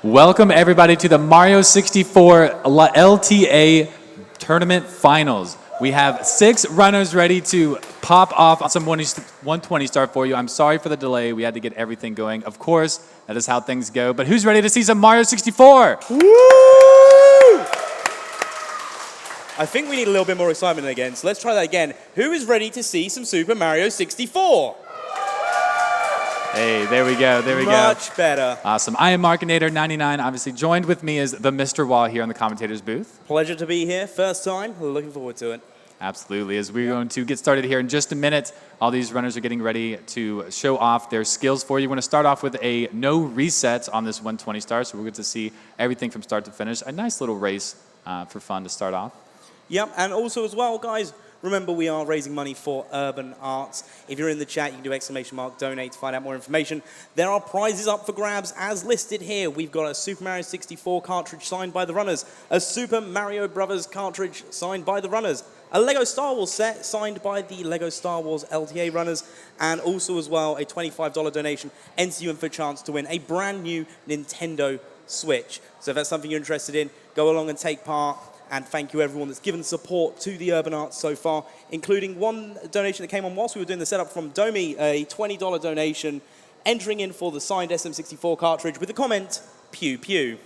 Welcome everybody to the Mario 64 LTA Tournament Finals. We have 6 runners ready to pop off some 120 star for you. I'm sorry for the delay. We had to get everything going. Of course, that is how things go. But who's ready to see some Mario 64? Woo! I think we need a little bit more excitement again, so let's try that again. Who is ready to see some Super Mario 64? Hey, there we go, there we go. Much better. Awesome. I am Markinator99. Obviously, joined with me is the Mr. Wall here in the commentator's booth. Pleasure to be here. First time. Looking forward to it. Absolutely. As we're going to get started here in just a minute, all these runners are getting ready to show off their skills for you. We're going to start off with a no reset on this 120 star, so we're going to see everything from start to finish. A nice little race for fun to start off. Yep, and also as well, guys, remember we are raising money for Urban Arts. If you're in the chat, you can do !donate to find out more information. There are prizes up for grabs as listed here. We've got a Super Mario 64 cartridge signed by the runners, a Super Mario Brothers cartridge signed by the runners, a Lego Star Wars set signed by the Lego Star Wars LTA runners, and also as well a $25 donation enters you in for a chance to win a brand new Nintendo Switch. So if that's something you're interested in, go along and take part. And thank you everyone that's given support to the Urban Arts so far, including one donation that came on whilst we were doing the setup from Domi, a $20 donation, entering in for the signed SM64 cartridge with the comment, pew pew.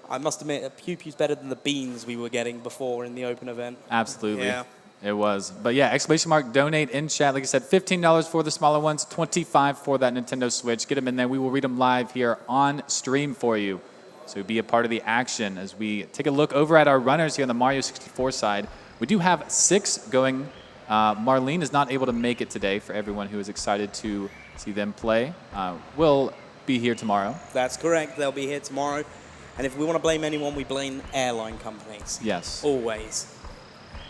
I must admit, pew pew's better than the beans we were getting before in the open event. Absolutely. Yeah. It was. But yeah, !donate in chat. Like I said, $15 for the smaller ones, $25 for that Nintendo Switch. Get them in there. We will read them live here on stream for you. So be a part of the action as we take a look over at our runners here on the Mario 64 side. We do have 6 going. Marlene is not able to make it today. For everyone who is excited to see them play, will be here tomorrow. That's correct. They'll be here tomorrow. And if we want to blame anyone, we blame airline companies. Yes. Always.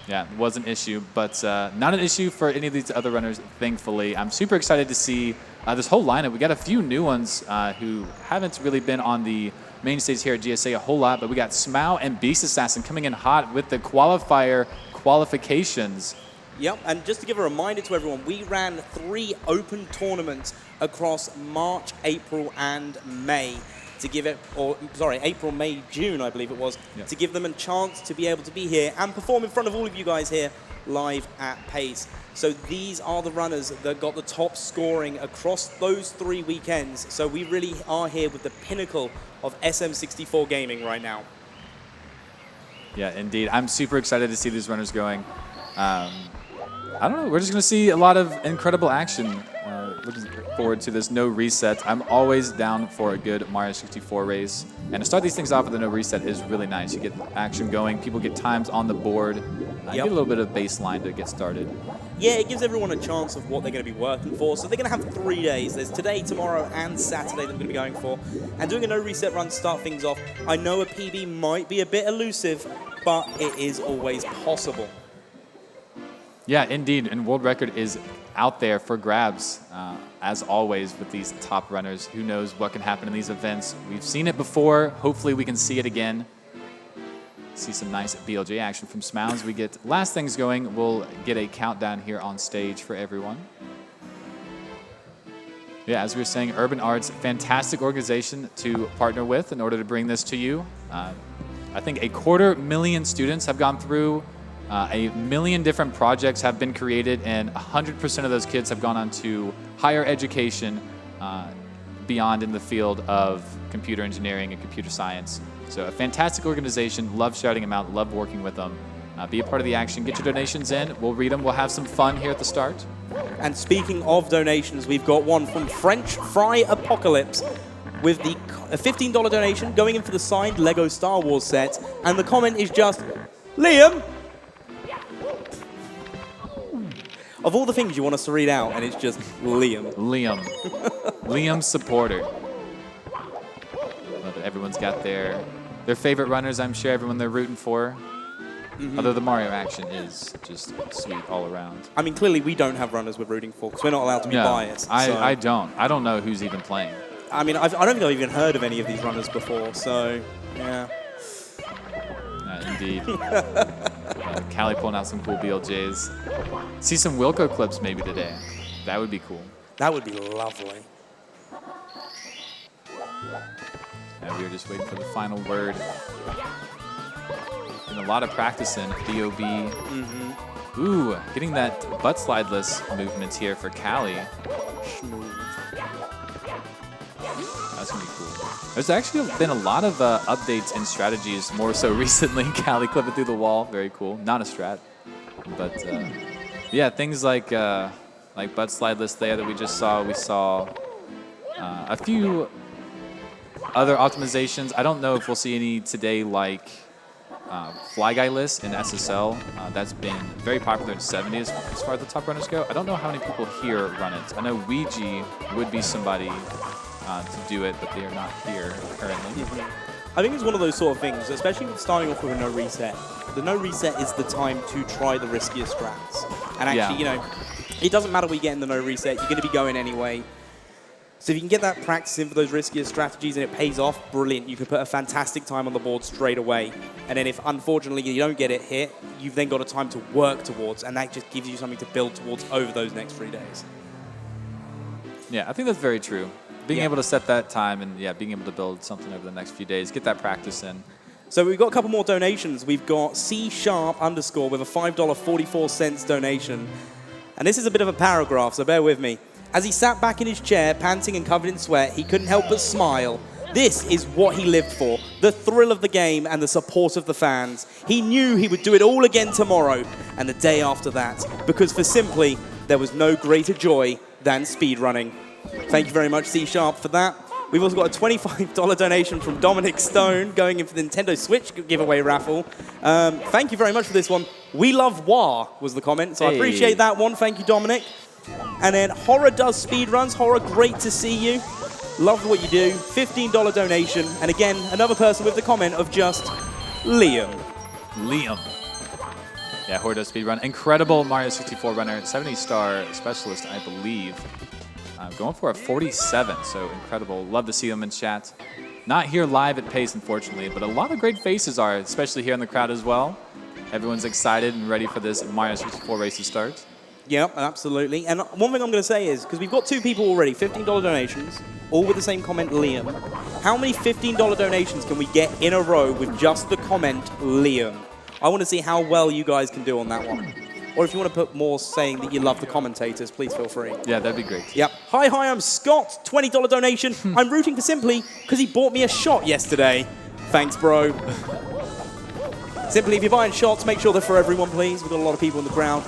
Yeah, it was an issue, but not an issue for any of these other runners, thankfully. I'm super excited to see this whole lineup. We got a few new ones who haven't really been on the main stage here at GSA a whole lot, but we got Smau and Beast Assassin coming in hot with the qualifier qualifications. Yep, and just to give a reminder to everyone, we ran 3 open tournaments across March, April, and May to give it, April, May, June, I believe it was, yep, to give them a chance to be able to be here and perform in front of all of you guys here live at pace. So these are the runners that got the top scoring across those 3 weekends. So we really are here with the pinnacle of SM64 gaming right now. Yeah, indeed. I'm super excited to see these runners going. I don't know. We're just going to see a lot of incredible action. Looking forward to this no reset. I'm always down for a good Mario 64 race. And to start these things off with a no reset is really nice. You get action going. People get times on the board. Yep. Get a little bit of baseline to get started. Yeah, it gives everyone a chance of what they're going to be working for. So they're going to have 3 days. There's today, tomorrow, and Saturday that we're going to be going for. And doing a no reset run to start things off. I know a PB might be a bit elusive, but it is always possible. Yeah, indeed. And world record is out there for grabs, as always with these top runners. Who knows what can happen in these events. We've seen it before. Hopefully we can see it again. See some nice BLJ action from Smau. As we get last things going, we'll get a countdown here on stage for everyone. Yeah, as we were saying, Urban Arts, fantastic organization to partner with in order to bring this to you. I think 250,000 students have gone through. 1 million different projects have been created, and 100% of those kids have gone on to higher education beyond in the field of computer engineering and computer science. So a fantastic organization. Love shouting them out. Love working with them. Be a part of the action. Get your donations in. We'll read them. We'll have some fun here at the start. And speaking of donations, we've got one from French Fry Apocalypse with a $15 donation going in for the signed Lego Star Wars set. And the comment is just, Liam! Of all the things you want us to read out, and it's just Liam. Liam. Liam supporter. Love it. Everyone's got their favorite runners, I'm sure, everyone they're rooting for. Although the Mario action is just sweet all around. I mean, clearly we don't have runners we're rooting for because we're not allowed to be biased. I don't. I don't know who's even playing. I mean, I don't think I've even heard of any of these runners before, so, yeah. Indeed. Callie pulling out some cool BLJs. See some Wilco clips maybe today. That would be cool. That would be lovely. And we are just waiting for the final word. Getting a lot of practice in BOB. Ooh, getting that butt slideless movements here for Callie. That's gonna be cool. There's actually been a lot of updates and strategies, more so recently. Callie clipping through the wall, very cool. Not a strat, but yeah, things like butt slideless there that we just saw. We saw a few other optimizations. I don't know if we'll see any today, like Fly Guy list in SSL. That's been very popular in 70s as far as the top runners go. I don't know how many people here run it. I know Ouija would be somebody to do it, but they are not here currently. I think it's one of those sort of things, especially with starting off with a no reset. The no reset is the time to try the riskiest strats. And actually, you know, it doesn't matter what you get in the no reset, you're going to be going anyway. So if you can get that practice in for those riskiest strategies and it pays off, brilliant. You can put a fantastic time on the board straight away. And then if, unfortunately, you don't get it hit, you've then got a time to work towards, and that just gives you something to build towards over those next 3 days. Yeah, I think that's very true. Being able to set that time and, being able to build something over the next few days, get that practice in. So we've got a couple more donations. We've got C# _ with a $5.44 donation. And this is a bit of a paragraph, so bear with me. As he sat back in his chair, panting and covered in sweat, he couldn't help but smile. This is what he lived for, the thrill of the game and the support of the fans. He knew he would do it all again tomorrow and the day after that, because for Simply, there was no greater joy than speedrunning. Thank you very much, C# for that. We've also got a $25 donation from Dominic Stone going in for the Nintendo Switch giveaway raffle. Thank you very much for this one. We love WA was the comment, so I appreciate that one. Thank you, Dominic. And then Horror does speedruns. Horror, great to see you. Love what you do. $15 donation. And again, another person with the comment of just Liam. Yeah, Horror does speedrun. Incredible Mario 64 runner, 70-star specialist, I believe. Going for a 47, so incredible. Love to see them in chat. Not here live at Pace, unfortunately, but a lot of great faces are, especially here in the crowd as well. Everyone's excited and ready for this Mario 64 race to start. Yep, absolutely. And one thing I'm going to say is, because we've got 2 people already, $15 donations, all with the same comment, Liam. How many $15 donations can we get in a row with just the comment, Liam? I want to see how well you guys can do on that one. Or if you want to put more saying that you love the commentators, please feel free. Yeah, that'd be great. Yep. Hi, I'm Scott. $20 donation. I'm rooting for Simply because he bought me a shot yesterday. Thanks, bro. Simply, if you're buying shots, make sure they're for everyone, please. We've got a lot of people in the crowd.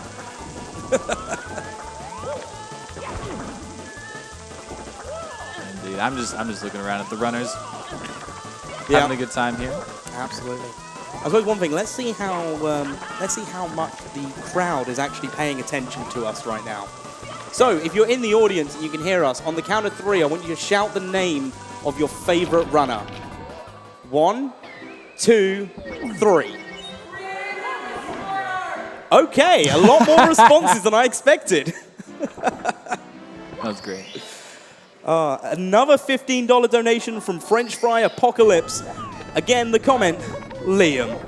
Indeed. I'm just looking around at the runners. Having a good time here. Absolutely. I suppose one thing. Let's see how much the crowd is actually paying attention to us right now. So, if you're in the audience and you can hear us, on the count of 3, I want you to shout the name of your favorite runner. 1, 2, 3. Okay, a lot more responses than I expected. That was great. Another $15 donation from French Fry Apocalypse. Again, the comment, Liam.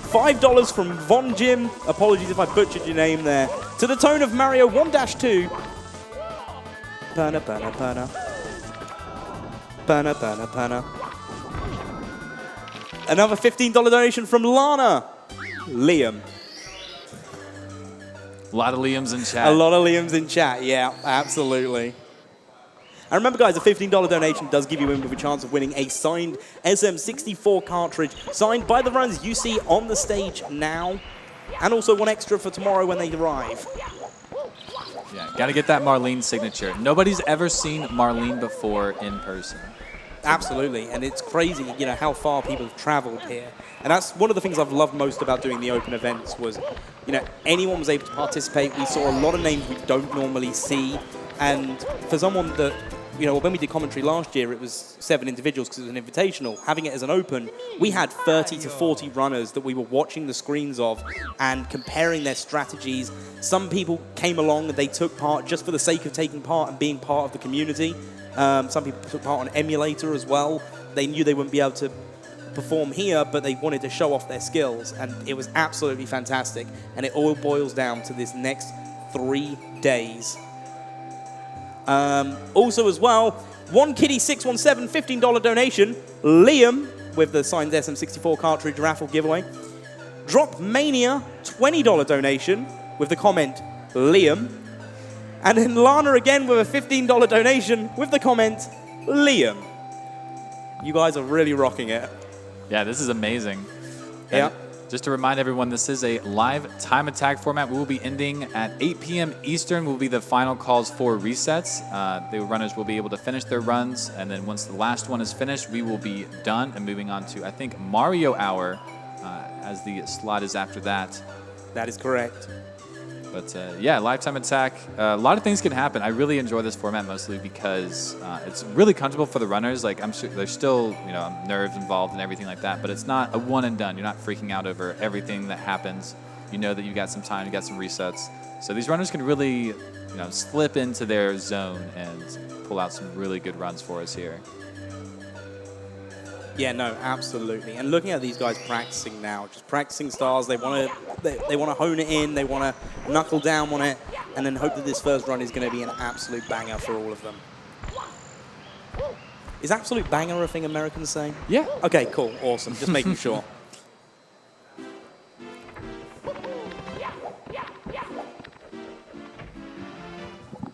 $5 from Von Jim. Apologies if I butchered your name there. To the tone of Mario 1-2. Pana, pana, pana. Pana, pana, pana. Another $15 donation from Lana. Liam. A lot of Liams in chat. A lot of Liams in chat, yeah, absolutely. And remember, guys, a $15 donation does give you in with a chance of winning a signed SM64 cartridge, signed by the runners you see on the stage now, and also one extra for tomorrow when they arrive. Yeah, got to get that Marlene signature. Nobody's ever seen Marlene before in person. Absolutely, and it's crazy, you know, how far people have traveled here. And that's one of the things I've loved most about doing the open events was, you know, anyone was able to participate. We saw a lot of names we don't normally see. And for someone that, you know, when we did commentary last year, it was 7 individuals because it was an invitational. Having it as an open, we had 30 to 40 runners that we were watching the screens of and comparing their strategies. Some people came along and they took part just for the sake of taking part and being part of the community. Some people took part on emulator as well. They knew they wouldn't be able to perform here, but they wanted to show off their skills, and it was absolutely fantastic. And it all boils down to this next 3 days. Also as well, One Kitty 617, $15 donation. Liam with the signed SM64 cartridge raffle giveaway. Drop Mania, $20 donation with the comment Liam. And then Lana again with a $15 donation with the comment Liam. You guys are really rocking it. Yeah, this is amazing. Yeah. And just to remind everyone, this is a live time attack format. We will be ending at 8 p.m. Eastern will be the final calls for resets. The runners will be able to finish their runs, and then once the last one is finished, we will be done and moving on to, I think, Mario Hour, as the slot is after that. That is correct. But yeah, lifetime attack. A lot of things can happen. I really enjoy this format mostly because it's really comfortable for the runners. Like, I'm sure there's still, you know, nerves involved and everything like that, but it's not a one and done. You're not freaking out over everything that happens. You know that you got some time, you got some resets. So these runners can really, you know, slip into their zone and pull out some really good runs for us here. Yeah, no, absolutely. And looking at these guys practicing now, just practicing styles, they want to hone it in, they want to knuckle down on it, and then hope that this first run is going to be an absolute banger for all of them. Is absolute banger a thing Americans say? Yeah. Okay, cool, awesome. Just making sure.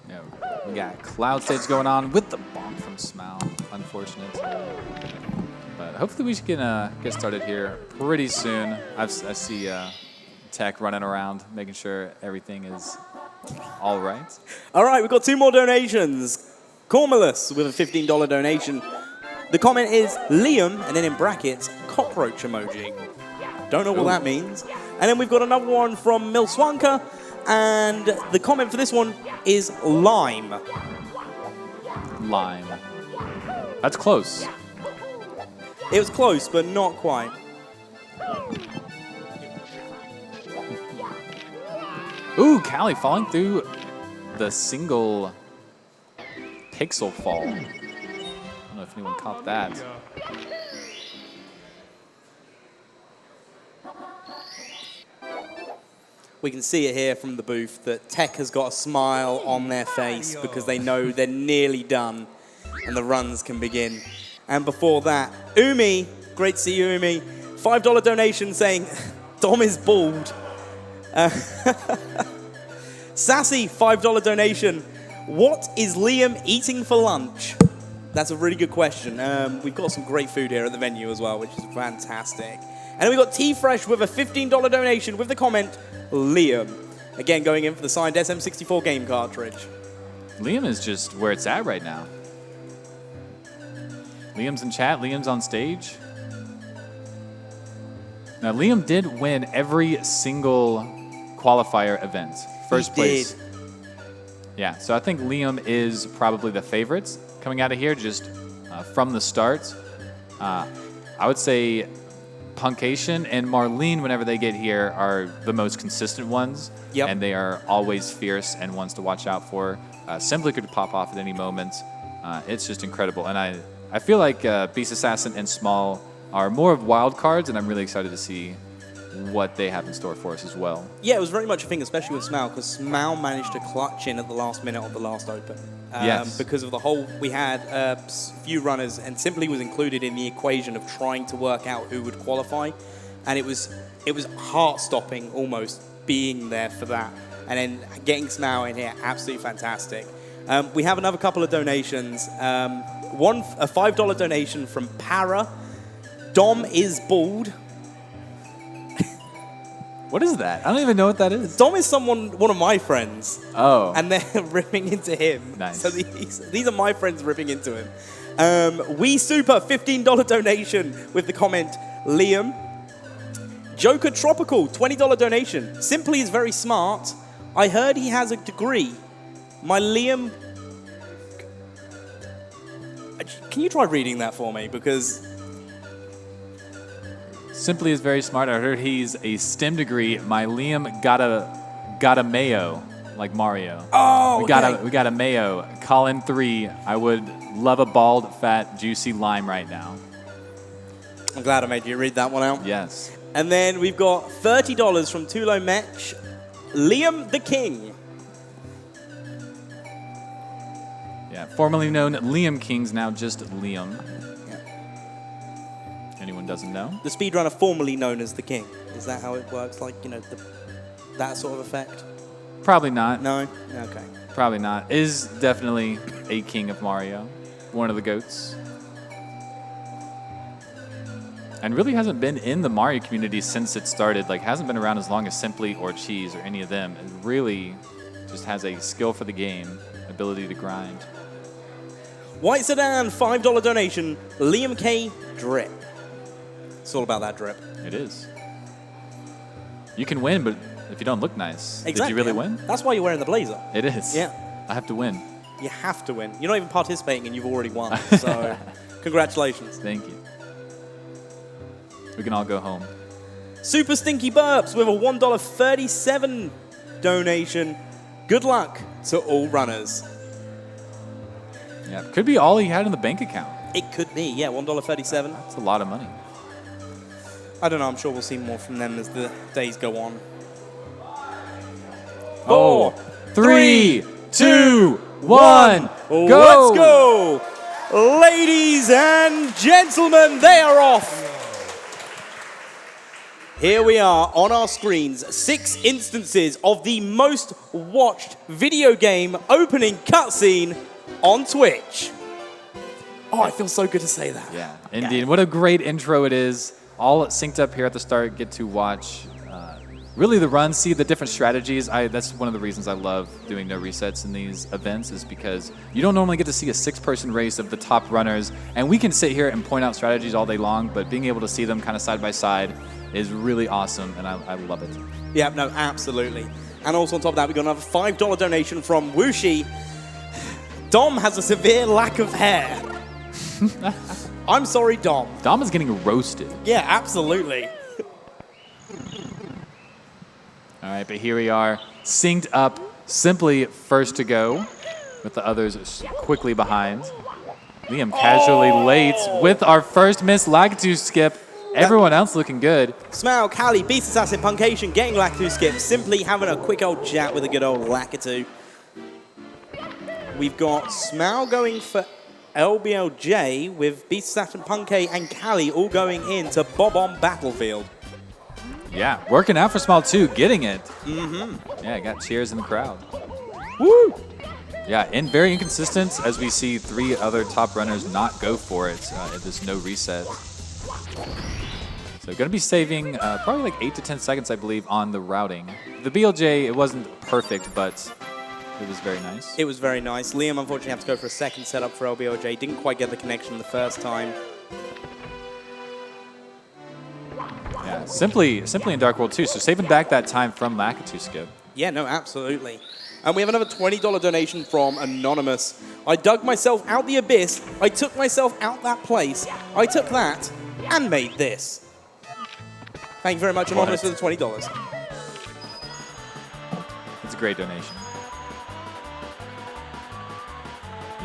Yeah, we got Cloud Stage going on with the bonk from Smile. Unfortunate. But hopefully we can get started here pretty soon. I see Tech running around, making sure everything is all right. All right, we've got two more donations. Cormulus with a $15 donation. The comment is Liam, and then in brackets, cockroach emoji. Don't know what that means. And then we've got another one from Milswanka, and the comment for this one is lime. Lime. That's close. It was close, but not quite. Ooh, Callie falling through the single pixel fall. I don't know if anyone caught that. We can see it here from the booth that Tech has got a smile on their face because they know they're nearly done and the runs can begin. And before that, Umi, great to see you, Umi. $5 donation saying, Dom is bald. Sassy, $5 donation. What is Liam eating for lunch? That's a really good question. We've got some great food here at the venue as well, which is fantastic. And then we've got T-Fresh with a $15 donation with the comment, Liam. Again, going in for the signed SM64 game cartridge. Liam is just where it's at right now. Liam's in chat. Liam's on stage. Now, Liam did win every single qualifier event. First place. Did. Yeah, so I think Liam is probably the favorite coming out of here just from the start. I would say Punkation and Marlene, whenever they get here, are the most consistent ones. Yep. And they are always fierce and ones to watch out for. Simply could pop off at any moment. It's just incredible. And I feel like Beast Assassin and Small are more of wild cards, and I'm really excited to see what they have in store for us as well. Yeah, it was very much a thing, especially with Smau, because Smau managed to clutch in at the last minute of the last Open. Yes. Because of the whole, we had a few runners, and Simply was included in the equation of trying to work out who would qualify, and it was heart-stopping almost being there for that. And then getting Smau in here, absolutely fantastic. We have another couple of donations. One, a $5 donation from Para. Dom is bald. What is that? I don't even know what that is. Dom is one of my friends. Oh. And they're ripping into him. Nice. So these are my friends ripping into him. We Super, $15 donation with the comment, Liam. Joker Tropical, $20 donation. Simply is very smart. I heard he has a degree. My Liam... Can you try reading that for me? Because... Simply is very smart. I heard he's a STEM degree. My Liam got a mayo, like Mario. Oh, okay. We got a mayo. Colin 3. I would love a bald, fat, juicy lime right now. I'm glad I made you read that one out. Yes. And then we've got $30 from Tulo Mech. Liam the King. Yeah. formerly known Liam Kings, now just Liam. Yeah. Anyone doesn't know? The speedrunner formerly known as the King. Is that how it works? Like, you know, that sort of effect? Probably not. No? Okay. Probably not. Is definitely a king of Mario. One of the GOATs. And really hasn't been in the Mario community since it started. Like, hasn't been around as long as Simply or Cheese or any of them. It really just has a skill for the game, ability to grind. White Sedan, $5 donation. Liam K. Drip. It's all about that drip. It is. You can win, but if you don't look nice, Exactly. did you really win? That's why you're wearing the blazer. It is. Yeah. I have to win. You have to win. You're not even participating and you've already won. So, congratulations. Thank you. We can all go home. Super Stinky Burps with a $1.37 donation. Good luck to all runners. Yeah, could be all he had in the bank account. It could be, yeah, $1.37. That's a lot of money. I don't know, I'm sure we'll see more from them as the days go on. Oh, 3, 2, 1, go! Let's go! Ladies and gentlemen, they are off. Here we are on our screens, 6 instances of the most watched video game opening cutscene on Twitch. Oh, I feel so good to say that. Yeah, indeed. What a great intro it is. All synced up here at the start, get to watch really the run, see the different strategies. That's one of the reasons I love doing no resets in these events, is because you don't normally get to see a 6-person race of the top runners. And we can sit here and point out strategies all day long, but being able to see them kind of side by side is really awesome, and I love it. Yeah, no, absolutely. And also on top of that, we got another $5 donation from Wooshi. Dom has a severe lack of hair. I'm sorry, Dom. Dom is getting roasted. Yeah, absolutely. All right, but here we are, synced up, Simply first to go, with the others quickly behind. Liam casually late with our first miss Lakitu skip. Everyone else looking good. Smile, Callie, Beast Assassin, Punkation, getting Lakitu skip. Simply having a quick old chat with a good old Lakitu. We've got Smile going for LBLJ with Beast Assassin, Punkay, and Callie all going into Bob on Battlefield. Yeah, working out for Smile too, getting it. Yeah, got cheers in the crowd. Woo! Yeah, and very inconsistent as we see 3 other top runners not go for it at this no reset. So going to be saving probably like 8 to 10 seconds, I believe, on the routing. The BLJ, it wasn't perfect, but it was very nice. It was very nice. Liam unfortunately had to go for a second setup for LBLJ. Didn't quite get the connection the first time. Yeah, simply in Dark World too, so saving back that time from Lakitu skip. Yeah, no, absolutely. And we have another $20 donation from Anonymous. I dug myself out the abyss. I took myself out that place. I took that and made this. Thank you very much, Anonymous, for the $20. It's a great donation.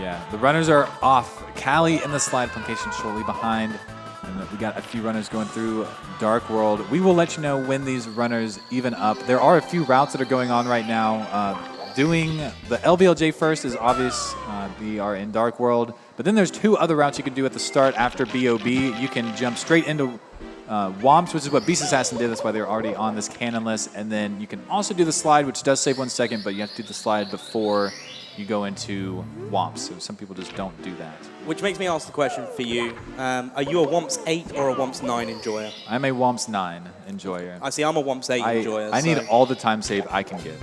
Yeah, the runners are off. Callie in the slide, Punkation shortly behind. And we got a few runners going through Dark World. We will let you know when these runners even up. There are a few routes that are going on right now. Doing the LBLJ first is obvious. We are in Dark World. But then there's 2 other routes you can do at the start after BOB. You can jump straight into Womps, which is what Beast Assassin did. That's why they're already on this cannon list. And then you can also do the slide, which does save 1 second, but you have to do the slide before you go into Womps. So some people just don't do that. Which makes me ask the question for you. Are you a Womps 8 or a Womps 9 enjoyer? I'm a Womps 9 enjoyer. I see, I'm a Womps 8 enjoyer. I need all the time save I can get.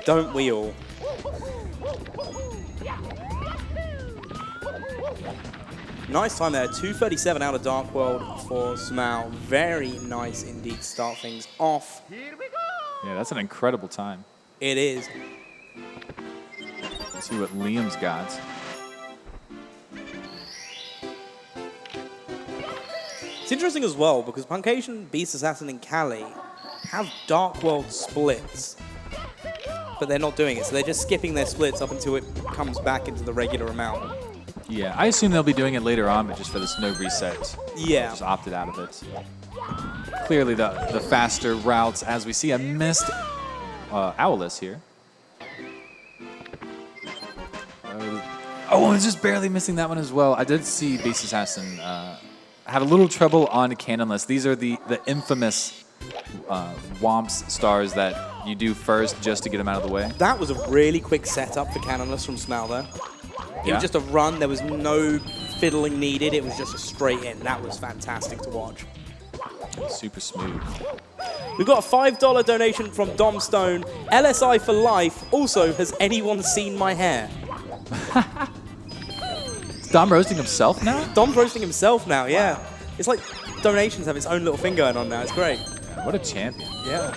Don't we all? Nice time there. 2:37 out of Dark World for Smile. Very nice indeed to start things off. Yeah, that's an incredible time. It is. Let's see what Liam's got. It's interesting as well because Punkation, Beast Assassin, and Callie have Dark World splits, but they're not doing it. So they're just skipping their splits up until it comes back into the regular amount. Yeah, I assume they'll be doing it later on, but just for this no reset. Yeah. Just opted out of it. Clearly the faster routes as we see a missed Owless here. Oh, and just barely missing that one as well. I did see Beast Assassin had a little trouble on cannonless. These are the infamous Womps stars that you do first just to get them out of the way. That was a really quick setup for cannonless from Smell there. It was just a run. There was no fiddling needed. It was just a straight in. That was fantastic to watch. Super smooth. We've got a $5 donation from Dom Stone. LSI for life. Also, has anyone seen my hair? Is Dom roasting himself now? Dom's roasting himself now, yeah. It's like donations have its own little thing going on now. It's great. What a champion. Yeah.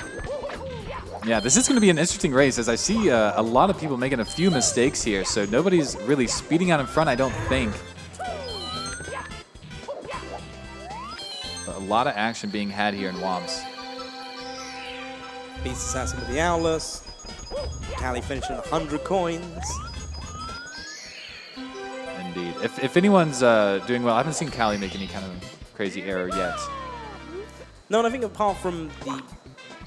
Yeah, this is going to be an interesting race as I see a lot of people making a few mistakes here, so nobody's really speeding out in front, I don't think. But a lot of action being had here in Womps. Beast Assassin with the Owless. Callie finishing 100 coins. Indeed. If anyone's doing well, I haven't seen Callie make any kind of crazy error yet. No, and I think apart from the...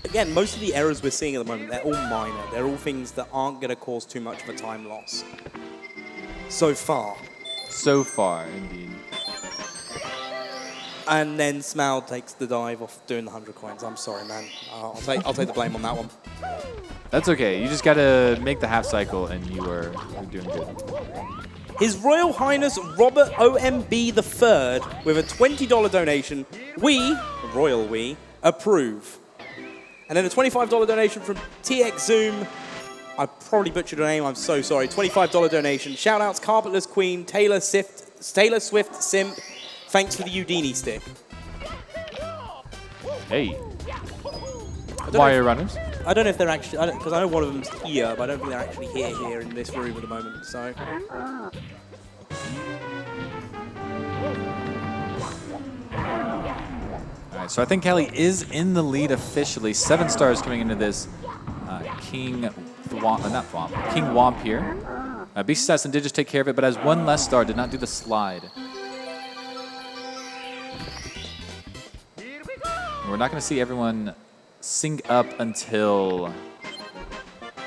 Again, most of the errors we're seeing at the moment, they're all minor. They're all things that aren't going to cause too much of a time loss. So far. So far, indeed. And then Smal takes the dive off doing the 100 coins. I'm sorry, man. I'll take the blame on that one. That's okay. You just got to make the half cycle, and you're doing good. His Royal Highness Robert OMB III with a $20 donation. We, Royal We, approve. And then a $25 donation from TX Zoom. I probably butchered her name. I'm so sorry. $25 donation. Shoutouts Carpetless Queen, Taylor Swift Simp. Thanks for the Udini stick. Hey. Wire runners. I don't know if they're actually, because I know one of them's here, but I don't think they're actually here in this room at the moment. So. All right, so I think Callie is in the lead officially. 7 stars coming into this. King Womp here. Beast Assassin did just take care of it, but has 1 less star, did not do the slide. We're not going to see everyone sync up until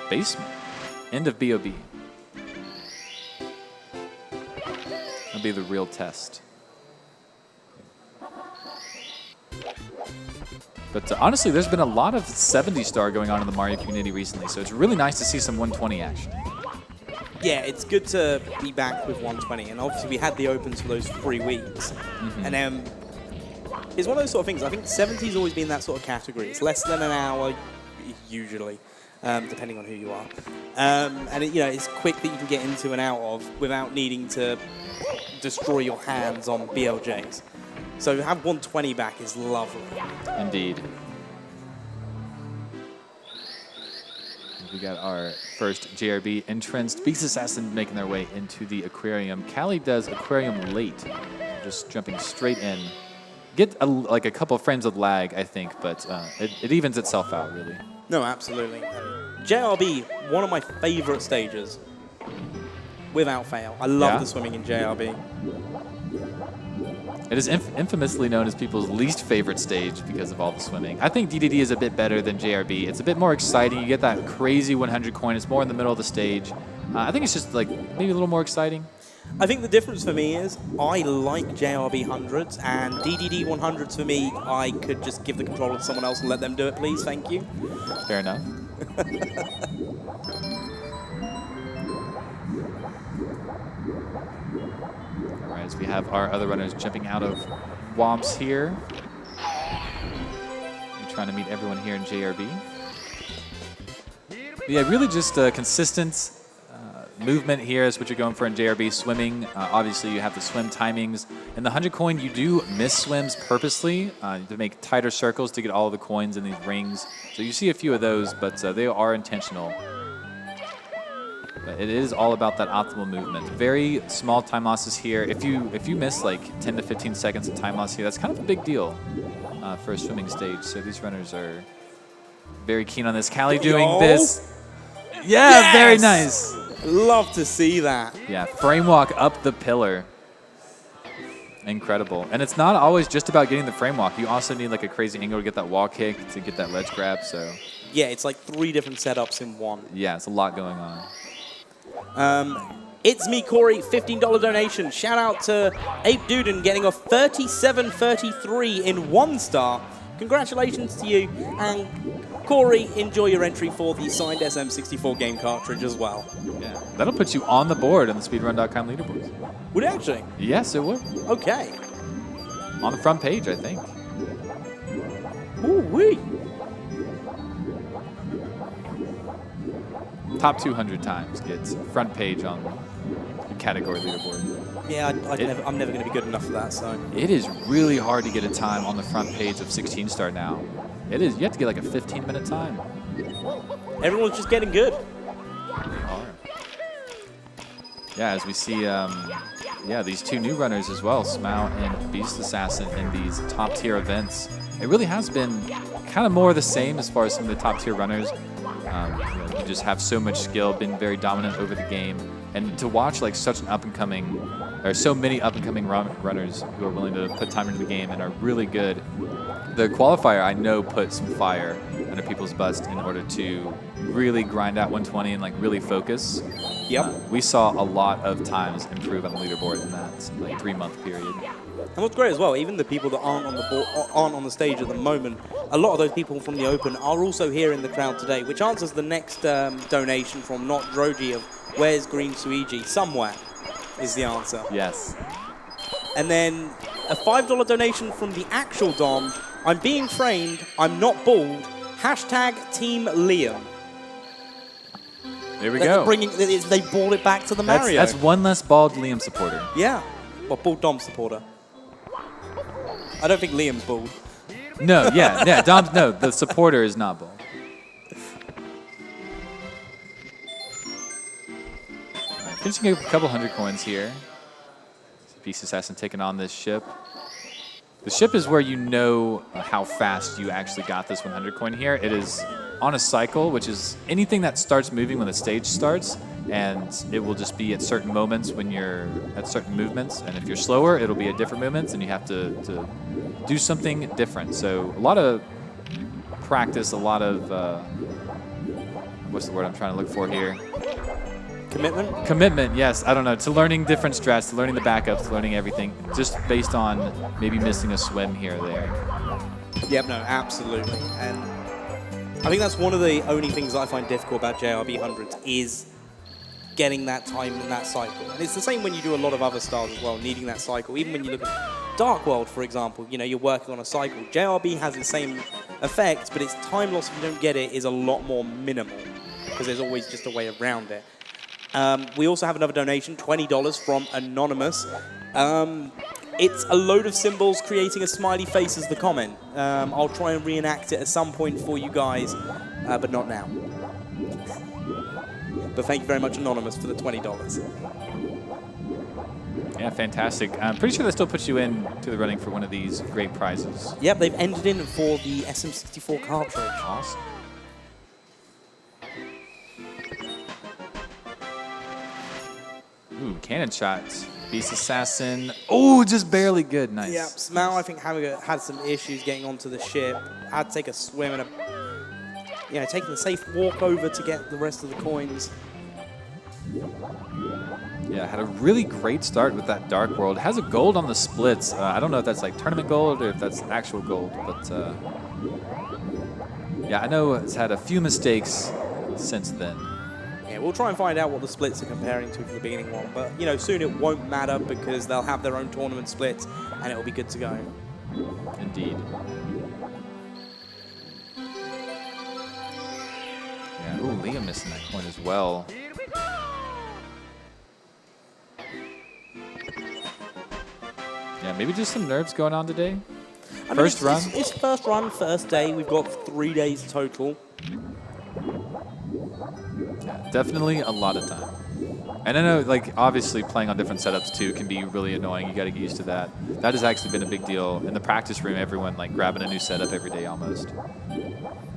basement. End of BOB. That'll be the real test. But honestly, there's been a lot of 70-star going on in the Mario community recently, so it's really nice to see some 120 action. Yeah, it's good to be back with 120, and obviously we had the opens for those 3 weeks. And then it's one of those sort of things. I think 70's always been that sort of category. It's less than an hour, usually, depending on who you are. And it's quick that you can get into and out of without needing to destroy your hands on BLJs. So to have 120 back is lovely. Indeed. We got our first JRB entrance. Beast Assassin making their way into the aquarium. Callie does aquarium late, just jumping straight in. Get like a couple of frames of lag, I think, but it evens itself out, really. No, absolutely. JRB, one of my favorite stages, without fail. I love the swimming in JRB. It is infamously known as people's least favorite stage because of all the swimming. I think DDD is a bit better than JRB. It's a bit more exciting. You get that crazy 100 coin. It's more in the middle of the stage. I think it's just like maybe a little more exciting. I think the difference for me is I like JRB 100s, and DDD 100s for me, I could just give the controller to someone else and let them do it, please. Thank you. Fair enough. All right, as we have our other runners jumping out of Womps here. We're trying to meet everyone here in JRB. But yeah, really just consistent movement here is what you're going for in JRB. Swimming, obviously you have the swim timings. In the 100 coin, you do miss swims purposely to make tighter circles to get all of the coins in these rings. So you see a few of those, but they are intentional. But it is all about that optimal movement. Very small time losses here. If you miss like 10 to 15 seconds of time loss here, that's kind of a big deal for a swimming stage. So these runners are very keen on this. Callie doing this. Yeah, yes! Very nice. Love to see that. Yeah, frame walk up the pillar. Incredible. And it's not always just about getting the frame walk. You also need like a crazy angle to get that wall kick, to get that ledge grab. So yeah, it's like 3 different setups in one. Yeah, it's a lot going on. It's Me Corey, $15 donation. Shout out to Ape Duden getting a 37-33 in 1 star. Congratulations to you. And Corey, enjoy your entry for the signed SM64 game cartridge as well. Yeah, that'll put you on the board on the speedrun.com leaderboards. Would it actually? Yes, it would. Okay. On the front page, I think. Ooh-wee. Top 200 times gets front page on the category leaderboard. Yeah, I'm never going to be good enough for that, so. It is really hard to get a time on the front page of 16 Star now. It is. You have to get like a 15-minute time. Everyone's just getting good. Yeah, as we see, these 2 new runners as well, Smau and Beast Assassin, in these top-tier events. It really has been kind of more of the same as far as some of the top-tier runners. You just have so much skill, been very dominant over the game, and to watch like such an up-and-coming, or so many up-and-coming runners who are willing to put time into the game and are really good. The qualifier, I know, put some fire under people's butts in order to really grind out 120 and like really focus. Yep. We saw a lot of times improve on the leaderboard in that like 3-month period. And what's great as well, even the people that aren't on the board, aren't on the stage at the moment, a lot of those people from the Open are also here in the crowd today, which answers the next donation from Not Droji of where's Green Suiji? Somewhere is the answer. Yes. And then a $5 donation from the actual Dom. I'm being framed. I'm not bald. Hashtag Team Liam. There we go. They brought it back to the Mario. That's one less bald Liam supporter. Yeah. Well, bald Dom supporter. I don't think Liam's bald. No, yeah, Dom, no, the supporter is not bald. All right, finishing a couple 100 coins here. Beast Assassin taking on this ship. The ship is where you know how fast you actually got this 100 coin here. It is on a cycle, which is anything that starts moving when the stage starts, and it will just be at certain moments when you're at certain movements. And if you're slower, it'll be at different movements, and you have to do something different. So a lot of practice, a lot of, what's the word I'm trying to look for here? Commitment? Commitment, yes. I don't know. To learning different strats, to learning the backups, to learning everything, just based on maybe missing a swim here or there. Yep, no, absolutely. And I think that's one of the only things that I find difficult about JRB 100s is getting that time in that cycle. And it's the same when you do a lot of other styles as well, needing that cycle. Even when you look at Dark World, for example, you know, you're working on a cycle. JRB has the same effect, but its time loss if you don't get it is a lot more minimal because there's always just a way around it. We also have another donation, $20 from Anonymous. It's a load of symbols creating a smiley face as the comment. I'll try and reenact it at some point for you guys, but not now. But thank you very much, Anonymous, for the $20. Yeah, fantastic. I'm pretty sure that still puts you in to the running for one of these great prizes. Yep, they've entered in for the SM64 cartridge. Awesome. Ooh, cannon shots. Beast Assassin. Oh, just barely good. Nice. Yep, Smau, I think, had some issues getting onto the ship. Had to take a swim and taking a safe walk over to get the rest of the coins. Yeah, had a really great start with that Dark World. Has a gold on the splits. I don't know if that's like tournament gold or if that's actual gold, but yeah, I know it's had a few mistakes since then. Yeah, we'll try and find out what the splits are comparing to for the beginning one, but you know, soon it won't matter because they'll have their own tournament splits and it'll be good to go. Indeed. Yeah, ooh, Liam missing that coin as well. Yeah, maybe just some nerves going on today. First run? It's first run, first day. We've got 3 days total. Yeah, definitely a lot of time. And I know, like, obviously playing on different setups too can be really annoying. You got to get used to that. That has actually been a big deal in the practice room. Everyone like grabbing a new setup every day almost.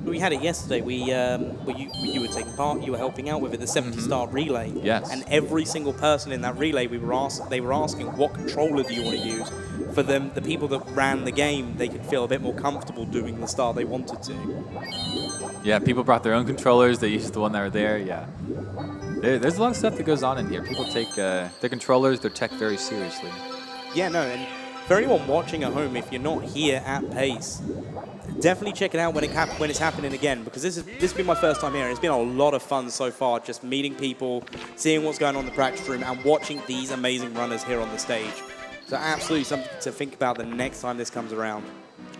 We had it yesterday. You were taking part. You were helping out with it. The 70-star relay. Yes. And every single person in that relay, they were asking, what controller do you want to use? For them, the people that ran the game, they could feel a bit more comfortable doing the style they wanted to. Yeah, people brought their own controllers. They used the one that were there. Yeah. There's a lot of stuff that goes on in here. People take their controllers, their tech very seriously. Yeah, no, and for anyone watching at home, if you're not here at PACE, definitely check it out when it's happening again, because this has been my first time here. It's been a lot of fun so far, just meeting people, seeing what's going on in the practice room, and watching these amazing runners here on the stage. So absolutely something to think about the next time this comes around.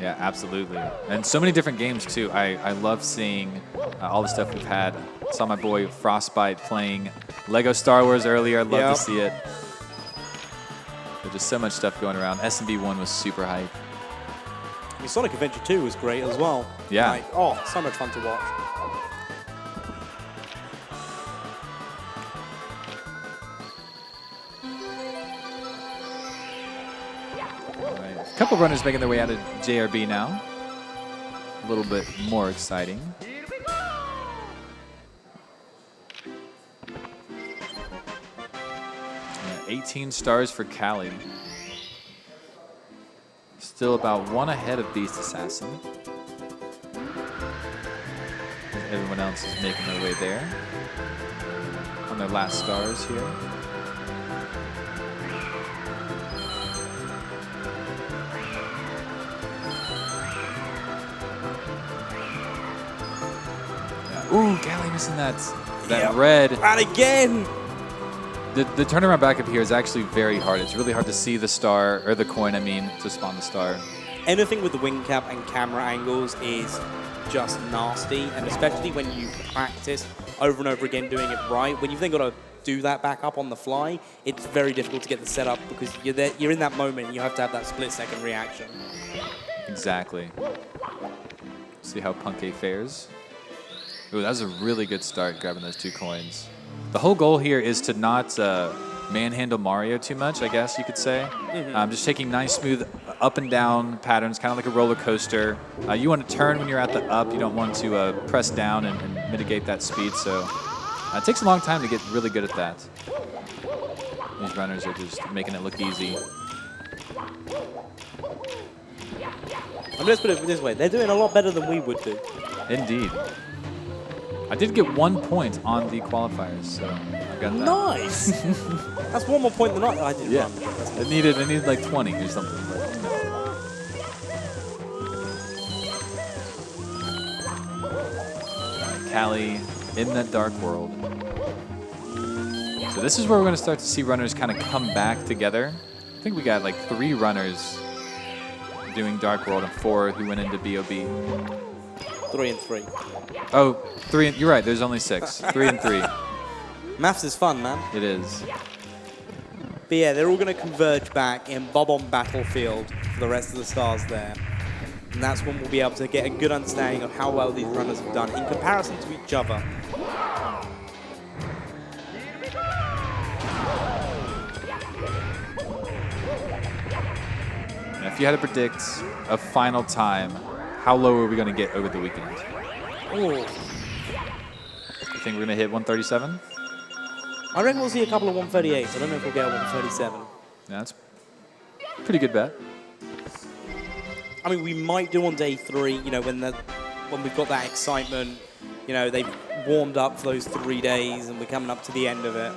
Yeah, absolutely. And so many different games, too. I love seeing all the stuff we've had. Saw my boy Frostbite playing Lego Star Wars earlier. I'd love to see it. There's just so much stuff going around. SMB 1 was super hype. Sonic Adventure 2 was great as well. Yeah. Like, oh, so much fun to watch. A couple runners making their way out of JRB now. A little bit more exciting. Yeah, 18 stars for Callie. Still about 1 ahead of Beast Assassin. Everyone else is making their way there. On their last stars here. Ooh, Callie missing that red. And again! The turnaround back up here is actually very hard. It's really hard to see the star, or the coin, I mean, to spawn the star. Anything with the wing cap and camera angles is just nasty, and especially when you practice over and over again doing it right. When you've then got to do that back up on the fly, it's very difficult to get the setup because you're in that moment and you have to have that split-second reaction. Exactly. See how Punkay fares. Ooh, that was a really good start grabbing those 2 coins. The whole goal here is to not manhandle Mario too much, I guess you could say. Just taking nice, smooth up and down patterns, kind of like a roller coaster. You want to turn when you're at the up. You don't want to press down and mitigate that speed. So it takes a long time to get really good at that. These runners are just making it look easy. I'm just put it this way. They're doing a lot better than we would do. Indeed. I did get 1 point on the qualifiers, so I got that. Nice! That's 1 more point than I did. Yeah, it needed like 20 or something. But, you know. Callie in that dark world. So this is where we're going to start to see runners kind of come back together. I think we got like 3 runners doing dark world and 4 who went into BOB. 3 and 3. Oh, 3. You're right. There's only 6. 3 and 3. Maths is fun, man. It is. But yeah, they're all going to converge back in Bob-on Battlefield for the rest of the stars there. And that's when we'll be able to get a good understanding of how well these runners have done in comparison to each other. Now, if you had to predict a final time, how low are we going to get over the weekend? Ooh. You think we're going to hit 137? I reckon we'll see a couple of 138s. I don't know if we'll get a 137. Yeah, that's a pretty good bet. I mean, we might do on day 3, you know, when we've got that excitement, you know, they've warmed up for those 3 days and we're coming up to the end of it.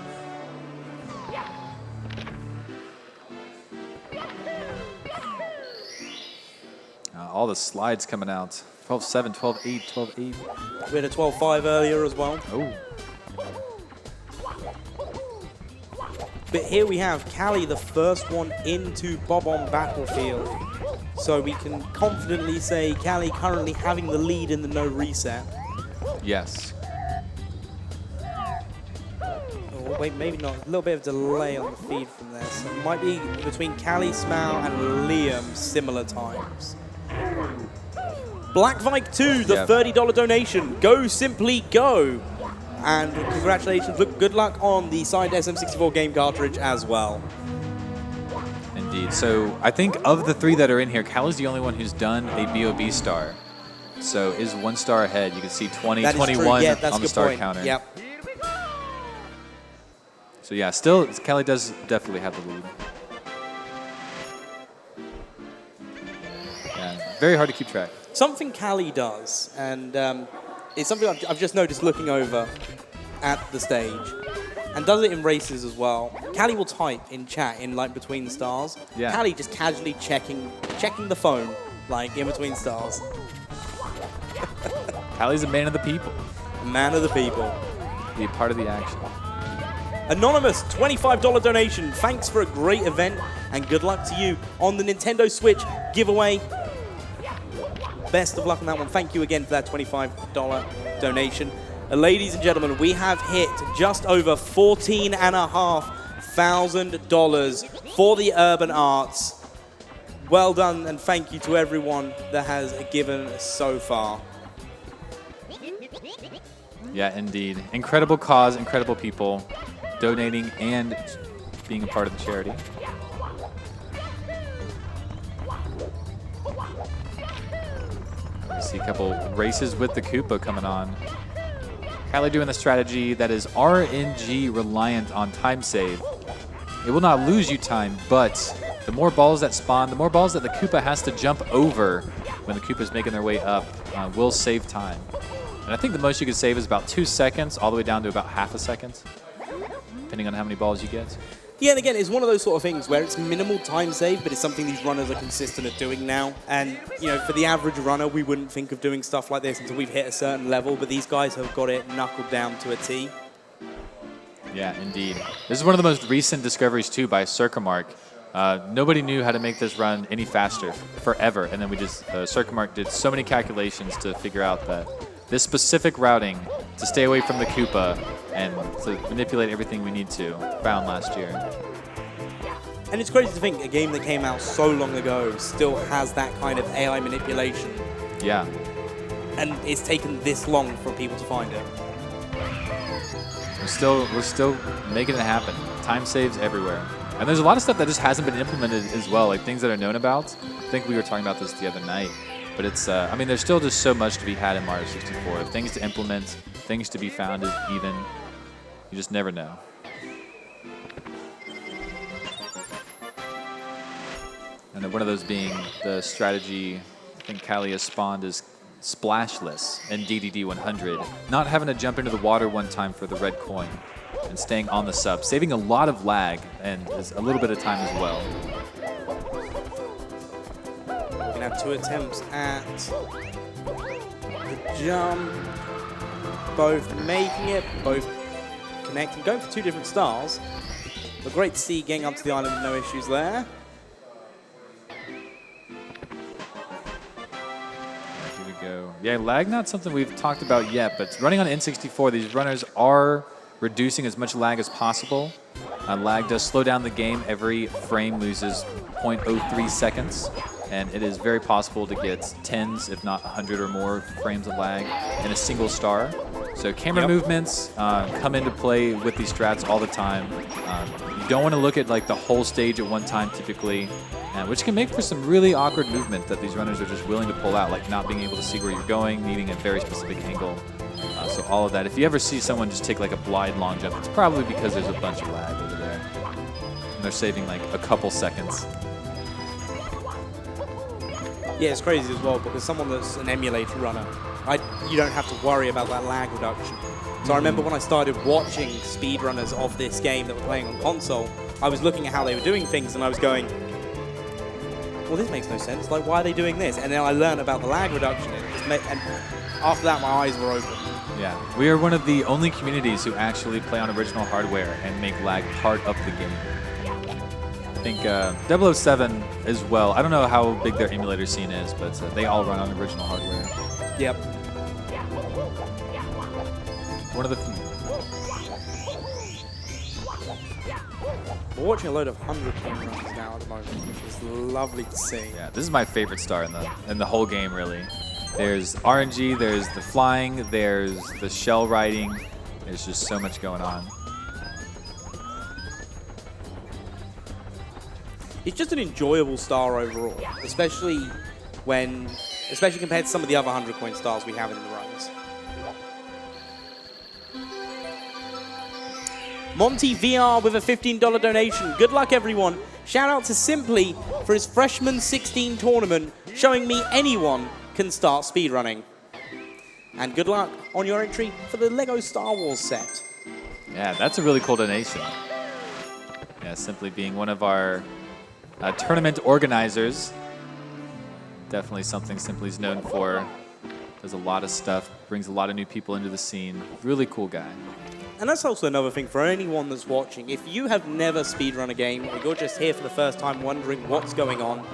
All the slides coming out. 12-7, 12-8, 12-8. We had a 12-5 earlier as well. Oh. But here we have Callie, the first one into Bob-on Battlefield. So we can confidently say Callie currently having the lead in the no reset. Yes. Oh, wait, maybe not. A little bit of delay on the feed from there. So it might be between Callie, Smau, and Liam similar times. Black Vike 2, the $30 donation. Go Simply Go. And congratulations, good luck on the signed SM64 game cartridge as well. Indeed. So I think of the 3 that are in here, Callie's the only one who's done a BOB star. So is 1 star ahead. You can see 20, 21 on the star counter. Yep. So yeah, still, Callie does definitely have the lead. Yeah, very hard to keep track. Something Callie does, and it's something I've just noticed looking over at the stage, and does it in races as well. Callie will type in chat in like between stars. Yeah. Callie just casually checking the phone like in between stars. Callie's a man of the people. Man of the people. Be a part of the action. Anonymous, $25 donation. Thanks for a great event and good luck to you on the Nintendo Switch giveaway. Best of luck on that one. Thank you again for that $25 donation. Ladies and gentlemen, we have hit just over $14,500 for the Urban Arts. Well done, and thank you to everyone that has given so far. Yeah, indeed. Incredible cause, incredible people donating and being a part of the charity. I see a couple races with the Koopa coming on. Kylie doing the strategy that is RNG reliant on time save. It will not lose you time, but the more balls that spawn, the more balls that the Koopa has to jump over when the Koopa's making their way up will save time. And I think the most you can save is about 2 seconds, all the way down to about half a second, depending on how many balls you get. Yeah, and again, it's one of those sort of things where it's minimal time save, but it's something these runners are consistent at doing now. And, you know, for the average runner, we wouldn't think of doing stuff like this until we've hit a certain level, but these guys have got it knuckled down to a T. Yeah, indeed. This is one of the most recent discoveries, too, by Circumark. Nobody knew how to make this run any faster forever, and then we just, Circumark did so many calculations to figure out that this specific routing to stay away from the Koopa and to manipulate everything we need to found last year. And it's crazy to think a game that came out so long ago still has that kind of AI manipulation. Yeah. And it's taken this long for people to find it. We're still making it happen. Time saves everywhere. And there's a lot of stuff that just hasn't been implemented as well, like things that are known about. I think we were talking about this the other night. But it's, I mean, there's still just so much to be had in Mario 64. Things to implement, things to be found even. You just never know. And one of those being the strategy I think Callie has spawned is splashless in DDD 100. Not having to jump into the water one time for the red coin and staying on the sub, saving a lot of lag and a little bit of time as well. We're going to have 2 attempts at the jump. Both making it, both connecting. Going for 2 different stars. But great to see getting up to the island with no issues there. Here we go. Yeah, lag not something we've talked about yet, but running on N64, these runners are reducing as much lag as possible. Lag does slow down the game. Every frame loses 0.03 seconds. And it is very possible to get tens, if not 100 or more frames of lag in a single star. So camera movements come into play with these strats all the time. You don't want to look at like the whole stage at one time typically, which can make for some really awkward movement that these runners are just willing to pull out, like not being able to see where you're going, needing a very specific angle. So all of that. If you ever see someone just take like a blind long jump, it's probably because there's a bunch of lag over there. And they're saving like a couple seconds. Yeah, it's crazy as well because someone that's an emulator runner, you don't have to worry about that lag reduction. So I remember when I started watching speedrunners of this game that were playing on console, I was looking at how they were doing things and I was going, well, this makes no sense. Like, why are they doing this? And then I learned about the lag reduction. And after that, my eyes were open. Yeah, we are one of the only communities who actually play on original hardware and make lag part of the game. I think 007 as well. I don't know how big their emulator scene is, but they all run on original hardware. Yep. One of the few. We're watching a load of 100K runs now at the moment, which is lovely to see. Yeah, this is my favorite star in the whole game, really. There's RNG, there's the flying, there's the shell riding. There's just so much going on. It's just an enjoyable star overall, especially compared to some of the other 100-coin stars we have in the runs. Monty VR with a $15 donation. Good luck, everyone. Shout out to Simply for his Freshman 16 tournament, showing me anyone can start speedrunning. And good luck on your entry for the LEGO Star Wars set. Yeah, that's a really cool donation. Yeah, simply being one of our tournament organizers. Definitely something Simply's known for. Does a lot of stuff, brings a lot of new people into the scene. Really cool guy. And that's also another thing for anyone that's watching. If you have never speedrun a game, or you're just here for the first time wondering what's going on,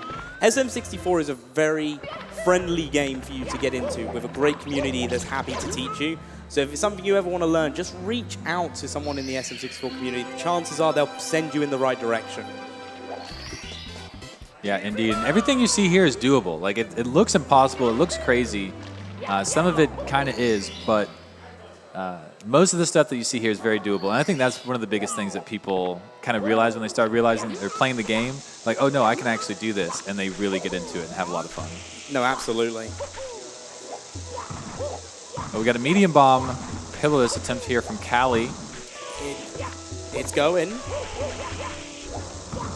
SM64 is a very friendly game for you to get into with a great community that's happy to teach you. So if it's something you ever want to learn, just reach out to someone in the SM64 community. The chances are they'll send you in the right direction. Yeah, indeed. And everything you see here is doable. Like, it looks impossible. It looks crazy. Some of it kind of is, but most of the stuff that you see here is very doable. And I think that's one of the biggest things that people kind of realize when they start realizing they're playing the game. Like, oh, no, I can actually do this. And they really get into it and have a lot of fun. No, absolutely. But we got a medium bomb pillarless attempt here from Callie. It's going.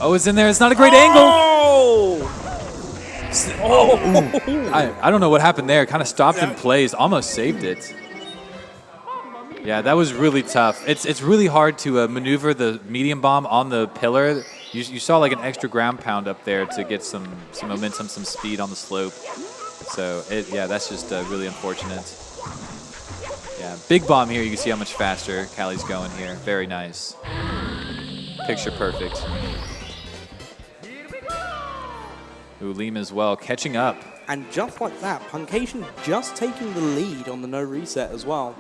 Oh, it's in there. It's not a great angle. Oh! I don't know what happened there. Kind of stopped in place. Almost saved it. Yeah, that was really tough. It's really hard to maneuver the medium bomb on the pillar. You saw like an extra ground pound up there to get some momentum, some speed on the slope. So, yeah, that's just really unfortunate. Yeah, big bomb here. You can see how much faster Callie's going here. Very nice. Picture perfect. Ooh, Liam as well, catching up. And just like that, Puncation just taking the lead on the no reset as well.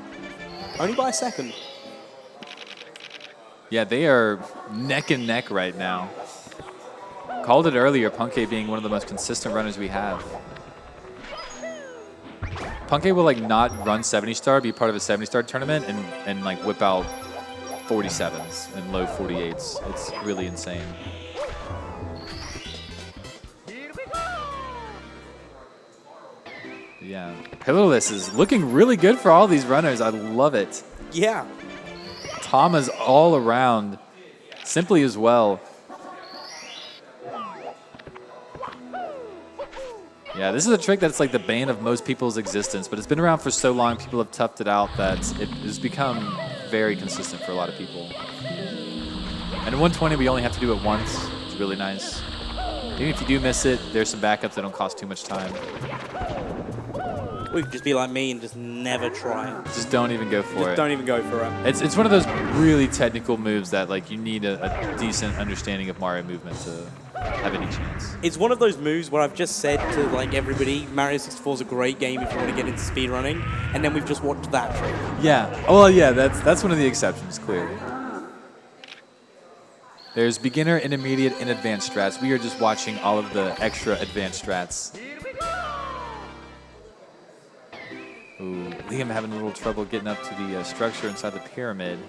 Only by a second. Yeah, they are neck and neck right now. Called it earlier, Punke being one of the most consistent runners we have. Punke will like not run 70-star, be part of a 70-star tournament, and like whip out 47s and low 48s. It's really insane. Yeah, pillarless is looking really good for all these runners. I love it. Yeah. Tama's all around. Simply as well. Yeah, this is a trick that's like the bane of most people's existence, but it's been around for so long, people have toughed it out that it has become very consistent for a lot of people. And in 120, we only have to do it once. It's really nice. Even if you do miss it, there's some backups that don't cost too much time. Or you could just be like me and just never try it. Just don't even go for it. Just don't even go for it. It's one of those really technical moves that like you need a decent understanding of Mario movement to have any chance. It's one of those moves where I've just said to like everybody, Mario 64 is a great game if you want to get into speedrunning, and then we've just watched that trick. Yeah. Well, yeah, that's one of the exceptions, clearly. There's beginner, intermediate, and advanced strats. We are just watching all of the extra advanced strats. Ooh, Liam having a little trouble getting up to the structure inside the pyramid.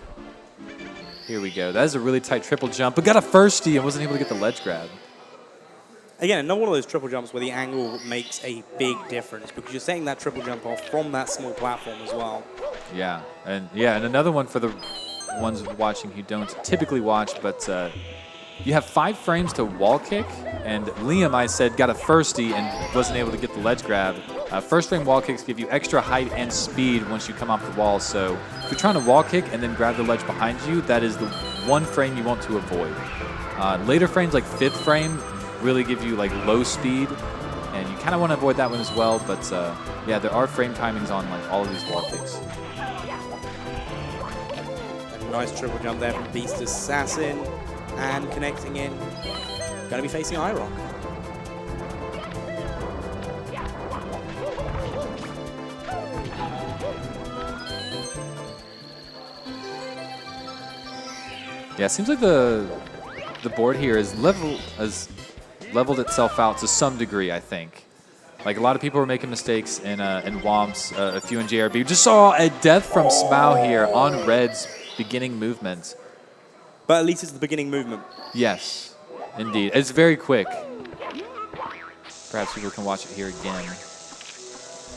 Here we go. That is a really tight triple jump, but got a firstie and wasn't able to get the ledge grab. Again, another one of those triple jumps where the angle makes a big difference because you're setting that triple jump off from that small platform as well. Yeah, and another one for the ones watching who don't typically watch, but you have 5 frames to wall kick, and Liam, I said, got a firstie and wasn't able to get the ledge grab. First frame wall kicks give you extra height and speed once you come off the wall, so if you're trying to wall kick and then grab the ledge behind you, that is the one frame you want to avoid. Later frames like 5th frame really give you like low speed, and you kind of want to avoid that one as well, but yeah, there are frame timings on like all of these wall kicks. Nice triple jump there from Beast Assassin, and connecting in. Going to be facing IROC. Yeah, it seems like the board here has leveled itself out to some degree, I think. Like, a lot of people were making mistakes in Womps, a few in JRB. We just saw a death from Smau here on Red's beginning movement. But at least it's the beginning movement. Yes, indeed. It's very quick. Perhaps people can watch it here again.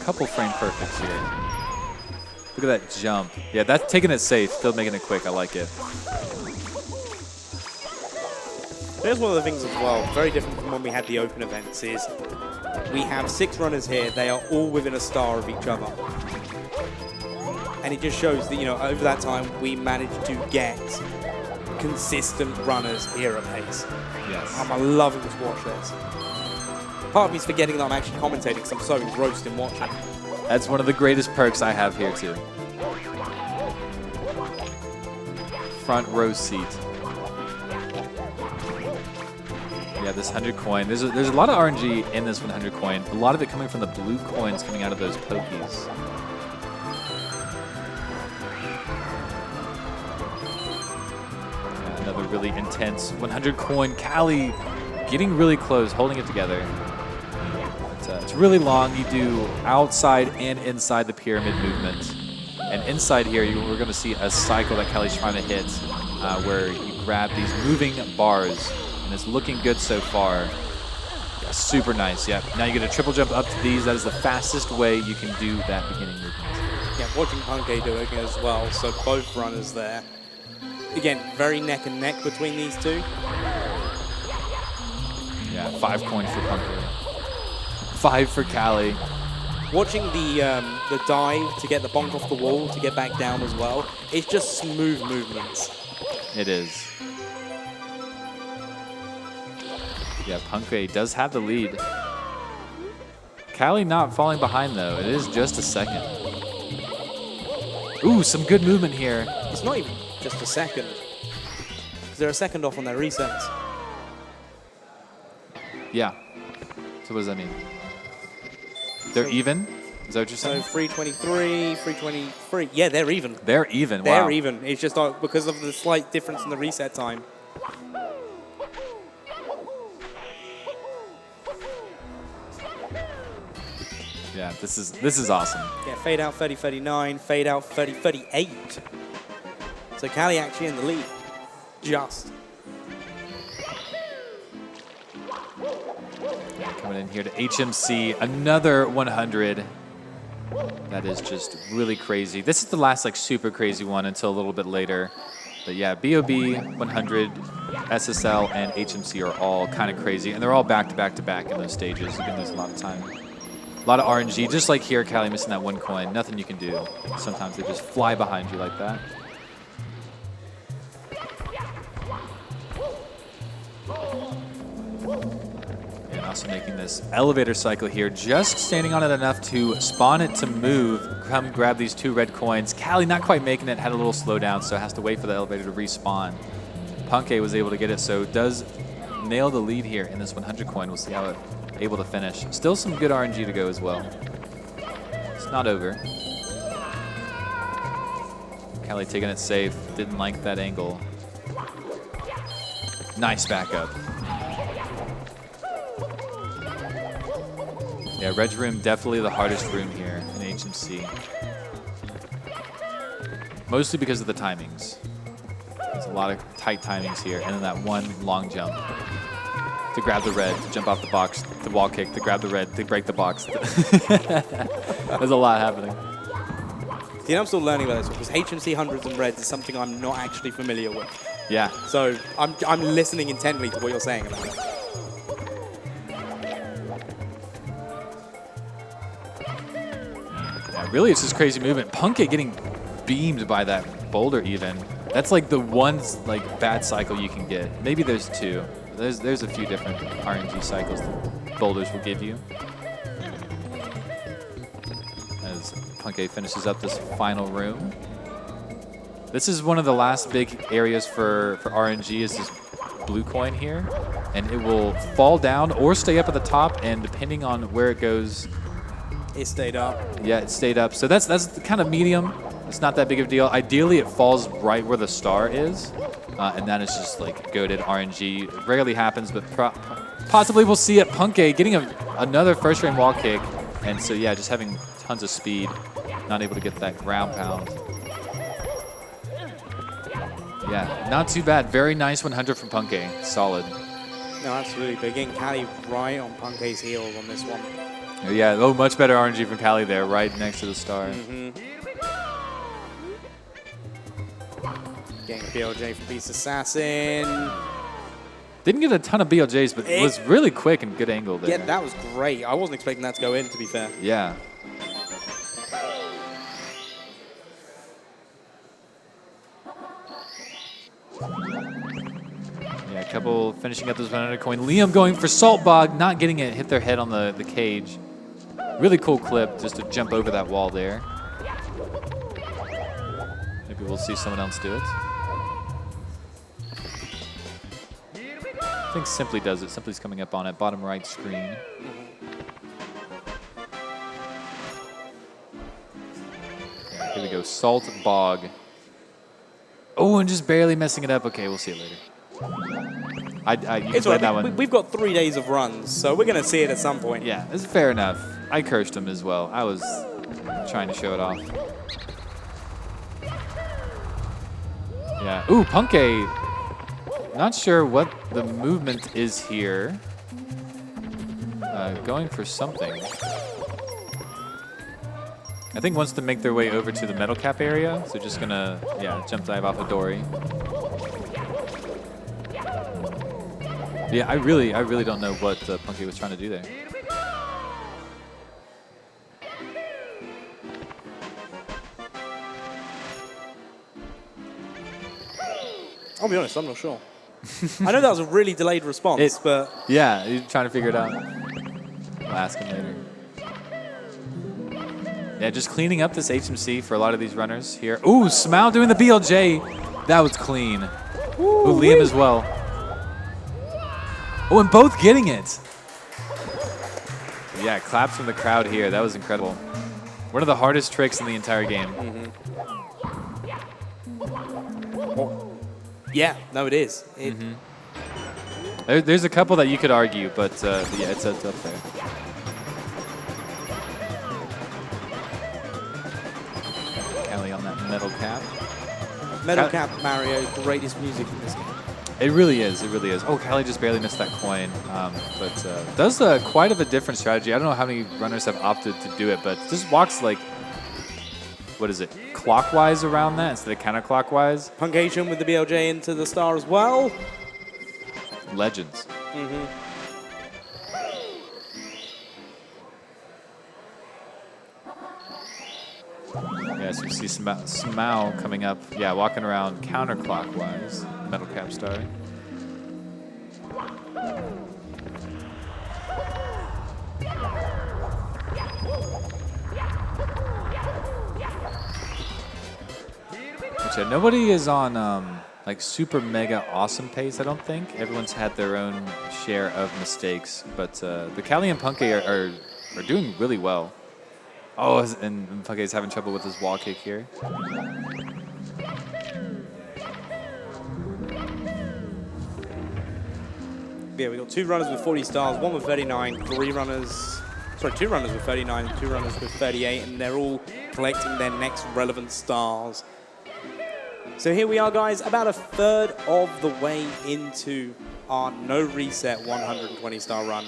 Couple frame perfects here. Look at that jump. Yeah, that's taking it safe, still making it quick. I like it. There's one of the things as well, very different from when we had the open events, is we have 6 runners here. They are all within a star of each other. And it just shows that, you know, over that time, we managed to get consistent runners here at Pace. Yes. I'm loving to watch this. Part of me's forgetting that I'm actually commentating because I'm so engrossed in watching. That's one of the greatest perks I have here, too. Front row seat. Yeah, this 100 coin. There's a lot of RNG in this 100 coin. A lot of it coming from the blue coins coming out of those pokies. Yeah, another really intense 100 coin. Callie getting really close, holding it together. It's really long. You do outside and inside the pyramid movement. And inside here, we're going to see a cycle that Callie's trying to hit where you grab these moving bars. And it's looking good so far. Yeah, super nice. Yeah. Now you get a triple jump up to these. That is the fastest way you can do that beginning movement. Yeah, watching Punkay doing it as well. So both runners there. Again, very neck and neck between these two. Yeah, 5 coins for Punkay. 5 for Callie. Watching the dive to get the bonk off the wall to get back down as well. It's just smooth movements. It is. Yeah, Punkay does have the lead. Callie not falling behind, though. It is just a second. Ooh, some good movement here. It's not even just a second. Because they're a second off on their resets. Yeah. So what does that mean? They're even? Is that what you're saying? So 323, 323. Yeah, they're even. They're even, wow. They're even. It's just because of the slight difference in the reset time. Yeah, this is awesome. Yeah, fade out 30-39, fade out 30-38. So Callie actually in the lead. Just. Coming in here to HMC, another 100. That is just really crazy. This is the last like super crazy one until a little bit later. But yeah, BOB, 100, SSL, and HMC are all kind of crazy. And they're all back to back to back in those stages. You can lose a lot of time. A lot of RNG, just like here, Callie missing that 1 coin. Nothing you can do. Sometimes they just fly behind you like that. And also making this elevator cycle here, just standing on it enough to spawn it to move, come grab these 2 red coins. Callie not quite making it, had a little slowdown, so has to wait for the elevator to respawn. Punkay was able to get it, so does nail the lead here in this 100 coin. We'll see how it able to finish. Still some good RNG to go as well. It's not over. Callie taking it safe. Didn't like that angle. Nice backup. Yeah, Red's room definitely the hardest room here in HMC. Mostly because of the timings. There's a lot of tight timings here, and then that one long jump. To grab the red, to jump off the box, to wall kick, to grab the red, to break the box. There's a lot happening. See, I'm still learning about this because HMC hundreds and reds is something I'm not actually familiar with. Yeah. So I'm listening intently to what you're saying about it. Yeah, really, it's just crazy movement. Punkay getting beamed by that boulder even. That's like the one like bad cycle you can get. Maybe there's 2. There's a few different RNG cycles that boulders will give you. As Punkay finishes up this final room. This is one of the last big areas for RNG is this blue coin here. And it will fall down or stay up at the top, and depending on where it goes. It stayed up. Yeah, it stayed up. So that's the kind of medium. It's not that big of a deal. Ideally, it falls right where the star is. And that is just like goated RNG. It rarely happens, but possibly we'll see it. Punkay getting another first frame wall kick. And so, yeah, just having tons of speed. Not able to get that ground pound. Yeah, not too bad. Very nice 100 from Punkay. Solid. No, absolutely. But again, Callie right on Punkay's heels on this one. Yeah, oh, much better RNG from Callie there, right next to the star. Getting a BLJ from Beast Assassin. Didn't get a ton of BLJs, but it was really quick and good angle there. Yeah, that was great. I wasn't expecting that to go in, to be fair. Yeah. trouble finishing up this 100 coin. Liam going for Salt Bog, not getting it, hit their head on the cage. Really cool clip just to jump over that wall there. Maybe we'll see someone else do it. I think Simply does it. Simply's coming up on it, bottom right screen. Here we go, Salt Bog. Oh, and just barely messing it up. Okay, we'll see it later. You can play that one. We've got 3 days of runs, so we're going to see it at some point. Yeah, it's fair enough. I cursed him as well. I was trying to show it off. Yeah. Ooh, Punke. Not sure what the movement is here. Going for something. I think wants to make their way over to the metal cap area, so just gonna, jump dive off of Dory. Yeah, I really don't know what Punky was trying to do there. I'll be honest, I'm not sure. I know that was a really delayed response, but... Yeah, he's trying to figure it out. I'll ask him later. Yeah, just cleaning up this HMC for a lot of these runners here. Ooh, Smile doing the BLJ. That was clean. Ooh, Liam as well. Oh, and both getting it. Yeah, claps from the crowd here. That was incredible. One of the hardest tricks in the entire game. Yeah, no, it is. There's a couple that you could argue, but yeah, it's up there. Kelly on that metal cap. Metal cap, Mario, greatest music in this game. It really is. It really is. Oh, Callie just barely missed that coin, but does quite of a different strategy. I don't know how many runners have opted to do it, but just walks like, what is it, clockwise around that instead of counterclockwise. Punkation with the BLJ into the star as well. Legends. Yeah, so you see Smao coming up, walking around counterclockwise, metal cap star. Which, nobody is on like super mega awesome pace, I don't think. Everyone's had their own share of mistakes, but the Callie and Punke are doing really well. Oh, and Punke is having trouble with his wall kick here. Yeah, we got 2 runners with 40 stars, 1 with 39, 2 runners with 39, and 2 runners with 38, and they're all collecting their next relevant stars. So here we are, guys, about a third of the way into our no reset 120 star run.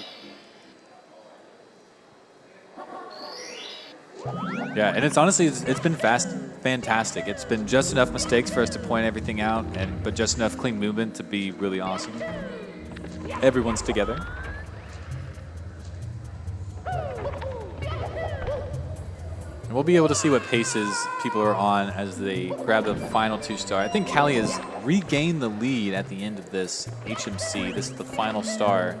Yeah, and it's honestly, it's been fantastic. It's been just enough mistakes for us to point everything out, but just enough clean movement to be really awesome. Everyone's together. And we'll be able to see what paces people are on as they grab the final 2-star. I think Callie has regained the lead at the end of this HMC. This is the final star.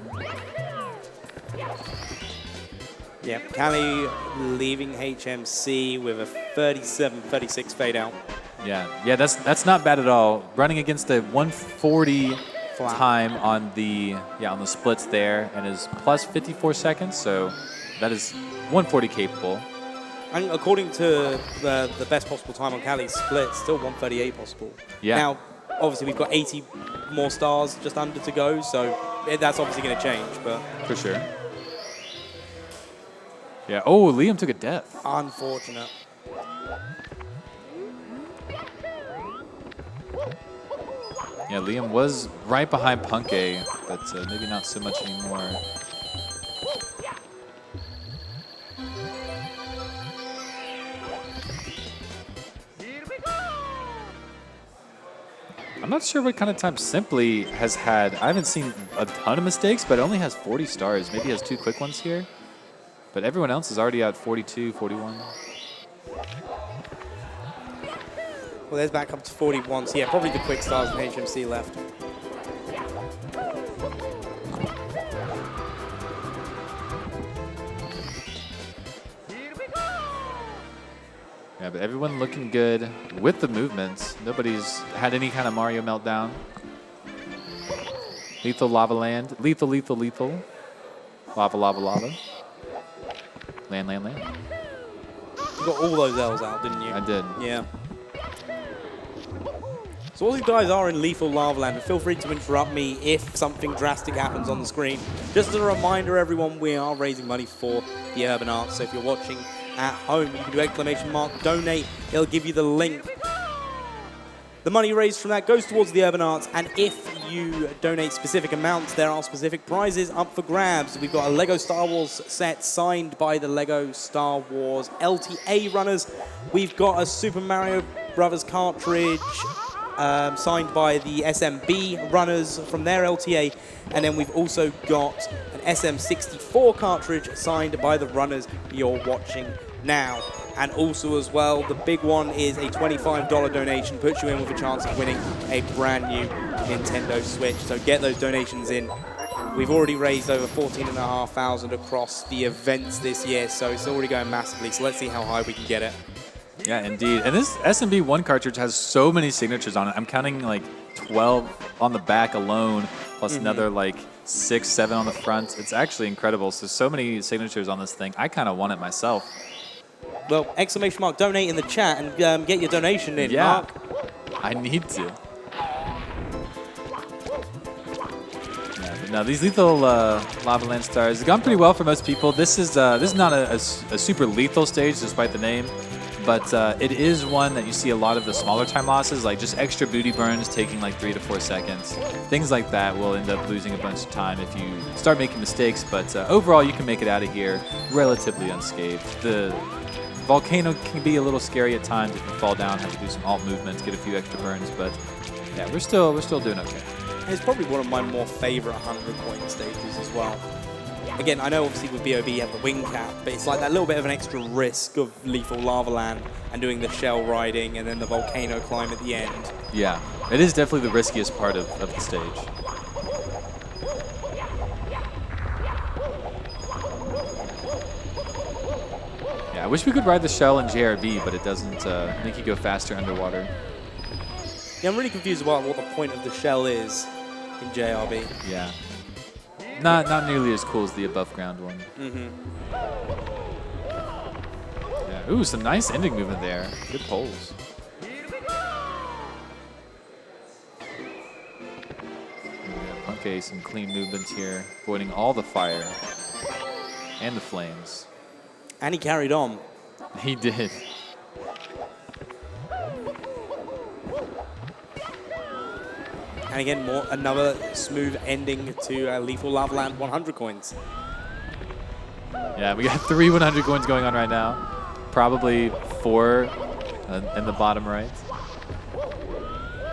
Yeah, Callie leaving HMC with a 37-36 fade out. Yeah, that's not bad at all. Running against a 140 time on the splits there, and is plus 54 seconds, so that is 140 capable. And according to the best possible time on Callie's split, still 138 possible. Yeah. Now, obviously, we've got 80 more stars just under to go, so that's obviously going to change, but... For sure. Yeah, oh, Liam took a death. Unfortunate. Yeah, Liam was right behind Punke, but maybe not so much anymore. I'm not sure what kind of time Simply has had. I haven't seen a ton of mistakes, but it only has 40 stars. Maybe he has 2 quick ones here. But everyone else is already at 42, 41. Well, there's back up to 41. So, yeah, probably the quick stars in HMC left. Yeah, but everyone looking good with the movements. Nobody's had any kind of Mario meltdown. Lethal Lava Land. Lethal, lethal, lethal. Lava, lava, lava. Land, land, land. You got all those L's out, didn't you? I did. Yeah. So all these guys are in Lethal Lava Land, and feel free to interrupt me if something drastic happens on the screen. Just as a reminder, everyone, we are raising money for the Urban Arts, so if you're watching at home, you can do ! Donate. It'll give you the link. The money raised from that goes towards the Urban Arts, and if you donate specific amounts, there are specific prizes up for grabs. We've got a Lego Star Wars set signed by the Lego Star Wars LTA runners. We've got a Super Mario Brothers cartridge signed by the SMB runners from their LTA, and then we've also got an SM64 cartridge signed by the runners you're watching now. And also as well, the big one is a $25 donation, puts you in with a chance of winning a brand new Nintendo Switch. So get those donations in. We've already raised over $14,500 across the events this year, so it's already going massively. So let's see how high we can get it. Yeah, indeed. And this SMB1 cartridge has so many signatures on it. I'm counting like 12 on the back alone, plus another like 6, 7 on the front. It's actually incredible. So many signatures on this thing. I kind of want it myself. Well, ! Donate in the chat and get your donation in, Yeah, Mark. I need to. Now these lethal Lava Land stars have gone pretty well for most people. This is not a super lethal stage, despite the name, but it is one that you see a lot of the smaller time losses, like just extra booty burns taking like 3 to 4 seconds. Things like that will end up losing a bunch of time if you start making mistakes, but overall you can make it out of here relatively unscathed. The volcano can be a little scary at times if you fall down, have to do some alt movements, get a few extra burns, but yeah, we're still doing okay. It's probably one of my more favorite 100-coin stages as well. Again, I know obviously with BOB you have the wing cap, but it's like that little bit of an extra risk of Lethal Lava Land and doing the shell riding and then the volcano climb at the end. Yeah, it is definitely the riskiest part of the stage. Yeah, I wish we could ride the shell in JRB, but it doesn't make you go faster underwater. Yeah, I'm really confused about what the point of the shell is in JRB. Yeah. Not nearly as cool as the above ground one. Yeah. Ooh, some nice ending movement there. Good pulls. Okay, some clean movements here, avoiding all the fire and the flames. And he carried on. He did. And again, another smooth ending to Lethal Lava Land 100 coins. Yeah, we got 3 100 coins going on right now. Probably 4 in the bottom right.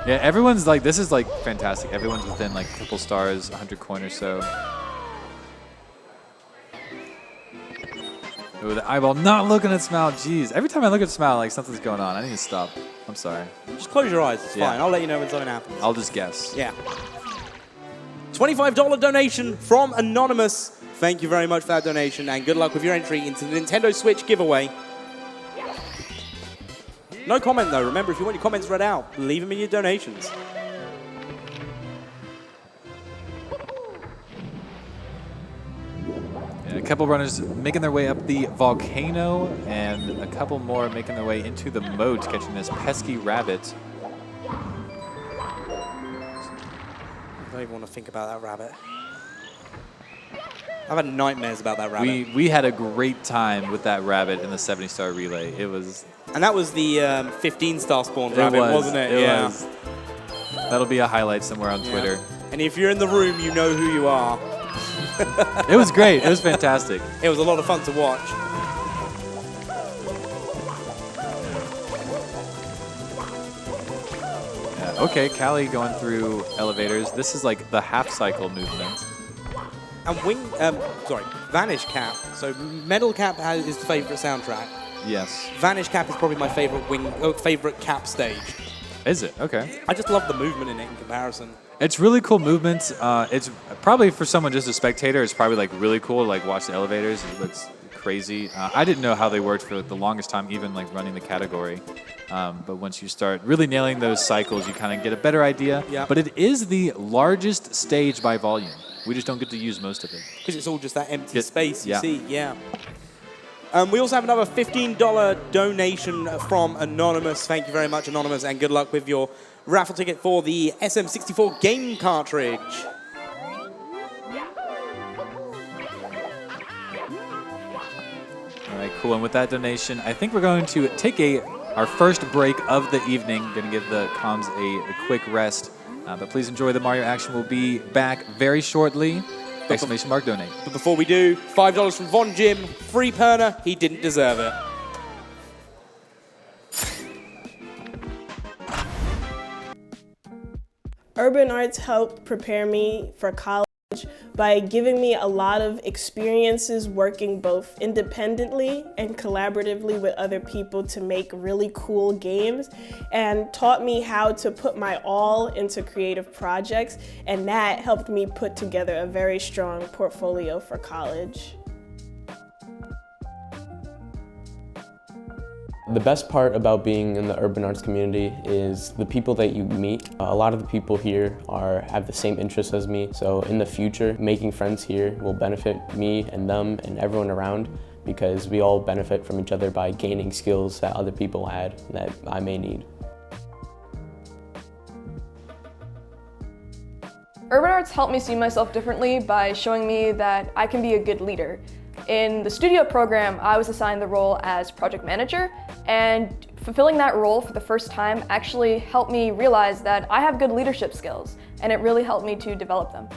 Yeah, everyone's like, this is like fantastic. Everyone's within like a couple stars, 100 coin or so. Ooh, the eyeball not looking at Smile. Jeez, every time I look at Smile, like something's going on. I need to stop. I'm sorry. Just close your eyes. It's fine. I'll let you know when something happens. I'll just guess. Yeah. $25 donation from Anonymous. Thank you very much for that donation, and good luck with your entry into the Nintendo Switch giveaway. No comment, though. Remember, if you want your comments read out, leave them in your donations. A couple runners making their way up the volcano, and a couple more making their way into the moat, catching this pesky rabbit. I don't even want to think about that rabbit. I've had nightmares about that rabbit. We had a great time with that rabbit in the 70-star relay. It was... And that was the 15-star spawn rabbit, wasn't it? It was. That'll be a highlight somewhere on Twitter. And if you're in the room, you know who you are. It was great. It was fantastic. It was a lot of fun to watch. Yeah, okay, Callie going through elevators. This is like the half cycle movement. And Vanish Cap. So Metal Cap is the favorite soundtrack. Yes. Vanish Cap is probably my favorite cap stage. Is it? Okay. I just love the movement in it in comparison. It's really cool movement. It's probably for someone just a spectator, it's probably like really cool to like watch the elevators. It looks crazy. I didn't know how they worked for the longest time, even like running the category. But once you start really nailing those cycles, you kind of get a better idea. Yeah. But it is the largest stage by volume. We just don't get to use most of it. Because it's all just that empty space, you yeah. see. Yeah. We also have another $15 donation from Anonymous. Thank you very much, Anonymous, and good luck with your raffle ticket for the SM64 game cartridge. All right, cool. And with that donation, I think we're going to take our first break of the evening. Going to give the comms a quick rest. But please enjoy the Mario action. We'll be back very shortly. Exclamation mark donate. But before we do, $5 from Von Jim, free Perner, he didn't deserve it. Urban Arts helped prepare me for college by giving me a lot of experiences working both independently and collaboratively with other people to make really cool games, and taught me how to put my all into creative projects, and that helped me put together a very strong portfolio for college. The best part about being in the urban arts community is the people that you meet. A lot of the people here have the same interests as me, so in the future, making friends here will benefit me and them and everyone around, because we all benefit from each other by gaining skills that other people had that I may need. Urban Arts helped me see myself differently by showing me that I can be a good leader. In the studio program, I was assigned the role as project manager, and fulfilling that role for the first time actually helped me realize that I have good leadership skills, and it really helped me to develop them.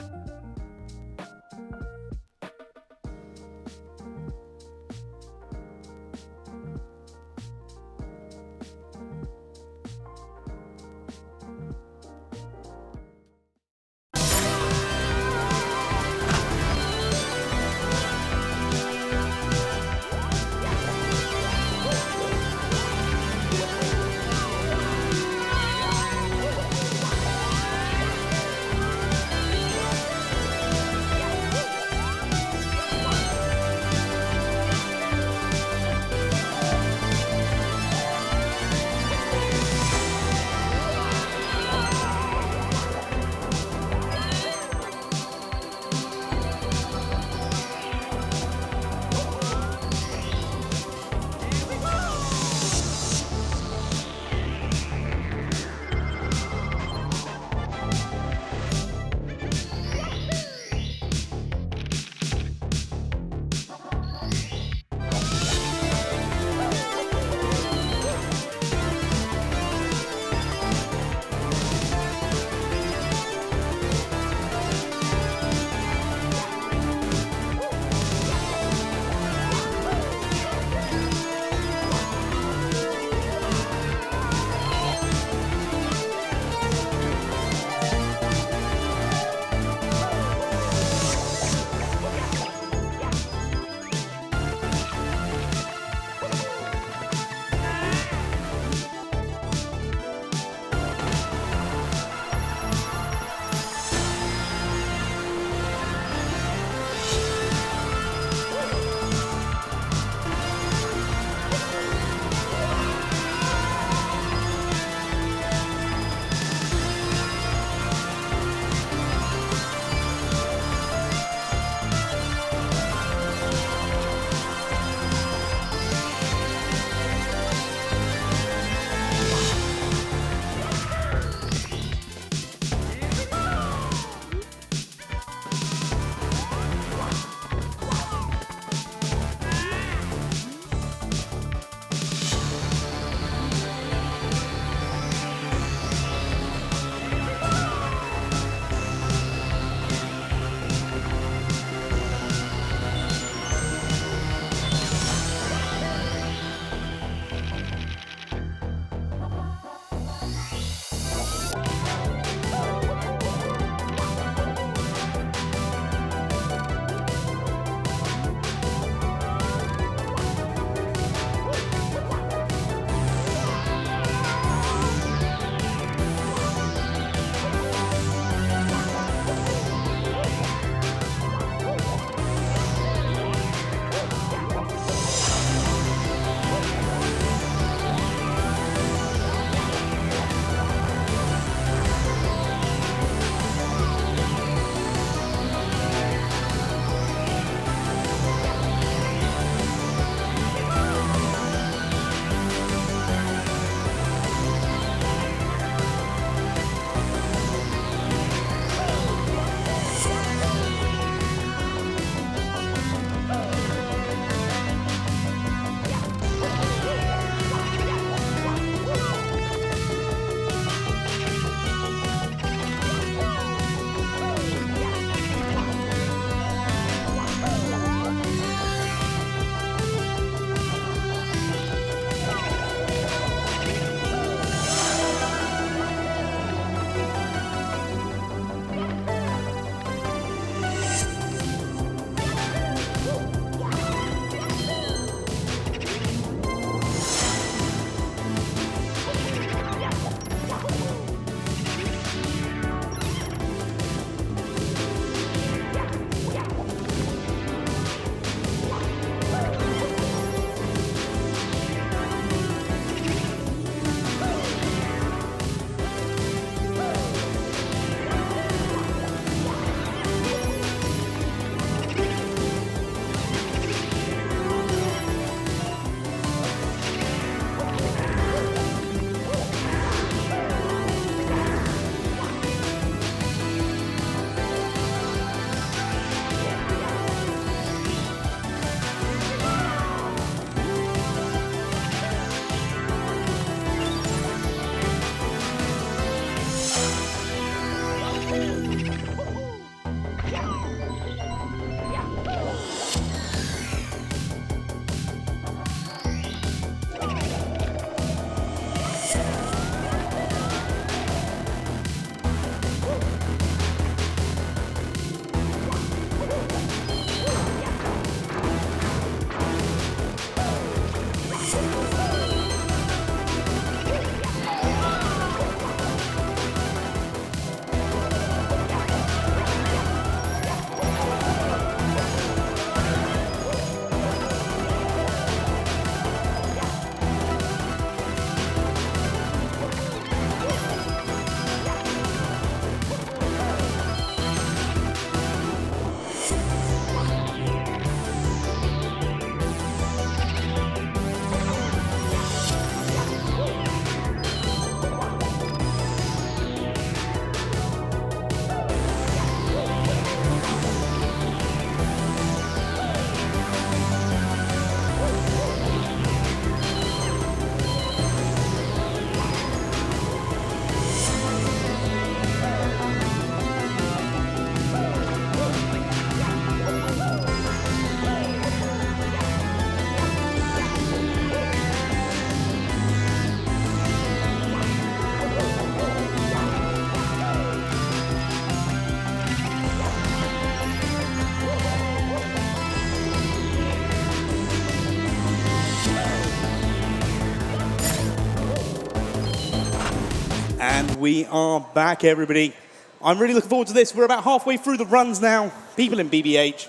And we are back, everybody. I'm really looking forward to this. We're about halfway through the runs now. People in BBH.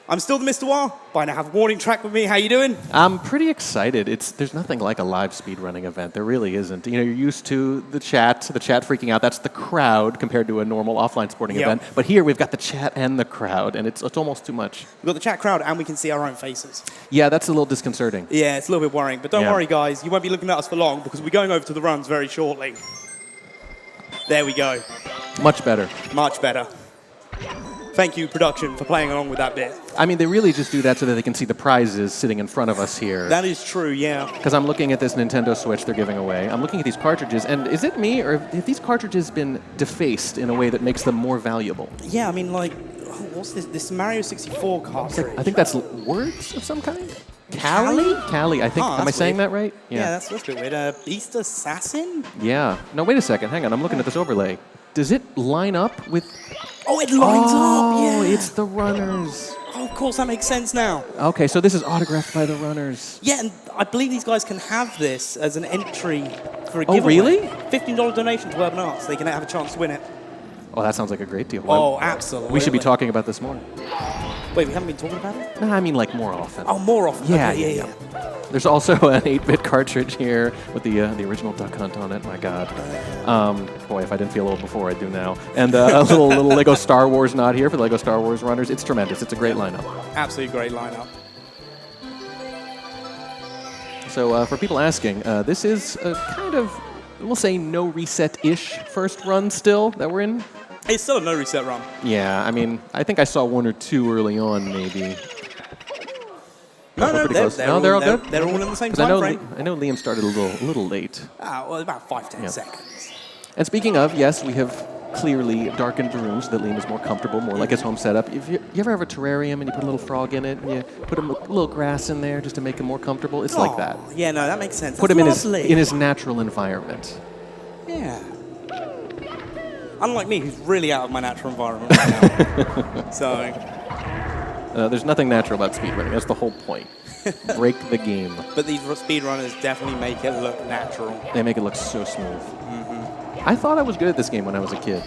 I'm still the Mr. War, but I now have a warning track with me. How you doing? I'm pretty excited. There's nothing like a live speedrunning event. There really isn't. You know, you're used to the chat freaking out. That's the crowd compared to a normal offline sporting event. But here we've got the chat and the crowd, and it's almost too much. We've got the chat crowd, and we can see our own faces. Yeah, that's a little disconcerting. Yeah, it's a little bit worrying. But don't worry, guys. You won't be looking at us for long, because we're going over to the runs very shortly. There we go. Much better. Much better. Thank you, production, for playing along with that bit. I mean, they really just do that so that they can see the prizes sitting in front of us here. That is true, yeah. Because I'm looking at this Nintendo Switch they're giving away. I'm looking at these cartridges, and is it me, or have these cartridges been defaced in a way that makes them more valuable? Yeah, I mean, like, what's this? This Mario 64 cartridge. I think that's words of some kind? Cali? Cali, I think. Am I saying that right? Yeah, that's a bit weird. Beast Assassin? Yeah. No, wait a second. Hang on. I'm looking at this overlay. Does it line up with... Oh, it lines up, yeah. Oh, it's the runners. Oh, of course, that makes sense now. Okay, so this is autographed by the runners. Yeah, and I believe these guys can have this as an entry for a giveaway. Oh, really? $15 donation to Urban Arts. They can have a chance to win it. Oh, that sounds like a great deal. Oh, absolutely. We should be talking about this more. Wait, we haven't been talking about it? No, I mean like more often. Oh, more often. Yeah, okay, yeah. There's also an 8-bit cartridge here with the original Duck Hunt on it. My God. Boy, if I didn't feel old before, I do now. And a little Lego Star Wars nod here for the Lego Star Wars runners. It's tremendous. It's a great lineup. Absolutely great lineup. So for people asking, this is a kind of, we'll say, no reset-ish first run still that we're in. It's still a no reset run. Yeah, I mean, I think I saw one or two early on, maybe. No, they're all good. They're all in the same time frame. I know Liam started a little late. Well, about 5-10 seconds. And speaking of, yes, we have clearly darkened the room so that Liam is more comfortable, more like his home setup. If you ever have a terrarium and you put a little frog in it and you put a little grass in there just to make him more comfortable, it's like that. Yeah, no, that makes sense. Put him in his natural environment. Yeah. Unlike me, who's really out of my natural environment right now. So. There's nothing natural about speedrunning. That's the whole point. Break the game. But these speedrunners definitely make it look natural. They make it look so smooth. I thought I was good at this game when I was a kid.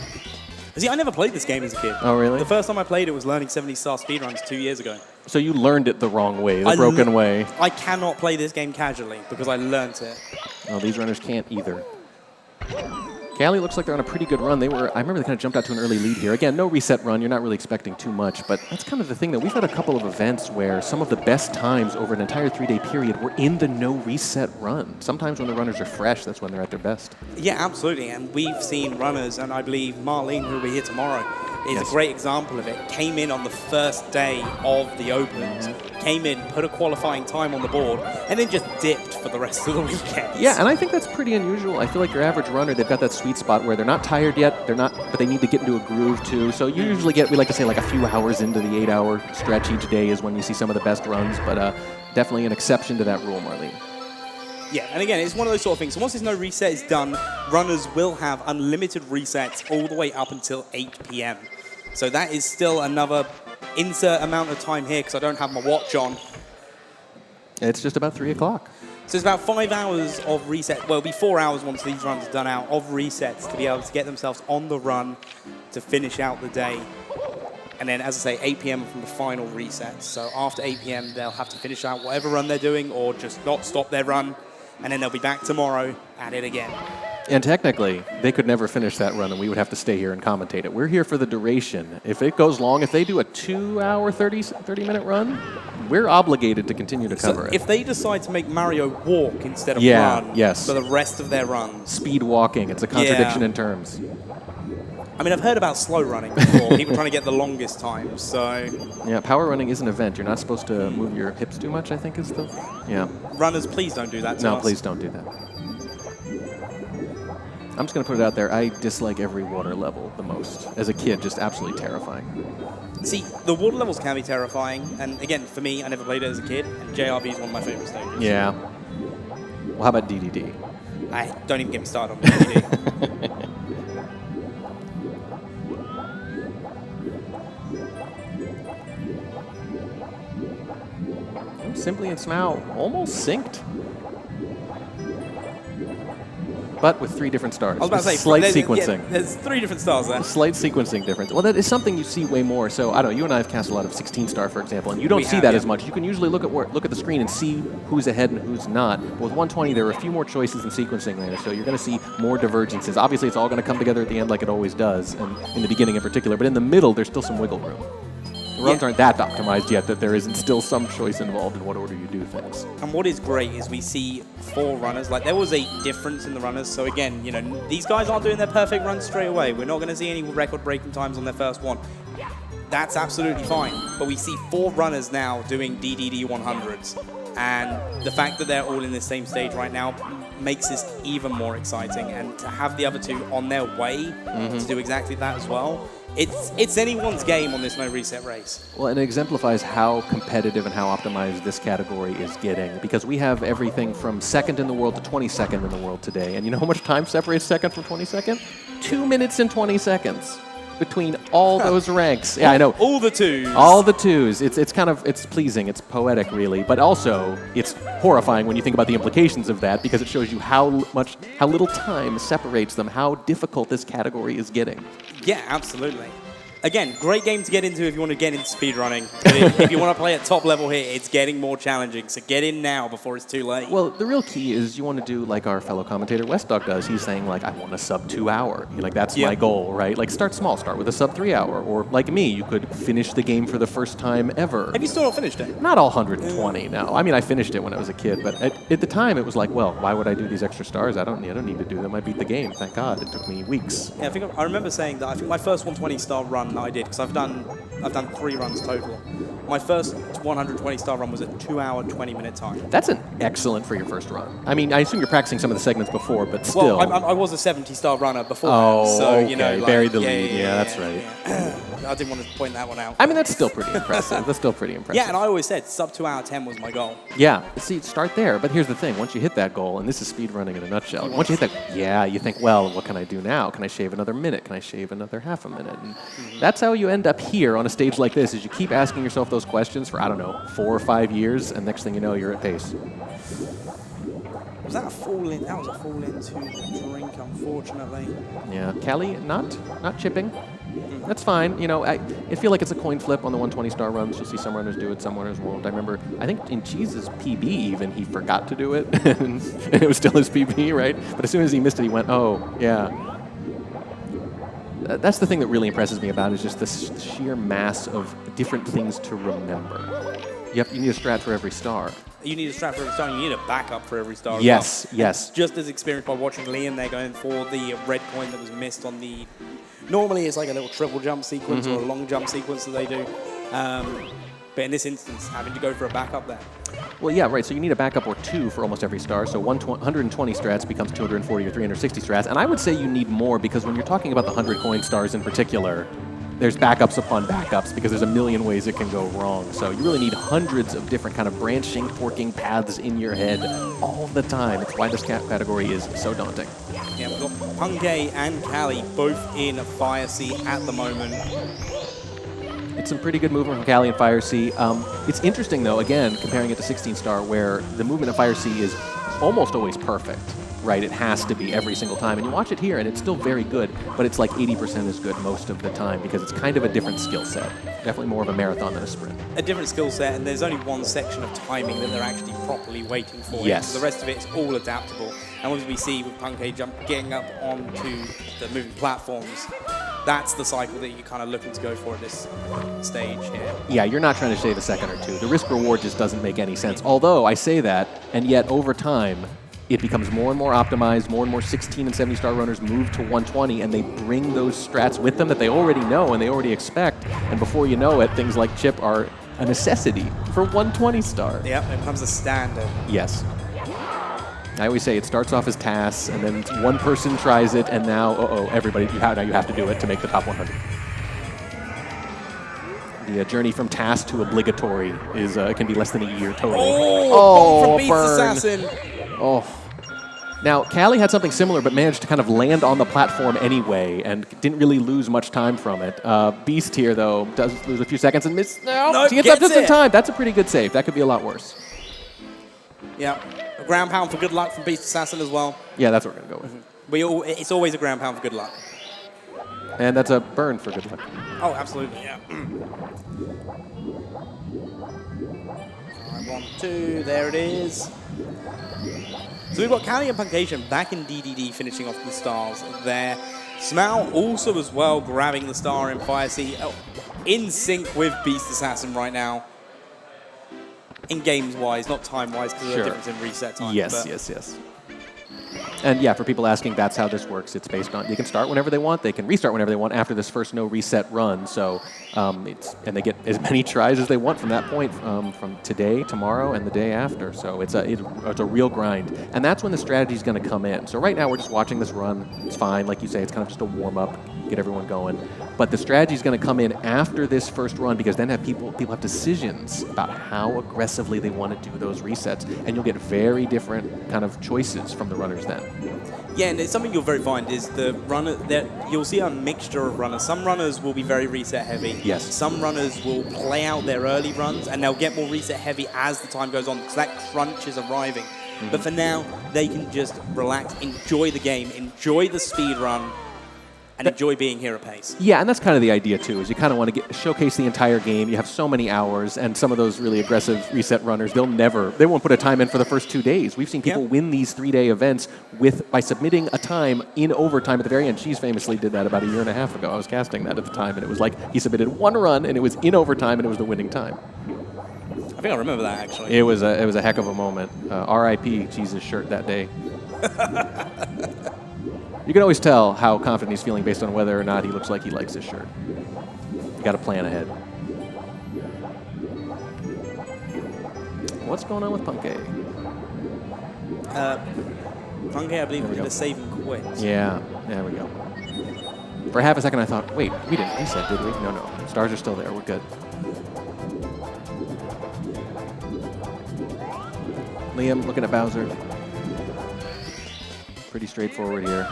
See, I never played this game as a kid. Oh, really? The first time I played it was learning 70-star speedruns 2 years ago. So you learned it the wrong way, the broken way. I cannot play this game casually because I learned it. Oh, these runners can't either. Cali looks like they're on a pretty good run. I remember they kind of jumped out to an early lead here. Again, no reset run. You're not really expecting too much, but that's kind of the thing that we've had a couple of events where some of the best times over an entire 3-day period were in the no reset run. Sometimes when the runners are fresh, that's when they're at their best. Yeah, absolutely. And we've seen runners, and I believe Marlene, who will be here tomorrow, is a great example of it. Came in on the first day of the Opens, came in, put a qualifying time on the board, and then just dipped for the rest of the weekend. Yeah, and I think that's pretty unusual. I feel like your average runner, they've got that sweet spot where they're not tired yet, but they need to get into a groove too. So you usually get, we like to say, like a few hours into the 8-hour stretch each day is when you see some of the best runs, but definitely an exception to that rule, Marlene. Yeah, and again, it's one of those sort of things. So once this no reset is done, runners will have unlimited resets all the way up until 8 p.m. So that is still another insert amount of time here because I don't have my watch on. It's just about 3 o'clock. So it's about 5 hours of reset. Well, it'll be 4 hours once these runs are done out of resets to be able to get themselves on the run to finish out the day. And then, as I say, 8 p.m. from the final resets. So after 8 p.m., they'll have to finish out whatever run they're doing or just not stop their run. And then they'll be back tomorrow at it again. And technically, they could never finish that run, and we would have to stay here and commentate it. We're here for the duration. If it goes long, if they do a 2-hour, 30-minute run, we're obligated to continue to cover it. If they decide to make Mario walk instead of run for the rest of their runs. Speed walking. It's a contradiction in terms. I mean, I've heard about slow running before, people trying to get the longest time, so... Yeah, power running is an event. You're not supposed to move your hips too much, I think is the... Yeah. Runners, please don't do that to us. No, please don't do that. I'm just going to put it out there. I dislike every water level the most. As a kid, just absolutely terrifying. See, the water levels can be terrifying, and again, for me, I never played it as a kid, and JRB is one of my favorite stages. Yeah. Well, how about DDD? Don't even get me started on DDD. Simply and Smile almost synced. but with 3 different stars. I was about to say, slight there's, sequencing. Yeah, there's 3 different stars there. Slight sequencing difference. Well, that is something you see way more. So, I don't know, you and I have cast a lot of 16-star, for example, and you don't see that as much. You can usually look at the screen and see who's ahead and who's not. But with 120, there are a few more choices in sequencing there, so you're going to see more divergences. Obviously, it's all going to come together at the end like it always does, and in the beginning in particular, but in the middle, there's still some wiggle room. The runs aren't that optimized yet that there isn't still some choice involved in what order you do things. And what is great is we see 4 runners. Like, there was a difference in the runners. So again, you know, these guys aren't doing their perfect runs straight away. We're not going to see any record-breaking times on their first one. That's absolutely fine. But we see 4 runners now doing DDD 100s. And the fact that they're all in the same stage right now makes this even more exciting. And to have the other 2 on their way to do exactly that as well, it's anyone's game on this no reset race. Well, and it exemplifies how competitive and how optimized this category is getting, because we have everything from 2nd in the world to 22nd in the world today. And you know how much time separates 2nd from 22nd? 2 minutes and 20 seconds between all those ranks. Yeah, I know. All the 2s. All the 2s. It's pleasing. It's poetic, really. But also, it's horrifying when you think about the implications of that, because it shows you how little time separates them, how difficult this category is getting. Yeah, absolutely. Again, great game to get into if you want to get into speedrunning. But if you want to play at top level here, it's getting more challenging. So get in now before it's too late. Well, the real key is you want to do like our fellow commentator Westdog does. He's saying, like, I want a sub 2 hour. You're like, that's my goal, right? Like, start small. Start with a sub 3 hour. Or like me, you could finish the game for the first time ever. Have you still not finished it? Not all 120, no. I mean, I finished it when I was a kid, but at the time it was like, well, why would I do these extra stars? I don't need to do them. I beat the game. Thank God. It took me weeks. Yeah, I remember saying that I think my first 120-star run that I did, because I've done 3 runs total. My first 120-star run was a 2-hour, 20-minute time. That's an excellent for your first run. I mean, I assume you're practicing some of the segments before, but still. Well, I was a 70-star runner before. Oh, so, okay. You know, like, buried the lead. Yeah, that's right. Yeah. I didn't want to point that one out. I mean, that's still pretty impressive. That's still pretty impressive. Yeah, and I always said sub 2 hour 10 was my goal. Yeah, see, start there. But here's the thing. Once you hit that goal, and this is speedrunning in a nutshell, once you hit that, you think, well, what can I do now? Can I shave another minute? Can I shave another half a minute? And that's how you end up here on a stage like this, is you keep asking yourself those questions for, I don't know, 4 or 5 years, and next thing you know, you're at pace. Was that a fall in? That was a fall into the drink, unfortunately. Yeah, Callie, not chipping. That's fine. You know, I feel like it's a coin flip on the 120-star runs. You'll see some runners do it, some runners won't. I remember, I think in Cheese's PB even, he forgot to do it, and it was still his PB, right? But as soon as he missed it, he went, oh, yeah. That's the thing that really impresses me about it, is just this sheer mass of different things to remember. You need a strat for every star. You need a strat for every star, and you need a backup for every star. Yes, as well. yes. Just as experienced by watching Liam, they're going for the red coin that was missed on the... Normally it's like a little triple jump sequence or a long jump sequence that they do. But in this instance, having to go for a backup there. Well, yeah, right. So you need a backup or 2 for almost every star. So 120 strats becomes 240 or 360 strats. And I would say you need more, because when you're talking about the 100 coin stars in particular, there's backups upon backups, because there's a million ways it can go wrong. So you really need hundreds of different kind of branching, forking paths in your head all the time. It's why this category is so daunting. Yeah, we've got Punkay and Callie both in Fire Sea at the moment. It's some pretty good movement from Callie and Fire Sea. It's interesting, though, again, comparing it to 16-star, where the movement of Fire Sea is almost always perfect. Right, it has to be every single time. And you watch it here, and it's still very good, but it's like 80% as good most of the time, because it's kind of a different skill set. Definitely more of a marathon than a sprint. A different skill set, and there's only one section of timing that they're actually properly waiting for. Yes. The rest of it is all adaptable. And as we see with Punkay getting up onto the moving platforms, that's the cycle that you're kind of looking to go for at this stage here. Yeah, you're not trying to shave a second or 2. The risk-reward just doesn't make any sense. Although, I say that, and yet over time, it becomes more and more optimized. More and more 16 and 70-star runners move to 120, and they bring those strats with them that they already know and they already expect. And before you know it, things like chip are a necessity for 120-star. Yeah, it becomes a standard. Yes. I always say it starts off as tasks, and then one person tries it, and now, everybody, now you have to do it to make the top 100. The journey from task to obligatory is can be less than a year total. Oh, from Beats Assassin. Oh. Now, Callie had something similar, but managed to kind of land on the platform anyway, and didn't really lose much time from it. Beast here, though, does lose a few seconds and miss. No, he gets up just in time. That's a pretty good save. That could be a lot worse. Yeah. A ground pound for good luck from Beast Assassin as well. Yeah, that's what we're going to go with. It's always a ground pound for good luck. And that's a burn for good luck. Oh, absolutely, yeah. All right, 1, 2, there it is. So we've got Callie and Puncation back in DDD finishing off the stars there. Smau also as well grabbing the star in Fire Sea. Oh, in sync with Beast Assassin right now. In games-wise, not time-wise, because there's a difference in reset time. Yes, yes. And yeah, for people asking, that's how this works. It's based on, they can start whenever they want, they can restart whenever they want after this first no reset run. So, and they get as many tries as they want from that point, from today, tomorrow, and the day after. So it's a real grind. And that's when the strategy is going to come in. So right now we're just watching this run. It's fine, like you say, it's kind of just a warm-up, get everyone going. But the strategy is going to come in after this first run, because then people have decisions about how aggressively they want to do those resets, and you'll get very different kind of choices from the runners then. Yeah, and it's something you'll very find is the runner that you'll see a mixture of runners. Some runners will be very reset heavy. Yes. Some runners will play out their early runs and they'll get more reset heavy as the time goes on because that crunch is arriving. But for now, they can just relax, enjoy the game, enjoy the speed run, and enjoy being here at pace. Yeah, and that's kind of the idea too, is you kind of want to showcase the entire game. You have so many hours, and some of those really aggressive reset runners, they won't put a time in for the first 2 days. We've seen people win these 3-day events by submitting a time in overtime at the very end. She's famously did that about 1.5 years ago. I was casting that at the time, and it was like he submitted one run, and it was in overtime, and it was the winning time. I think I remember that, actually. It was a heck of a moment. R.I.P. Cheese's shirt that day. You can always tell how confident he's feeling based on whether or not he looks like he likes his shirt. You got to plan ahead. What's going on with Punke? Punke, I believe, did a save and quit. Yeah, there we go. For half a second, I thought, wait, we didn't reset, did we? No. Stars are still there. We're good. Liam looking at Bowser. Pretty straightforward here.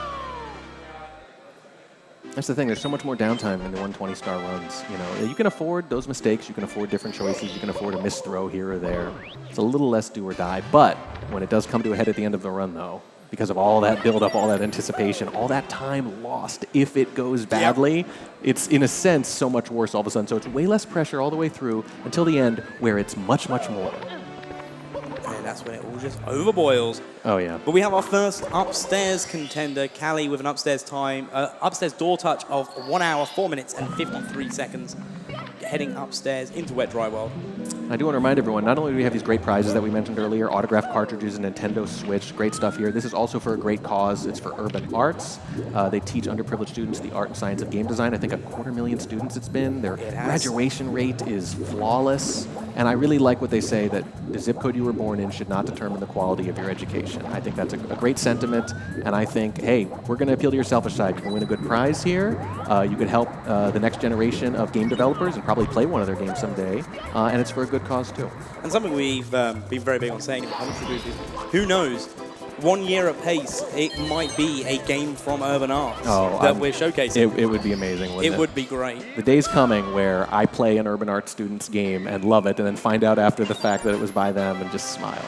That's the thing, there's so much more downtime in the 120-star runs. You know, you can afford those mistakes, you can afford different choices, you can afford a missed throw here or there. It's a little less do or die, but when it does come to a head at the end of the run, though, because of all that build-up, all that anticipation, all that time lost, if it goes badly, it's, in a sense, so much worse all of a sudden. So it's way less pressure all the way through until the end, where it's much, much more. And that's when it all just overboils. Oh, yeah. But we have our first upstairs contender, Callie, with an upstairs door touch of 1 hour, 4 minutes, and 53 seconds, heading upstairs into Wet Dry World. I do want to remind everyone, not only do we have these great prizes that we mentioned earlier, autographed cartridges and Nintendo Switch, great stuff here. This is also for a great cause. It's for Urban Arts. They teach underprivileged students the art and science of game design. I think 250,000 students it's been. Their graduation rate is flawless. And I really like what they say, that the zip code you were born in should not determine the quality of your education. I think that's a great sentiment. And I think, hey, we're going to appeal to your selfish side. You can win a good prize here. You could help the next generation of game developers and probably play one of their games someday. And it's for a good cause too. And something we've been very big on saying in the commentary booth is, who knows, 1 year at pace, it might be a game from Urban Arts that we're showcasing. It would be amazing, wouldn't it? It would be great. The day's coming where I play an Urban Arts student's game and love it, and then find out after the fact that it was by them and just smile.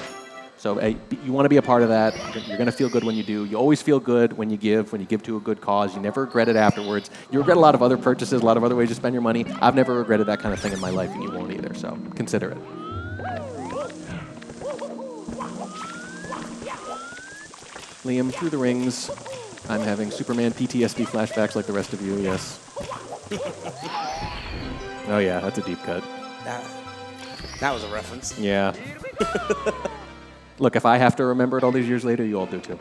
So you want to be a part of that. You're going to feel good when you do. You always feel good when you give to a good cause. You never regret it afterwards. You regret a lot of other purchases, a lot of other ways to spend your money. I've never regretted that kind of thing in my life, and you won't either, so consider it. Liam, through the rings. I'm having Superman PTSD flashbacks like the rest of you, yes. Oh yeah, that's a deep cut. That was a reference. Yeah. Look, if I have to remember it all these years later, you all do too.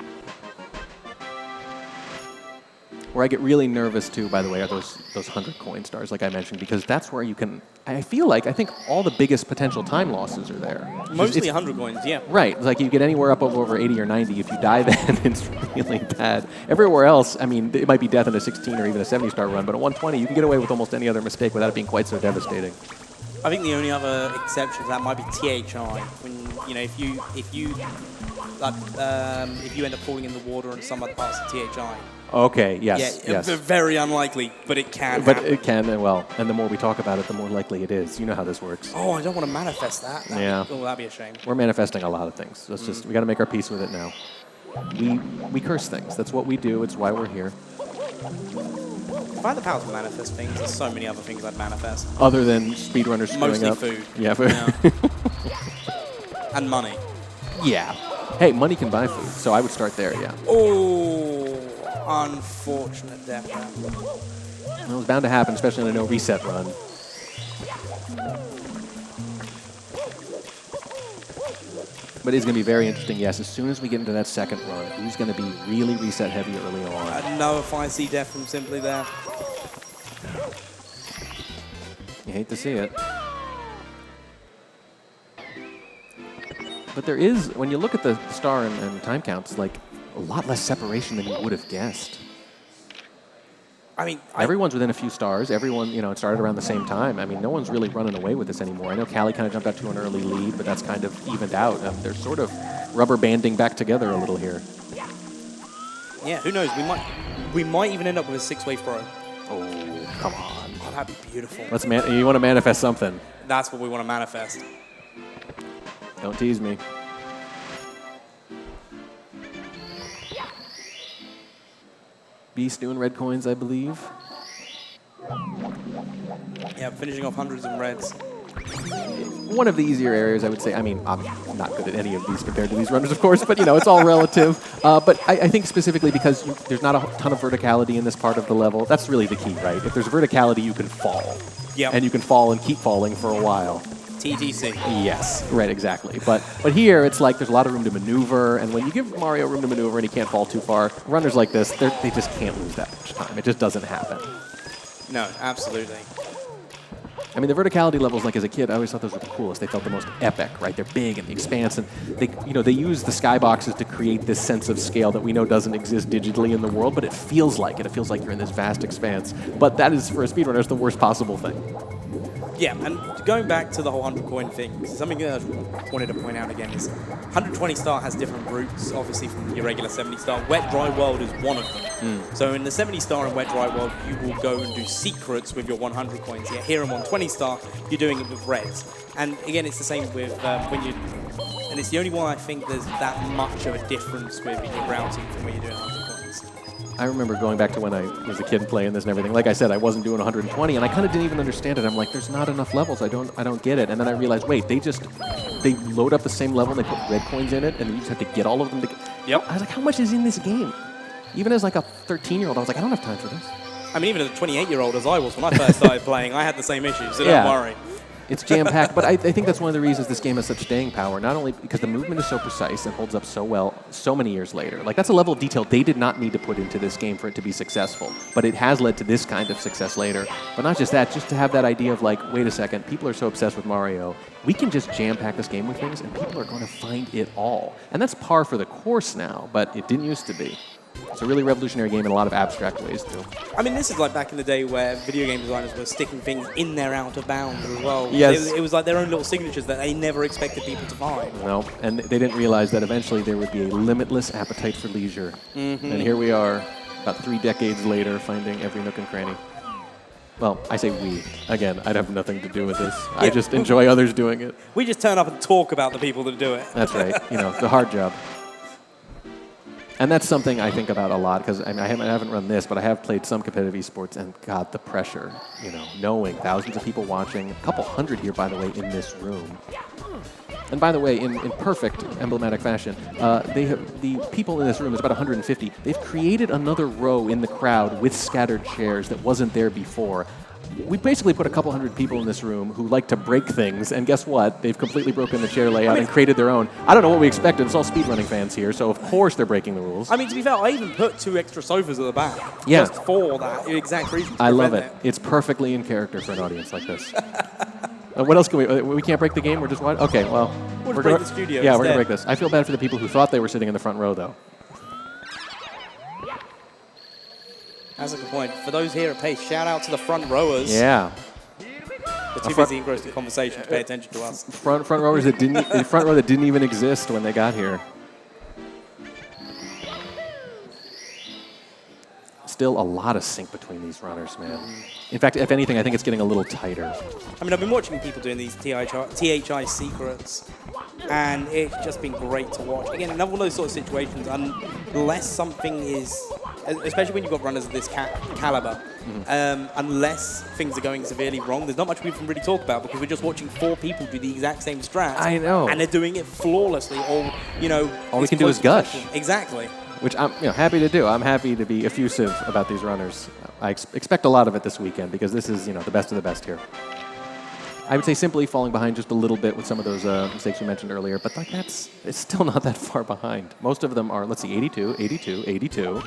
Where I get really nervous too, by the way, are those 100 coin stars, like I mentioned, because that's where you can, I think all the biggest potential time losses are there. Mostly 100 coins, yeah. Right, it's like you get anywhere up over 80 or 90. If you die then, it's really bad. Everywhere else, I mean, it might be death in a 16 or even a 70-star run, but at 120, you can get away with almost any other mistake without it being quite so devastating. I think the only other exception to that might be THI. When, you know, if you end up falling in the water on some other parts of THI, Okay, yes, Yeah, yes. very unlikely, but it can But happen. it can, and the more we talk about it, the more likely it is. You know how this works. Oh, I don't want to manifest that. That'd be a shame. We're manifesting a lot of things. Let's just, we got to make our peace with it now. We curse things. That's what we do. It's why we're here. If I had the power to manifest things, there's so many other things I'd manifest. Other than speedrunners screwing Mostly up. food. Yeah, food. And money. Yeah. Hey, money can buy food, so I would start there, yeah. Oh, unfortunate death. It was bound to happen, especially in a no reset run. But it's going to be very interesting, yes. As soon as we get into that second run, who's going to be really reset heavy early on? I know if I see death from Simply there. You hate to see it. But there is, when you look at the star and time counts, like a lot less separation than you would have guessed. I mean, Everyone's within a few stars. Everyone, it started around the same time. I mean, no one's really running away with this anymore. I know Callie kind of jumped out to an early lead, but that's kind of evened out. They're sort of rubber banding back together a little here. Yeah, who knows? We might even end up with a 6-way throw. Oh, come on. Oh, that'd be beautiful. You want to manifest something. That's what we want to manifest. Don't tease me. Beast doing red coins, I believe. Yeah, finishing off hundreds in reds. One of the easier areas, I would say. I mean, I'm not good at any of these compared to these runners, of course, but, it's all relative. But I think specifically because there's not a ton of verticality in this part of the level. That's really the key, right? If there's verticality, you can fall. Yep. And you can fall and keep falling for a while. TTC. Yes, right, exactly. But here, it's like there's a lot of room to maneuver, and when you give Mario room to maneuver and he can't fall too far, runners like this, they just can't lose that much time. It just doesn't happen. No, absolutely. I mean, the verticality levels, like as a kid, I always thought those were the coolest. They felt the most epic, right? They're big and the expanse, and they use the skyboxes to create this sense of scale that we know doesn't exist digitally in the world, but it feels like it. It feels like you're in this vast expanse. But that is, for a speedrunner, the worst possible thing. Yeah, and going back to the whole 100 coin thing, something that I wanted to point out again is 120 star has different routes, obviously, from your regular 70 star. Wet Dry World is one of them. So in the 70 star and Wet Dry World, you will go and do secrets with your 100 coins. Yet here in 120 star, you're doing it with reds. And again, it's the same with when you... And it's the only one I think there's that much of a difference with in your routing from when you're doing 100 coins. I remember going back to when I was a kid and playing this and everything. Like I said, I wasn't doing 120, and I kind of didn't even understand it. I'm like, there's not enough levels. I don't get it. And then I realized, wait, they load up the same level and they put red coins in it, and you just have to get all of them. Yep. I was like, how much is in this game? Even as like a 13-year-old, I was like, I don't have time for this. I mean, even as a 28-year-old as I was when I first started playing, I had the same issues, so Yeah. don't worry. It's jam-packed, but I think that's one of the reasons this game has such staying power, not only because the movement is so precise and holds up so well so many years later. Like, that's a level of detail they did not need to put into this game for it to be successful, but it has led to this kind of success later. But not just that, just to have that idea of like, wait a second, people are so obsessed with Mario, we can just jam-pack this game with things and people are going to find it all. And that's par for the course now, but it didn't used to be. It's a really revolutionary game in a lot of abstract ways, too. I mean, this is like back in the day where video game designers were sticking things in their out of bounds as well. Yes. It was like their own little signatures that they never expected people to find. No, and they didn't realize that eventually there would be a limitless appetite for leisure. And here we are, about 3 decades later, finding every nook and cranny. Well, I say we. Again, I'd have nothing to do with this. I Yeah. just enjoy others doing it. We just turn up and talk about the people that do it. That's right. The hard job. And that's something I think about a lot, because I haven't run this, but I have played some competitive esports, and God, the pressure, knowing thousands of people watching, a couple hundred here, by the way, in this room. And by the way, in perfect emblematic fashion, the people in this room, there's about 150, they've created another row in the crowd with scattered chairs that wasn't there before. We basically put a couple hundred people in this room who like to break things, and guess what? They've completely broken the chair layout and created their own. I don't know what we expected. It's all speedrunning fans here, so of course they're breaking the rules. I mean, to be fair, I even put 2 extra sofas at the back. Yeah. Just for that exact reason. I love it. It's perfectly in character for an audience like this. What else can we can't break the game? We're just watching? Okay, well. We'll we're break gonna, the studio Yeah, we're going to instead. break this. I feel bad for the people who thought they were sitting in the front row, though. That's a good point. For those here at Pace, shout out to the front rowers. Yeah. They're too busy engrossed in conversation to pay attention to us. Front rowers that front row that didn't even exist when they got here. still a lot of sync between these runners, man. In fact, if anything, I think it's getting a little tighter. I mean, I've been watching people doing these THI secrets, and it's just been great to watch. Again, another one of those sort of situations, unless something is, especially when you've got runners of this caliber, unless things are going severely wrong, there's not much we can really talk about because we're just watching 4 people do the exact same strat. I know. And they're doing it flawlessly, or, you know. All we can do is gush. Exactly. Which I'm happy to do. I'm happy to be effusive about these runners. I expect a lot of it this weekend because this is, the best of the best here. I would say simply falling behind just a little bit with some of those mistakes we mentioned earlier, but like it's still not that far behind. Most of them are, let's see, 82, 82, 82,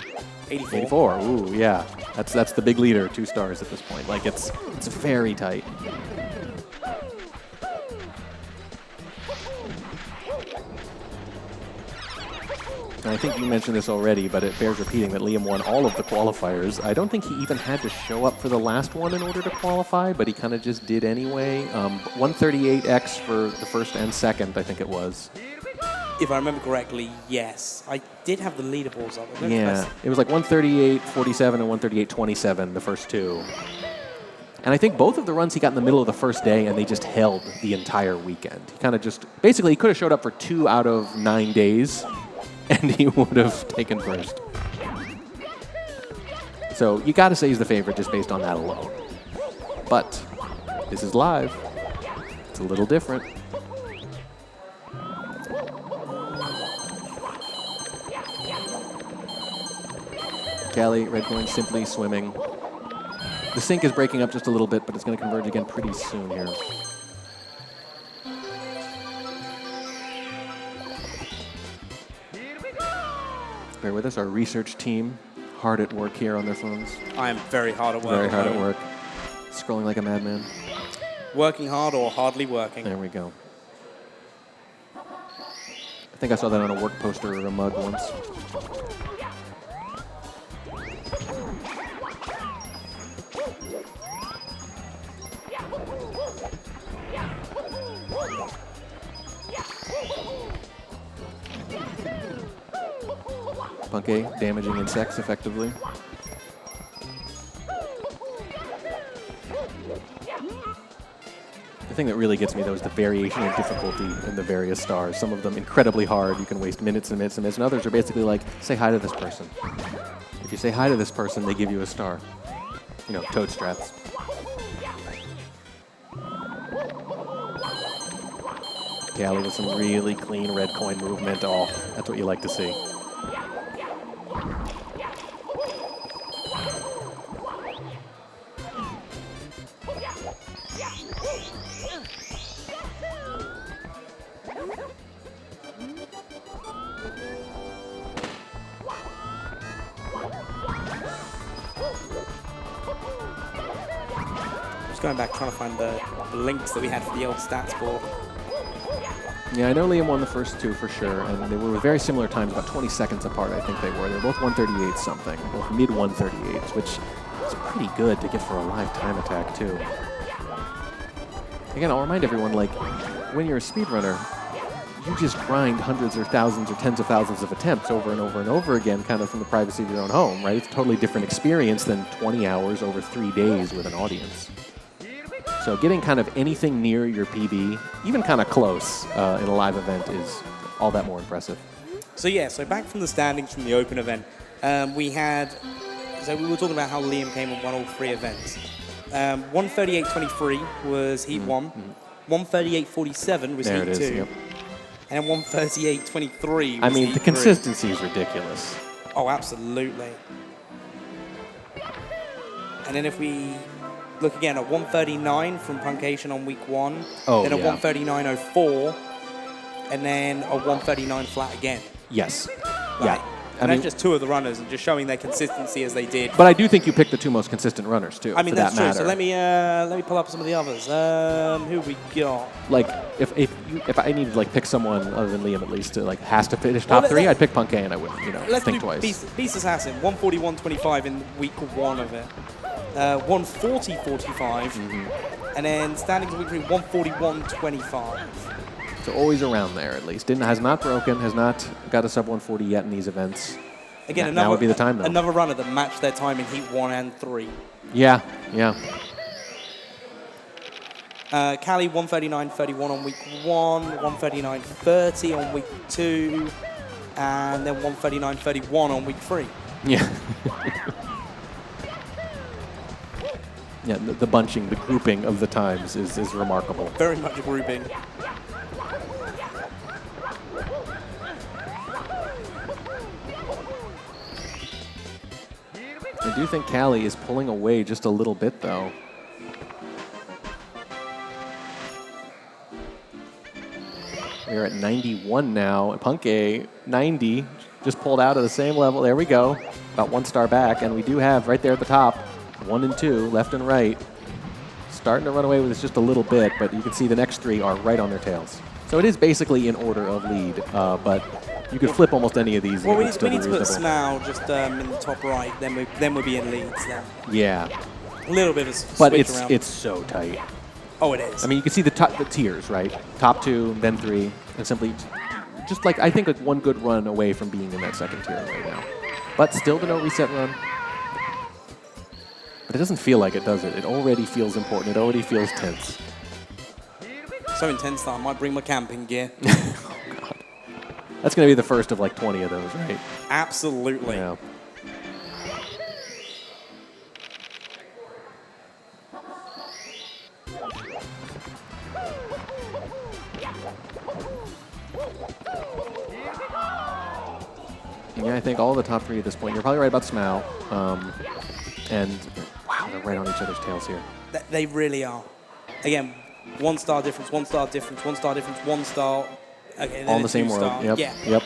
84. Ooh, yeah. That's the big leader, 2 stars at this point. Like it's very tight. And I think you mentioned this already, but it bears repeating that Liam won all of the qualifiers. I don't think he even had to show up for the last one in order to qualify, but he kind of just did anyway. 138x for the first and second, I think it was. If I remember correctly, yes. I did have the leaderboards up. Yeah, it was like 138.47 and 138.27, the first 2. And I think both of the runs he got in the middle of the first day, and they just held the entire weekend. He kind of just, basically, he could have showed up for 2 out of 9 days, and he would have taken first. So you got to say he's the favorite just based on that alone. But this is live. It's a little different. Callie, red coin, simply swimming. The sync is breaking up just a little bit, but it's going to converge again pretty soon here. Bear with us, our research team, hard at work here on their phones. I am very hard at work. Very hard at work. Scrolling like a madman. Working hard or hardly working. There we go. I think I saw that on a work poster or a mug once. Punk A, damaging insects effectively. The thing that really gets me, though, is the variation in difficulty in the various stars. Some of them incredibly hard. You can waste minutes and minutes and minutes. And others are basically like, say hi to this person. If you say hi to this person, they give you a star. You know, toad strats. Callie with some really clean red coin movement. Oh, that's what you like to see. Going back, trying to find the links that we had for the old stats board. Yeah, I know Liam won the first 2 for sure, and they were very similar times, about 20 seconds apart, I think they were. They were both 138 something, both mid 138s, which is pretty good to get for a live time attack too. Again, I'll remind everyone, like, when you're a speedrunner, you just grind hundreds or thousands or tens of thousands of attempts over and over and over again, kind of from the privacy of your own home, right? It's a totally different experience than 20 hours over 3 days with an audience. So getting kind of anything near your PB, even kind of close in a live event is all that more impressive. So yeah, so back from the standings from the open event, we were talking about how Liam came and won all 3 events. 138.23 was heat 1, 138.47 was heat 2, yep. and 138.23 was I mean, heat the 3. consistency is ridiculous. Oh, absolutely. And then if we look again at 139 from Puncation on week 1, then a 139.04, and then a 139 flat again. Yes. Right. Yeah. And that's just 2 of the runners and just showing their consistency as they did. But I do think you picked the 2 most consistent runners too. I mean, for that's that true. matter. So let me pull up some of the others. Who we got? Like, if I needed to like pick someone other than Liam at least to like has to finish top 3, I'd pick Punk A and I wouldn't, Let's think do twice. Beast Assassin, 141.25 in week 1 of it. 140.45, and then standings week 3, 141.25. So always around there at least. Has not broken, has not got a sub 140 yet in these events. Again, Now would be the time, though. Another runner that matched their time in Heat 1 and 3. Yeah, yeah. Cali 139.31 on week 1, 139.30 on week 2, and then 139.31 on week 3. Yeah. Yeah, the bunching, the grouping of the times is remarkable. Very much a grouping. I do think Callie is pulling away just a little bit, though. We're at 91 now. Punke, 90, just pulled out of the same level. There we go. About 1 star back, and we do have right there at the top 1 and 2, left and right. Starting to run away with us just a little bit, but you can see the next 3 are right on their tails. So it is basically in order of lead, but you could flip almost any of these. Well, we need to put Smau just in the top right, then we'll be in leads then. Yeah. A little bit of a switch But around. it's so tight. Oh, it is. I mean, you can see the tiers, right? Top 2, then 3, and simply just like, I think like 1 good run away from being in that second tier right now. But still the no reset run. But it doesn't feel like it, does it? It already feels important. It already feels tense. So intense that I might bring my camping gear. Oh, God. That's going to be the first of like 20 of those, right? Absolutely. Yeah. Yeah, I think all the top 3 at this point. You're probably right about Smau. And wow, they're right on each other's tails here. They really are. Again, 1 star difference, 1 star difference, 1 star difference, 1 star. Okay, All in the same world. star. Yep. Yeah. Yep.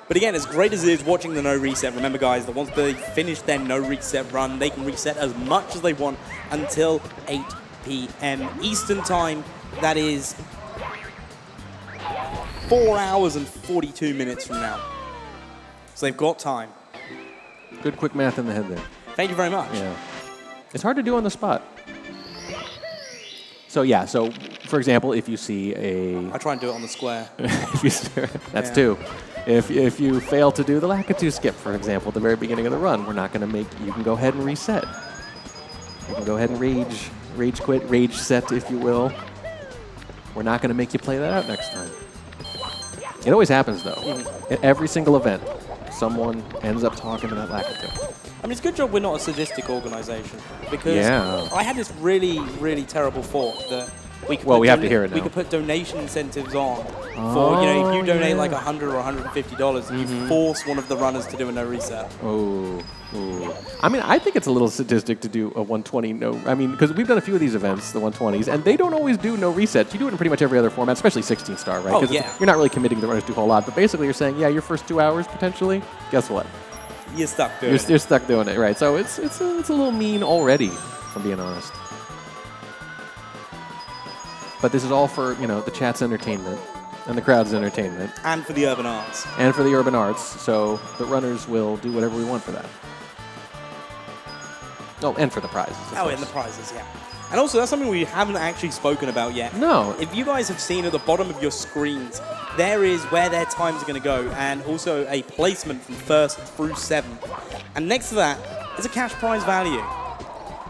But again, as great as it is watching the no reset, remember guys, that once they finish their no reset run, they can reset as much as they want until 8 p.m. Eastern time. That is 4 hours and 42 minutes from now. So they've got time. Good quick math in the head there. Thank you very much. Yeah. It's hard to do on the spot. So yeah, so for example, if you see a... I try and do it on the square. That's 2. If you fail to do the Lakitu skip, for example, at the very beginning of the run, we're not going to make... You can go ahead and reset. You can go ahead and rage quit, rage set, if you will. We're not going to make you play that out next time. It always happens, though. At every single event, someone ends up talking to that Lakitu. I mean, it's a good job we're not a sadistic organization, because Yeah. I had this really, really terrible thought that we could Well, we have to hear it now. We could put donation incentives on for, if you donate like $100 or $150, you force one of the runners to do a no reset. Oh. I mean, I think it's a little sadistic to do a 120 no. I mean, because we've done a few of these events, the 120s, and they don't always do no resets. You do it in pretty much every other format, especially 16 star, right? Oh, 'Cause yeah. You're not really committing the runners to a whole lot, but basically you're saying, yeah, your first 2 hours potentially. Guess what? You're stuck doing it. You're stuck doing it, right? So it's a little mean already, if I'm being honest. But this is all for the chat's entertainment and the crowd's entertainment. And for the urban arts. And for the urban arts, so the runners will do whatever we want for that. Oh, and for the prizes. Oh, and the prizes, yeah. And also, that's something we haven't actually spoken about yet. No. If you guys have seen at the bottom of your screens, there is where their times are going to go, and also a placement from 1st through 7th. And next to that is a cash prize value.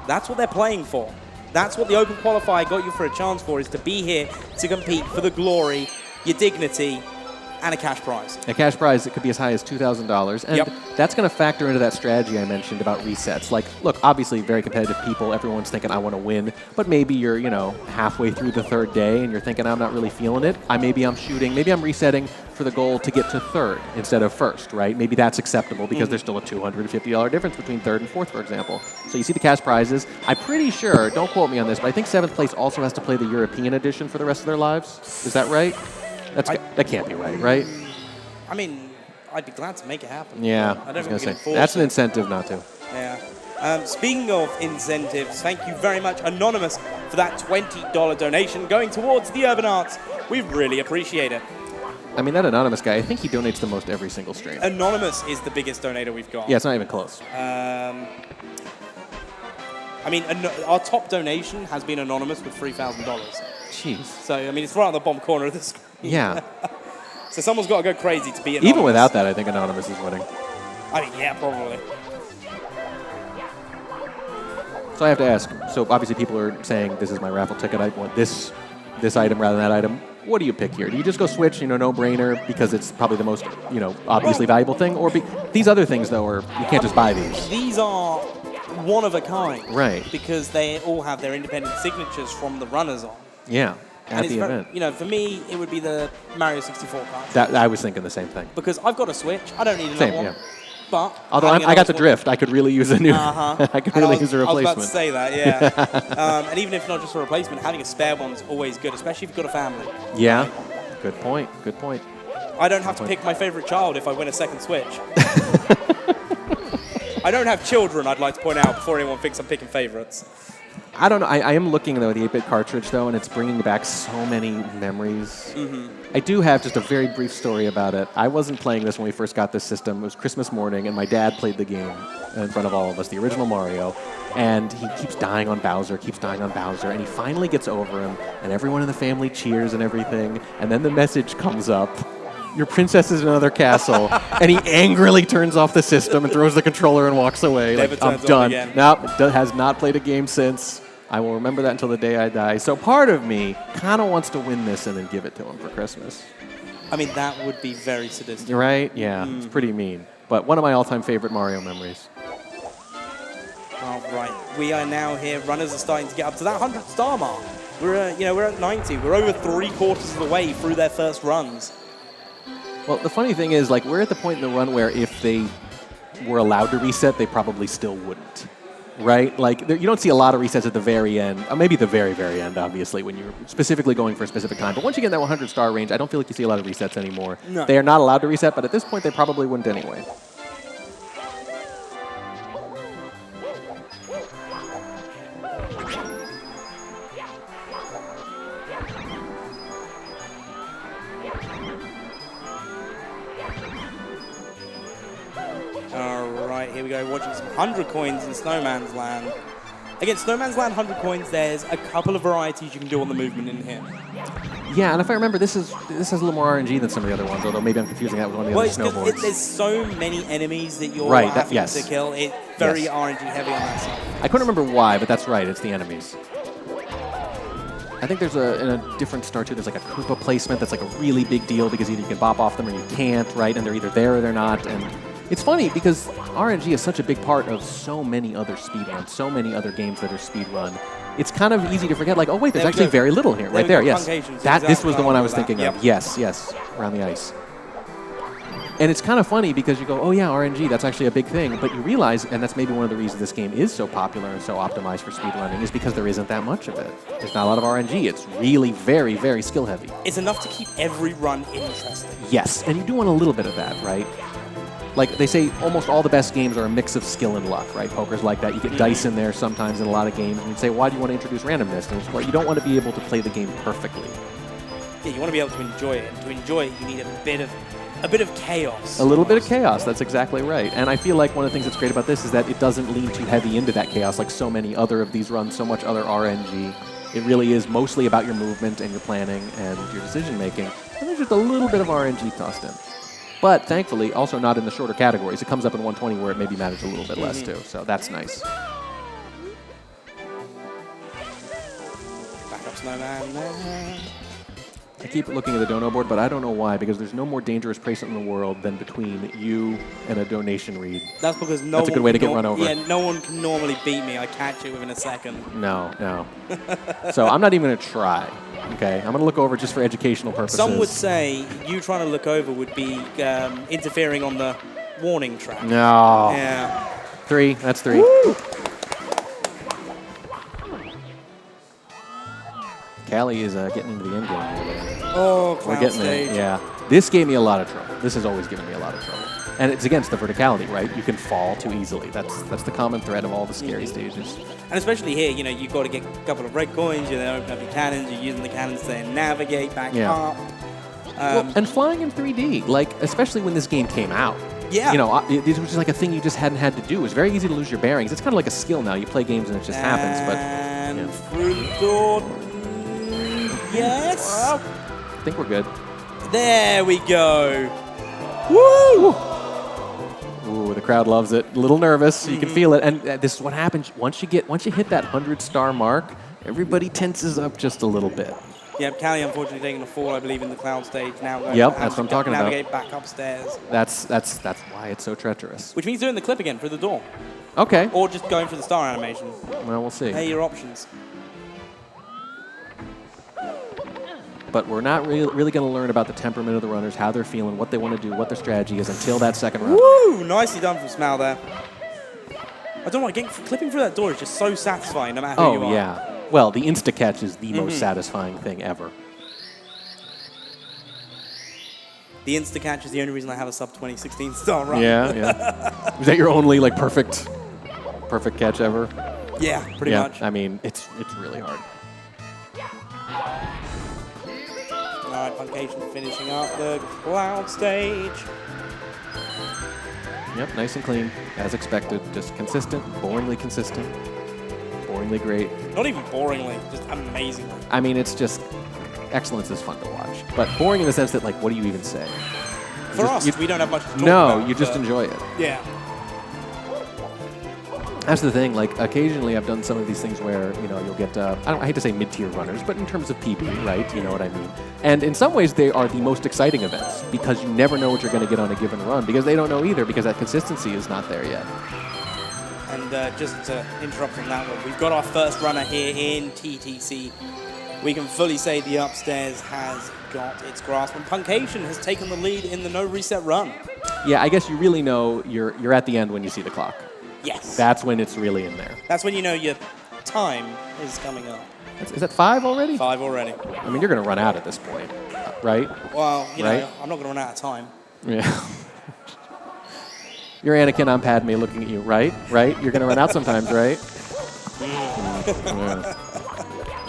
That's what they're playing for. That's what the Open Qualifier got you for a chance for, is to be here to compete for the glory, your dignity, and a cash prize. A cash prize that could be as high as $2,000. And that's going to factor into that strategy I mentioned about resets. Like, look, obviously very competitive people. Everyone's thinking, I want to win. But maybe you're, halfway through the 3rd day and you're thinking, I'm not really feeling it. Maybe I'm resetting for the goal to get to 3rd instead of 1st, right? Maybe that's acceptable because there's still a $250 difference between 3rd and 4th, for example. So you see the cash prizes. I'm pretty sure, don't quote me on this, but I think 7th place also has to play the European edition for the rest of their lives. Is that right? That can't be right? I mean, I'd be glad to make it happen. Yeah, I don't was think we going to can say. force That's an it. incentive not to. Yeah. Speaking of incentives, thank you very much, Anonymous, for that $20 donation going towards the urban arts. We really appreciate it. I mean, that Anonymous guy, I think he donates the most every single stream. Anonymous is the biggest donator we've got. Yeah, it's not even close. I mean, our top donation has been Anonymous with $3,000. Jeez. So, I mean, it's right on the bottom corner of the screen. Yeah. So someone's got to go crazy to be anonymous. Even without that, I think Anonymous is winning. I mean, yeah, probably. So I have to ask, so obviously people are saying, this is my raffle ticket, I want this item rather than that item. What do you pick here? Do you just go Switch, no-brainer, because it's probably the most, obviously valuable thing? Or these other things, though, you can't just buy these. These are one of a kind. Right. Because they all have their independent signatures from the runners on. Yeah, at the event. For me, it would be the Mario 64 card. That I was thinking the same thing. Because I've got a Switch. I don't need another Same, one. yeah. But although I got the drift, I could really use a new. I could really use a replacement. I was about to say that, yeah. And even if not just a replacement, having a spare one's always good, especially if you've got a family. Yeah, right? Good point. Good point. I don't have to pick my favorite child if I win a second Switch. I don't have children, I'd like to point out, before anyone thinks I'm picking favorites. I don't know. I am looking, though, at the 8-bit cartridge, though, and it's bringing back so many memories. I do have just a very brief story about it. I wasn't playing this when we first got this system. It was Christmas morning, and my dad played the game in front of all of us, the original Mario, and he keeps dying on Bowser, and he finally gets over him, and everyone in the family cheers and everything, and then the message comes up. Your princess is in another castle, and he angrily turns off the system and throws the controller and walks away. Like, I'm done. Nope, has not played a game since. I will remember that until the day I die. So part of me kind of wants to win this and then give it to him for Christmas. I mean, that would be very sadistic. You're right? Yeah, it's pretty mean. But one of my all-time favorite Mario memories. All right, we are now here. Runners are starting to get up to that 100 star mark. We're at 90. We're over 3/4 of the way through their first runs. Well, the funny thing is, we're at the point in the run where if they were allowed to reset, they probably still wouldn't. Right? You don't see a lot of resets at the very end. Maybe the very, very end, obviously, when you're specifically going for a specific time. But once you get in that 100-star range, I don't feel like you see a lot of resets anymore. No. They are not allowed to reset, but at this point, they probably wouldn't anyway. Here we go, watching some 100 coins in Snowman's Land. Again, Snowman's Land 100 coins, there's a couple of varieties you can do on the movement in here. Yeah, and if I remember, this has a little more RNG than some of the other ones, although maybe I'm confusing that with one of the other snowboards. There's so many enemies that you're having to kill. It's very RNG heavy on that side. I couldn't remember why, but that's right, it's the enemies. I think there's in a different star, too, there's a Koopa placement that's a really big deal because either you can bop off them or you can't, right? And they're either there or they're not, and it's funny because RNG is such a big part of so many other speedruns, so many other games that are speedrun. It's kind of easy to forget, oh, wait, there's actually very little here. Right there, yes. This was the one I was thinking of. Yes, around the ice. And it's kind of funny because you go, oh, yeah, RNG, that's actually a big thing. But you realize, and that's maybe one of the reasons this game is so popular and so optimized for speedrunning, is because there isn't that much of it. There's not a lot of RNG. It's really very, very skill-heavy. It's enough to keep every run interesting. Yes, and you do want a little bit of that, right? They say almost all the best games are a mix of skill and luck, right? Poker's like that. You get dice in there sometimes in a lot of games. And you'd say, why do you want to introduce randomness? And it's, well, you don't want to be able to play the game perfectly. Yeah, you want to be able to enjoy it. And to enjoy it, you need a bit of chaos. A little bit of chaos, that's exactly right. And I feel like one of the things that's great about this is that it doesn't lean too heavy into that chaos like so many other of these runs, so much other RNG. It really is mostly about your movement and your planning and your decision-making. And there's just a little bit of RNG tossed in. But thankfully, also not in the shorter categories. It comes up in 120 where it maybe matters a little bit less too. So that's nice. Back up Snowman there. I keep looking at the dono board, but I don't know why, because there's no more dangerous placement in the world than between you and a donation read. That's because that's a good way to get run over. Yeah, no one can normally beat me. I catch it within a second. No. So I'm not even going to try. Okay, I'm going to look over just for educational purposes. Some would say you trying to look over would be interfering on the warning track. No. Yeah. 3, that's 3. Woo! Callie is getting into the end game here. Oh, we're getting stage. there. Yeah. This gave me a lot of trouble. This has always given me a lot of trouble. And it's against the verticality, right? You can fall too easily. That's the common thread of all the scary stages. And especially here, you've got to get a couple of red coins, you open up your cannons, you're using the cannons to then navigate back up. And flying in 3D, especially when this game came out. Yeah. It was just a thing you just hadn't had to do. It was very easy to lose your bearings. It's kind of like a skill now. You play games and it just happens. And through the door. Yes. I think we're good. There we go. Woo! Ooh, the crowd loves it. A little nervous, you can feel it. And this is what happens once you hit that 100-star mark. Everybody tenses up just a little bit. Yep, Callie unfortunately taking a fall, I believe, in the cloud stage. Now going Yep, that's what I'm talking about. navigate back upstairs. That's why it's so treacherous. Which means doing the clip again through the door. Okay. Or just going for the star animation. Well, we'll see. Hey, your options. But we're not really going to learn about the temperament of the runners, how they're feeling, what they want to do, what their strategy is until that second round. Woo! Nicely done from Smile there. I don't know, clipping through that door is just so satisfying no matter who you are. Oh, yeah. Well, the insta-catch is the most satisfying thing ever. The insta-catch is the only reason I have a sub 2016 star run. Yeah. Was that your only like perfect catch ever? Yeah, pretty much. I mean, it's really hard. All right, Puncation finishing up the cloud stage. Yep, nice and clean, as expected. Just consistent, boringly consistent, boringly great. Not even boringly, just amazingly. I mean, it's just, excellence is fun to watch. But boring in the sense that, like, what do you even say? For us, we don't have much to talk about. No, you just enjoy it. Yeah. That's the thing. Like, occasionally I've done some of these things where, you know, you'll get, I hate to say mid-tier runners, but in terms of PB, right? You know what I mean? And in some ways, they are the most exciting events because you never know what you're going to get on a given run because they don't know either because that consistency is not there yet. And just to interrupt from that one, we've got our first runner here in TTC. We can fully say the upstairs has got its grasp, and Puncation has taken the lead in the no reset run. Yeah, I guess you really know you're at the end when you see the clock. Yes. That's when it's really in there. That's when you know your time is coming up. Is that 5 already? 5 already. I mean, you're going to run out at this point, right? Well, you Right? know, I'm not going to run out of time. Yeah. You're Anakin, I'm Padme looking at you, right? Right? You're going to run out sometimes, right? Yeah.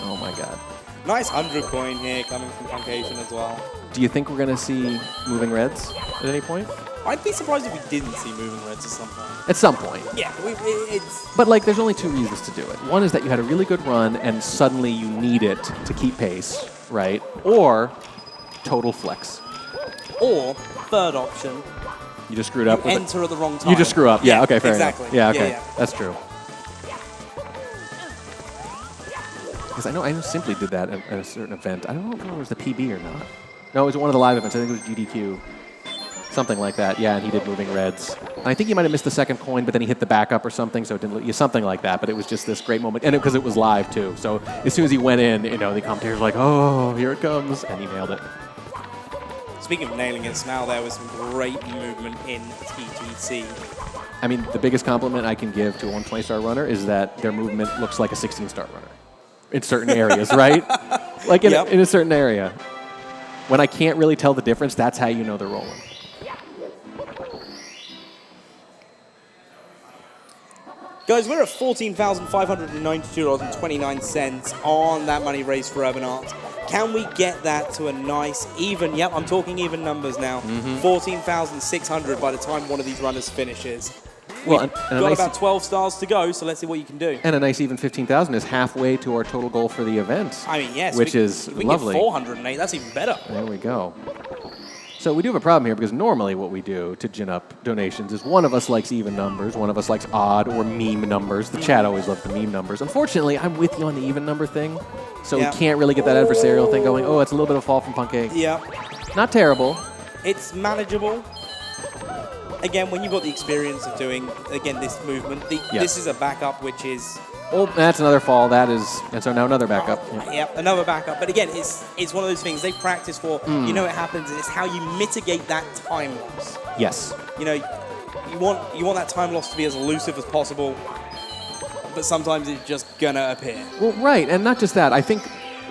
Oh, my God. Nice 100 coin here coming from Puncation as well. Do you think we're going to see moving reds at any point? I'd be surprised if we didn't see moving reds at some point. At some point. Yeah, it's... But, like, there's only 2 reasons to do it. One is that you had a really good run and suddenly you need it to keep pace, right? Or total flex. Or, third option, You just screwed up with it. enter at the wrong time. You just screw up. Yeah, okay, fair exactly. enough. Yeah, okay. Yeah. That's true. Because I know Simply did that at a certain event. I don't know if it was the PB or not. No, it was one of the live events. I think it was GDQ. Something like that. Yeah, and he did moving reds. And I think he might have missed the second coin, but then he hit the backup or something, so it didn't. Something like that. But it was just this great moment, and because it was live too. So as soon as he went in, you know, the commentators were like, "Oh, here it comes," and he nailed it. Speaking of nailing it, Smile there was some great movement in TTC. I mean, the biggest compliment I can give to a 120-star runner is that their movement looks like a 16-star runner in certain areas, right? Like in a certain area. When I can't really tell the difference, that's how you know they're rolling. Guys, we're at $14,592.29 on that money raised for Urban Arts. Can we get that to a nice, even, yep, I'm talking even numbers now, 14,600 by the time one of these runners finishes. Well, We've and got about 12 stars to go, so let's see what you can do. And a nice even 15,000 is halfway to our total goal for the event. I mean, yes. Which is we lovely. Can get 408, that's even better. There we go. So we do have a problem here because normally what we do to gin up donations is one of us likes even numbers, one of us likes odd or meme numbers. The chat always loved the meme numbers. Unfortunately, I'm with you on the even number thing, so we can't really get that adversarial thing going. Oh, it's a little bit of a fall from Punkay. Yeah. Not terrible. It's manageable. Again, when you've got the experience of doing, again, this movement, this is a backup which is... Oh, that's another fall. That is, and so now another backup. Yep, another backup. But again, it's one of those things they've practiced for. You know what happens, and it's how you mitigate that time loss. Yes. You know, you want that time loss to be as elusive as possible, but sometimes it's just gonna appear. Well, right, and not just that. I think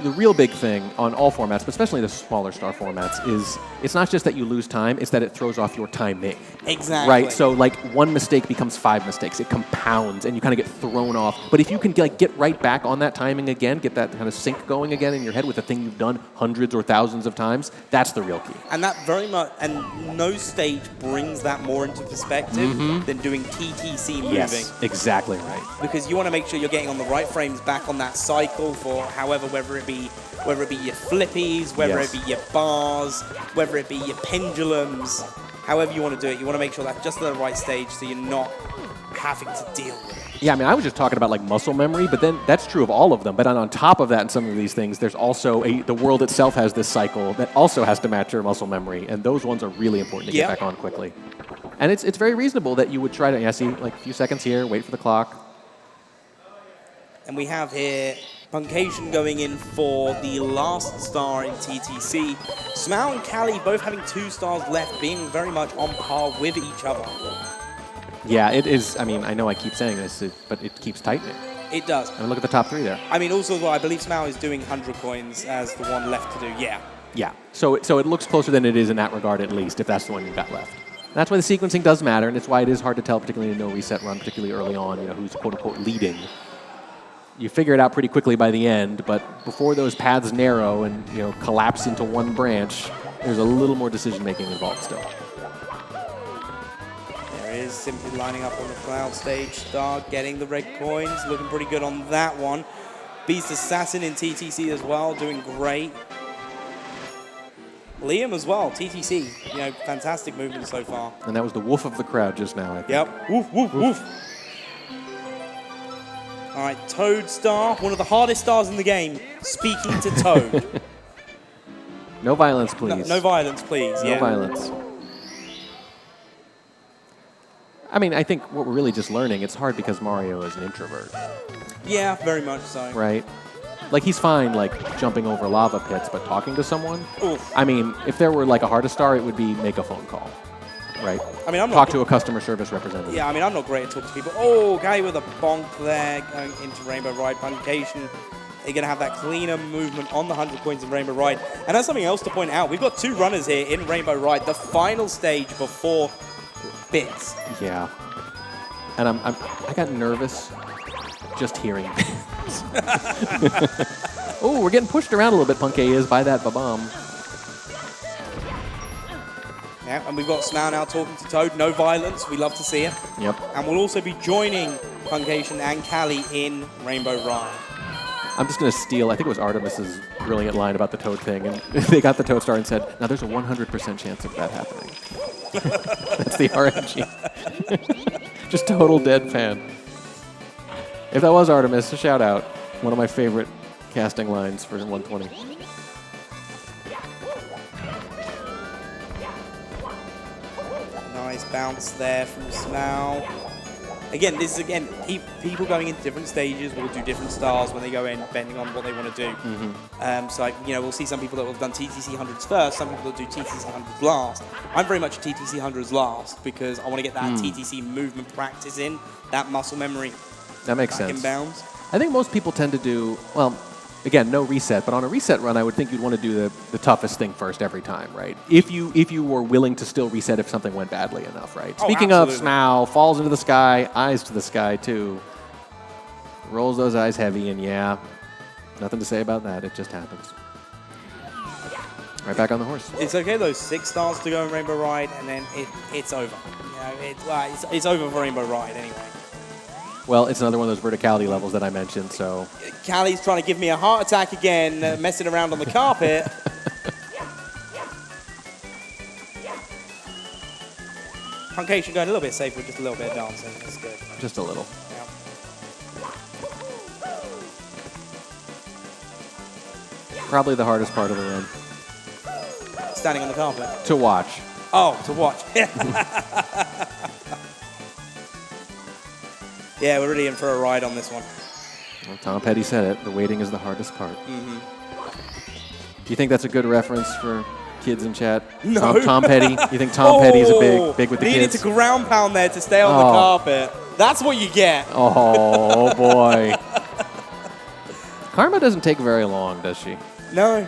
the real big thing on all formats, but especially the smaller star formats, is it's not just that you lose time, it's that it throws off your timing. Exactly. Right? So, like, one mistake becomes 5 mistakes. It compounds, and you kind of get thrown off. But if you can, like, get right back on that timing again, get that kind of sync going again in your head with a thing you've done hundreds or thousands of times, that's the real key. And that very much, and no stage brings that more into perspective than doing TTC moving. Yes, exactly right. Because you want to make sure you're getting on the right frames back on that cycle for however, whether it whether it be your flippies, whether Yes. it be your bars, whether it be your pendulums, however you want to do it. You want to make sure that's just at the right stage so you're not having to deal with it. Yeah, I mean, I was just talking about like muscle memory, but then that's true of all of them. But on top of that, in some of these things, there's also the world itself has this cycle that also has to match your muscle memory, and those ones are really important to get back on quickly. And it's very reasonable that you would try to, see, like a few seconds here, wait for the clock. And we have here Puncation going in for the last star in TTC. Smau and Callie both having 2 stars left, being very much on par with each other. Yeah, it is. I mean, I know I keep saying this, but it keeps tightening. It does. I mean, look at the top 3 there. I mean, also, I believe Smau is doing 100 coins as the one left to do. Yeah. Yeah. So it looks closer than it is in that regard, at least, if that's the one you've got left. That's why the sequencing does matter, and it's why it is hard to tell, particularly in a no reset run, particularly early on, who's quote-unquote leading. You figure it out pretty quickly by the end, but before those paths narrow and collapse into one branch, there's a little more decision-making involved still. There is simply lining up on the cloud stage star, getting the red coins, looking pretty good on that one. Beast Assassin in TTC as well, doing great. Liam as well, TTC, fantastic movement so far. And that was the woof of the crowd just now, I think. Yep, woof, woof, woof. All right, Toad star, one of the hardest stars in the game, speaking to Toad. No violence, please. No violence, please. No violence. I mean, I think what we're really just learning, it's hard because Mario is an introvert. Yeah, very much so. Right? Like, he's fine, like, jumping over lava pits, but talking to someone? Oof. I mean, if there were, like, a hardest star, it would be make a phone call, right? I mean, Talk to a customer service representative. Yeah, I mean, I'm not great at talking to people. Oh, guy with a bonk there going into Rainbow Ride. Puncation, they're going to have that cleaner movement on the 100 coins in Rainbow Ride. And that's something else to point out. We've got 2 runners here in Rainbow Ride, the final stage before bits. Yeah. And I got nervous just hearing bits. Oh, we're getting pushed around a little bit, Punkay is, by that ba-bomb. Yeah, and we've got Smau now talking to Toad. No violence. We love to see it. Yep. And we'll also be joining Puncation and Callie in Rainbow Ride. I'm just going to steal, I think it was Artemis's brilliant line about the Toad thing, and they got the Toad star and said, now there's a 100% chance of that happening. That's the RNG. Just total deadpan. If that was Artemis, a shout out. One of my favorite casting lines for 120. Nice bounce there from Smau. Again, this is, people going into different stages will do different stars when they go in, depending on what they want to do. So, we'll see some people that will have done TTC 100s first, some people that do TTC 100s last. I'm very much a TTC 100s last because I want to get that TTC movement practice in, that muscle memory. That makes back sense. in bounds. I think most people tend to do, well, again, no reset, but on a reset run, I would think you'd want to do the toughest thing first every time, right? If you were willing to still reset if something went badly enough, right? Oh, Speaking of, absolutely. Smau falls into the sky, eyes to the sky too. Rolls those eyes heavy, and yeah, nothing to say about that. It just happens. Right back on the horse. It's okay, those 6 stars to go in Rainbow Ride, and then it's over. It's over for Rainbow Ride anyway. Well, it's another one of those verticality levels that I mentioned, so... Callie's trying to give me a heart attack again, messing around on the carpet. Puncation going a little bit safer with just a little bit of dancing. That's good. Just a little. Yeah. Probably the hardest part of the run. Standing on the carpet. To watch. Oh, to watch. Yeah, we're really in for a ride on this one. Well, Tom Petty said it. The waiting is the hardest part. Mm-hmm. Do you think that's a good reference for kids in chat? No. Tom Petty? You think Tom Petty is a big with the needed kids? to ground pound there to stay on the carpet. That's what you get. Oh, boy. Karma doesn't take very long, does she? No.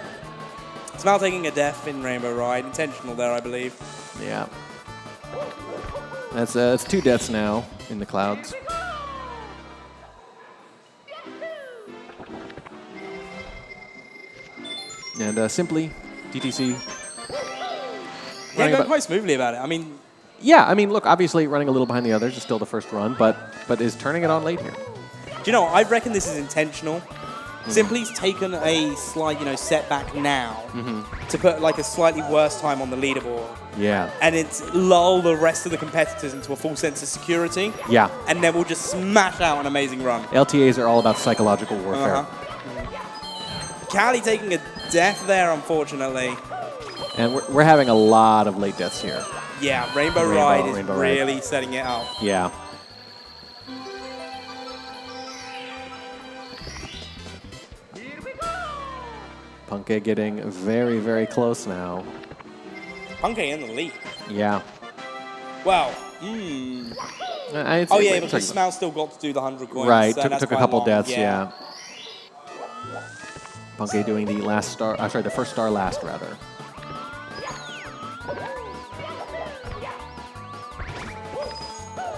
Smau taking a death in Rainbow Ride. Intentional there, I believe. Yeah. That's 2 deaths now in the clouds. And simply, TTC. Yeah, going quite smoothly about it. I mean... Yeah, I mean, look, obviously running a little behind the others is still the first run, but is turning it on late here. Do you know, I reckon this is intentional Simply's taken a slight, setback now to put like a slightly worse time on the leaderboard. Yeah. And it's lull the rest of the competitors into a full sense of security. Yeah. And then we'll just smash out an amazing run. LTAs are all about psychological warfare. Callie taking a death there, unfortunately. And we're having a lot of late deaths here. Yeah, Rainbow Ride is Rainbow really Ride. setting it up. Yeah. Punkay getting very, very close now. Punkay in the lead. Yeah. Well, Oh yeah, because Smell still got to do the 100 coins. Right, so took that's a quite couple long. deaths, yeah. Punkay doing the last star, the first star last, rather.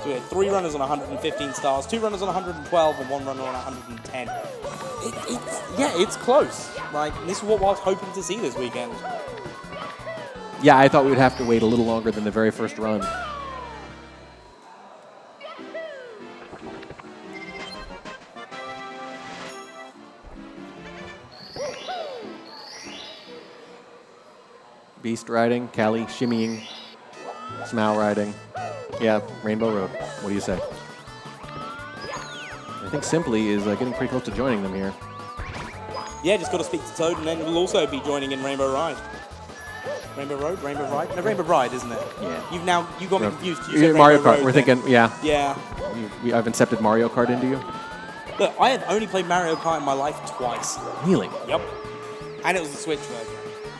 So we had 3 runners on 115 stars, 2 runners on 112, and 1 runner on 110. It's close. Like, this is what I was hoping to see this weekend. Yeah, I thought we would have to wait a little longer than the very first run. Beast riding, Callie shimmying, Smile riding. Yeah, Rainbow Road. What do you say? I think Simply is getting pretty close to joining them here. Yeah, just got to speak to Toad, and then we'll also be joining in Rainbow Ride. Rainbow Road? Rainbow Ride? No, Rainbow Ride, isn't it? Yeah. You got me confused. You Yeah, said Mario Rainbow Kart, Road we're then. thinking, yeah. Yeah. I've incepted Mario Kart into you. Look, I have only played Mario Kart in my life twice. Really? Yep. And it was the Switch version.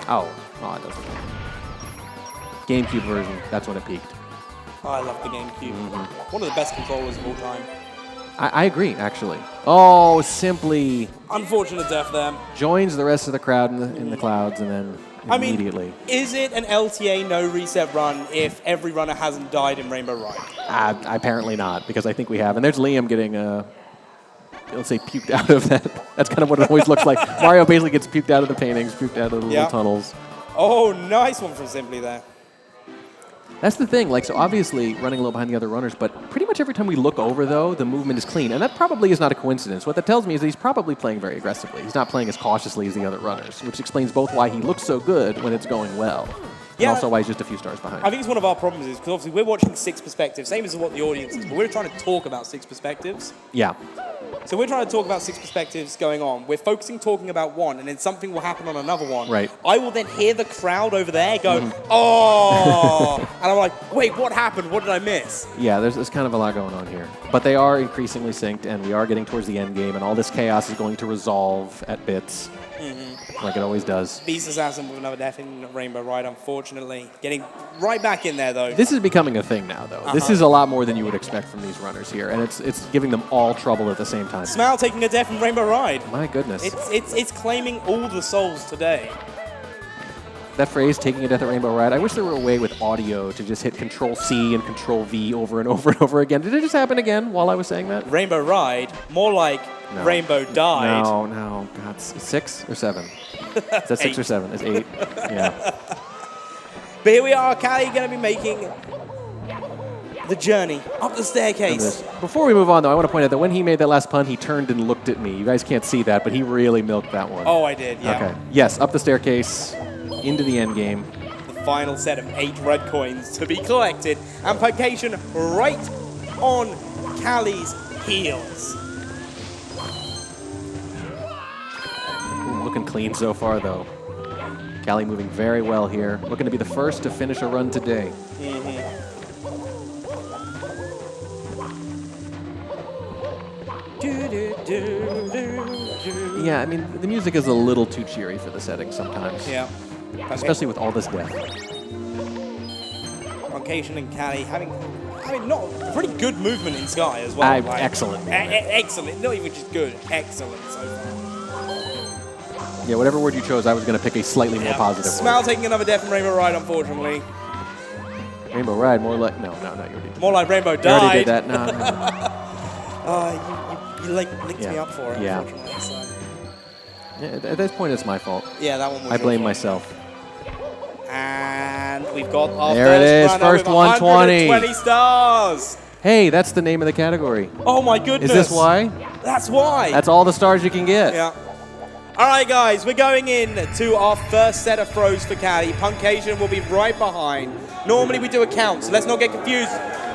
Oh, it doesn't. GameCube version, that's when it peaked. Oh, I love the GameCube. One of the best controllers of all time. I agree, actually. Oh, Simply Unfortunate death there. joins the rest of the crowd in the clouds and then immediately. Is it an LTA no reset run if every runner hasn't died in Rainbow Ride? Apparently not, because I think we have. And there's Liam getting, let's say, puked out of that. That's kind of what it always looks like. Mario basically gets puked out of the paintings, puked out of the little tunnels. Oh, nice one from Simply there. That's the thing, so obviously running a little behind the other runners, but pretty much every time we look over, though, the movement is clean. And that probably is not a coincidence. What that tells me is that he's probably playing very aggressively. He's not playing as cautiously as the other runners, which explains both why he looks so good when it's going well, and also why he's just a few stars behind. I think it's one of our problems is, because obviously we're watching 6 perspectives, same as what the audience is, but we're trying to talk about 6 perspectives. Yeah. So we're trying to talk about 6 perspectives going on. We're talking about one, and then something will happen on another one. Right. I will then hear the crowd over there go, oh! And I'm like, wait, what happened? What did I miss? Yeah, there's kind of a lot going on here. But they are increasingly synced, and we are getting towards the end game, and all this chaos is going to resolve at bits, like it always does. Beast Assassin with another death in Rainbow Ride, unfortunately. Getting right back in there, though. This is becoming a thing now, though. This is a lot more than you would expect from these runners here, and it's giving them all trouble at the same time. Smile taking a death in Rainbow Ride. My goodness. It's claiming all the souls today. That phrase, taking a death at Rainbow Ride, I wish there were a way with audio to just hit Control-C and Control-V over and over and over again. Did it just happen again while I was saying that? Rainbow Ride, more like Rainbow Died. No, God, 6 or 7? Is that 6 or 7? It's 8. Yeah. But here we are, Callie going to be making the journey up the staircase. Before we move on, though, I want to point out that when he made that last punt, he turned and looked at me. You guys can't see that, but he really milked that one. Oh, I did, yeah. Okay. Yes, up the staircase, into the end game. The final set of 8 red coins to be collected, and Pugation right on Callie's heels. Ooh, looking clean so far, though. Callie moving very well here. Looking to be the first to finish a run today. Yeah, I mean, the music is a little too cheery for the setting sometimes. Yeah. Especially with all this death. Pugation and Callie having not pretty good movement in Sky as well. Excellent. Excellent. Not even just good. Excellent so far. Yeah, whatever word you chose, I was going to pick a slightly more positive Smile word. taking another death in Rainbow Ride, unfortunately. Rainbow Ride, more like... No, you already did that. More like Rainbow Died. You already did that. No. You linked me up for it, unfortunately. So. Yeah, at this point, it's my fault. Yeah, that one was I blame your fault. myself. And we've got our There it is, runner first with 120. 120 stars. Hey, that's the name of the category. Oh my goodness. Is this why? That's why. That's all the stars you can get. Yeah. All right, guys, we're going in to our first set of throws for Callie. Punkation will be right behind. Normally we do a count, so let's not get confused.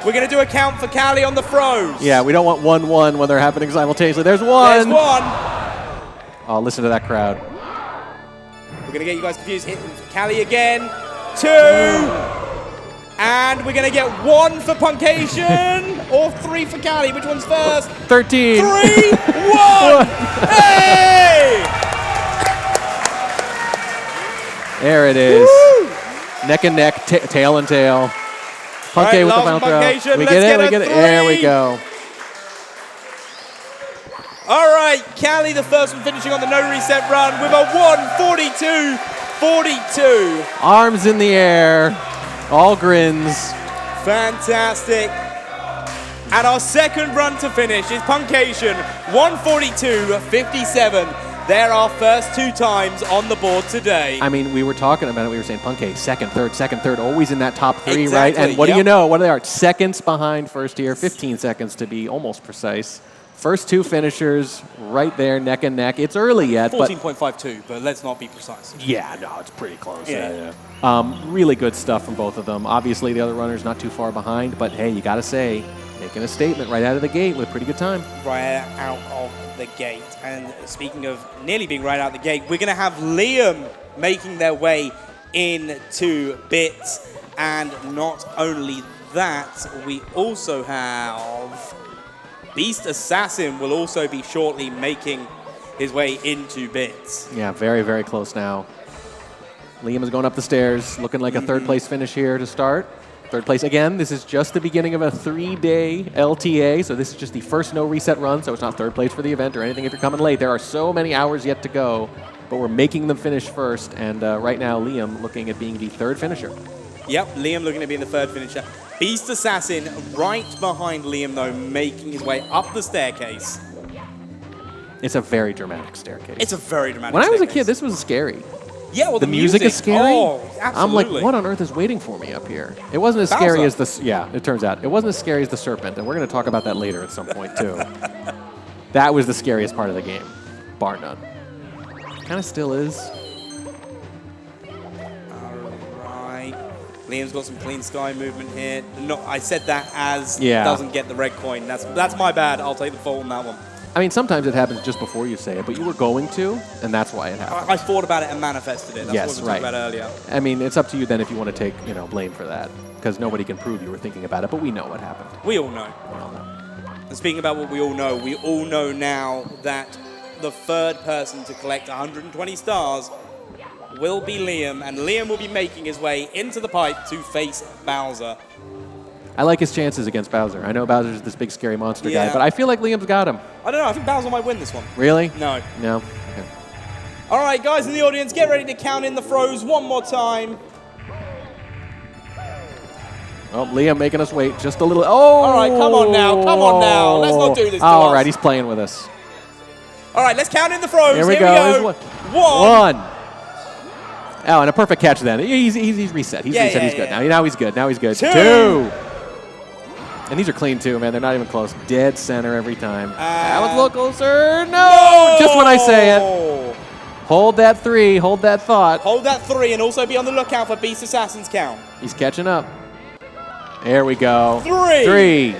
We're going to do a count for Callie on the throws. Yeah, we don't want 1-1 when they're happening simultaneously. There's one. There's one. Oh, listen to that crowd. We're going to get you guys confused. Hitting for Callie again. 2. And we're going to get 1 for Punkation. Or 3 for Callie. Which one's first? 13. 3, 1. Hey! There it is. Woo! Neck and neck, tail and tail. Punkay with the final throw. We get it, we get it. There we go. All right, Callie, the first one finishing on the no reset run with a 1:42.42. Arms in the air, all grins. Fantastic. And our second run to finish is Punkation, 1:42.57. They're our first 2 times on the board today. I mean, we were talking about it. We were saying Punkay, second, third, always in that top 3, Exactly, right? And what do yep. you know? What are they are? Seconds behind first here, 15 seconds to be almost precise. First 2 finishers right there, neck and neck. It's early yet, 14.52, but let's not be precise. Yeah, no, it's pretty close. Yeah. Really good stuff from both of them. Obviously, the other runner's not too far behind, but hey, you got to say, making a statement right out of the gate with a pretty good time. Right out of the gate. And speaking of nearly being right out the gate, we're going to have Liam making their way into bits. And not only that, we also have Beast Assassin will also be shortly making his way into bits. Yeah, very, very close now. Liam is going up the stairs, looking like a third-place finish here to start. Third place again. This is just the beginning of a 3-day LTA, so this is just the first no reset run, so it's not third place for the event or anything if you're coming late. There are so many hours yet to go, but we're making them finish first, and right now Liam looking at being the third finisher. Yep, Liam looking to be the third finisher. Beast Assassin right behind Liam, though, making his way up the staircase. It's a very dramatic staircase. It's a very dramatic When I was a staircase. kid, this was scary. Yeah, well, The music is scary. Oh, absolutely. I'm like, what on earth is waiting for me up here? It wasn't as scary as the, yeah, it turns out. It wasn't as scary as the serpent, and we're going to talk about that later at some point, too. That was the scariest part of the game, bar none. Kind of still is. Alright. Liam's got some clean sky movement here. No, I said that as Yeah. doesn't get the red coin. That's my bad. I'll take the fault on that one. I mean, sometimes it happens just before you say it, but you were going to, and that's why it happened. I thought about it and manifested it. That's Yes, what we were right. talking about earlier. I mean, it's up to you then if you want to take, blame for that, because nobody can prove you were thinking about it, but we know what happened. We all know. We all know. And speaking about what we all know now that the third person to collect 120 stars will be Liam, and Liam will be making his way into the pipe to face Bowser. I like his chances against Bowser. I know Bowser's this big scary monster Yeah. guy, but I feel like Liam's got him. I don't know. I think Bowser might win this one. Really? No. No? Okay. All right, guys in the audience, get ready to count in the throws one more time. Oh, Liam making us wait just a little. Oh! All right, come on now. Come on now. Let's not do this to All us. right, he's playing with us. All right, let's count in the throws. Here we go. go. One. Oh, and a perfect catch then. He's reset. He's Yeah, reset. yeah, He's good yeah. now. Now he's good. Now he's good. Two. And these are clean too, man. They're not even close. Dead center every time. That one's a little closer. No! Just when I say it. Hold that 3. Hold that thought. Hold that 3 and also be on the lookout for Beast Assassin's count. He's catching up. There we go. 3.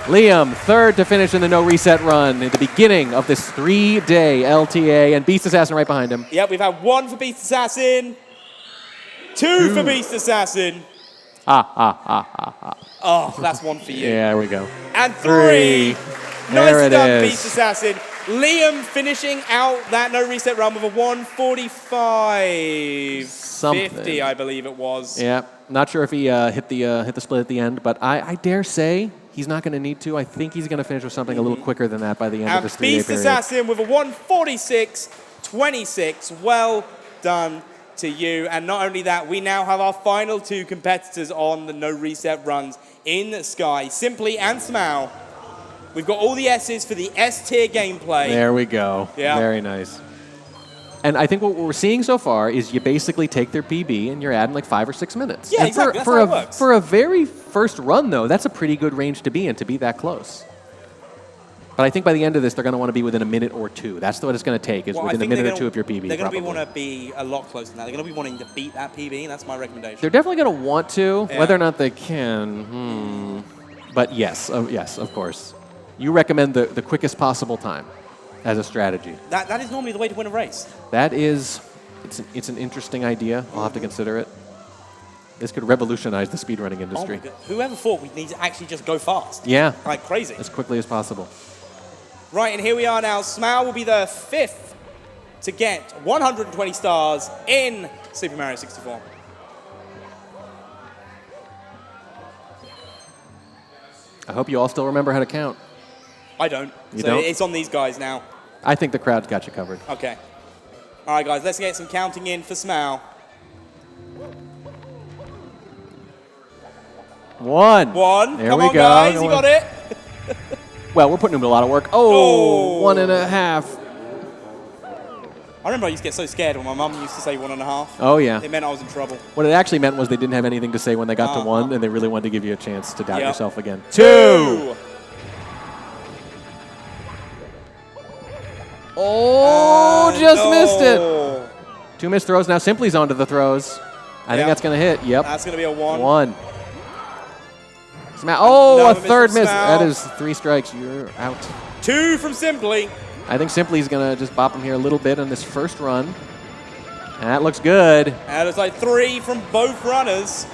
Liam, third to finish in the no reset run at the beginning of this 3-day LTA, and Beast Assassin right behind him. Yep, we've had 1 for Beast Assassin, 2 for Beast Assassin. Oh, that's 1 for you. Yeah, there we go. And 3. There Nice it done, is. Beast Assassin. Liam finishing out that no reset run with a 1:45.50, I believe it was. Yeah, not sure if he hit the split at the end, but I dare say he's not going to need to. I think he's going to finish with something a little quicker than that by the end of And this 3-day Beast period. Assassin with a 1:46.26. Well done to you. And not only that, we now have our final 2 competitors on the no reset runs in Sky, Simply and Smau. We've got all the S's for the S-tier gameplay. There we go. Yeah. Very nice. And I think what we're seeing so far is you basically take their PB and you're adding like 5 or 6 minutes. Yeah, and exactly. That's for how it works. For a very first run, though, that's a pretty good range to be in, to be that close. But I think by the end of this, they're going to want to be within a minute or two. That's what it's going to take, is within a minute or two of your PB. They're going to want to be a lot closer than that. They're going to be wanting to beat that PB. That's my recommendation. They're definitely going to want to. Yeah. Whether or not they can, But yes, yes, of course. You recommend the quickest possible time as a strategy. That is normally the way to win a race. That is, it's an interesting idea. I'll have to consider it. This could revolutionize the speedrunning industry. Oh my God. Whoever thought we'd need to actually just go fast? Yeah. Like crazy. As quickly as possible. Right, and here we are now. Smile will be the 5th to get 120 stars in Super Mario 64. I hope you all still remember how to count. I don't. You so don't? It's on these guys now. I think the crowd's got you covered. Okay. All right, guys, let's get some counting in for Smile. 1. There Come we on, go. Guys, you got it. Well, we're putting him to a lot of work. Oh, 1.5. I remember I used to get so scared when my mum used to say 1.5. Oh, yeah. It meant I was in trouble. What it actually meant was they didn't have anything to say when they got to 1, and they really wanted to give you a chance to doubt yourself again. 2. Oh, just missed it. 2 missed throws. Now Simply's onto the throws. I think that's going to hit. Yep. That's going to be a 1. 1. Oh, a third miss. Smile. That is 3 strikes. You're out. 2 from Simply. I think Simply's going to just bop him here a little bit on this first run. And that looks good. And it's like 3 from both runners.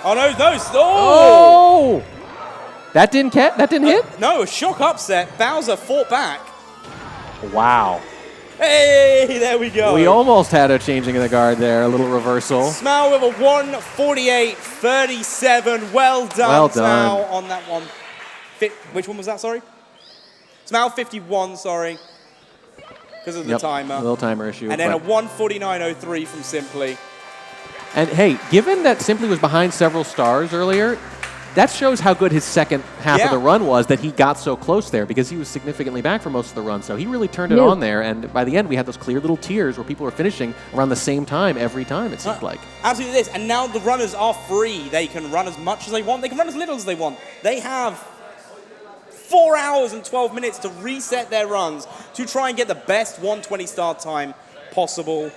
Oh, no. Oh! That didn't hit? No, a shock upset. Bowser fought back. Wow. Hey, there we go. We almost had a changing of the guard there, a little reversal. Smile with a 1:48.37. Well done, Smile, on that one. Which one was that, sorry? Smile 51, sorry. Because of the timer. A little timer issue. And then a 1:49.03 from Simply. And hey, given that Simply was behind several stars earlier, that shows how good his second half of the run was, that he got so close there, because he was significantly back for most of the run. So he really turned it on there, and by the end we had those clear little tiers where people were finishing around the same time every time, it seemed like. Absolutely this. And now the runners are free. They can run as much as they want. They can run as little as they want. They have 4 hours and 12 minutes to reset their runs to try and get the best 120 star time possible.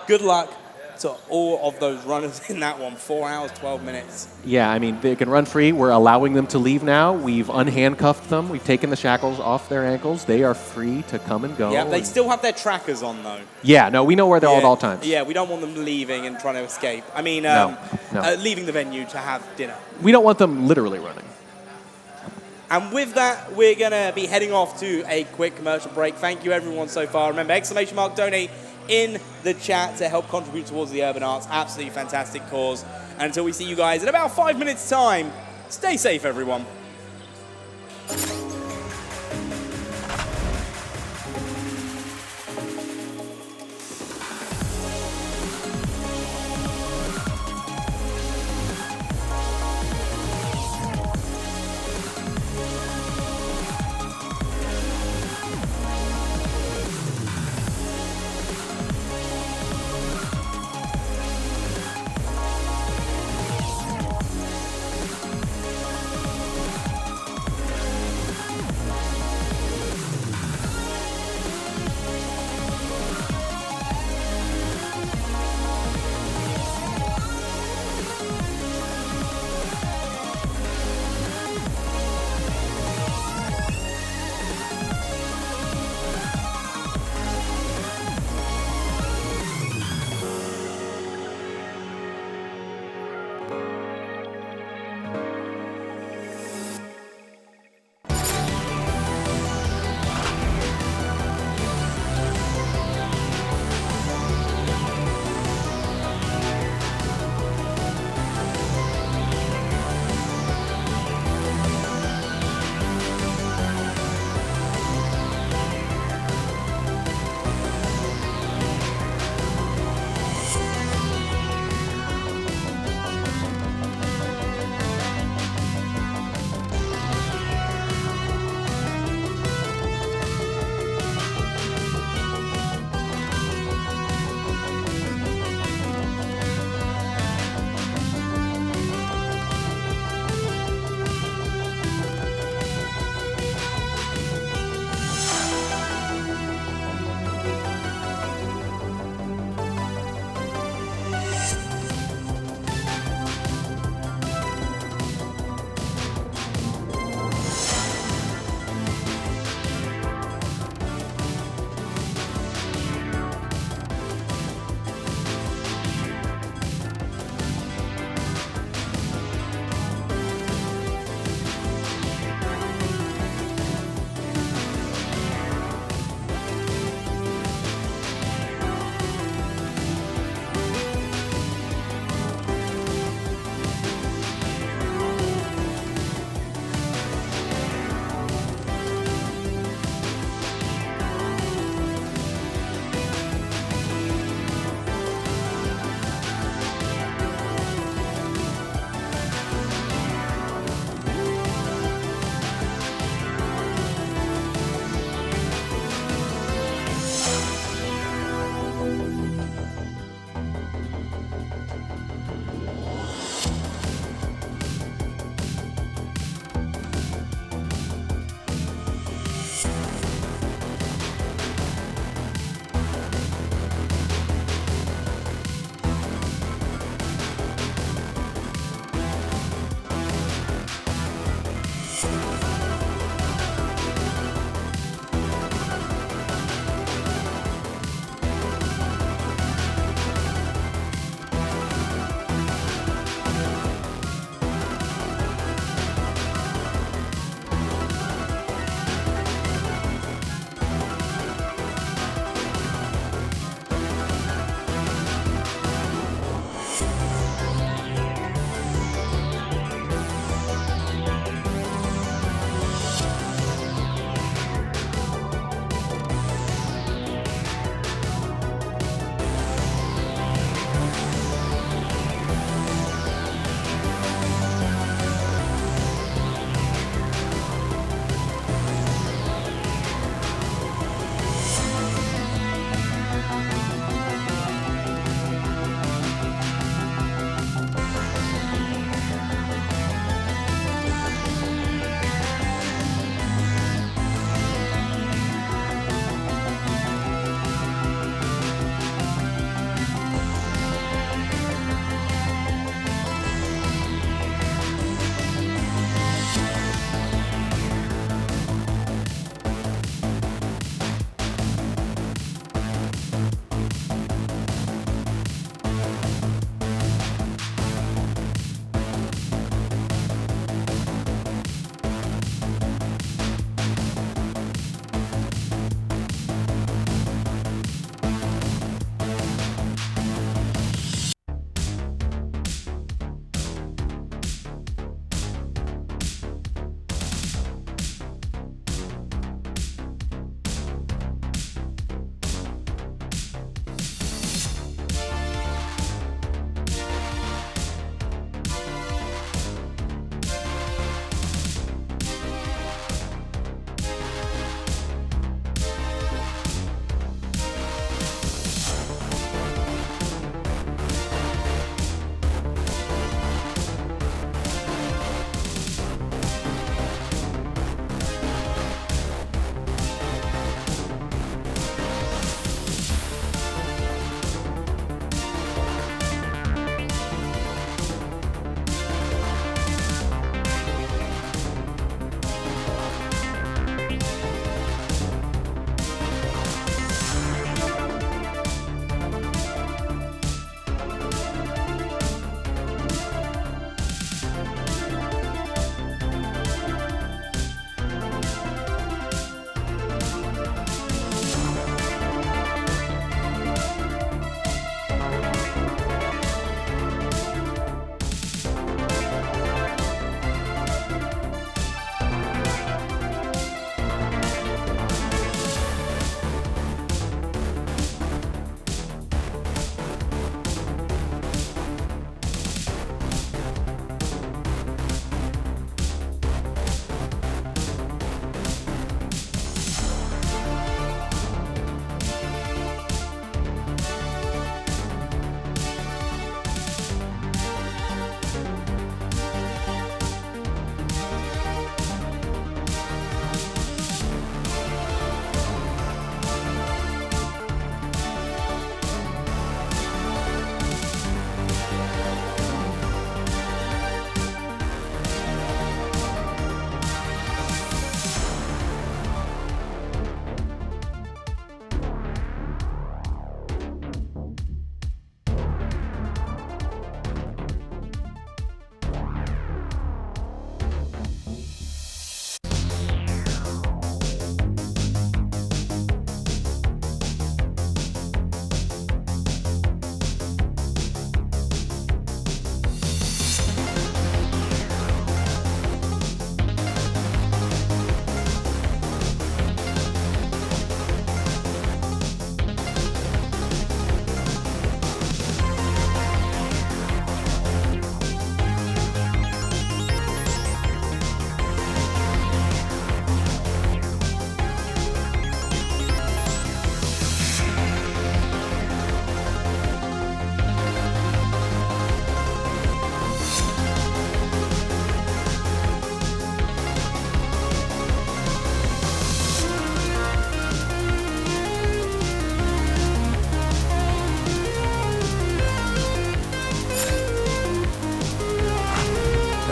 Good luck to all of those runners in that one. 4 hours, 12 minutes. Yeah, I mean, they can run free. We're allowing them to leave now. We've unhandcuffed them. We've taken the shackles off their ankles. They are free to come and go. Yeah, they still have their trackers on, though. Yeah, no, we know where they're at all times. Yeah, we don't want them leaving and trying to escape. I mean, No. leaving the venue to have dinner. We don't want them literally running. And with that, we're going to be heading off to a quick commercial break. Thank you, everyone, so far. Remember, !donate in the chat to help contribute towards the urban arts. Absolutely fantastic cause. And until we see you guys in about 5 minutes' time, stay safe, everyone.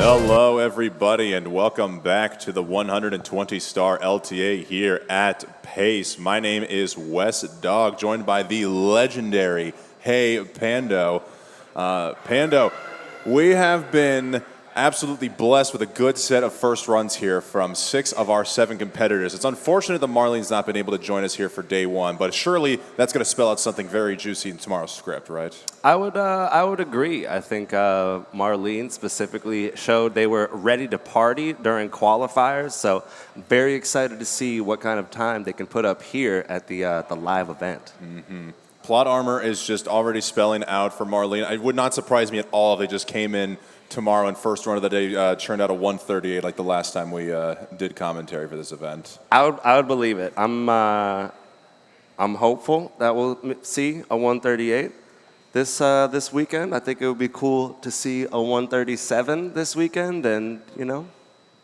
Hello, everybody, and welcome back to the 120-star LTA here at Pace. My name is Wes Dog, joined by the legendary Hey Pando. Pando, we have been absolutely blessed with a good set of first runs here from 6 of our 7 competitors. It's unfortunate that Marlene's not been able to join us here for day 1, but surely that's going to spell out something very juicy in tomorrow's script, right? I would agree. I think Marlene specifically showed they were ready to party during qualifiers, so I'm very excited to see what kind of time they can put up here at the live event. Mm-hmm. Plot armor is just already spelling out for Marlene. It would not surprise me at all if they just came in tomorrow and first run of the day churned out a 138 like the last time we did commentary for this event. I would believe it. I'm hopeful that we'll see a 138 this weekend. I think it would be cool to see a 137 this weekend, and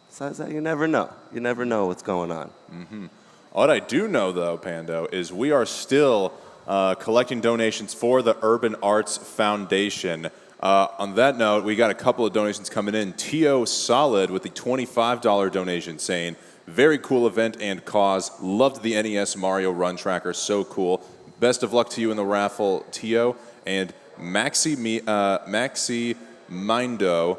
besides that, you never know. You never know what's going on. Mm-hmm. What I do know, though, Pando, is we are still collecting donations for the Urban Arts Foundation. On that note, we got a couple of donations coming in. T.O. Solid with the $25 donation saying, very cool event and cause. Loved the NES Mario Run Tracker. So cool. Best of luck to you in the raffle, T.O. And Maxi Mindo,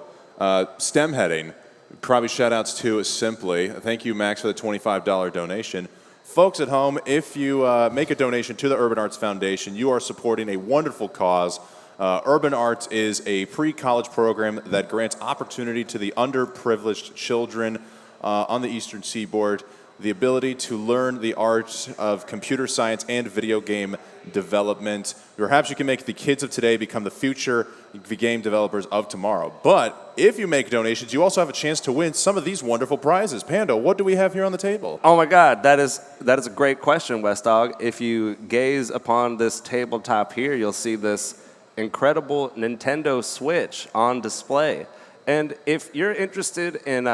stem heading. Probably shout outs to Simply. Thank you, Max, for the $25 donation. Folks at home, if you make a donation to the Urban Arts Foundation, you are supporting a wonderful cause. Urban Arts is a pre-college program that grants opportunity to the underprivileged children on the Eastern Seaboard, the ability to learn the art of computer science and video game development. Perhaps you can make the kids of today become the future game developers of tomorrow. But if you make donations, you also have a chance to win some of these wonderful prizes. Pando, what do we have here on the table? Oh my God, that is a great question, West Dog. If you gaze upon this tabletop here, you'll see this incredible Nintendo Switch on display. And if you're interested in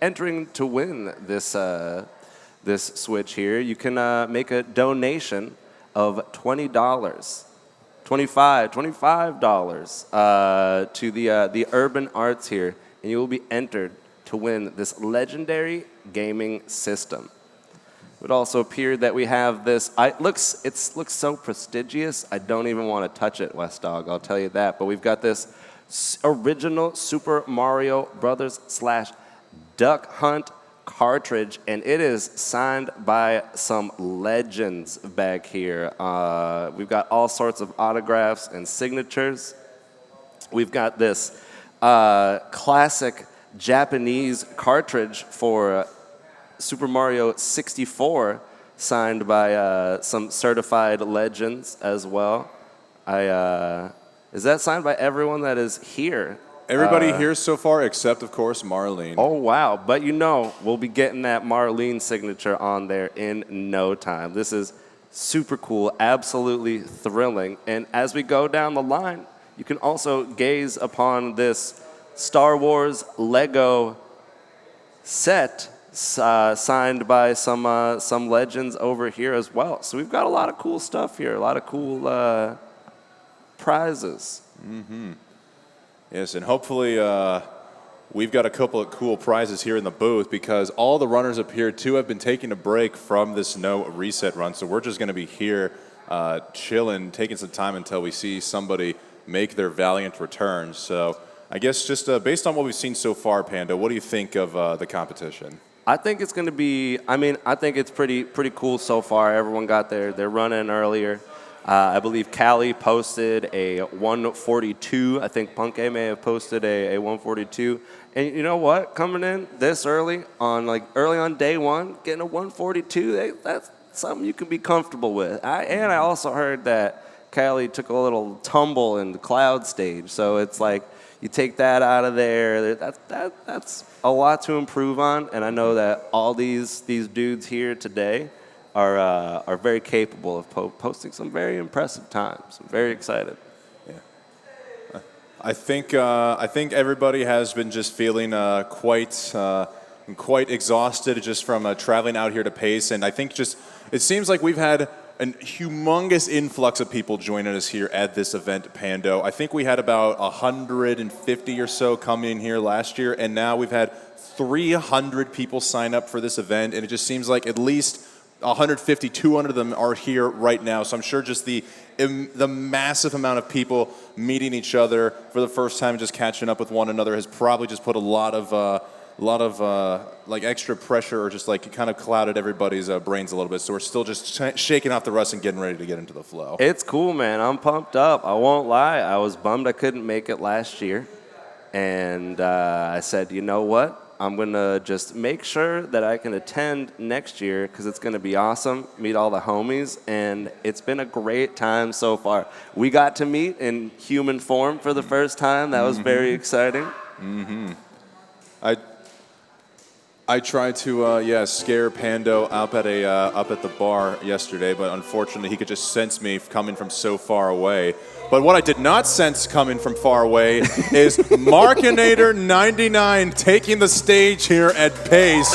entering to win this Switch here, you can make a donation of $20, $25 to the Urban Arts here, and you will be entered to win this legendary gaming system. It would also appear that we have this. It looks so prestigious. I don't even want to touch it, West Dog. I'll tell you that. But we've got this original Super Mario Brothers / Duck Hunt cartridge, and it is signed by some legends back here. We've got all sorts of autographs and signatures. We've got this classic Japanese cartridge for Super Mario 64, signed by some certified legends as well. Is that signed by everyone that is here? Everybody here so far, except, of course, Marlene. Oh, wow. But we'll be getting that Marlene signature on there in no time. This is super cool, absolutely thrilling. And as we go down the line, you can also gaze upon this Star Wars Lego set signed by some legends over here as well. So we've got a lot of cool stuff here, a lot of cool prizes. Mm-hmm. Yes, and hopefully we've got a couple of cool prizes here in the booth because all the runners up here, too, have been taking a break from this no reset run. So we're just going to be here chilling, taking some time until we see somebody make their valiant return. So I guess just based on what we've seen so far, Pando, what do you think of the competition? I think it's going to be, I think it's pretty cool so far. Everyone got their run in earlier. I believe Callie posted a 142. I think Punkay may have posted a 142. And you know what? Coming in this early on day 1, getting a 142, that's something you can be comfortable with. I also heard that Callie took a little tumble in the cloud stage. So it's like you take that out of there. That's a lot to improve on. And I know that all these dudes here today are very capable of posting some very impressive times. I'm very excited. Yeah, I think everybody has been just feeling quite exhausted just from traveling out here to Pace, and I think it seems like we've had humongous influx of people joining us here at this event, Pando. I think we had about 150 or so come in here last year, and now we've had 300 people sign up for this event, and it just seems like at least 150, 200 of them are here right now. So I'm sure just the massive amount of people meeting each other for the first time, just catching up with one another, has probably just put a lot of like extra pressure, or just like kind of clouded everybody's brains a little bit. So we're still just shaking off the rust and getting ready to get into the flow. It's cool, man. I'm pumped up. I won't lie. I was bummed I couldn't make it last year. And I said, you know what? I'm going to just make sure that I can attend next year, because it's going to be awesome, meet all the homies, and it's been a great time so far. We got to meet in human form for the first time. That was very exciting. I tried to scare Pando up at the bar yesterday, but unfortunately he could just sense me coming from so far away. But what I did not sense coming from far away is Markinator 99 taking the stage here at Pace.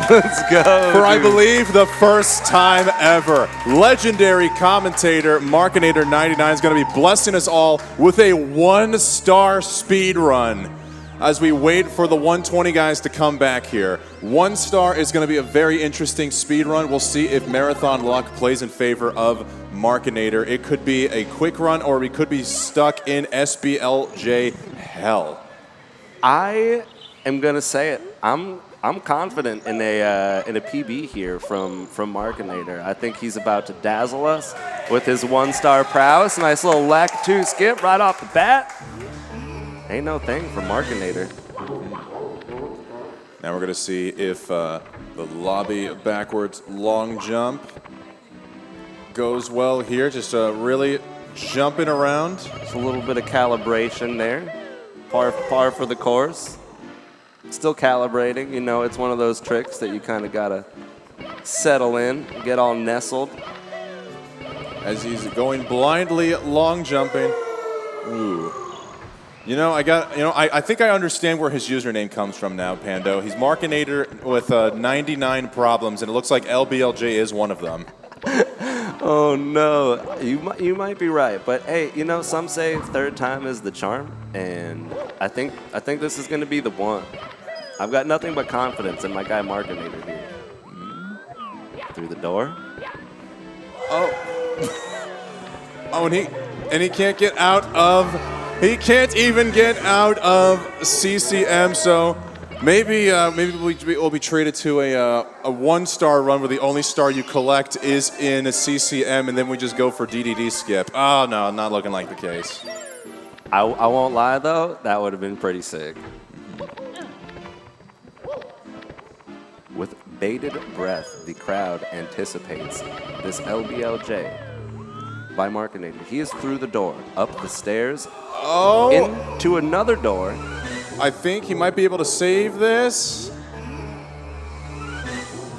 Let's go. For I believe the first time ever. Legendary commentator Markinator 99 is going to be blessing us all with a 1-star speed run as we wait for the 120 guys to come back here. 1 star is going to be a very interesting speed run. We'll see if marathon luck plays in favor of Markinator. It could be a quick run, or we could be stuck in SBLJ hell. I am going to say it. I'm confident in a PB here from Markinator. I think he's about to dazzle us with his 1-star prowess. Nice little LAC 2 skip right off the bat. Ain't no thing for Markinator. Now we're going to see if the lobby backwards long jump goes well here. Just really jumping around. Just a little bit of calibration there. Par for the course. Still calibrating. You know, it's one of those tricks that you kind of got to settle in, get all nestled. As he's going blindly long jumping. Ooh. You know, I think I understand where his username comes from now, Pando. He's Markinator with 99 problems, and it looks like LBLJ is one of them. Oh no, you might be right, but hey, you know, some say third time is the charm, and I think this is going to be the one. I've got nothing but confidence in my guy Markinator here. Through the door. Oh, and he can't get out of. He can't even get out of CCM, so maybe we'll be treated to a 1-star run where the only star you collect is in a CCM, and then we just go for DDD skip. Oh, no, not looking like the case. I won't lie, though. That would have been pretty sick. With bated breath, the crowd anticipates this LBLJ by Markinator. He is through the door, up the stairs, into another door. I think he might be able to save this.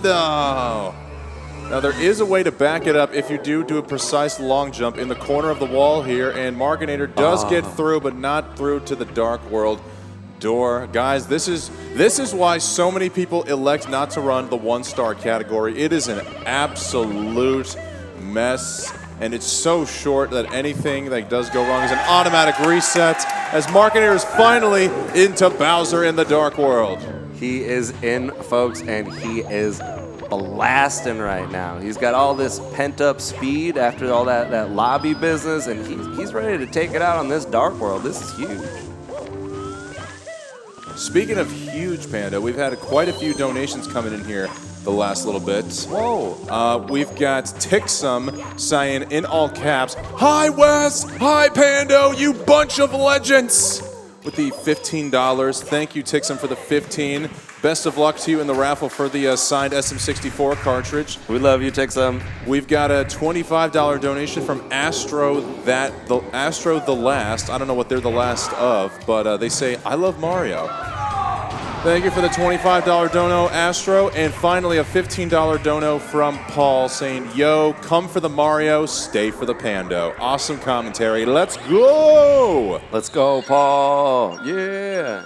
No. Now there is a way to back it up if you do a precise long jump in the corner of the wall here, and Markinator does get through, but not through to the Dark World door. Guys, this is why so many people elect not to run the 1-star category. It is an absolute mess. And it's so short that anything that does go wrong is an automatic reset, as Markinator is finally into Bowser in the Dark World. He is in, folks, and he is blasting right now. He's got all this pent-up speed after all that lobby business, and he's ready to take it out on this Dark World. This is huge. Speaking of huge, Panda, we've had quite a few donations coming in here the last little bit. Whoa. We've got Tixum saying in all caps, "Hi Wes, hi Pando, you bunch of legends," with the $15. Thank you, Tixum, for the 15. Best of luck to you in the raffle for the signed SM64 cartridge. We love you, Tixum. We've got a $25 donation from Astro the Last. I don't know what they're the last of, but they say, "I love Mario." Thank you for the $25 dono, Astro. And finally, a $15 dono from Paul saying, "Yo, come for the Mario, stay for the Pando." Awesome commentary. Let's go! Let's go, Paul. Yeah.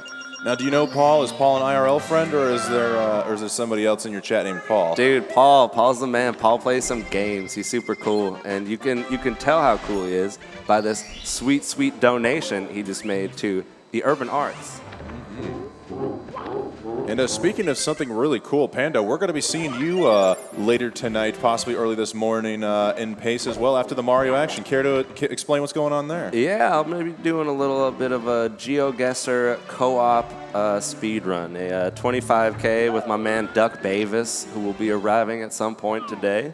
Now, do you know Paul? Is Paul an IRL friend, or is there somebody else in your chat named Paul? Dude, Paul's the man. Paul plays some games. He's super cool, and you can tell how cool he is by this sweet donation he just made to the Urban Arts. And speaking of something really cool, Panda, we're going to be seeing you later tonight, possibly early this morning in Pace as well after the Mario action. Care to explain what's going on there? Yeah, I'm going to be doing a little bit of a GeoGuessr co-op speed run, a 25K with my man Duck Bavis, who will be arriving at some point today.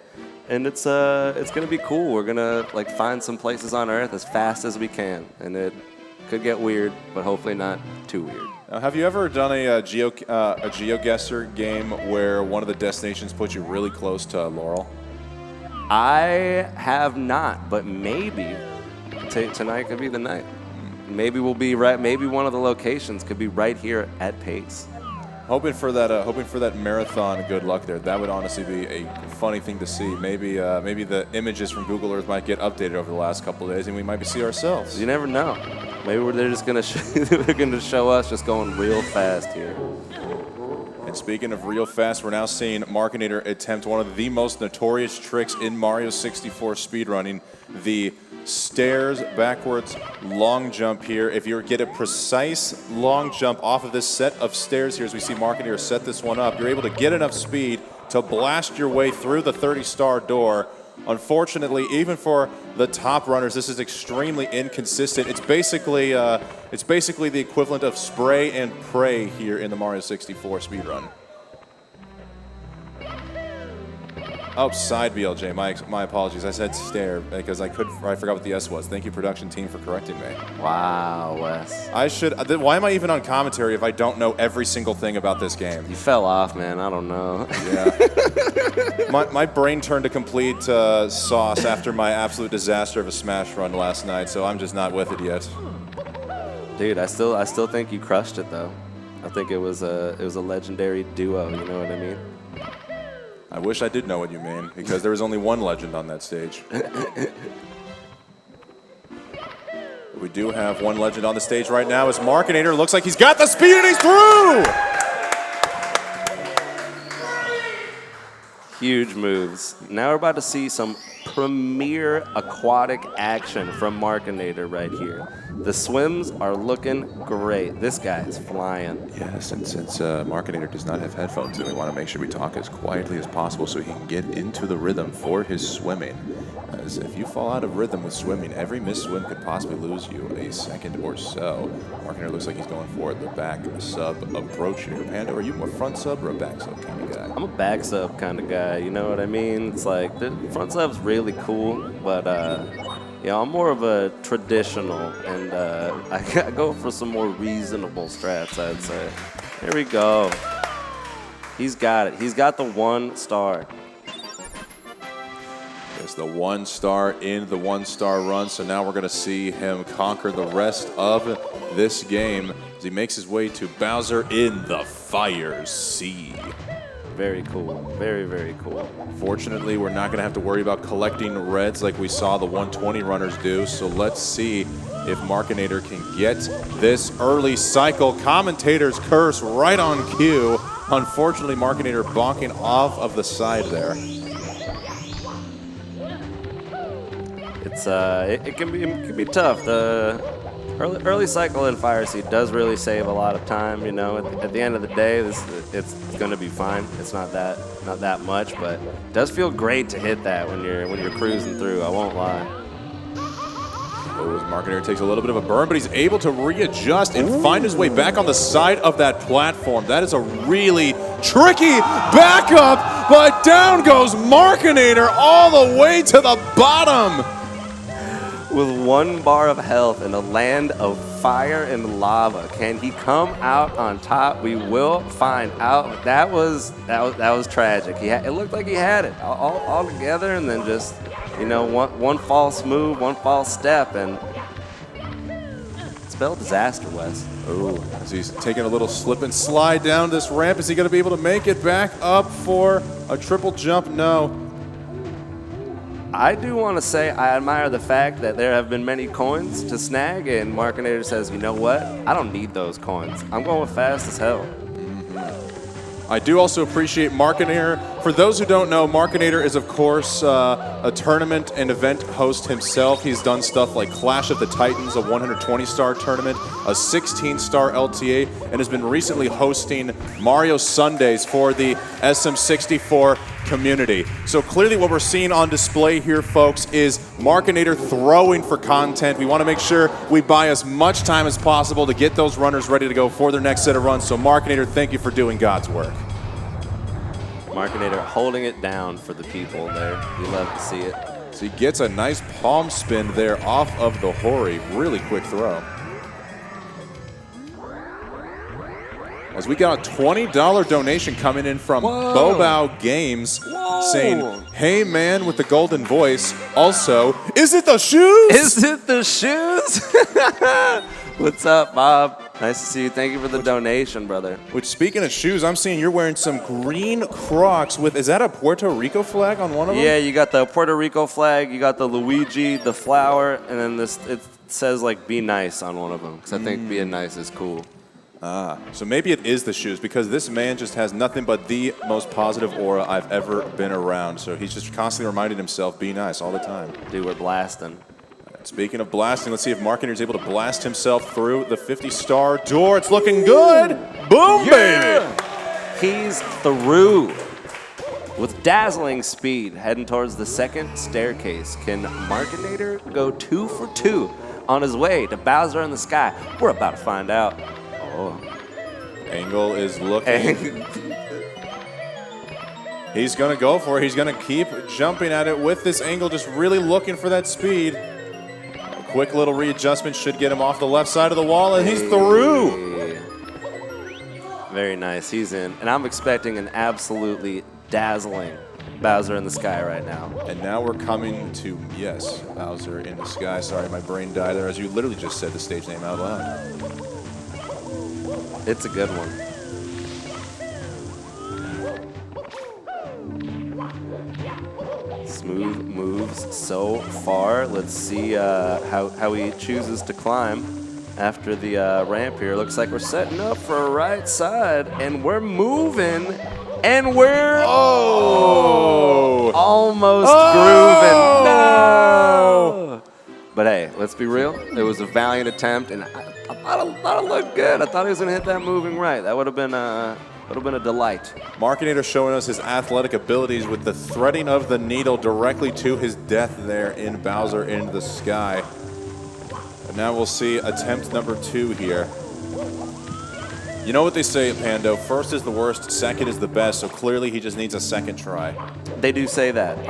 And it's going to be cool. We're going to find some places on Earth as fast as we can. And it could get weird, but hopefully not too weird. Now, have you ever done a GeoGuessr game where one of the destinations puts you really close to Laurel? I have not, but maybe tonight could be the night. Maybe we'll be right. Maybe one of the locations could be right here at Pace. Hoping for that marathon. Good luck there. That would honestly be a funny thing to see. Maybe the images from Google Earth might get updated over the last couple of days, and we might see ourselves. You never know. Maybe they're just gonna they're gonna show us just going real fast here. And speaking of real fast, we're now seeing Markinator attempt one of the most notorious tricks in Mario 64 speedrunning, the stairs backwards long jump here. If you get a precise long jump off of this set of stairs here, as we see Markinator set this one up, you're able to get enough speed to blast your way through the 30-star door. Unfortunately, even for the top runners, this is extremely inconsistent. It's basically the equivalent of spray and pray here in the Mario 64 speedrun. Oh, side BLJ. My apologies. I said stair because I forgot what the S was. Thank you, production team, for correcting me. Wow, Wes. I should. Why am I even on commentary if I don't know every single thing about this game? You fell off, man. I don't know. Yeah. my brain turned to complete sauce after my absolute disaster of a Smash run last night, so I'm just not with it yet. Dude, I still think you crushed it though. I think it was a legendary duo. You know what I mean? I wish I did know what you mean, because there was only one legend on that stage. We do have one legend on the stage right now. As Markinator looks like he's got the speed and he's through! Huge moves. Now we're about to see some premier aquatic action from Markinator right here. The swims are looking great. This guy is flying. Yes, and since Markinator does not have headphones, then we want to make sure we talk as quietly as possible so he can get into the rhythm for his swimming. As if you fall out of rhythm with swimming, every missed swim could possibly lose you a second or so. Markinator looks like he's going for the back sub approach here. Panda, are you a front sub or a back sub kind of guy? I'm a back sub kind of guy, you know what I mean? It's like, the front sub's really cool, but I'm more of a traditional, and I go for some more reasonable strats, I'd say. Here we go. He's got it. He's got the 1 star. It's the 1 star in the 1-star run, so now we're going to see him conquer the rest of this game as he makes his way to Bowser in the Fire Sea. Very cool. Very, very cool. Fortunately, we're not going to have to worry about collecting reds like we saw the 120 runners do, so let's see if Markinator can get this early cycle. Commentator's curse right on cue. Unfortunately, Markinator bonking off of the side there. It's it can be tough. The early cycle in Fire Sea does really save a lot of time. You know, at the end of the day, it's going to be fine. It's not that much, but it does feel great to hit that when you're cruising through. I won't lie. Markinator takes a little bit of a burn, but he's able to readjust and find his way back on the side of that platform. That is a really tricky backup, but down goes Markinator all the way to the bottom. With 1 bar of health in a land of fire and lava, can he come out on top? We will find out. That was tragic. It looked like he had it all together, and then just, you know, one false move, 1 false step, and spelled disaster, Wes. Oh, as he's taking a little slip and slide down this ramp, is he going to be able to make it back up for a triple jump? No. I do want to say I admire the fact that there have been many coins to snag, and Markinator says, you know what? I don't need those coins. I'm going fast as hell. I do also appreciate Markinator. For those who don't know, Markinator is, of course, a tournament and event host himself. He's done stuff like Clash of the Titans, a 120-star tournament, a 16-star LTA, and has been recently hosting Mario Sundays for the SM64 community. So clearly what we're seeing on display here, folks, is Markinator throwing for content. We want to make sure we buy as much time as possible to get those runners ready to go for their next set of runs. So Markinator, thank you for doing God's work. Markinator holding it down for the people there. We love to see it. So he gets a nice palm spin there off of the Hori. Really quick throw. As we got a $20 donation coming in from Bobao Games saying, hey man with the golden voice. Also, is it the shoes? Is it the shoes? What's up, Bob? Nice to see you. Thank you for the donation, brother. Which, speaking of shoes, I'm seeing you're wearing some green Crocs with, is that a Puerto Rico flag on one of them? Yeah, you got the Puerto Rico flag, you got the Luigi, the flower, and then this, it says like be nice on one of them, because I think being nice is cool. So maybe it is the shoes, because this man just has nothing but the most positive aura I've ever been around. So he's just constantly reminding himself, be nice all the time. Dude, we're blasting. Speaking of blasting, let's see if Markinator's able to blast himself through the 50-star door. It's looking good. Boom, baby. He's through with dazzling speed, heading towards the second staircase. Can Markinator go 2 for 2 on his way to Bowser in the Sky? We're about to find out. Oh. Angle is looking. He's going to go for it. He's going to keep jumping at it with this angle, just really looking for that speed. A quick little readjustment should get him off the left side of the wall, and he's through. Very nice. He's in. And I'm expecting an absolutely dazzling Bowser in the Sky right now. And now we're coming to, yes, Bowser in the Sky. Sorry, my brain died there as you literally just said the stage name out loud. It's a good one. Smooth moves so far. Let's see how he chooses to climb after the ramp here. Looks like we're setting up for a right side, and we're moving, and we're almost grooving. No! But hey, let's be real. It was a valiant attempt, and I thought it looked good. I thought he was gonna hit that moving right. That would have been a delight. Markinator showing us his athletic abilities with the threading of the needle directly to his death there in Bowser in the Sky. And now we'll see attempt number 2 here. You know what they say, Pando, first is the worst, second is the best, so clearly he just needs a second try. They do say that.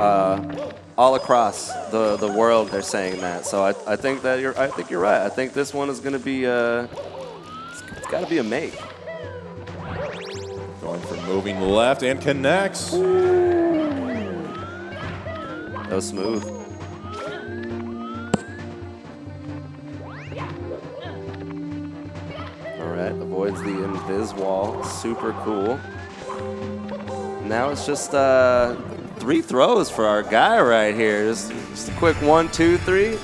All across the world, they're saying that. So I think that you're right. I think this one is going to be it's got to be a make. Going for moving left and connects. That was smooth. All right, avoids the invis wall. Super cool. Now it's just 3 throws for our guy right here. Just a quick 1, 2, 3. All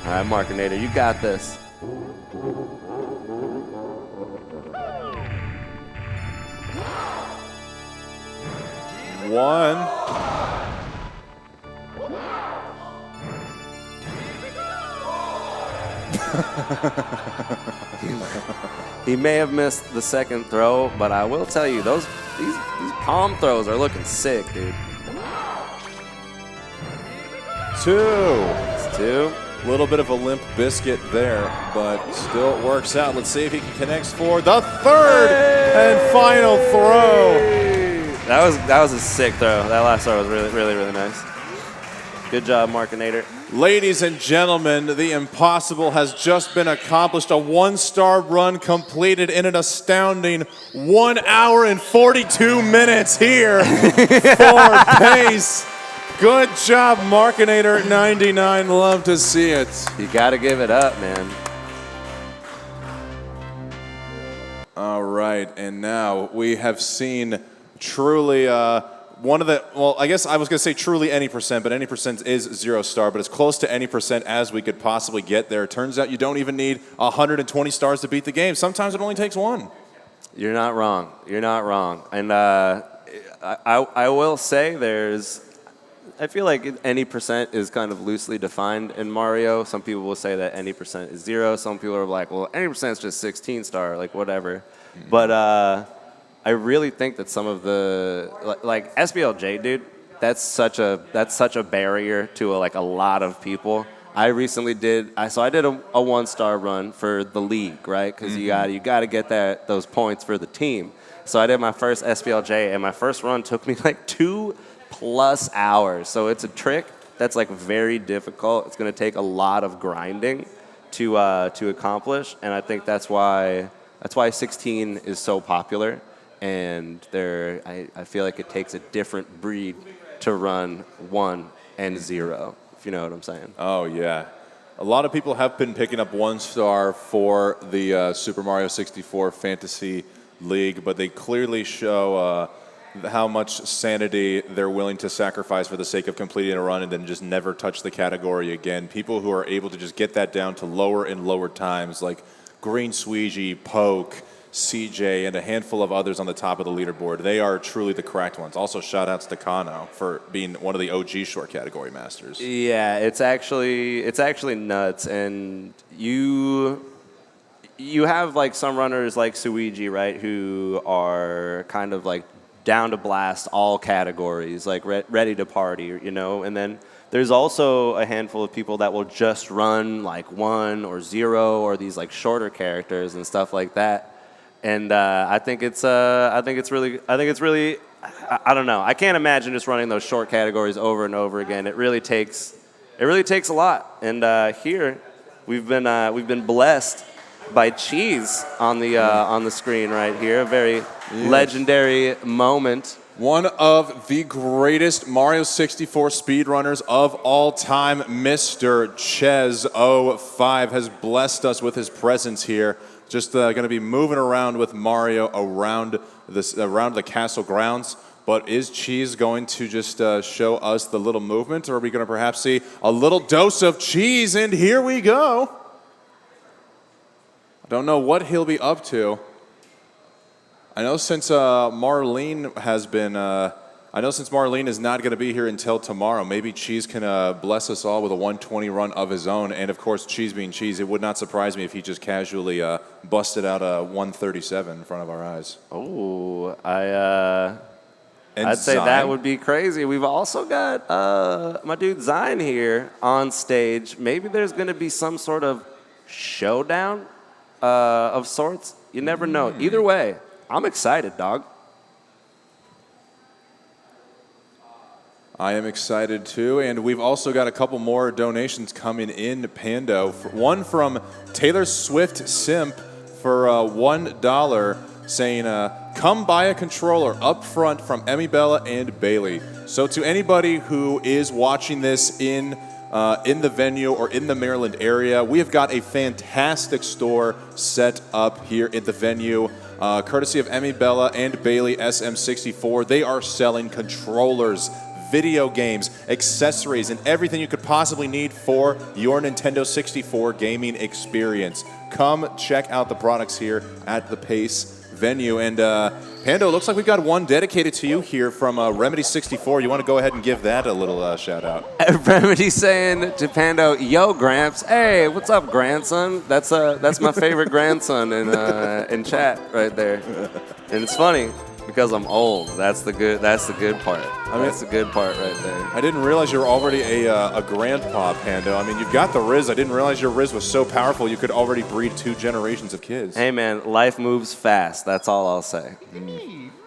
right, Markinator, you got this. One. He may have missed the second throw, but I will tell you, these palm throws are looking sick, dude. 2. It's 2. A little bit of a limp biscuit there, but still works out. Let's see if he connects for the 3rd and final throw. That was a sick throw. That last throw was really, really, really nice. Good job, Markinator. Ladies and gentlemen, the impossible has just been accomplished. A 1-star run completed in an astounding 1 hour and 42 minutes here for Pace. Good job, Markinator 99. Love to see it. You got to give it up, man. All right, and now we have seen truly one of the, well, I guess I was going to say truly any percent, but any percent is 0 star, but as close to any percent as we could possibly get there. It turns out you don't even need 120 stars to beat the game. Sometimes it only takes 1. You're not wrong. You're not wrong. And I will say I feel like any percent is kind of loosely defined in Mario. Some people will say that any percent is 0. Some people are like, well, any percent is just 16 star, like whatever. But I really think that some of the, like SBLJ, dude, that's such a barrier to a lot of people. I recently did a 1-star run for the league, right? Because you got to get those points for the team. So I did my first SBLJ, and my first run took me like 2+ hours. So it's a trick that's like very difficult. It's going to take a lot of grinding to accomplish, and I think that's why 16 is so popular. And I feel like it takes a different breed to run 1 and 0, if you know what I'm saying. Oh, yeah. A lot of people have been picking up 1 star for the Super Mario 64 Fantasy League, but they clearly show how much sanity they're willing to sacrifice for the sake of completing a run and then just never touch the category again. People who are able to just get that down to lower and lower times, like Green Sweegie, Poke, CJ, and a handful of others on the top of the leaderboard. They are truly the cracked ones. Also, shout-outs to Kano for being one of the OG short category masters. Yeah, it's actually nuts. And you have like some runners like Suigi, right, who are kind of like down to blast all categories, like ready to party, you know. And then there's also a handful of people that will just run like 1 or 0 or these like shorter characters and stuff like that. And I think it's really, I don't know. I can't imagine just running those short categories over and over again. It really takes a lot. And here, we've been blessed by Cheese on the screen right here. A very legendary moment. One of the greatest Mario 64 speedrunners of all time, Mr. Ches05, has blessed us with his presence here. Just going to be moving around with Mario around the castle grounds. But is Cheese going to just show us the little movement, or are we going to perhaps see a little dose of cheese? And here we go. I don't know what he'll be up to. I know since Marlene is not going to be here until tomorrow, maybe Cheese can bless us all with a 120 run of his own. And of course, Cheese being Cheese, it would not surprise me if he just casually busted out a 137 in front of our eyes. Oh, I'd say that would be crazy. We've also got my dude Zion here on stage. Maybe there's going to be some sort of showdown of sorts. You never know. Either way, I'm excited, dog. I am excited too, and we've also got a couple more donations coming in, Pando. One from Taylor Swift Simp for $1, saying, come buy a controller up front from Emmy Bella and Bailey. So to anybody who is watching this in the venue or in the Maryland area, we have got a fantastic store set up here in the venue. Courtesy of Emmy Bella and Bailey SM64. They are selling controllers, video games, accessories, and everything you could possibly need for your Nintendo 64 gaming experience. Come check out the products here at the Pace venue. And Pando, looks like we've got one dedicated to you here from Remedy 64. You want to go ahead and give that a little shout out? Remedy saying to Pando, "Yo, Gramps, hey, what's up, grandson?" That's my favorite grandson in chat right there, and it's funny because I'm old. That's the good part. That's the good part right there. I didn't realize you were already a grandpa, Pando. I mean, you've got the Riz. I didn't realize your Riz was so powerful you could already breed 2 generations of kids. Hey, man, life moves fast. That's all I'll say.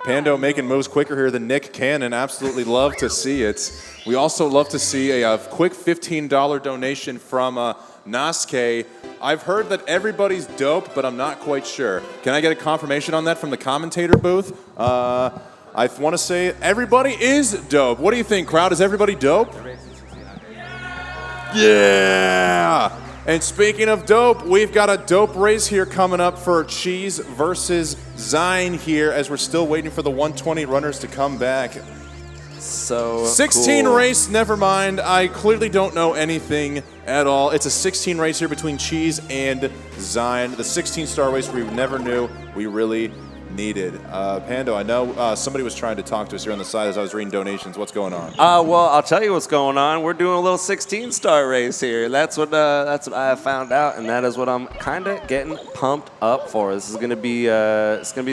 Pando making moves quicker here than Nick can, and absolutely love to see it. We also love to see a quick $15 donation from Nasuke. I've heard that everybody's dope, but I'm not quite sure. Can I get a confirmation on that from the commentator booth? I want to say everybody is dope. What do you think, crowd? Is everybody dope? Yeah! And speaking of dope, we've got a dope race here coming up for Cheese versus Zine here as we're still waiting for the 120 runners to come back. So 16 cool. race, never mind. I clearly don't know anything at all. It's a 16 race here between Cheese and Zion. The 16-star race we never knew we really needed. Pando, I know somebody was trying to talk to us here on the side as I was reading donations. What's going on? Well, I'll tell you what's going on. We're doing a little 16-star race here. That's what I found out, and that is what I'm kind of getting pumped up for. This is gonna be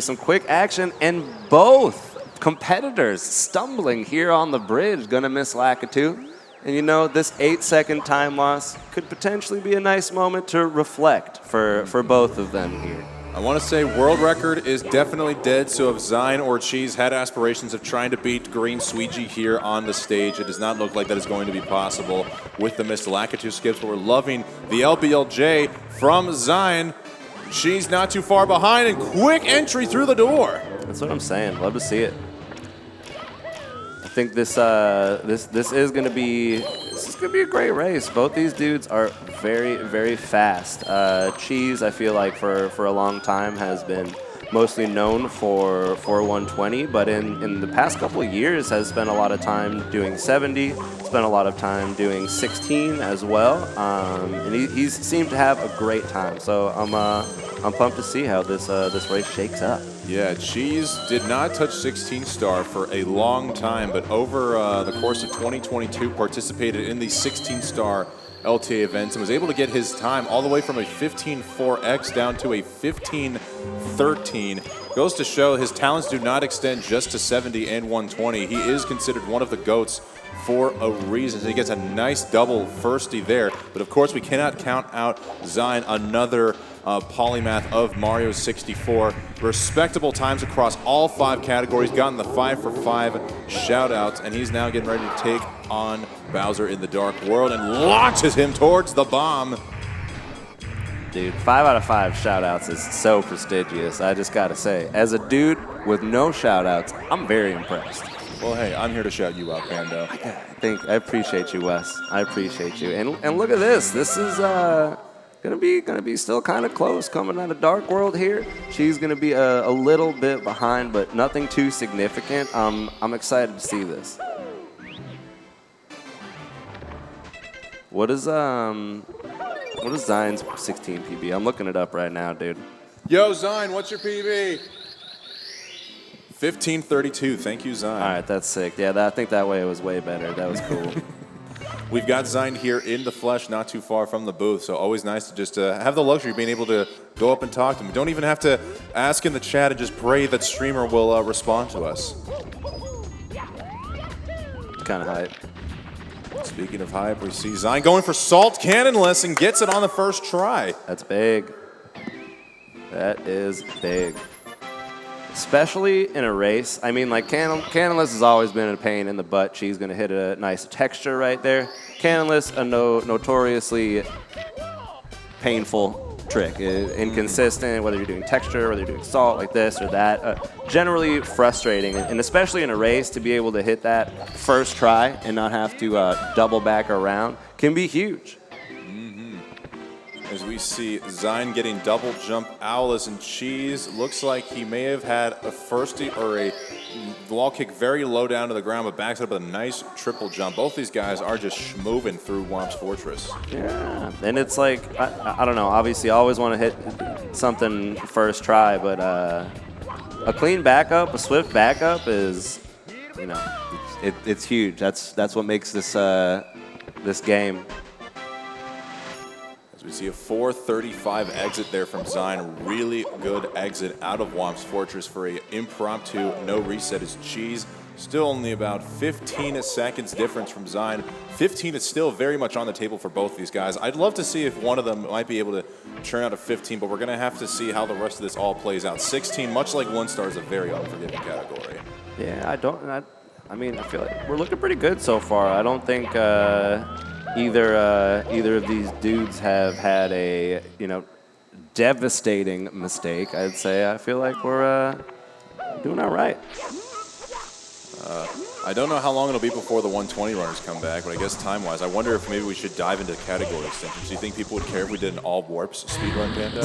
some quick action, and both competitors stumbling here on the bridge, gonna miss Lakitu. And you know, this 8-second time loss could potentially be a nice moment to reflect for both of them here. I want to say world record is definitely dead, so if Zion or Cheese had aspirations of trying to beat Green Sweegie here on the stage, it does not look like that is going to be possible with the missed Lakitu skips, but we're loving the LBLJ from Zion. Cheese not too far behind, and quick entry through the door. That's what I'm saying. Love to see it. I think this is gonna be a great race. Both these dudes are very, very fast. Cheese, I feel like for a long time has been mostly known for 120, but in the past couple of years has spent a lot of time doing 70, spent a lot of time doing 16 as well, and he's seemed to have a great time. So I'm pumped to see how this race shakes up. Yeah, Cheese did not touch 16-star for a long time, but over the course of 2022 participated in the 16-star LTA events and was able to get his time all the way from a 15.4x down to a 15.13. Goes to show his talents do not extend just to 70 and 120. He is considered one of the GOATs for a reason. So he gets a nice double firstie there, but of course we cannot count out Zion, another polymath of Mario 64. Respectable times across all 5 categories, gotten the 5 for 5 shout-outs, and he's now getting ready to take on Bowser in the Dark World and launches him towards the bomb. Dude, 5 out of 5 shout-outs is so prestigious, I just gotta say. As a dude with no shout-outs, I'm very impressed. Well, hey, I'm here to shout you out, Pando. I appreciate you, Wes. I appreciate you. And look at this. This is gonna be still kind of close coming out of Dark World here. She's gonna be a little bit behind, but nothing too significant. I'm excited to see this. What is Zion's 16 PB? I'm looking it up right now, dude. Yo, Zion, what's your PB? 15.32. Thank you, Zion. All right, that's sick. Yeah, I think that way it was way better. That was cool. We've got Zion here in the flesh, not too far from the booth, so always nice to just have the luxury of being able to go up and talk to him. We don't even have to ask in the chat and just pray that streamer will respond to us. Kind of hype. Speaking of hype, we see Zion going for Salt Cannonless and gets it on the first try. That's big. That is big. Especially in a race. I mean, like, Cannonless has always been a pain in the butt. She's going to hit a nice texture right there. Cannonless, a notoriously painful trick. Inconsistent, whether you're doing texture, whether you're doing salt like this or that. Generally frustrating, and especially in a race, to be able to hit that first try and not have to double back around can be huge. As we see Zion getting double jump Owless, and Cheese looks like he may have had a firstie or a wall kick very low down to the ground, but backs it up with a nice triple jump. Both these guys are just moving through Womp's Fortress. Yeah, and it's like, I don't know, obviously I always want to hit something first try, but a clean backup, a swift backup is, you know, it's huge. That's what makes this this game. We see a 4:35 exit there from Zion. Really good exit out of Womp's Fortress for a impromptu no reset. As Cheese still only about 15 seconds difference from Zion. 15 is still very much on the table for both these guys. I'd love to see if one of them might be able to churn out a 15, but we're going to have to see how the rest of this all plays out. 16, much like 1-star, is a very unforgiving category. Yeah, I feel like we're looking pretty good so far. I don't think either of these dudes have had a, you know, devastating mistake, I'd say. I feel like we're doing all right. I don't know how long it'll be before the 120 runners come back, but I guess time-wise, I wonder if maybe we should dive into category extensions. Do you think people would care if we did an all warps speedrun, Panda?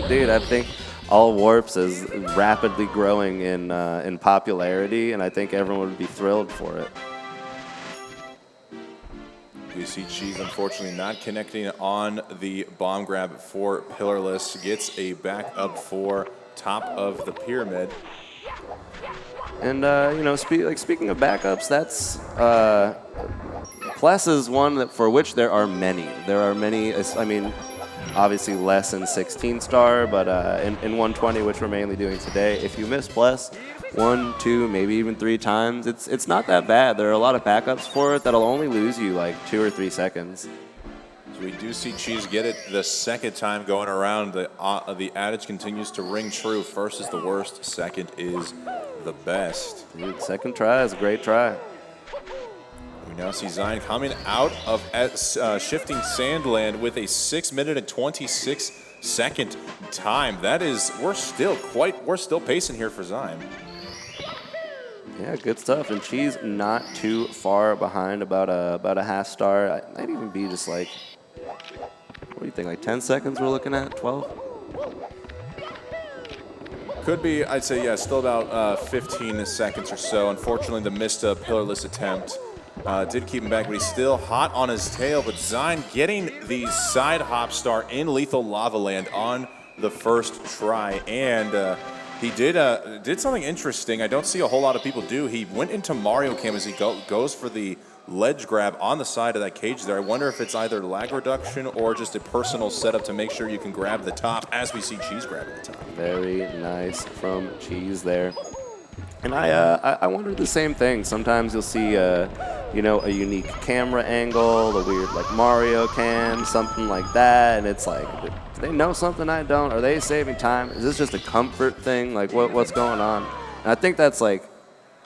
Dude, I think all warps is rapidly growing in popularity, and I think everyone would be thrilled for it. You see Cheese unfortunately not connecting on the bomb grab for Pillarless. Gets a back up for top of the pyramid. And you know, speaking of backups, that's Pless is one that for which there are many. There are many. I mean, obviously less in 16 star, but in 120, which we're mainly doing today, if you miss Pless 1, 2, maybe even 3 times, it's not that bad. There are a lot of backups for it that'll only lose you like 2 or 3 seconds. So we do see Cheese get it the second time going around. The adage continues to ring true. First is the worst, second is the best. Dude, second try is a great try. We now see Zion coming out of shifting Sandland with a 6-minute and 26-second time. That is, we're still pacing here for Zion. Yeah, good stuff. And Cheese not too far behind, about a half star. It might even be just like, what do you think, like 10 seconds we're looking at, 12? Could be, I'd say, yeah, still about 15 seconds or so. Unfortunately, the missed pillarless attempt did keep him back, but he's still hot on his tail. But Zion getting the side hop star in Lethal Lava Land on the first try. And he did something interesting I don't see a whole lot of people do. He went into Mario Cam as he goes for the ledge grab on the side of that cage there. I wonder if it's either lag reduction or just a personal setup to make sure you can grab the top, as we see Cheese grabbing the top. Very nice from Cheese there. And I wonder the same thing. Sometimes you'll see, you know, a unique camera angle, a weird like Mario Cam, something like that, and it's like, do they know something I don't? Are they saving time? Is this just a comfort thing? Like, what's going on? And I think that's like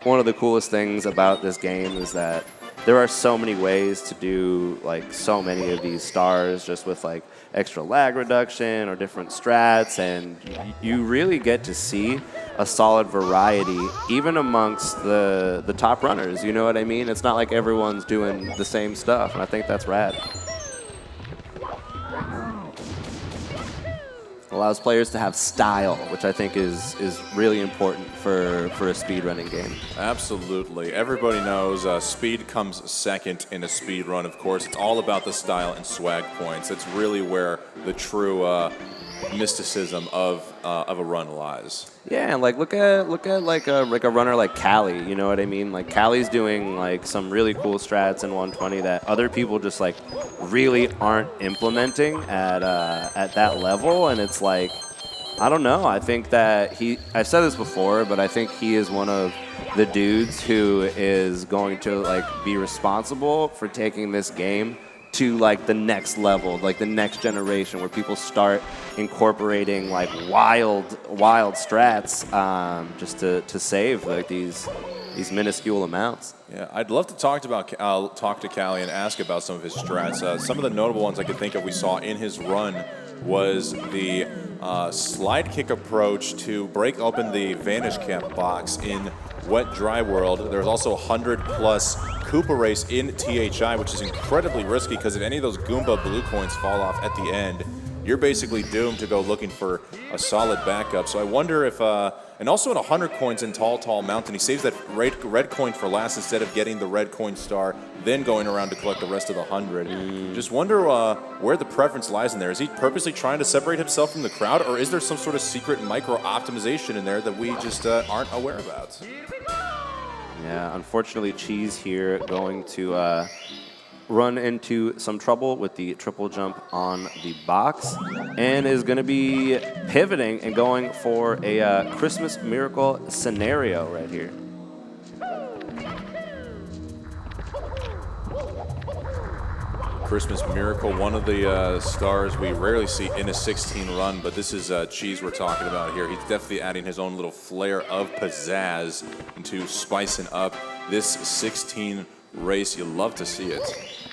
one of the coolest things about this game is that there are so many ways to do like so many of these stars just with like extra lag reduction or different strats, and you really get to see a solid variety even amongst the top runners, you know what I mean? It's not like everyone's doing the same stuff, and I think that's rad. Allows players to have style, which I think is really important for a speedrunning game. Absolutely. Everybody knows speed comes second in a speed run, of course. It's all about the style and swag points. It's really where the true mysticism of a run lies. Yeah, and like look at like a runner like Callie, you know what I mean? Like Callie's doing like some really cool strats in 120 that other people just like really aren't implementing at that level, and it's like, I don't know. I think that I've said this before, but I think he is one of the dudes who is going to like be responsible for taking this game to like the next level, like the next generation, where people start incorporating like wild strats just to save like these minuscule amounts. Yeah, I'd love to talk to Callie and ask about some of his strats. Some of the notable ones I could think of we saw in his run was the slide kick approach to break open the Vanish Camp box in Wet Dry World. There's also 100+ Koopa Race in THI, which is incredibly risky because if any of those Goomba blue coins fall off at the end, you're basically doomed to go looking for a solid backup. So I wonder if, and also in 100 coins in Tall Mountain, he saves that red coin for last instead of getting the red coin star, then going around to collect the rest of the 100. Just wonder where the preference lies in there. Is he purposely trying to separate himself from the crowd, or is there some sort of secret micro optimization in there that we just aren't aware about? Yeah, unfortunately, Cheese here going to run into some trouble with the triple jump on the box, and is going to be pivoting and going for a Christmas Miracle scenario right here. Christmas Miracle, one of the stars we rarely see in a 16 run, but this is Cheese we're talking about here. He's definitely adding his own little flair of pizzazz into spicing up this 16 race. You love to see it.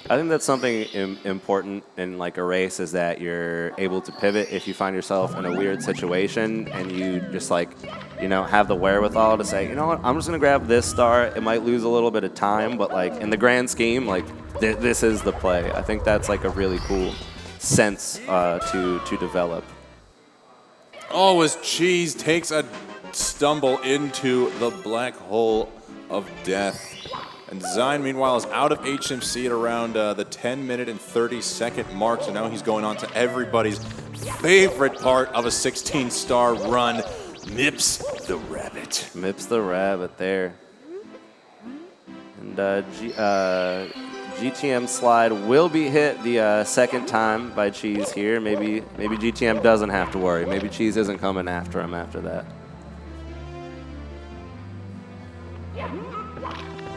I think that's something important in like a race, is that you're able to pivot if you find yourself in a weird situation and you just like, you know, have the wherewithal to say, you know what, I'm just gonna grab this star. It might lose a little bit of time, but like in the grand scheme, like this is the play. I think that's like a really cool sense to develop. Oh, as Cheese takes a stumble into the black hole of death. And Zine, meanwhile, is out of HMC at around the 10-minute and 30-second mark. So now he's going on to everybody's favorite part of a 16-star run, Mips the Rabbit. Mips the Rabbit there. And GTM slide will be hit the second time by Cheese here. Maybe GTM doesn't have to worry. Maybe Cheese isn't coming after him after that.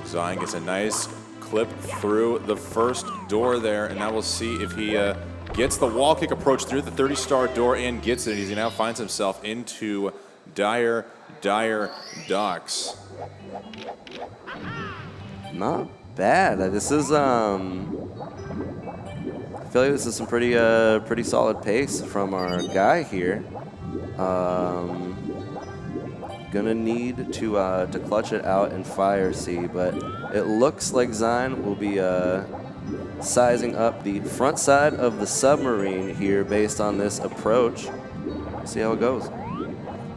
Zine gets a nice clip through the first door there, and now we'll see if he gets the wall kick approach through the 30-star door and gets it. He now finds himself into dire docks. Not bad. This is I feel like this is some pretty solid pace from our guy here. Gonna need to clutch it out in Fire C, but it looks like Zine will be sizing up the front side of the submarine here based on this approach. See how it goes.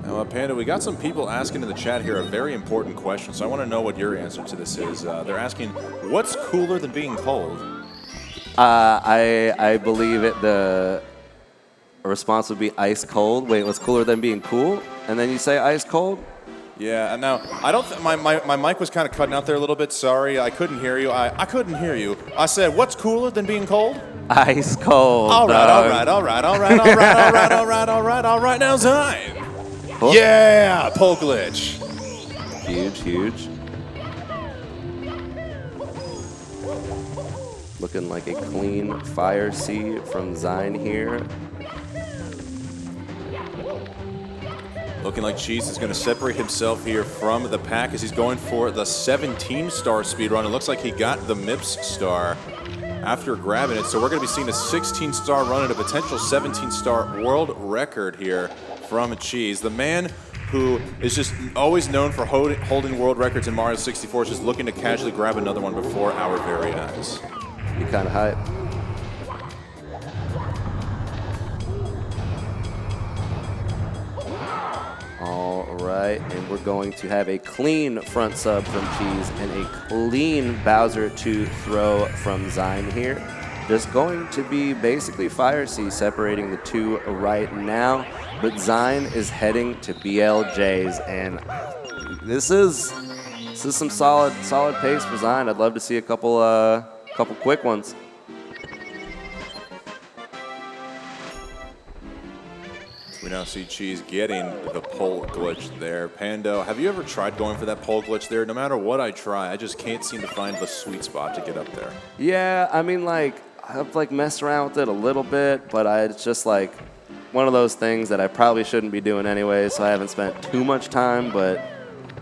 Now, Panda, we got some people asking in the chat here a very important question, so I want to know what your answer to this is. They're asking, what's cooler than being cold? I believe the response would be ice cold. Wait, what's cooler than being cool? And then you say ice cold? Yeah, and now, I don't my mic was kind of cutting out there a little bit. Sorry, I couldn't hear you. I couldn't hear you. I said, what's cooler than being cold? Ice cold. All right. Now, Zine. Oh. Yeah, pole glitch. Huge. Looking like a clean Fire C from Zine here. Looking like Cheese is going to separate himself here from the pack as he's going for the 17-star speedrun. It looks like he got the MIPS star after grabbing it. So we're going to be seeing a 16-star run and a potential 17-star world record here from Cheese. The man who is just always known for holding world records in Mario 64 is just looking to casually grab another one before our very eyes. Be kind of hype. All right, and we're going to have a clean front sub from Cheese and a clean Bowser 2 throw from Zine here. There's going to be basically Fire C separating the two right now, but Zine is heading to BLJ's, and this is some solid pace for Zine. I'd love to see a couple quick ones. We now see Cheese getting the pole glitch there. Pando, have you ever tried going for that pole glitch there? No matter what I try, I just can't seem to find the sweet spot to get up there. Yeah, I mean, I've messed around with it a little bit, but it's just one of those things that I probably shouldn't be doing anyway, so I haven't spent too much time, but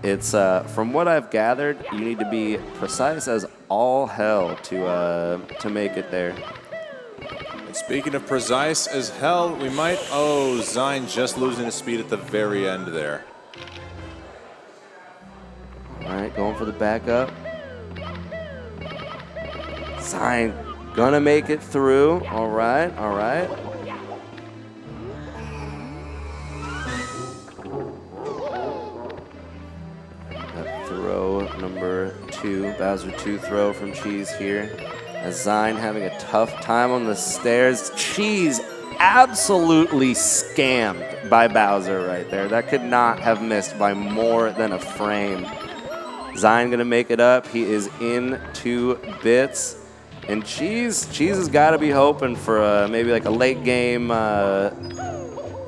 it's, from what I've gathered, you need to be precise as all hell to make it there. And speaking of precise as hell, we might, Zine just losing his speed at the very end there. All right, going for the backup. Zine gonna make it through. All right. That throw number 2, Bowser 2 throw from Cheese here. As Zine having a tough time on the stairs. Cheese absolutely scammed by Bowser right there. That could not have missed by more than a frame. Zine gonna make it up. He is in 2 bits. And Cheese has got to be hoping for maybe a late game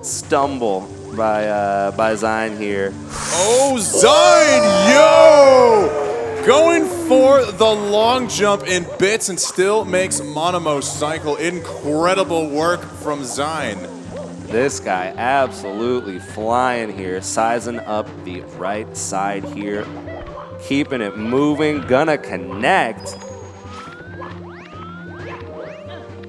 stumble by Zine here. Oh, Zine, yo! Going for the long jump in bits and still makes Monomo cycle. Incredible work from Zine. This guy absolutely flying here, sizing up the right side here, keeping it moving, gonna connect.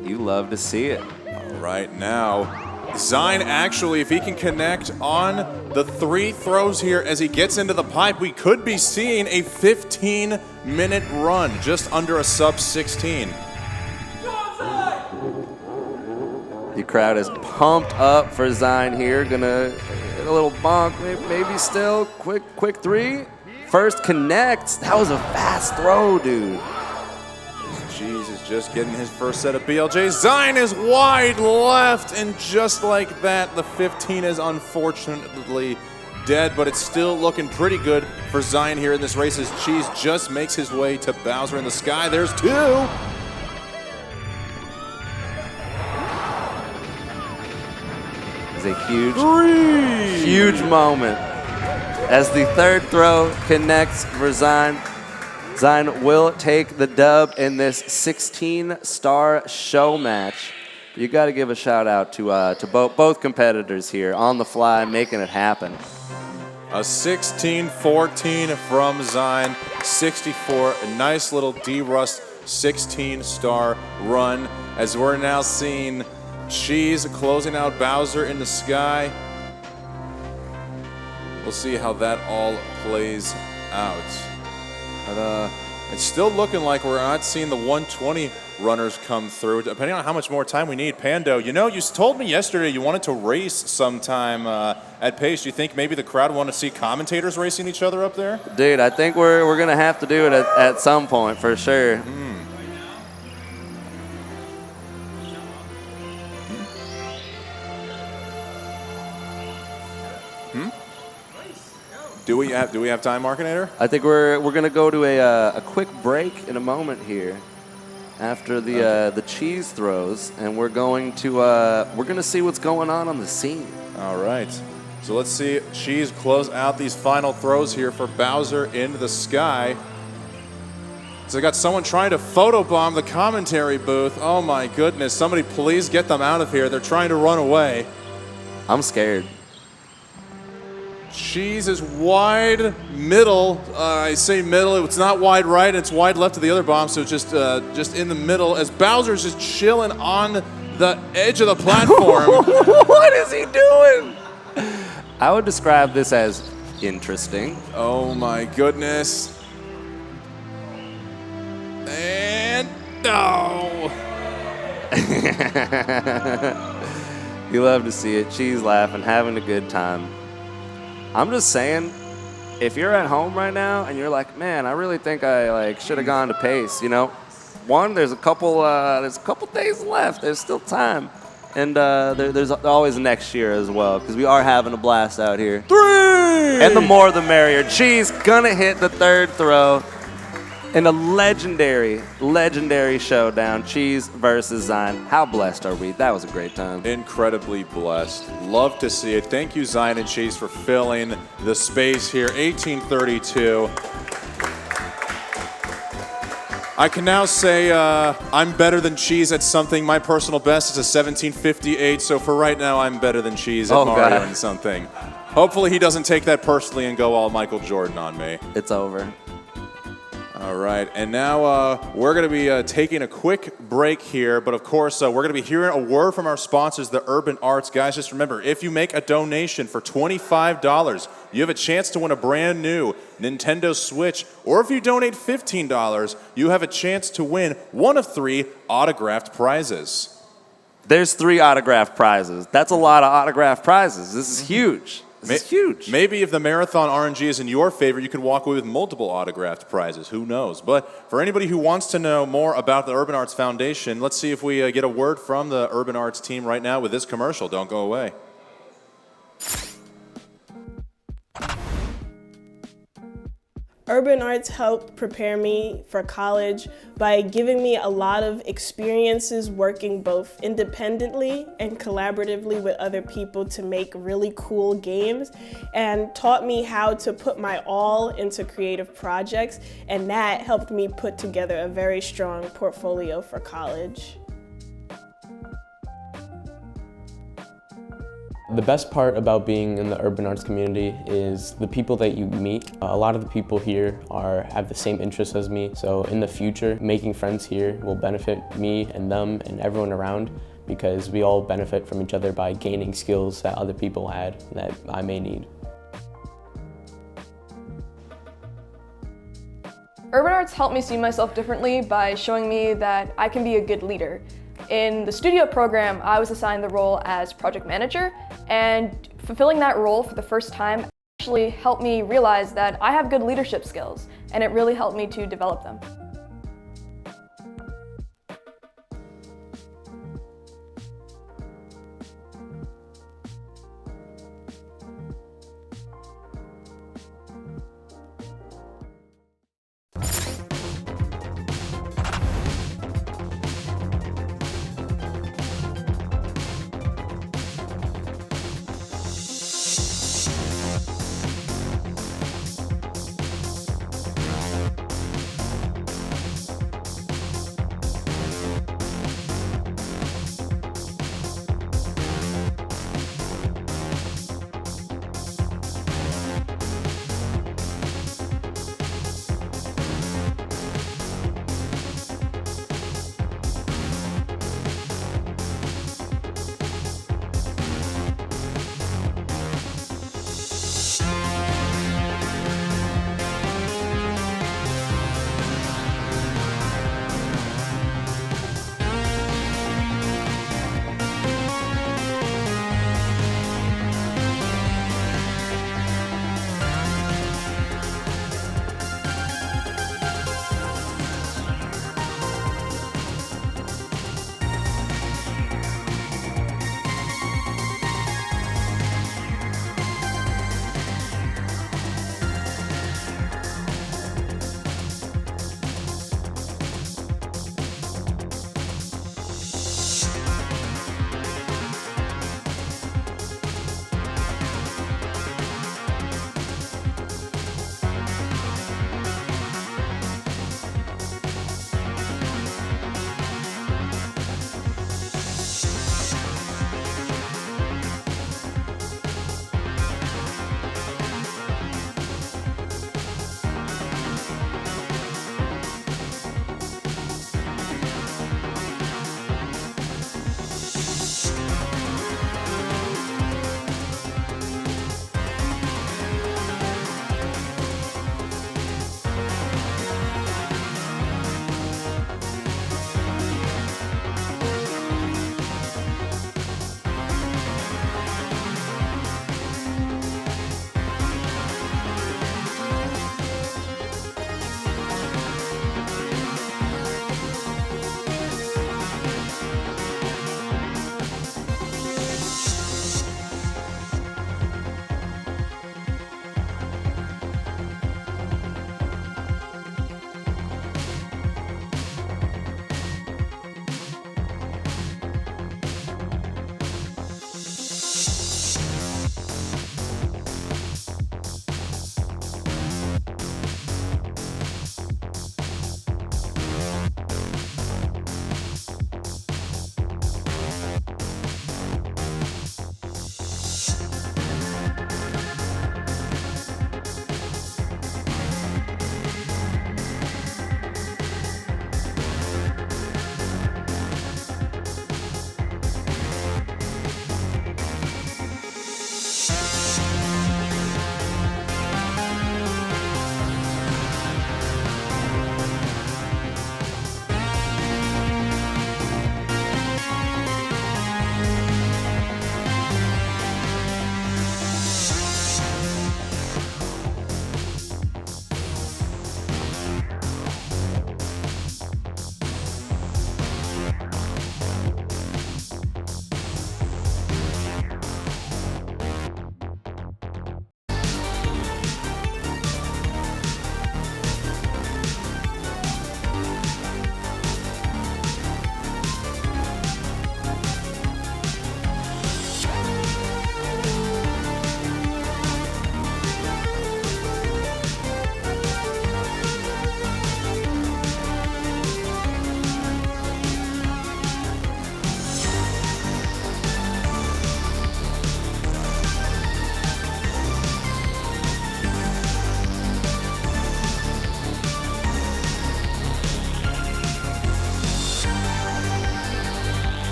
You love to see it. All right, now, Zine actually, if he can connect on the 3 throws here as he gets into the pipe, we could be seeing a 15-minute run, just under a sub 16. The crowd is pumped up for Zine here. Gonna get a little bonk, maybe still. Quick three. First connects. That was a fast throw, dude. Cheese is just getting his first set of BLJs. Zine is wide left, and just like that, the 15 is unfortunately dead, but it's still looking pretty good for Zine here in this race as Cheese just makes his way to Bowser in the sky. There's two. It's a huge moment as the third throw connects for Zine. Zine will take the dub in this 16-star show match. You got to give a shout out to both competitors here on the fly, making it happen. A 16-14 from Zine, 64, a nice little D-Rust 16-star run as we're now seeing Cheese closing out Bowser in the sky. We'll see how that all plays out. But it's still looking like we're not seeing the 120 runners come through, depending on how much more time we need. Pando, you know, you told me yesterday you wanted to race sometime at Pace. Do you think maybe the crowd want to see commentators racing each other up there? Dude, I think we're going to have to do it at some point for sure. Do we have time, Markinator? I think we're gonna go to a quick break in a moment here, after the cheese throws, and we're gonna see what's going on the scene. All right. So let's see Cheese close out these final throws here for Bowser into the sky. So I got someone trying to photobomb the commentary booth. Oh my goodness! Somebody please get them out of here. They're trying to run away. I'm scared. Cheese is wide middle. I say middle. It's not wide right. It's wide left of the other bomb. So it's just in the middle as Bowser's just chilling on the edge of the platform. What is he doing? I would describe this as interesting. Oh my goodness. And no. You love to see it. Cheese laughing, having a good time. I'm just saying, if you're at home right now and you're like, man, I really think I should have gone to Pace. You know, one, there's a couple days left. There's still time, and there's always next year as well because we are having a blast out here. 3! And the more the merrier. Cheese gonna hit the third throw in a legendary showdown. Cheese versus Zine. How blessed are we? That was a great time. Incredibly blessed. Love to see it. Thank you, Zine and Cheese, for filling the space here. 1832. I can now say I'm better than Cheese at something. My personal best is a 1758, so for right now, I'm better than Cheese at Mario and something. Hopefully he doesn't take that personally and go all Michael Jordan on me. It's over. All right, and now we're going to be taking a quick break here, but of course, we're going to be hearing a word from our sponsors, the Urban Arts. Guys, just remember, if you make a donation for $25, you have a chance to win a brand new Nintendo Switch, or if you donate $15, you have a chance to win one of 3 autographed prizes. There's 3 autographed prizes. That's a lot of autographed prizes. This is huge. This is huge. Maybe if the marathon RNG is in your favor, you can walk away with multiple autographed prizes. Who knows? But for anybody who wants to know more about the Urban Arts Foundation, let's see if we get a word from the Urban Arts team right now with this commercial. Don't go away. Urban Arts helped prepare me for college by giving me a lot of experiences working both independently and collaboratively with other people to make really cool games, and taught me how to put my all into creative projects, and that helped me put together a very strong portfolio for college. The best part about being in the urban arts community is the people that you meet. A lot of the people here have the same interests as me, so in the future, making friends here will benefit me and them and everyone around because we all benefit from each other by gaining skills that other people had that I may need. Urban Arts helped me see myself differently by showing me that I can be a good leader. In the studio program, I was assigned the role as project manager, and fulfilling that role for the first time actually helped me realize that I have good leadership skills, and it really helped me to develop them.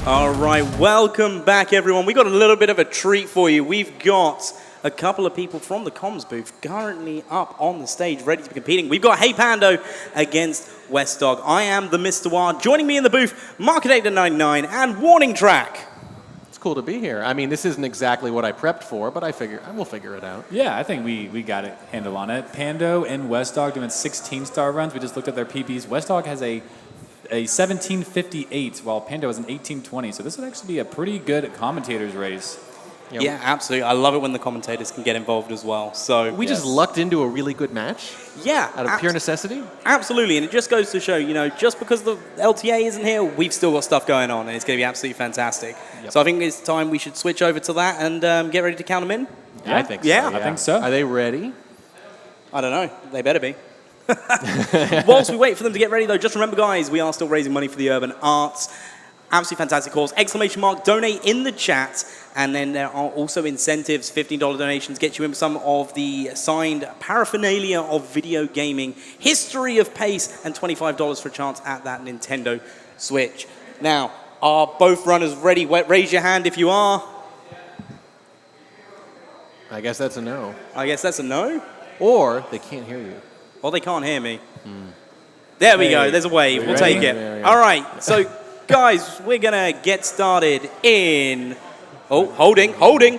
All right, welcome back, everyone. We got a little bit of a treat for you. We've got a couple of people from the comms booth currently up on the stage, ready to be competing. We've got Hey Pando against West Dog. I am the Mr. Wild. Joining me in the booth, Market899 and Warning Track. It's cool to be here. I mean, this isn't exactly what I prepped for, but I will figure it out. Yeah, I think we got a handle on it. Pando and West Dog doing 16-star runs. We just looked at their PBs. West Dog has a 1758, while Pando has an 1820. So this would actually be a pretty good commentators race. Yeah, absolutely. I love it when the commentators can get involved as well. So We just lucked into a really good match? Yeah. Out of pure necessity? Absolutely. And it just goes to show, you know, just because the LTA isn't here, we've still got stuff going on, and it's going to be absolutely fantastic. Yep. So I think it's time we should switch over to that and get ready to count them in. Yeah, I think so. Yeah. I think so. Are they ready? I don't know. They better be. Whilst we wait for them to get ready, though, just remember, guys, we are still raising money for the Urban Arts. Absolutely fantastic cause. ! Donate in the chat. And then there are also incentives. $15 donations get you in some of the signed paraphernalia of video gaming, history of pace, and $25 for a chance at that Nintendo Switch. Now, are both runners ready? Raise your hand if you are. I guess that's a no. I guess that's a no. Or they can't hear you. Well, they can't hear me. There we go. There's a wave. We'll take it. All right. So, guys, we're going to get started in... Oh, holding. There we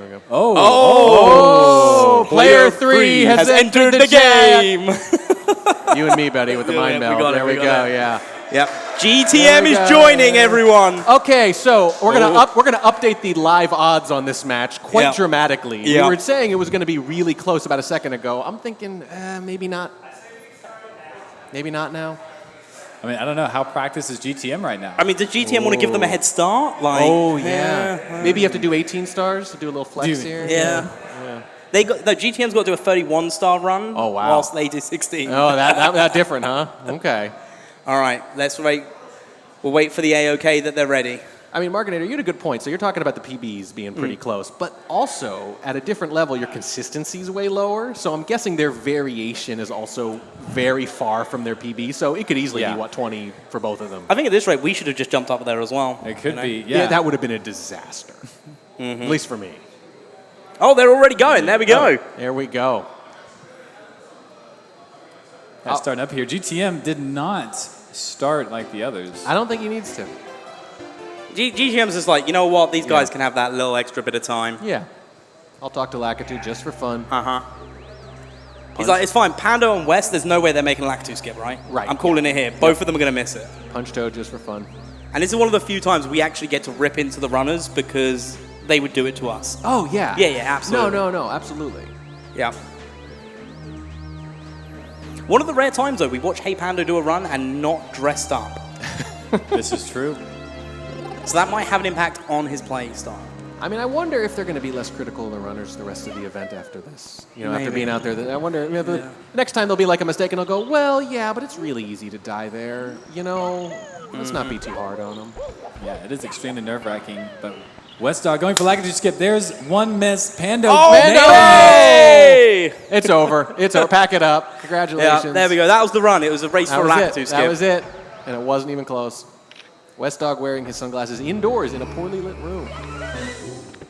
go. Oh, player 3 has entered the game. game. You and me, buddy, with the mind meld. There we go. Yeah. Yep. GTM is joining, everyone. Okay, so we're gonna update the live odds on this match quite dramatically. We were saying it was gonna be really close about a second ago. I'm thinking maybe not. Maybe not now. I mean, I don't know. How practiced is GTM right now? I mean, does GTM want to give them a head start? Like, Maybe you have to do 18 stars to do a little flex here. Yeah. GTM's got to do a 31-star run. Oh, wow. Whilst they do 16. Oh, that different, huh? Okay. All right, let's wait. We'll wait for the AOK that they're ready. I mean, Marginator, you had a good point. So you're talking about the PBs being pretty close, but also at a different level, your consistency is way lower. So I'm guessing their variation is also very far from their PB. So it could easily be, 20 for both of them? I think at this rate, we should have just jumped up there as well. It could be, yeah. That would have been a disaster, at least for me. Oh, they're already going. There we go. There we go. Starting up here. GTM did not start like the others. I don't think he needs to. GTM's just like, you know what? These guys can have that little extra bit of time. Yeah. I'll talk to Lakitu just for fun. He's like, it's fine. Pando and West, there's no way they're making Lakitu skip, right? Right. I'm calling it here. Both of them are going to miss it. Punch Toad just for fun. And this is one of the few times we actually get to rip into the runners because they would do it to us. Oh, yeah. Yeah, absolutely. No, absolutely. Yeah. One of the rare times, though, we watch Hey Pando do a run and not dressed up. This is true. So that might have an impact on his playing style. I mean, I wonder if they're going to be less critical of the runners the rest of the event after this. You know, after being out there. I wonder, the next time there'll be like a mistake and they'll go, well, yeah, but it's really easy to die there. You know, let's not be too hard on them. Yeah, it is extremely nerve-wracking, but West Dog going for Lakitu skip. There's one miss. Pando. Hey! It's over. It's over. Pack it up. Congratulations. Yeah, there we go. That was the run. It was a race for a Lakitu skip. That was it. And it wasn't even close. West Dog wearing his sunglasses indoors in a poorly lit room.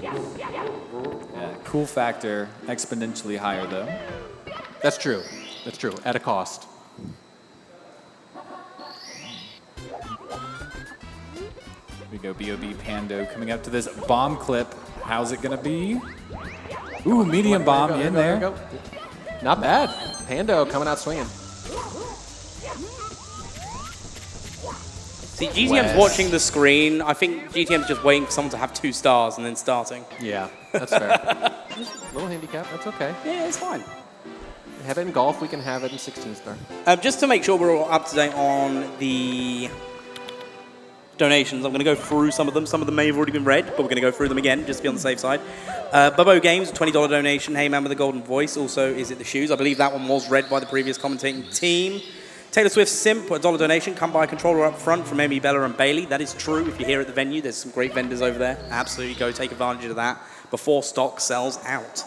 Yeah, cool factor exponentially higher, though. That's true. That's true. At a cost. Here we go, B.O.B. Pando coming up to this bomb clip. How's it going to be? Ooh, medium bomb in there. Go. Not bad. Pando coming out swinging. See, GTM's watching the screen. I think GTM's just waiting for someone to have 2 stars and then starting. Yeah, that's fair. Just a little handicap. That's okay. Yeah, it's fine. We have it in golf. We can have it in 16-star. Just to make sure we're all up to date on the donations, I'm going to go through some of them. Some of them may have already been read, but we're going to go through them again just to be on the safe side. Bubbo Games, $20 donation. Hey Man with the Golden Voice. Also, Is It the Shoes? I believe that one was read by the previous commentating team. Taylor Swift Simp, $1 donation. Come buy a controller up front from Amy, Bella, and Bailey. That is true. If you're here at the venue, there's some great vendors over there. Absolutely go take advantage of that before stock sells out.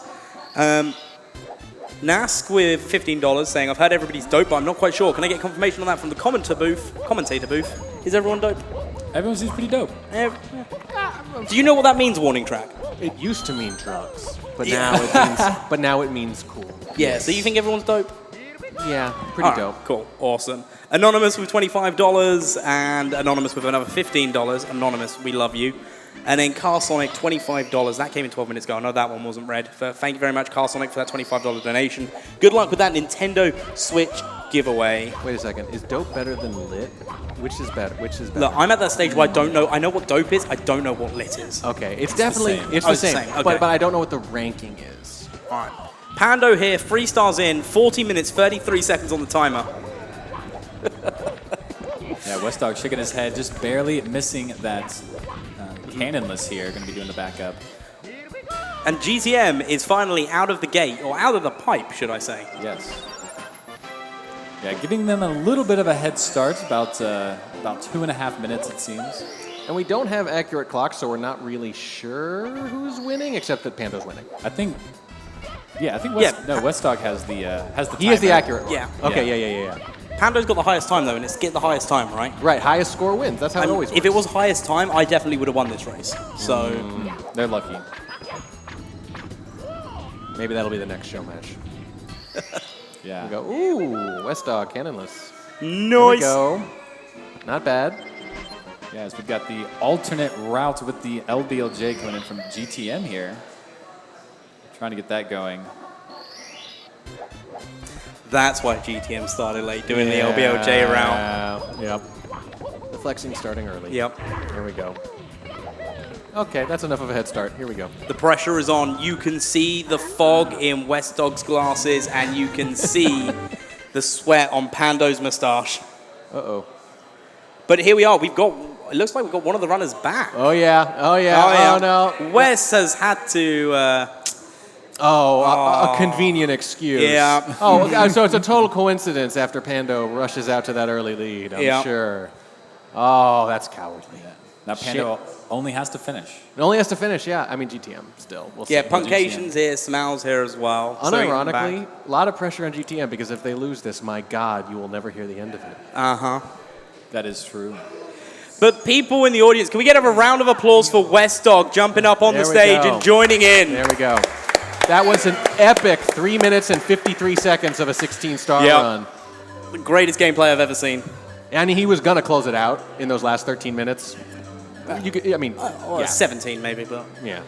Nask with $15 saying, I've heard everybody's dope, but I'm not quite sure. Can I get confirmation on that from the commentator booth? Is everyone dope? Everyone seems pretty dope. Do you know what that means, warning track? It used to mean drugs, but Yeah. now it means cool. Yeah, so you think everyone's dope? Yeah, pretty All right, dope. Cool, awesome. Anonymous with $25 and Anonymous with another $15. Anonymous, we love you. And then Carsonic, $25. That came in 12 minutes ago. I know that one wasn't read. Thank you very much, Carsonic, for that $25 donation. Good luck with that Nintendo Switch giveaway. Wait a second. Is dope better than lit? Which is better? Look, I'm at that stage where I don't know. I know what dope is. I don't know what lit is. Okay, it's definitely same. it's Oh, the it's the same. same, okay. But I don't know what the ranking is. All right. Pando here, 3 stars in, 40 minutes, 33 seconds on the timer. Yeah, West Dog shaking his head, just barely missing that cannonless here. Going to be doing the backup. And GTM is finally out of the gate, or out of the pipe, should I say. Yes. Yeah, giving them a little bit of a head start, about 2.5 minutes it seems. And we don't have accurate clocks, so we're not really sure who's winning, except that Pando's winning. I think West Dog has the He is the timer. accurate one. Yeah. Okay, yeah. Pando's got the highest time, though, and it's get the highest time, right? Right, highest score wins. That's how it always works. If it was highest time, I definitely would have won this race. So, They're lucky. Maybe that'll be the next show match. Yeah. We go, ooh, West Dog, cannonless. There we nice. go. Not bad. Yes, we've got the alternate route with the LBLJ coming in from GTM here. Trying to get that going. That's why GTM started late, doing the LBLJ route. Yep. The flexing starting early. Yep. Here we go. Okay, that's enough of a head start. Here we go. The pressure is on. You can see the fog in West Dog's glasses, and you can see the sweat on Pando's moustache. Uh-oh. But here we are. It looks like we've got one of the runners back. Oh, yeah. Oh, no. Wes has had to... a convenient excuse. Yeah. Oh, so it's a total coincidence after Pando rushes out to that early lead, I'm sure. Oh, that's cowardly. Now Pando only has to finish. It only has to finish, yeah. I mean, GTM still. We'll see. Punkation's here, Smal's here as well. Unironically, a lot of pressure on GTM because if they lose this, my God, you will never hear the end of it. Uh-huh. That is true. But people in the audience, can we get a round of applause for West Dog jumping up on the There we stage go. and joining in? There we go. That was an epic 3 minutes and 53 seconds of a 16-star run. The greatest gameplay I've ever seen. And he was going to close it out in those last 13 minutes. You could, I mean, yeah. 17 maybe, but... Yeah.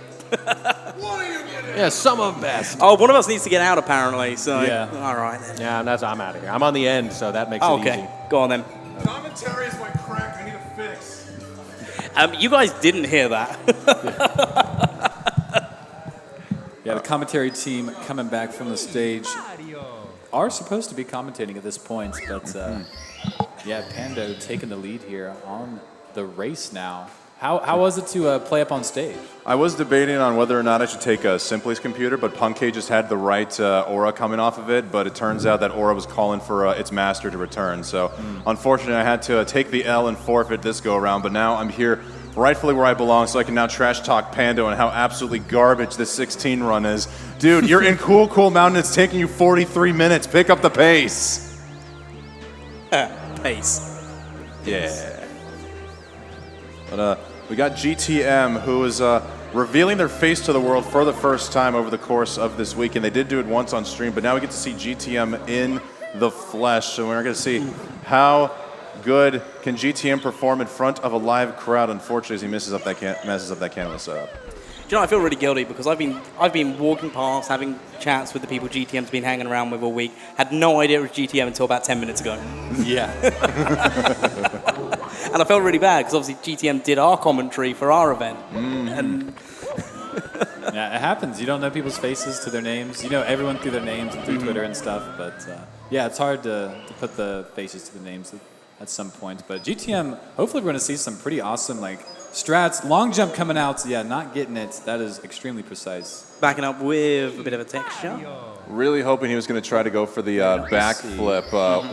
Yeah, some of best. Oh, one of us needs to get out apparently, so... Yeah. All right then. Yeah, I'm out of here. I'm on the end, so that makes it Okay, easy. go on then. Commentary is my crack. I need a fix. You guys didn't hear that. Yeah, the commentary team coming back from the stage are supposed to be commentating at this point, but yeah, Pando taking the lead here on the race now. How was it to play up on stage? I was debating on whether or not I should take Simply's computer, but Punkay just had the right aura coming off of it, but it turns out that aura was calling for its master to return. So unfortunately, I had to take the L and forfeit this go-around, but now I'm here rightfully where I belong, so I can now trash talk Pando and how absolutely garbage this 16 run is. Dude, you're in Cool Mountain, it's taking you 43 minutes. Pick up the pace. Pace. Yeah. But we got GTM, who is revealing their face to the world for the first time over the course of this week, and they did do it once on stream, but now we get to see GTM in the flesh, so we're going to see how good can GTM perform in front of a live crowd. Unfortunately, as he messes up that canvas setup. Do you know, I feel really guilty because I've been walking past, having chats with the people GTM's been hanging around with all week. Had no idea it was GTM until about 10 minutes ago. Yeah. And I felt really bad because obviously GTM did our commentary for our event. And Yeah, it happens. You don't know people's faces to their names. You know everyone through their names and through Twitter and stuff, but yeah, it's hard to put the faces to the names at some point. But GTM, hopefully we're going to see some pretty awesome strats. Long jump coming out, yeah, not getting it. That is extremely precise. backing up with a bit of a texture. Really hoping he was going to try to go for the backflip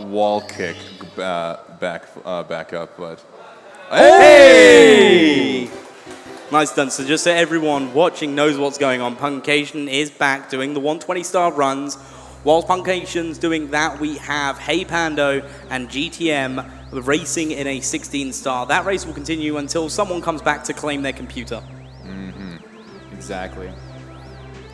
wall kick back up, but Hey! Nice done. So just so everyone watching knows what's going on, Puncation is back doing the 120-star runs. Whilst Puncation's doing that, we have Hey Pando and GTM racing in a 16-star. That race will continue until someone comes back to claim their computer. Exactly.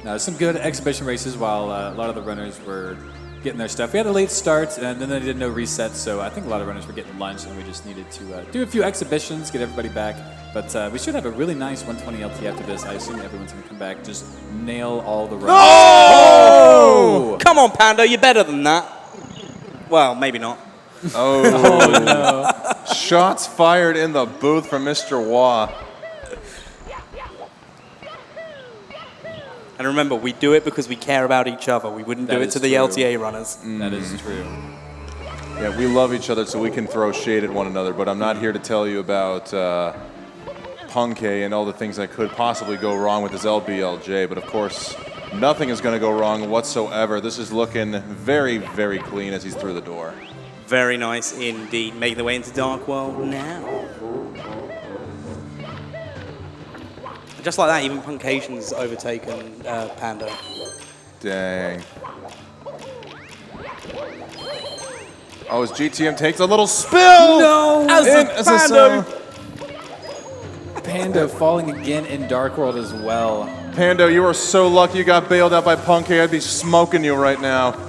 Now, some good exhibition races while a lot of the runners were getting their stuff. We had a late start, and then they did no resets, so I think a lot of runners were getting lunch, and we just needed to do a few exhibitions, get everybody back. But we should have a really nice 120 LT after this. I assume everyone's going to come back, just nail all the runs. Oh! Come on, Panda, you're better than that. Well, maybe not. Oh, no. Shots fired in the booth from Mr. Wah. And remember, we do it because we care about each other. We wouldn't do it to the LTA runners. That is true. Yeah, we love each other so we can throw shade at one another, but I'm not here to tell you about Punkay and all the things that could possibly go wrong with this LBLJ, but of course, nothing is going to go wrong whatsoever. This is looking very, very clean as he's through the door. Very nice indeed. Making their way into Dark World now. Just like that, even Punkation's overtaken Panda. Dang. Oh, as GTM takes a little spill! No! Panda falling again in Dark World as well. Pando, you are so lucky you got bailed out by Punkay. I'd be smoking you right now.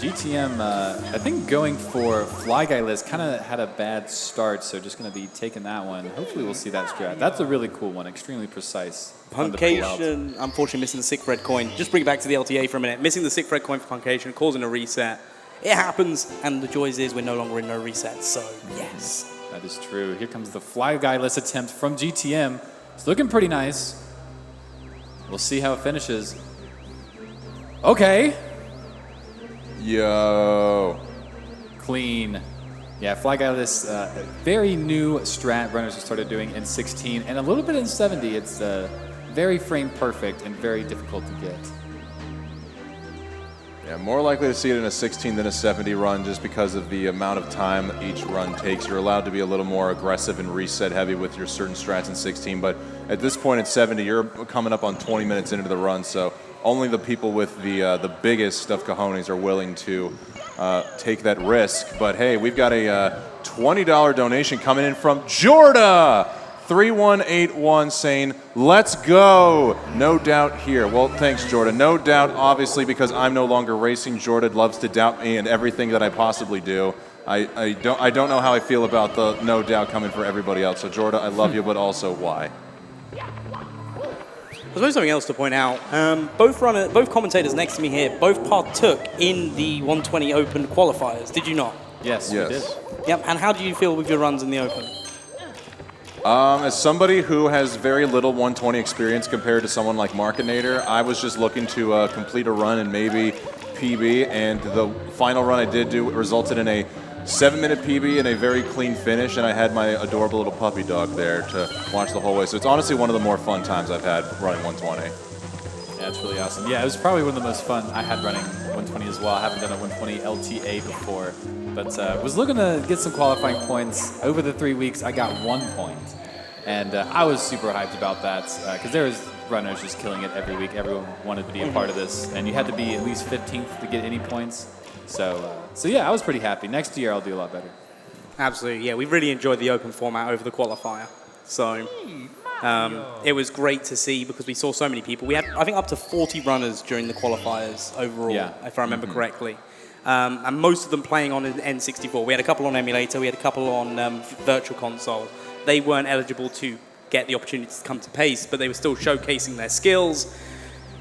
GTM, I think going for Fly Guy list kind of had a bad start, so just going to be taking that one. Hopefully we'll see that strat. That's a really cool one, extremely precise. Puncation, unfortunately missing the 6 red coin. Just bring it back to the LTA for a minute. Missing the 6 red coin for Puncation, causing a reset. It happens, and the joys is we're no longer in no resets, so yes. That is true. Here comes the Fly Guy list attempt from GTM. It's looking pretty nice. We'll see how it finishes. Okay. Yo. Clean. Yeah, Fly Guy list, very new strat runners have started doing in 16 and a little bit in 70. It's very frame perfect and very difficult to get. Yeah, more likely to see it in a 16 than a 70 run just because of the amount of time each run takes. You're allowed to be a little more aggressive and reset heavy with your certain strats in 16, but at this point in 70, you're coming up on 20 minutes into the run, so only the people with the biggest of cojones are willing to take that risk. But hey, we've got a $20 donation coming in from Jorda. 3181 saying, let's go. No doubt here. Well, thanks, Jordan. No doubt, obviously, because I'm no longer racing. Jordan loves to doubt me and everything that I possibly do. I don't know how I feel about the no doubt coming for everybody else. So, Jordan, I love you, but also why? I suppose something else to point out. Both commentators next to me here both partook in the 120 Open qualifiers. Did you not? Yes, yes. we did. Yep. And how do you feel with your runs in the Open? As somebody who has very little 120 experience compared to someone like Markinator, I was just looking to complete a run and maybe PB, and the final run I did do resulted in a 7-minute PB and a very clean finish, and I had my adorable little puppy dog there to watch the whole way. So it's honestly one of the more fun times I've had running 120. Yeah, it's really awesome. Yeah, it was probably one of the most fun I had running 120 as well. I haven't done a 120 LTA before, but was looking to get some qualifying points. Over the 3 weeks, I got 1 point, and I was super hyped about that because there was runners just killing it every week. Everyone wanted to be a part of this, and you had to be at least 15th to get any points. So yeah, I was pretty happy. Next year, I'll do a lot better. Absolutely, yeah. We really enjoyed the Open format over the qualifier. So it was great to see because we saw so many people. We had, I think, up to 40 runners during the qualifiers overall, if I remember correctly. And most of them playing on an N64. We had a couple on emulator. We had a couple on virtual console. They weren't eligible to get the opportunity to come to PACE, but they were still showcasing their skills.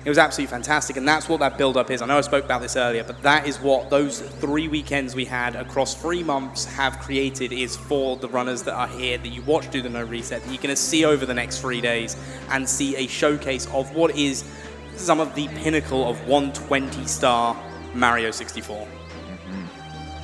It was absolutely fantastic, and that's what that build-up is. I know I spoke about this earlier, but that is what those 3 weekends we had across 3 months have created, is for the runners that are here, that you watch do the no reset, that you're going to see over the next 3 days, and see a showcase of what is some of the pinnacle of 120-star Mario 64.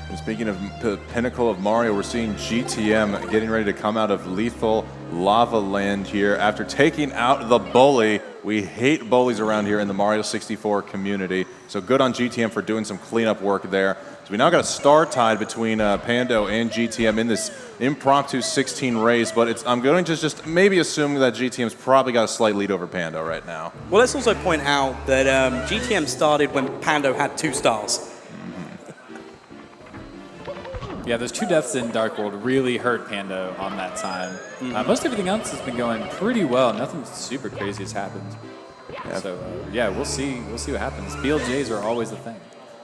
And speaking of the pinnacle of Mario, we're seeing GTM getting ready to come out of lethal lava land here after taking out the bully. We hate bullies around here in the Mario 64 community, so good on GTM for doing some cleanup work there. So we now got a star tied between Pando and GTM in this impromptu 16 race, but I'm going to just maybe assume that GTM's probably got a slight lead over Pando right now. Well, let's also point out that GTM started when Pando had 2 stars. Yeah, those 2 deaths in Dark World really hurt Pando on that time. Most everything else has been going pretty well. Nothing super crazy has happened. Yeah. So yeah, we'll see what happens. BLJs are always the thing.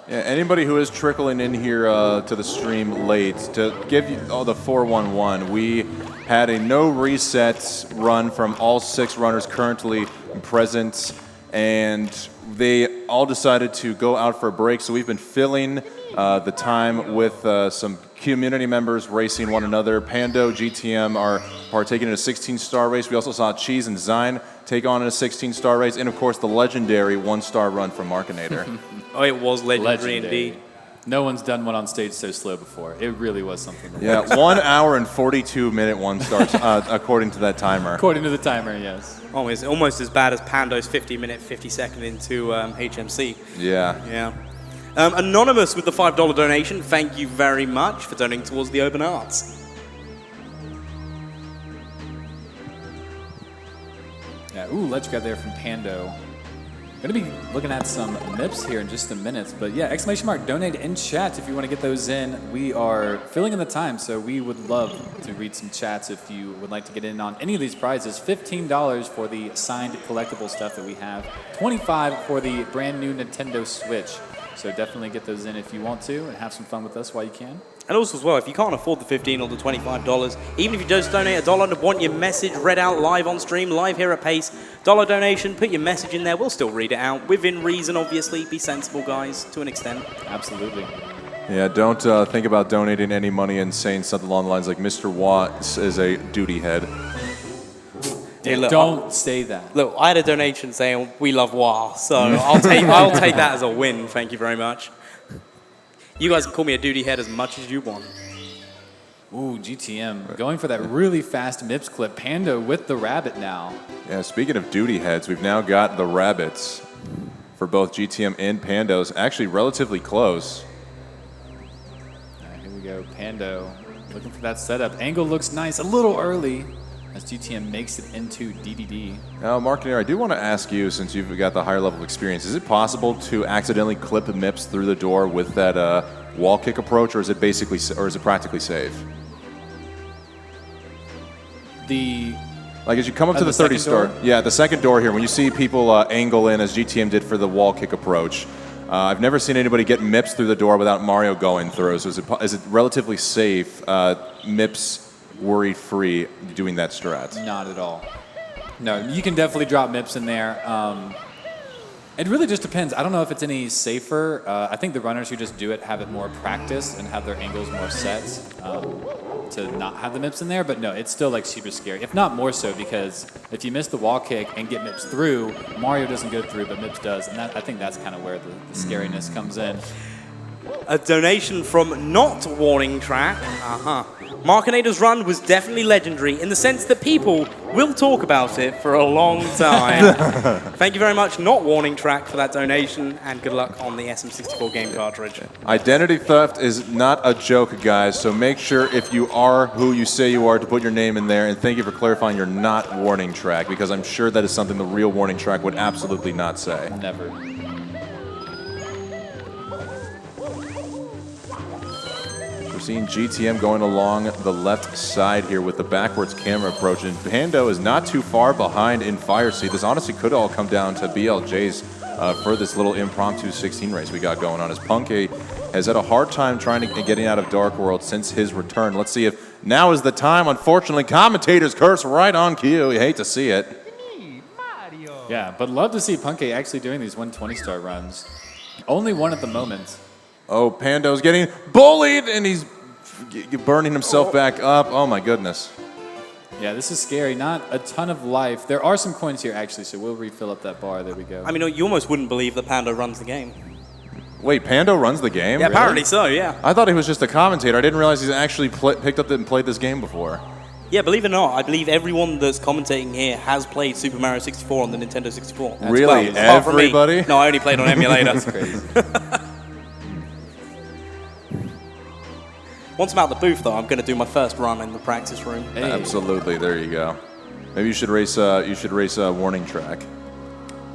Yeah, anybody who is trickling in here to the stream late, to give you the 411, we had a no resets run from all 6 runners currently present, and they all decided to go out for a break. So we've been filling the time with some community members racing one another. Pando, GTM are partaking in a 16-star race. We also saw Cheese and Zine take on in a 16-star race, and of course the legendary 1-star run from Markinator. Oh, it was legendary indeed. No one's done one on stage so slow before. It really was something. Yeah, 1 hour and 42-minute 1-star, according to that timer. According to the timer, yes. Oh, it's almost as bad as Pando's 50-minute, 50-second into HMC. Yeah. Yeah. Anonymous with the $5 donation, thank you very much for donating towards the Urban Arts. Yeah, ooh, let's grab there from Pando. Going to be looking at some MIPS here in just a minute, but yeah, ! Donate in chat if you want to get those in. We are filling in the time, so we would love to read some chats if you would like to get in on any of these prizes. $15 for the signed collectible stuff that we have, $25 for the brand new Nintendo Switch. So definitely get those in if you want to and have some fun with us while you can. And also as well, if you can't afford the $15 or the $25, even if you just donate $1 and want your message read out live on stream, live here at Pace, $1 donation, put your message in there, we'll still read it out. Within reason, obviously. Be sensible, guys, to an extent. Absolutely. Yeah, don't think about donating any money and saying something along the lines like Mr. Watt is a duty head. Yeah, look, don't say that. Look, I had a donation saying we love WA, so I'll take that as a win. Thank you very much. You guys can call me a duty head as much as you want. Ooh, GTM going for that really fast MIPS clip. Pando with the rabbit now. Yeah, speaking of duty heads, we've now got the rabbits for both GTM and Pandos. Actually, relatively close. Here we go, Pando looking for that setup. Angle looks nice, a little early, as GTM makes it into DDD. Now, Markinator, I do want to ask you, since you've got the higher level experience, is it possible to accidentally clip MIPS through the door with that wall kick approach, or is it practically safe? Like as you come up to the 30-star, yeah, the second door here, when you see people angle in as GTM did for the wall kick approach, I've never seen anybody get MIPS through the door without Mario going through. So is it relatively safe, MIPS worry-free doing that strat? Not at all. No, you can definitely drop MIPS in there. It really just depends. I don't know if it's any safer. I think the runners who just do it have it more practice and have their angles more set to not have the MIPS in there. But no, it's still like super scary. If not more so, because if you miss the wall kick and get MIPS through, Mario doesn't go through, but MIPS does. And I think that's kind of where the scariness comes in. A donation from Not Warning Track. Markinator's run was definitely legendary in the sense that people will talk about it for a long time. Thank you very much, Not Warning Track, for that donation, and good luck on the SM64 game cartridge. Identity theft is not a joke, guys, so make sure if you are who you say you are to put your name in there, and thank you for clarifying your Not Warning Track, because I'm sure that is something the real Warning Track would absolutely not say. Never. Seeing GTM going along the left side here with the backwards camera approach, and Pando is not too far behind in fire seat. This honestly could all come down to BLJ's for this little impromptu 16 race we got going on, as Punky has had a hard time trying to getting out of Dark World since his return. Let's see if now is the time. Unfortunately, commentators curse right on cue. You hate to see it. Yeah, but love to see Punky actually doing these 120-star runs. Only one at the moment. Oh, Pando's getting bullied, and he's burning himself back up. Oh, my goodness. Yeah, this is scary. Not a ton of life. There are some coins here, actually, so we'll refill up that bar. There we go. I mean, you almost wouldn't believe that Pando runs the game. Wait, Pando runs the game? Yeah, really? apparently so, yeah. I thought he was just a commentator. I didn't realize he's actually picked up and played this game before. Yeah, believe it or not, I believe everyone that's commentating here has played Super Mario 64 on the Nintendo 64. Really? Everybody? No, I only played on emulator. That's crazy. Once I'm out the booth, though, I'm going to do my first run in the practice room. Hey. Absolutely. There you go. Maybe you should race. You should race a warning track.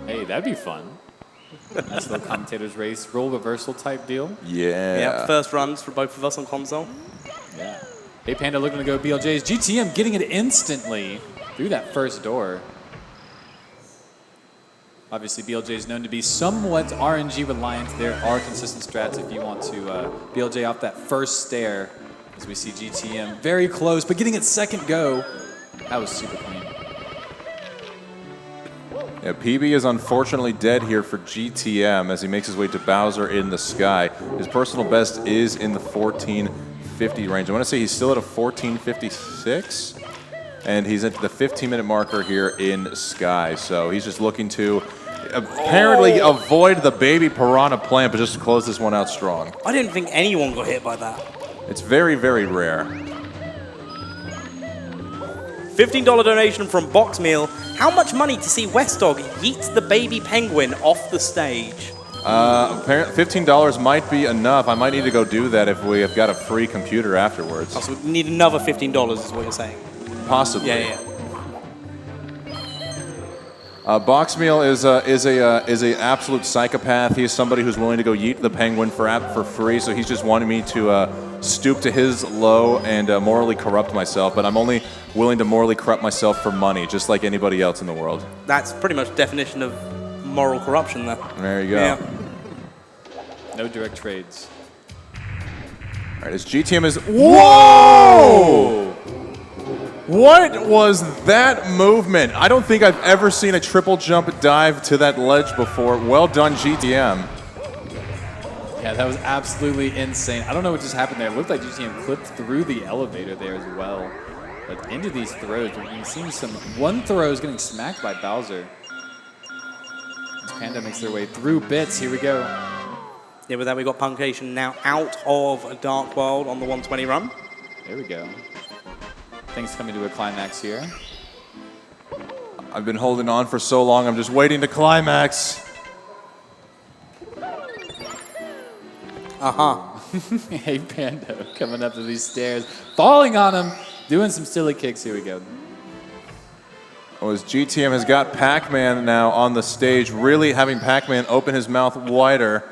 Hey, that'd be fun. Nice little commentator's race, role reversal type deal. Yeah. Yeah, first runs for both of us on console. Yeah. Hey, Panda looking to go BLJ's. GTM getting it instantly through that first door. Obviously, BLJ is known to be somewhat RNG reliant. There are consistent strats if you want to BLJ off that first stair. As we see GTM very close, but getting its second go. That was super clean. Yeah, PB is unfortunately dead here for GTM as he makes his way to Bowser in the sky. His personal best is in the 1450 range. I want to say he's still at a 1456, and he's at the 15-minute marker here in Sky. So he's just looking to apparently avoid the baby piranha plant, but just close this one out strong. I didn't think anyone got hit by that. It's very, very rare. $15 donation from Boxmeal. How much money to see Westdog yeet the baby penguin off the stage? Apparently $15 might be enough. I might need to go do that if we have got a free computer afterwards. Oh, so we need another $15 is what you're saying? Possibly. Yeah. Boxmeal is a absolute psychopath. He is somebody who's willing to go yeet the penguin for free. So he's just wanting me to stoop to his low and morally corrupt myself. But I'm only willing to morally corrupt myself for money, just like anybody else in the world. That's pretty much the definition of moral corruption there. There you go. Yeah. No direct trades. All right, his GTM is... Whoa! What was that movement? I don't think I've ever seen a triple jump dive to that ledge before. Well done, GTM. Yeah, that was absolutely insane. I don't know what just happened there. It looked like GTM clipped through the elevator there as well. But into these throws, we're seeing some one throws getting smacked by Bowser. As Panda makes their way through bits. Here we go. Yeah, with that we got Punkation now out of a Dark World on the 120 run. There we go. Things coming to a climax here. I've been holding on for so long, I'm just waiting to climax. Hey, Panda coming up to these stairs, falling on him, doing some silly kicks. Here we go. Oh, as GTM has got Pac-Man now on the stage, really having Pac-Man open his mouth wider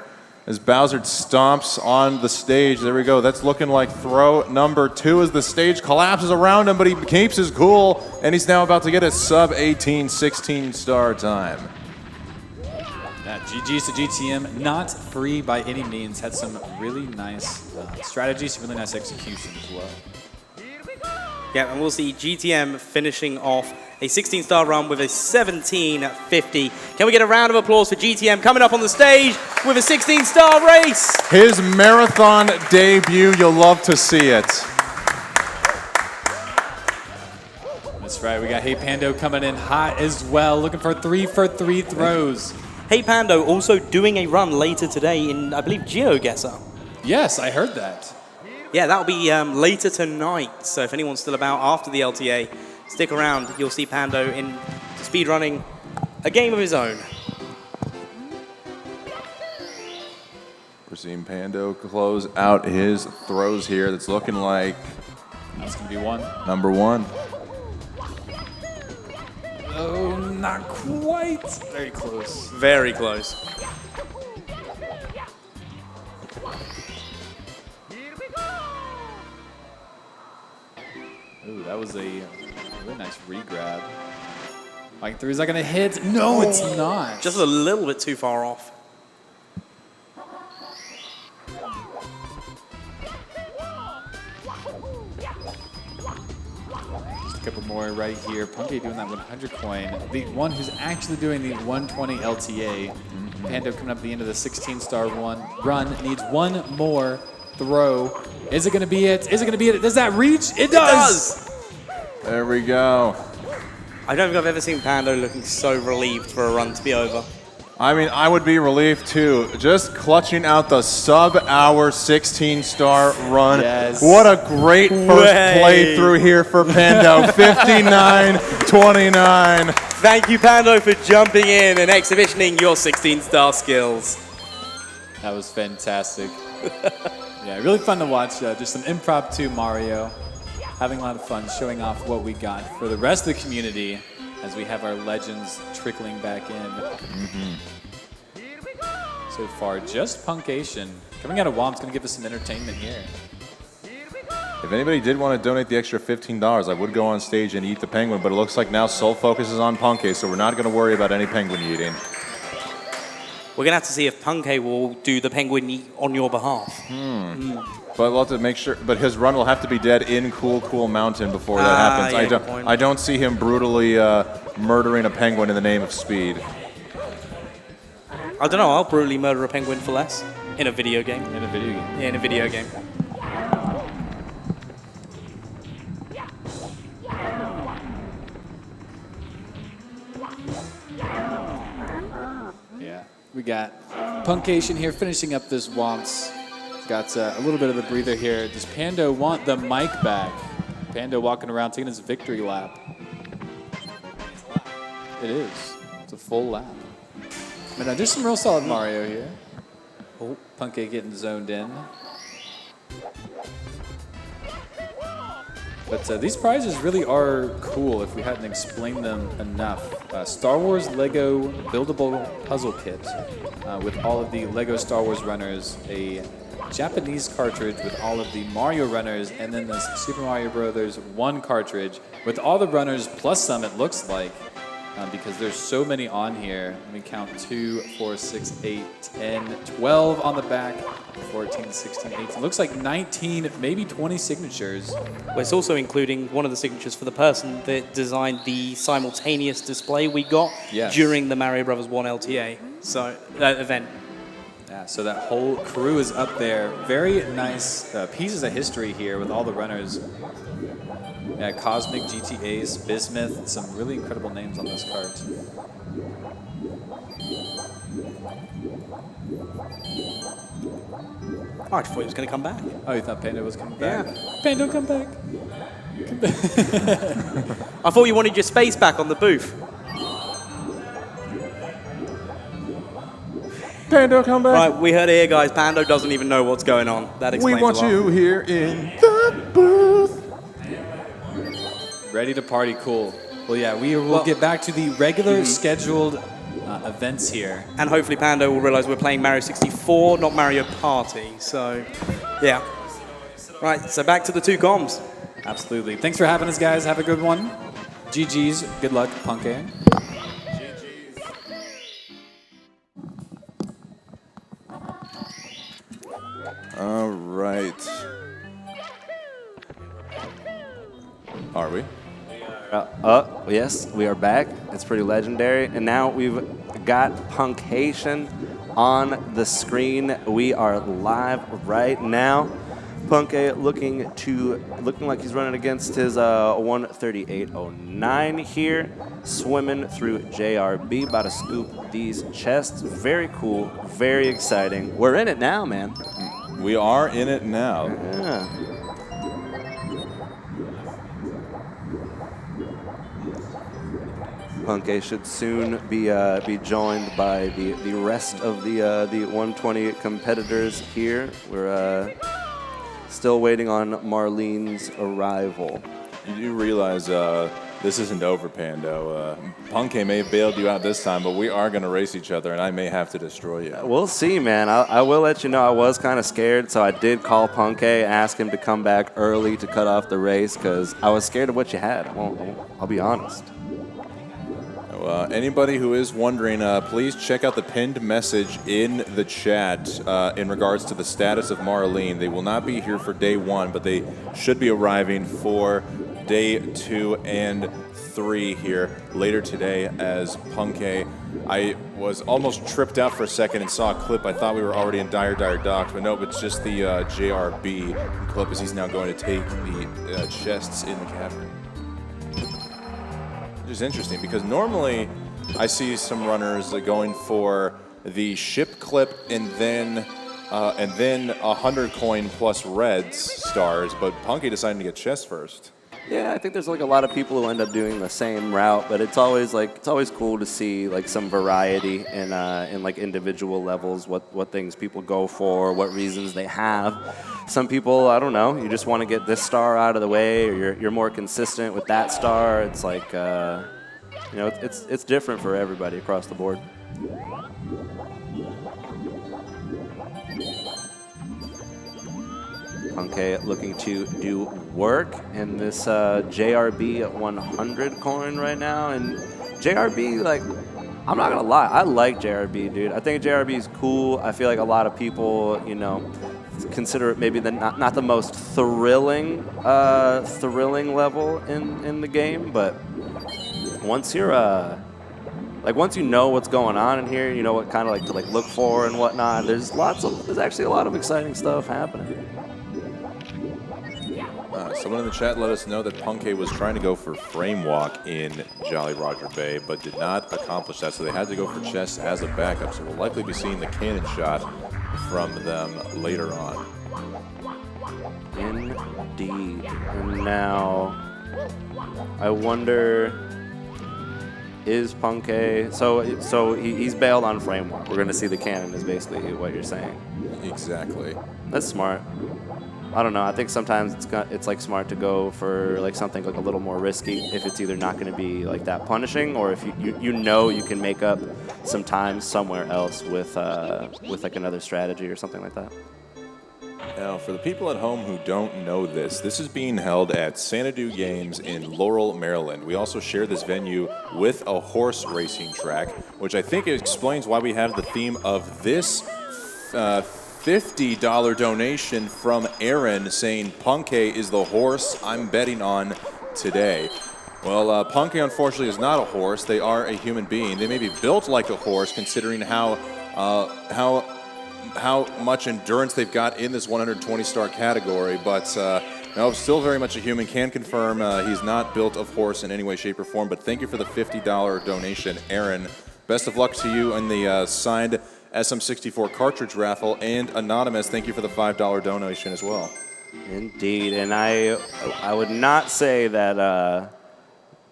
as Bowser stomps on the stage. There we go. That's looking like throw number 2 as the stage collapses around him, but he keeps his cool, and he's now about to get a sub-18 16-star time. GG's to GTM, not free by any means. Had some really nice strategies, some really nice execution as well. Yeah, and we'll see GTM finishing off a 16-star run with a 1750. Can we get a round of applause for GTM coming up on the stage with a 16-star race? His marathon debut, you'll love to see it. That's right, we got Hey Pando coming in hot as well, looking for 3 for 3 throws. Hey Pando also doing a run later today in, I believe, GeoGuessr. Yes, I heard that. Yeah, that'll be later tonight. So if anyone's still about after the LTA, stick around. You'll see Pando in speedrunning a game of his own. We're seeing Pando close out his throws here. That's looking like... That's going to be one. Number 1. Oh, not quite. Very close. Very close. Ooh, that was a really nice re-grab. Mike 3, is that going to hit? No, it's not. Just a little bit too far off. Just a couple more right here. Punky doing that 100 coin. The one who's actually doing the 120 LTA. Pando coming up at the end of the 16-star run. Needs one more throw. Is it going to be it? Is it going to be it? Does that reach? It does! There we go. I don't think I've ever seen Pando looking so relieved for a run to be over. I mean, I would be relieved too. Just clutching out the sub-hour 16-star run. Yes. What a great first playthrough here for Pando. 59-29. Thank you, Pando, for jumping in and exhibitioning your 16-star skills. That was fantastic. Yeah, really fun to watch. Just some impromptu Mario. Having a lot of fun showing off what we got for the rest of the community as we have our legends trickling back in. So far, just Punkation. Coming out of Womp's going to give us some entertainment here. If anybody did want to donate the extra $15, I would go on stage and eat the penguin, but it looks like now sole focus is on Punke, so we're not going to worry about any penguin eating. We're going to have to see if Punke will do the penguin eat on your behalf. But we'll have to make sure. But his run will have to be dead in Cool Mountain before that happens. Yeah, good point. I don't see him brutally murdering a penguin in the name of speed. I don't know. I'll brutally murder a penguin for less in a video game. In a video game. Yeah, in a video game. Yeah, we got Punkation here finishing up this Womps. Got a little bit of a breather here. Does Pando want the mic back? Pando walking around taking his victory lap. It is. It's a full lap. But there's some real solid Mario here. Oh, Punke getting zoned in. But these prizes really are cool if we hadn't explained them enough. Star Wars Lego Buildable Puzzle Kit with all of the Lego Star Wars runners, a Japanese cartridge with all of the Mario runners, and then this Super Mario Brothers 1 cartridge with all the runners plus some, it looks like, because there's so many on here. Let me count 2, 4, 6, 8, 10, 12 on the back, 14, 16, 18. Looks like 19, maybe 20 signatures. Well, it's also including one of the signatures for the person that designed the simultaneous display we got during the Mario Brothers 1 LTA event. Yeah, so that whole crew is up there. Very nice pieces of history here with all the runners. Yeah, Cosmic, GTAs, Bismuth, some really incredible names on this cart. Oh, I thought he was going to come back. Oh, you thought Pando was coming back? Yeah. Pando, come back. Come back. I thought you wanted your space back on the booth. Pando, come back. Right, we heard it here, guys. Pando doesn't even know what's going on. That explains We want a lot. you here in the booth. Ready to party, cool. Well, yeah, we will get back to the regular scheduled events here. And hopefully Pando will realize we're playing Mario 64, not Mario Party. So, yeah. Right, so back to the 2 comms. Absolutely. Thanks for having us, guys. Have a good one. GG's. Good luck, Punke. All right. Are we? Yes, we are back. It's pretty legendary. And now we've got Punkation on the screen. We are live right now. Punke looking like he's running against his 138.09 here, swimming through JRB, about to scoop these chests. Very cool, very exciting. We're in it now, man. We are in it now. Yeah. Punke should soon be joined by the rest of the 120 competitors here. We're still waiting on Marlene's arrival. You do realize this isn't over, Pando. Punke may have bailed you out this time, but we are going to race each other, and I may have to destroy you. We'll see, man. I will let you know I was kind of scared, so I did call Punke, ask him to come back early to cut off the race, because I was scared of what you had. I'll be honest. Anybody who is wondering, please check out the pinned message in the chat in regards to the status of Marlene. They will not be here for day 1, but they should be arriving for day 2 and 3 here later today as Punke. I was almost tripped out for a second and saw a clip. I thought we were already in dire docks, but nope, it's just the JRB clip as he's now going to take the chests in the cavern. Which is interesting because normally I see some runners going for the ship clip and then 100 coin plus reds stars, but Punke decided to get chests first. Yeah, I think there's like a lot of people who end up doing the same route, but it's always cool to see like some variety in like individual levels, what things people go for, what reasons they have. Some people, I don't know, you just want to get this star out of the way, or you're more consistent with that star. It's like it's different for everybody across the board. Punkay looking to do work in this JRB 100 coin right now. And JRB, like, I'm not going to lie, I like JRB, dude. I think JRB is cool. I feel like a lot of people, consider it maybe not the most thrilling level in the game. But once you're once you know what's going on in here, you know what kind of like to like look for and whatnot, there's actually a lot of exciting stuff happening. Someone in the chat let us know that Punkay was trying to go for frame walk in Jolly Roger Bay, but did not accomplish that, so they had to go for chess as a backup. So we'll likely be seeing the cannon shot from them later on. Indeed. And now, I wonder, is Punkay... So he's bailed on frame walk. We're going to see the cannon is basically what you're saying. Exactly. That's smart. I don't know. I think sometimes it's like smart to go for like something like a little more risky if it's either not going to be like that punishing, or if you know you can make up some time somewhere else with like another strategy or something like that. Now, for the people at home who don't know this is being held at Xanadu Games in Laurel, Maryland. We also share this venue with a horse racing track, which I think explains why we have the theme of this $50 donation from Aaron saying Punkay is the horse I'm betting on today. Well, Punkay unfortunately is not a horse. They are a human being. They may be built like a horse considering how much endurance they've got in this 120-star category, but no, still very much a human. Can confirm he's not built of horse in any way, shape, or form, but thank you for the $50 donation, Aaron. Best of luck to you in the signed SM64 cartridge raffle, and Anonymous, thank you for the $5 donation as well. Indeed, and I would not say that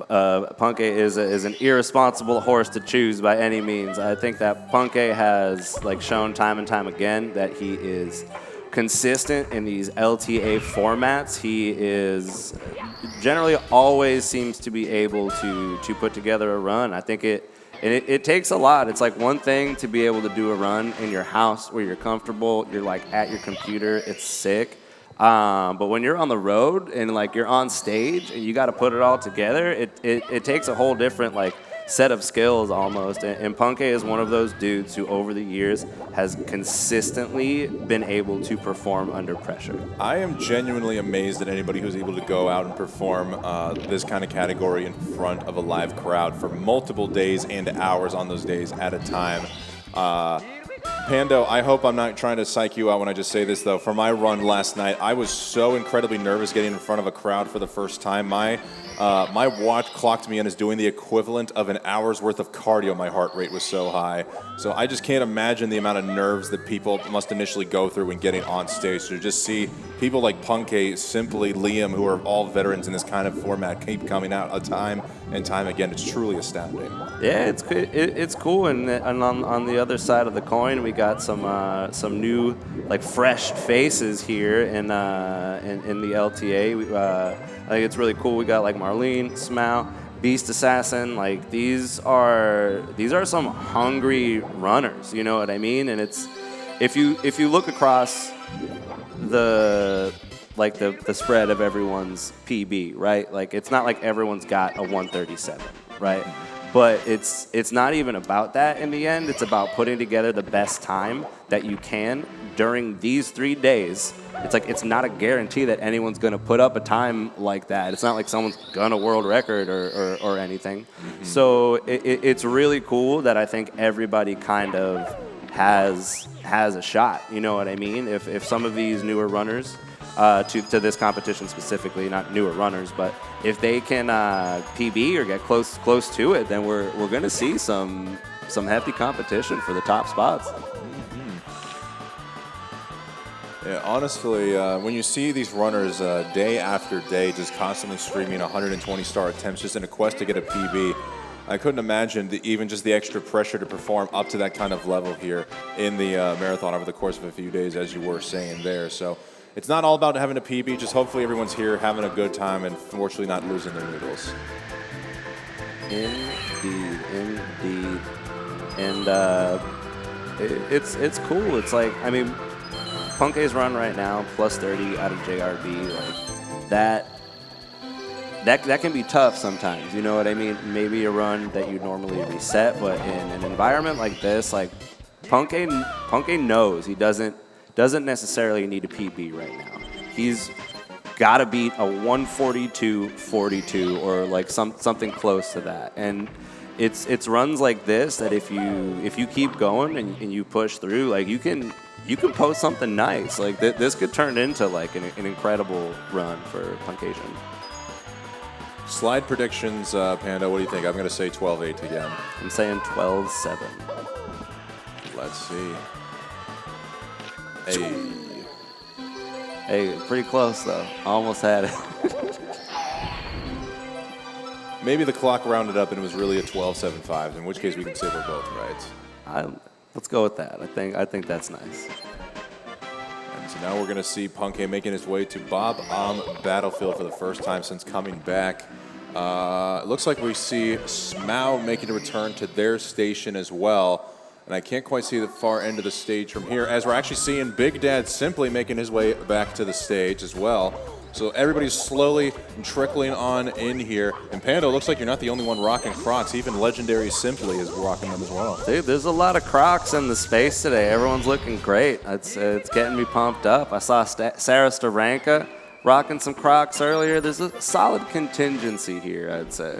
Punkay is an irresponsible horse to choose by any means. I think that Punkay has like shown time and time again that he is consistent in these LTA formats. He is generally always seems to be able to put together a run. I think it takes a lot. It's like one thing to be able to do a run in your house where you're comfortable, you're like at your computer, it's sick. But when you're on the road and like you're on stage and you got to put it all together, it takes a whole different like set of skills almost. And Punkay is one of those dudes who over the years has consistently been able to perform under pressure. I am genuinely amazed at anybody who's able to go out and perform this kind of category in front of a live crowd for multiple days and hours on those days at a time. Pando, I hope I'm not trying to psych you out when I just say this, though. For my run last night, I was so incredibly nervous getting in front of a crowd for the first time. My watch clocked me in as doing the equivalent of an hour's worth of cardio. My heart rate was so high. So I just can't imagine the amount of nerves that people must initially go through when getting on stage. So to just see people like Punkay, Simply, Liam, who are all veterans in this kind of format, keep coming out time and time again, it's truly astounding. Yeah, it's cool. And on the other side of the coin, we got some new, like, fresh faces here in the LTA. I think it's really cool. We got like Marlene, Smau, Beast Assassin. Like these are some hungry runners. You know what I mean? And it's if you look across the spread of everyone's PB, right? Like it's not like everyone's got a 137, right? But it's not even about that in the end. It's about putting together the best time that you can during these 3 days. It's like it's not a guarantee that anyone's going to put up a time like that. It's not like someone's gonna world record or anything. Mm-hmm. So it's really cool that I think everybody kind of has a shot. You know what I mean? If some of these newer runners to this competition specifically, not newer runners, but if they can PB or get close to it, then we're going to see some hefty competition for the top spots. Yeah, honestly, when you see these runners day after day just constantly streaming 120-star attempts just in a quest to get a PB, I couldn't imagine even just the extra pressure to perform up to that kind of level here in the marathon over the course of a few days, as you were saying there. So it's not all about having a PB, just hopefully everyone's here having a good time and fortunately not losing their noodles. Indeed, indeed. And it's cool. It's like, I mean, Punk's run right now, plus 30 out of JRB, like that can be tough sometimes, you know what I mean? Maybe a run that you normally reset, but in an environment like this, like Punk knows he doesn't necessarily need a PB right now. He's got to beat a 142.42 or like something close to that. And it's runs like this that if you keep going and you push through, like you can post something nice. Like this could turn into like an incredible run for Punkasian. Slide predictions, Panda, what do you think? I'm going to say 12-8 again. I'm saying 12-7. Let's see. Hey, pretty close though. Almost had it. Maybe the clock rounded up and it was really a 12-7-5, in which case we can say we're both right. Let's go with that. I think that's nice. And so now we're going to see Punk making his way to Bob Battlefield for the first time since coming back. It looks like we see Smau making a return to their station as well. And I can't quite see the far end of the stage from here, as we're actually seeing Big Dad Simply making his way back to the stage as well. So everybody's slowly trickling on in here. And Pando, looks like you're not the only one rocking Crocs. Even Legendary Simply is rocking them as well. Dude, there's a lot of Crocs in the space today. Everyone's looking great. It's getting me pumped up. I saw Sarah Staranka rocking some Crocs earlier. There's a solid contingency here, I'd say.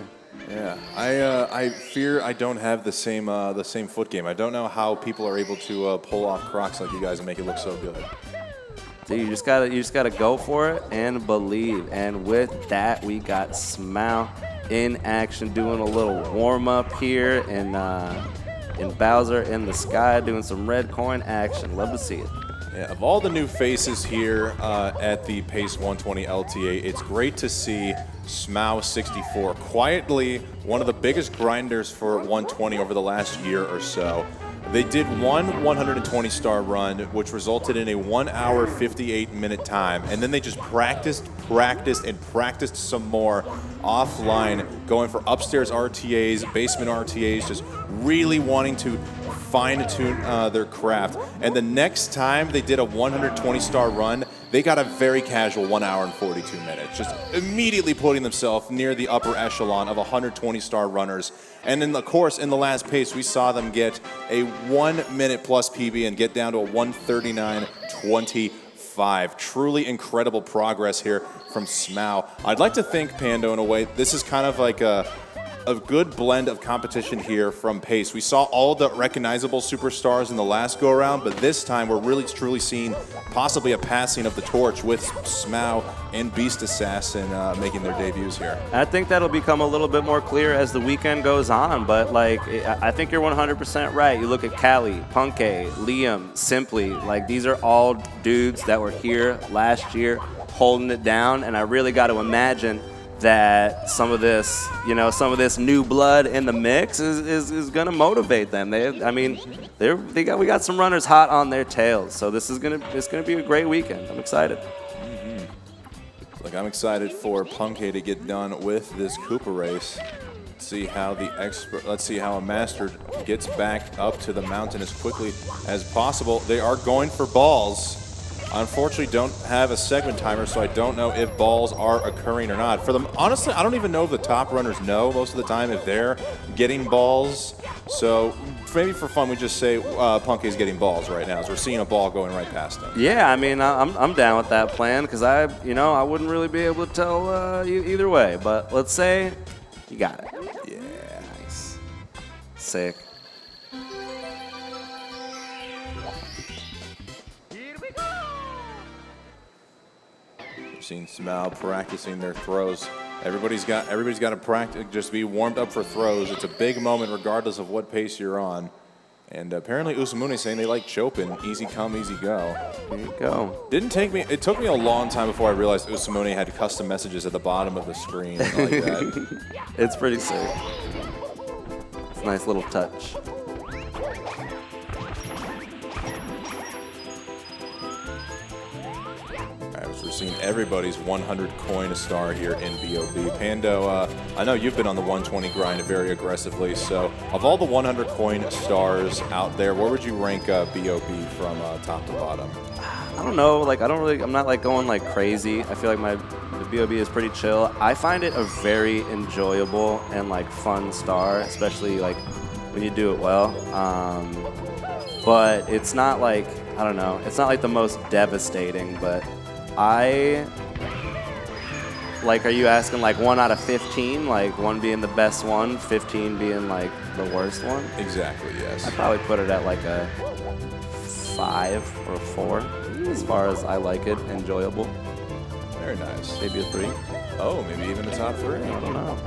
Yeah, I fear I don't have the same foot game. I don't know how people are able to pull off Crocs like you guys and make it look so good. Dude, you just gotta go for it and believe. And with that, we got Smau in action, doing a little warm up here, and Bowser in the sky doing some red coin action. Love to see it. Yeah, of all the new faces here at the Pace 120 LTA, it's great to see Smau64, quietly one of the biggest grinders for 120 over the last year or so. They did one 120-star run, which resulted in a 1 hour, 58-minute time, and then they just practiced some more offline, going for upstairs RTAs, basement RTAs, just really wanting to fine-tune their craft. And the next time they did a 120-star run, they got a very casual 1 hour and 42 minutes, just immediately putting themselves near the upper echelon of 120-star runners. And in the course, in the last pace, we saw them get a 1 minute plus PB and get down to a 1:39.25. Truly incredible progress here from Smau. I'd like to think, Pando, in a way, this is kind of like a good blend of competition here from Pace. We saw all the recognizable superstars in the last go-around, but this time we're really truly seeing possibly a passing of the torch with Smau and Beast Assassin making their debuts here. I think that'll become a little bit more clear as the weekend goes on, but like I think you're 100% right. You look at Callie, Punke, Liam, Simply, like these are all dudes that were here last year holding it down, and I really got to imagine that some of this new blood in the mix is going to motivate them. We got some runners hot on their tails, so it's going to be a great weekend. I'm excited. Like I'm excited for Punke to get done with this Cooper race. Let's see how a master gets back up to the mountain as quickly as possible. They are going for balls. Unfortunately, don't have a segment timer, so I don't know if balls are occurring or not. For them, honestly, I don't even know if the top runners know most of the time if they're getting balls. So maybe for fun, we just say Punk is getting balls right now, as we're seeing a ball going right past him. Yeah, I mean, I'm down with that plan because I wouldn't really be able to tell you either way. But let's say you got it. Yeah, nice, sick. Seen Smau practicing their throws. Everybody's got to practice, just be warmed up for throws. It's a big moment regardless of what pace you're on. And apparently Usamune saying they like Chopin, easy come, easy go. There you go. It took me a long time before I realized Usamune had custom messages at the bottom of the screen like that. It's pretty sick. It's a nice little touch. We're seeing everybody's 100 coin a star here in BOB. Pando, I know you've been on the 120 grind very aggressively, so of all the 100 coin stars out there, where would you rank BOB from top to bottom? I don't know, like I'm not like going like crazy. I feel like the BOB is pretty chill. I find it a very enjoyable and like fun star, especially like when you do it well. But it's not like, I don't know, it's not like the most devastating, but are you asking like 1 out of 15? Like 1 being the best one, 15 being like the worst one? Exactly, yes. I'd probably put it at like a 5 or a 4, as far as I like it, enjoyable. Very nice. Maybe a 3. Oh, maybe even the top 3. I don't know.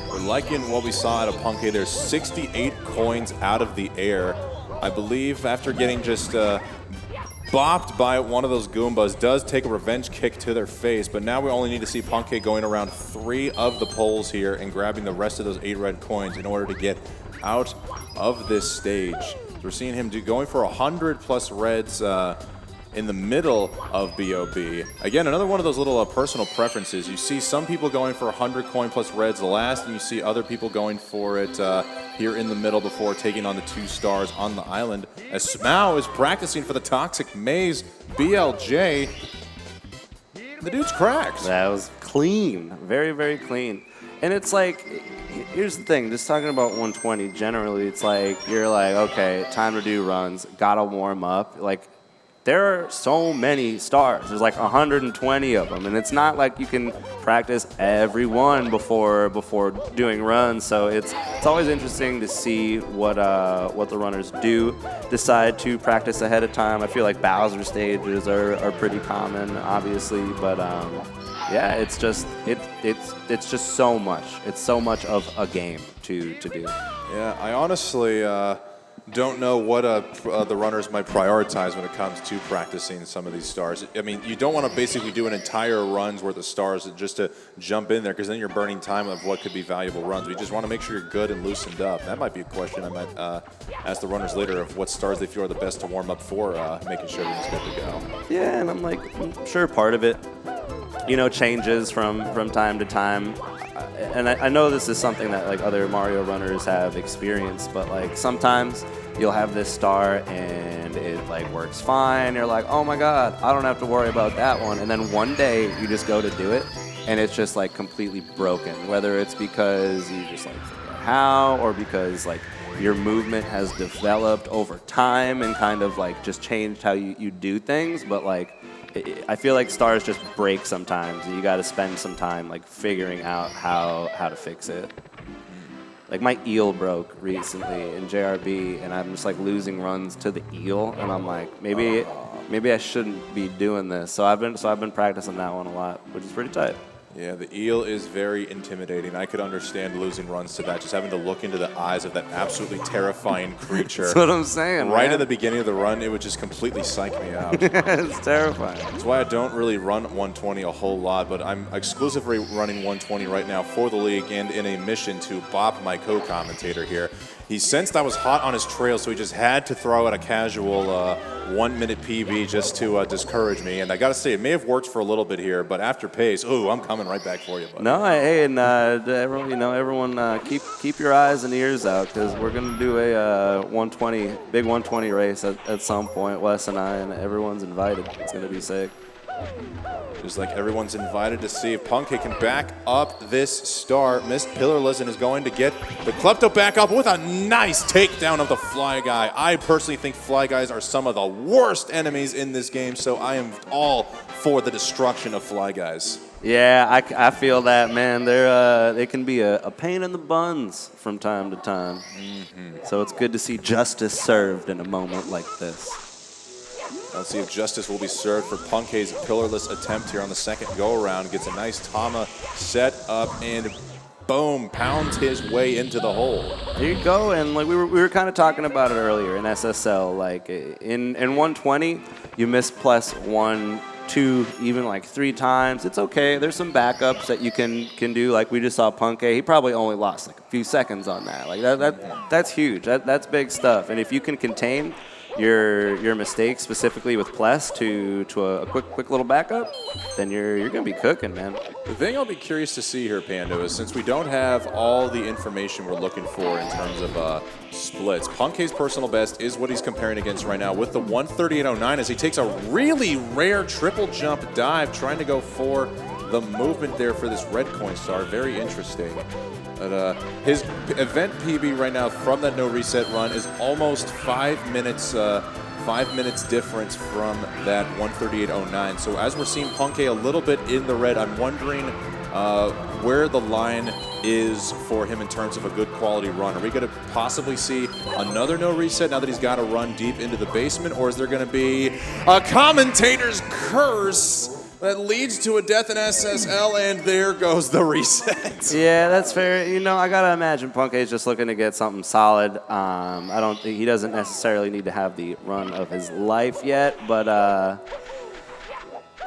We're liking what we saw out of Punky. There's 68 coins out of the air. I believe after getting just bopped by one of those Goombas, does take a revenge kick to their face, but now we only need to see Punky going around 3 of the poles here and grabbing the rest of those 8 red coins in order to get out of this stage. So we're seeing him going for 100 plus reds in the middle of BOB. Again, another one of those little personal preferences. You see some people going for 100 coin plus reds last, and you see other people going for it here in the middle before taking on the 2 stars on the island. As Smau is practicing for the Toxic Maze BLJ. The dude's cracked. That was clean. Very, very clean. And it's like, here's the thing, just talking about 120 generally, it's like, you're like, okay, time to do runs, gotta warm up. Like, there are so many stars. There's like 120 of them, and it's not like you can practice every one before doing runs. So it's always interesting to see what the runners do decide to practice ahead of time. I feel like Bowser stages are pretty common, obviously, but yeah, it's just so much. It's so much of a game to do. Yeah, I honestly don't know what the runners might prioritize when it comes to practicing some of these stars. I mean, you don't want to basically do an entire run's worth of stars just to jump in there, because then you're burning time of what could be valuable runs. We just want to make sure you're good and loosened up. That might be a question I might ask the runners later, of what stars they feel are the best to warm up for, making sure everything's good to go. Yeah, and I'm sure part of it, changes from time to time. And I know this is something that like other Mario runners have experienced, but like sometimes you'll have this star and it like works fine. You're like, oh my god, I don't have to worry about that one. And then one day you just go to do it and it's just like completely broken. Whether it's because you just like forget how, or because like your movement has developed over time and kind of like just changed how you do things. But like, I feel like stars just break sometimes, and you got to spend some time like figuring out how to fix it. Like my eel broke recently in JRB, and I'm just like losing runs to the eel, and I'm like, maybe I shouldn't be doing this. So I've been practicing that one a lot, which is pretty tight. Yeah, the eel is very intimidating. I could understand losing runs to that, just having to look into the eyes of that absolutely terrifying creature. That's what I'm saying, Right man. at the beginning of the run, it would just completely psych me out. It's terrifying. That's why I don't really run 120 a whole lot, but I'm exclusively running 120 right now for the league and in a mission to bop my co-commentator here. He sensed I was hot on his trail, so he just had to throw out a casual 1-minute PB just to discourage me. And I got to say, it may have worked for a little bit here, but after pace, ooh, I'm coming right back for you, buddy. No, hey, and everyone, keep your eyes and ears out, because we're gonna do a big 120 race at some point. Wes and I, and everyone's invited. It's gonna be sick. Just like everyone's invited to see if Punky can back up this star. Missed Pillarless and is going to get the Klepto back up with a nice takedown of the Fly Guy. I personally think Fly Guys are some of the worst enemies in this game, so I am all for the destruction of Fly Guys. Yeah, I feel that, man. They can be a pain in the buns from time to time. Mm-hmm. So it's good to see justice served in a moment like this. Let's see if justice will be served for Punky's pillarless attempt here on the second go-around. Gets a nice Tama set up, and boom, pounds his way into the hole. There you go, and like we were kind of talking about it earlier in SSL. Like in 120, you miss plus 1, 2, even like 3 times. It's okay. There's some backups that you can do. Like we just saw Punke. He probably only lost like a few seconds on that. Like that's huge. That's big stuff. And if you can contain your mistakes, specifically with Pless, to a quick little backup, then you're gonna be cooking, man. The thing I'll be curious to see here, Pando, is since we don't have all the information we're looking for in terms of splits, Punke's personal best is what he's comparing against right now with the 138.09 as he takes a really rare triple jump dive, trying to go for the movement there for this red coin star. Very interesting. But his event PB right now from that no reset run is almost 5 minutes. 5 minutes difference from that 138.09. So as we're seeing Punke a little bit in the red, I'm wondering where the line is for him in terms of a good quality run. Are we going to possibly see another no reset now that he's got to run deep into the basement, or is there going to be a commentator's curse that leads to a death in SSL, and there goes the reset? Yeah, that's fair. You know, I gotta imagine Punke's just looking to get something solid. I don't think he doesn't necessarily need to have the run of his life yet, but I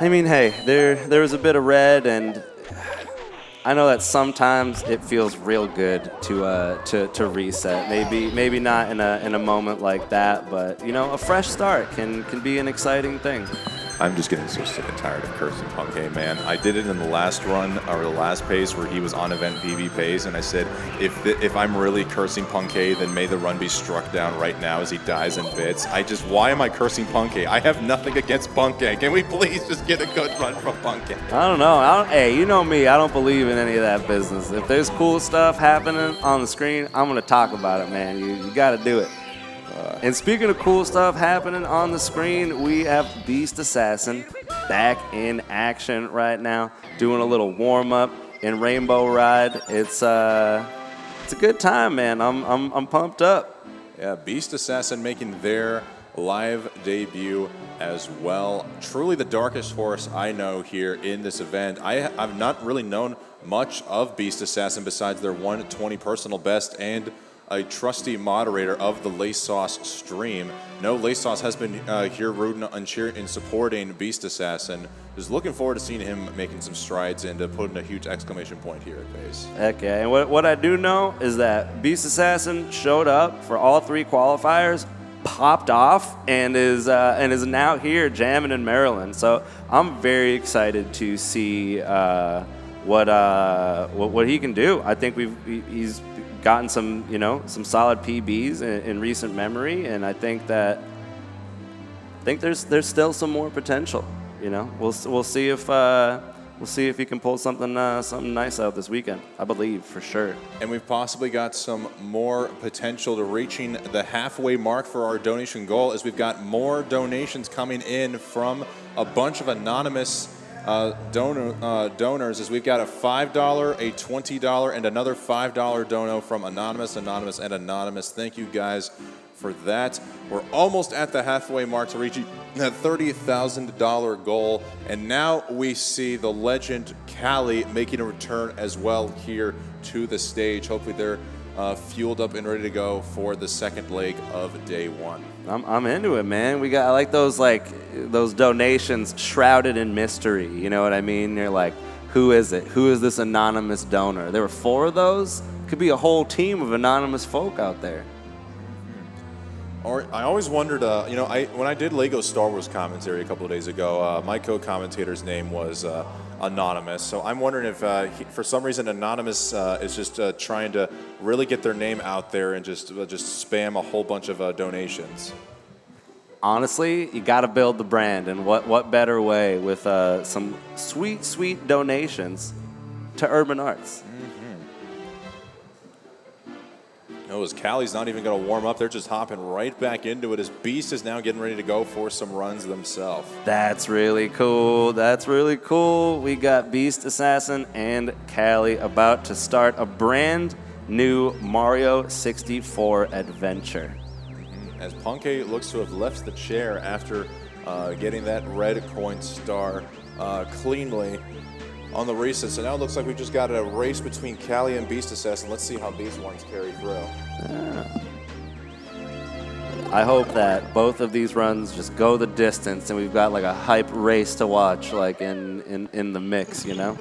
mean, hey, there was a bit of red, and I know that sometimes it feels real good to reset. Maybe not in a moment like that, but you know, a fresh start can be an exciting thing. I'm just getting so sick and tired of cursing Punke, man. I did it in the last run, or the last pace, where he was on event PB pace, and I said, if I'm really cursing Punke, then may the run be struck down right now as he dies in bits. Why am I cursing Punke? I have nothing against Punke. Can we please just get a good run from Punke? I don't know. Hey, you know me. I don't believe in any of that business. If there's cool stuff happening on the screen, I'm going to talk about it, man. You got to do it. And speaking of cool stuff happening on the screen, we have Beast Assassin back in action right now, doing a little warm-up in Rainbow Ride. It's a good time, man. I'm pumped up. Yeah, Beast Assassin making their live debut as well. Truly the darkest horse I know here in this event. I've not really known much of Beast Assassin besides their 120 personal best and a trusty moderator of the Lace Sauce stream. No, Lace Sauce has been here rooting and cheering and supporting Beast Assassin. Just looking forward to seeing him making some strides and putting a huge exclamation point here at base. Heck yeah, and what I do know is that Beast Assassin showed up for all 3 qualifiers, popped off, and is now here jamming in Maryland. So I'm very excited to see what he can do. I think he's gotten some solid PBs in recent memory, and I think there's still some more potential. You know, we'll see if he can pull something nice out this weekend. I believe for sure. And we've possibly got some more potential to reaching the halfway mark for our donation goal, as we've got more donations coming in from a bunch of anonymous donors, as we've got a $5, a $20, and another $5 dono from Anonymous, and Anonymous. Thank you guys for that. We're almost at the halfway mark to reaching that $30,000 goal, and now we see the legend Callie making a return as well here to the stage. Hopefully they're fueled up and ready to go for the second leg of day 1. I'm into it, man. I like those donations shrouded in mystery. You know what I mean? You're like, who is it? Who is this anonymous donor? There were 4 of those. Could be a whole team of anonymous folk out there. Or I always wondered, when I did Lego Star Wars commentary a couple of days ago, my co-commentator's name was Anonymous. So I'm wondering if, for some reason, Anonymous is just trying to really get their name out there and just spam a whole bunch of donations. Honestly, you got to build the brand, and what better way with some sweet donations to Urban Arts. No, as Callie's not even going to warm up. They're just hopping right back into it as Beast is now getting ready to go for some runs themselves. That's really cool. We got Beast Assassin and Callie about to start a brand new Mario 64 adventure. As Punke looks to have left the chair after getting that red coin star cleanly. on the reset. So now it looks like we just got a race between Callie and Beast Assassin. Let's see how these ones carry through. Yeah. I hope that both of these runs just go the distance and we've got like a hype race to watch like in the mix, you know?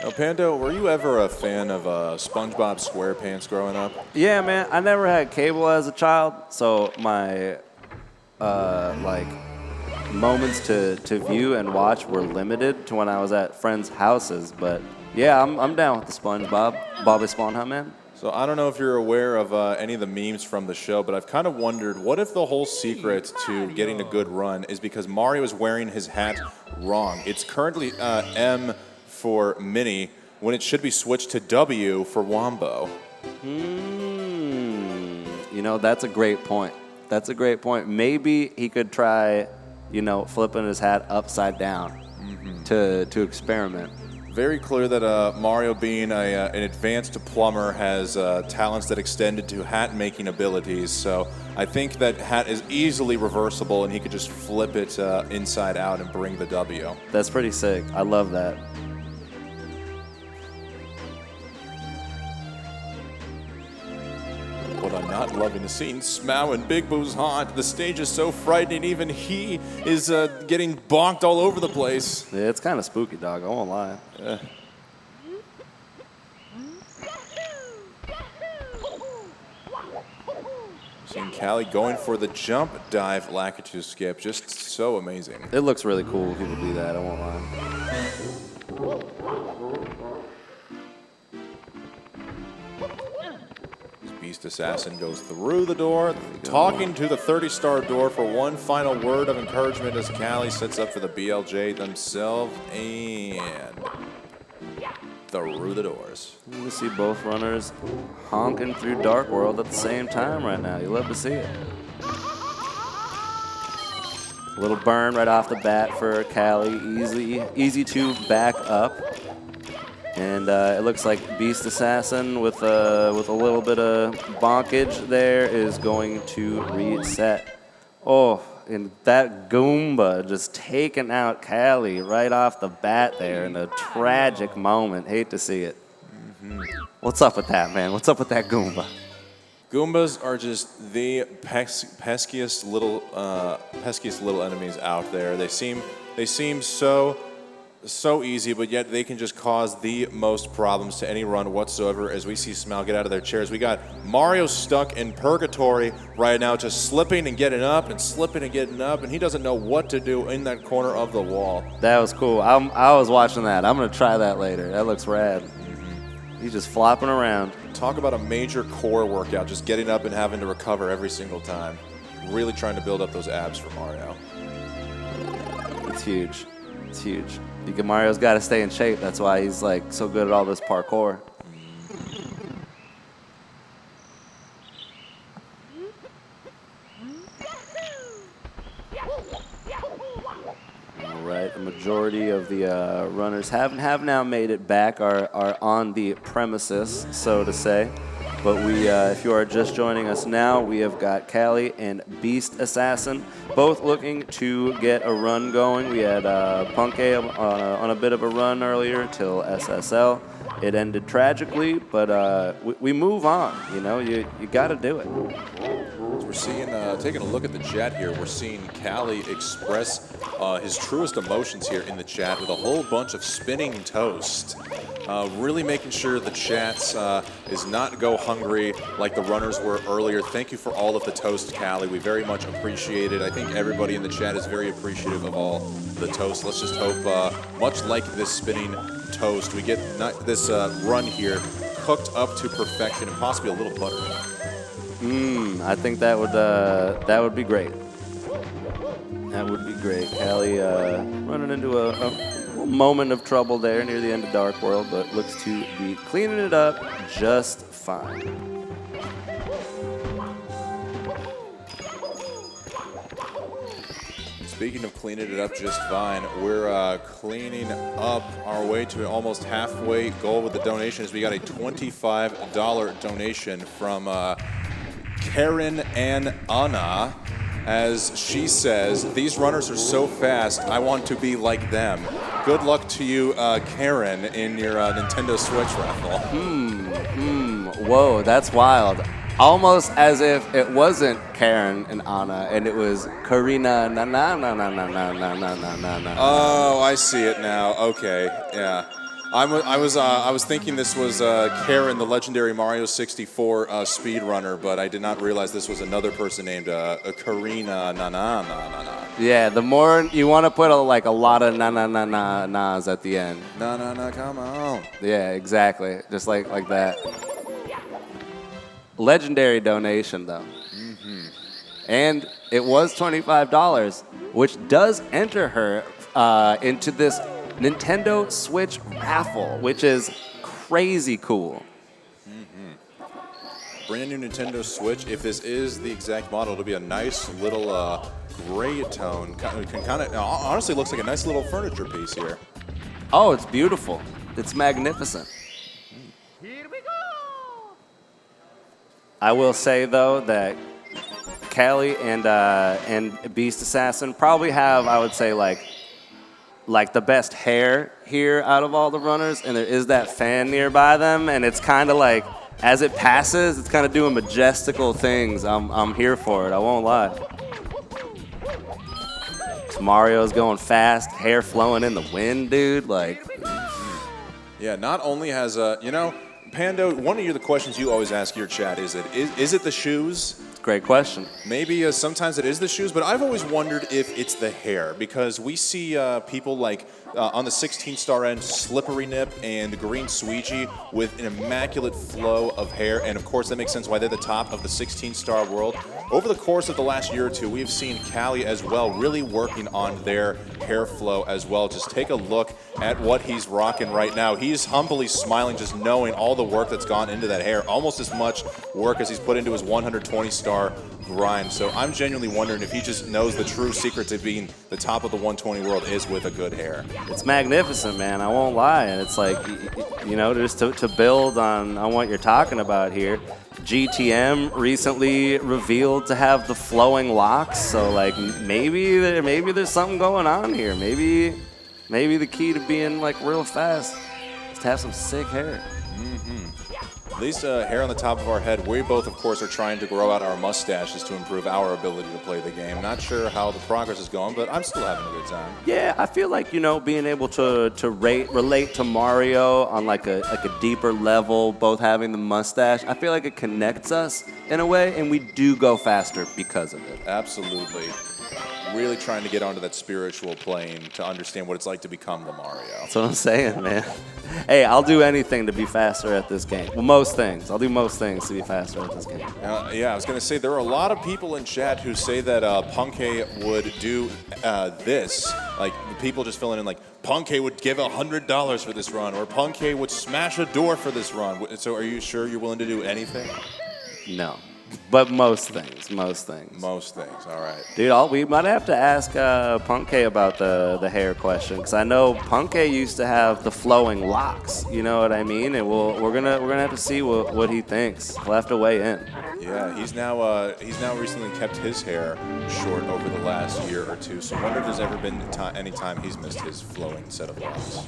Now, Pando, were you ever a fan of SpongeBob SquarePants growing up? Yeah, man. I never had cable as a child, so my like moments to view and watch were limited to when I was at friends' houses. But yeah, I'm down with the SpongeBob, Bobby Sponham, man. So I don't know if you're aware of any of the memes from the show, but I've kind of wondered, what if the whole secret to getting a good run is because Mario is wearing his hat wrong? It's currently M for Mini, when it should be switched to W for Wombo. You know, that's a great point. That's a great point. Maybe he could try, you know, flipping his hat upside down to experiment. Very clear that Mario, being an advanced plumber, has talents that extended to hat-making abilities. So I think that hat is easily reversible, and he could just flip it inside out and bring the W. That's pretty sick. I love that. What I'm not loving is seeing Smough and Big Boo's haunt. The stage is so frightening, even he is getting bonked all over the place. Yeah, it's kind of spooky, dog. I won't lie. Seeing Callie going for the jump dive Lakitu skip, just so amazing. It looks really cool when people do that, I won't lie. Beast Assassin goes through the door, talking to the 30-star door for one final word of encouragement as Callie sets up for the BLJ themselves and through the doors. You see both runners honking through Dark World at the same time right now. You love to see it. A little burn right off the bat for Callie. Easy to back up. And it looks like Beast Assassin with a little bit of bonkage there is going to reset. Oh, and that Goomba just taking out Callie right off the bat there in a tragic moment. Hate to see it. What's up with that, man? What's up with that Goomba? Goombas are just the peskiest little enemies out there. They seem so easy, but yet they can just cause the most problems to any run whatsoever. As we see Smough get out of their chairs, we got Mario stuck in purgatory right now, just slipping and getting up and slipping and getting up, and he doesn't know what to do in that corner of the wall. That was cool. I was watching that. I'm gonna try that later. That looks rad. He's just flopping around. Talk about a major core workout, just getting up and having to recover every single time. Really trying to build up those abs for Mario. It's huge. It's huge. Mario's got to stay in shape. That's why he's like so good at all this parkour. All right, the majority of the runners have now made it back, are on the premises, so to say. But if you are just joining us now, we have got Callie and Beast Assassin, both looking to get a run going. We had Punke on a bit of a run earlier till SSL. It ended tragically, but we move on. You know, you got to do it. We're seeing, taking a look at the chat here, we're seeing Callie express his truest emotions here in the chat with a whole bunch of spinning toast. Really making sure the chat is not go hungry like the runners were earlier. Thank you for all of the toast, Callie. We very much appreciate it. I think everybody in the chat is very appreciative of all the toast. Let's just hope, much like this spinning toast, we get this run here cooked up to perfection and possibly a little buttery. I think that would be great. That would be great. Callie running into a moment of trouble there near the end of Dark World, but looks to be cleaning it up just fine. Speaking of cleaning it up just fine, we're cleaning up our way to an almost halfway goal with the donations. We got a $25 donation from Karen and Anna. as she says, these runners are so fast, I want to be like them. Good luck to you, Karen, in your Nintendo Switch raffle. Whoa, that's wild. Almost as if it wasn't Karen and Anna, and it was Karina. Na na na na na na na na na na na. Oh, I see it now. Okay, yeah. I was thinking this was Karen, the legendary Mario 64 speedrunner, but I did not realize this was another person named Karina. Na na na na na. Yeah, the more you want to put a lot of na na na na na's at the end. Na na na, come on. Yeah, exactly. Just like that. Legendary donation, though. And it was $25, which does enter her into this Nintendo Switch raffle, which is crazy cool. Brand new Nintendo Switch. If this is the exact model, it'll be a nice little gray tone. Honestly, looks like a nice little furniture piece here. Oh, it's beautiful. It's magnificent. I will say, though, that Callie and Beast Assassin probably have, I would say, like the best hair here out of all the runners, and there is that fan nearby them, and it's kind of like, as it passes, it's kind of doing majestical things. I'm here for it, I won't lie. So Mario's going fast, hair flowing in the wind, dude, like. Yeah, not only has, Pando, one of the questions you always ask your chat is it the shoes? Great question. Maybe sometimes it is the shoes, but I've always wondered if it's the hair, because we see people like on the 16-star end, Slippery Nip and Green Sweegie with an immaculate flow of hair, and of course that makes sense why they're the top of the 16-star world. Over the course of the last year or two, we've seen Callie as well really working on their hair flow as well. Just take a look at what he's rocking right now. He's humbly smiling just knowing all the work that's gone into that hair, almost as much work as he's put into his 120-star grind. So I'm genuinely wondering if he just knows the true secret to being the top of the 120 world is with a good hair. It's magnificent, man. I won't lie. And it's like, just to build on what you're talking about here, GTM recently revealed to have the flowing locks. So like maybe there's something going on here. Maybe the key to being like real fast is to have some sick hair. At least hair on the top of our head. We both, of course, are trying to grow out our mustaches to improve our ability to play the game. Not sure how the progress is going, but I'm still having a good time. Yeah, I feel like, being able to relate to Mario on like a deeper level, both having the mustache, I feel like it connects us in a way, and we do go faster because of it. Absolutely. Really trying to get onto that spiritual plane to understand what it's like to become the Mario. That's what I'm saying, man. Hey, I'll do anything to be faster at this game. Well, most things. I'll do most things to be faster at this game. Yeah, I was going to say, there are a lot of people in chat who say that Punkay would do this. Like, people just filling in like, Punkay would give $100 for this run, or Punkay would smash a door for this run. So are you sure you're willing to do anything? No. But most things. Most things, all right. Dude, we might have to ask Punkay about the hair question, because I know Punkay used to have the flowing locks. You know what I mean? And we're gonna have to see what he thinks. We'll have to weigh in. Yeah, he's now recently kept his hair short over the last year or two. So I wonder if there's ever been any time he's missed his flowing set of locks.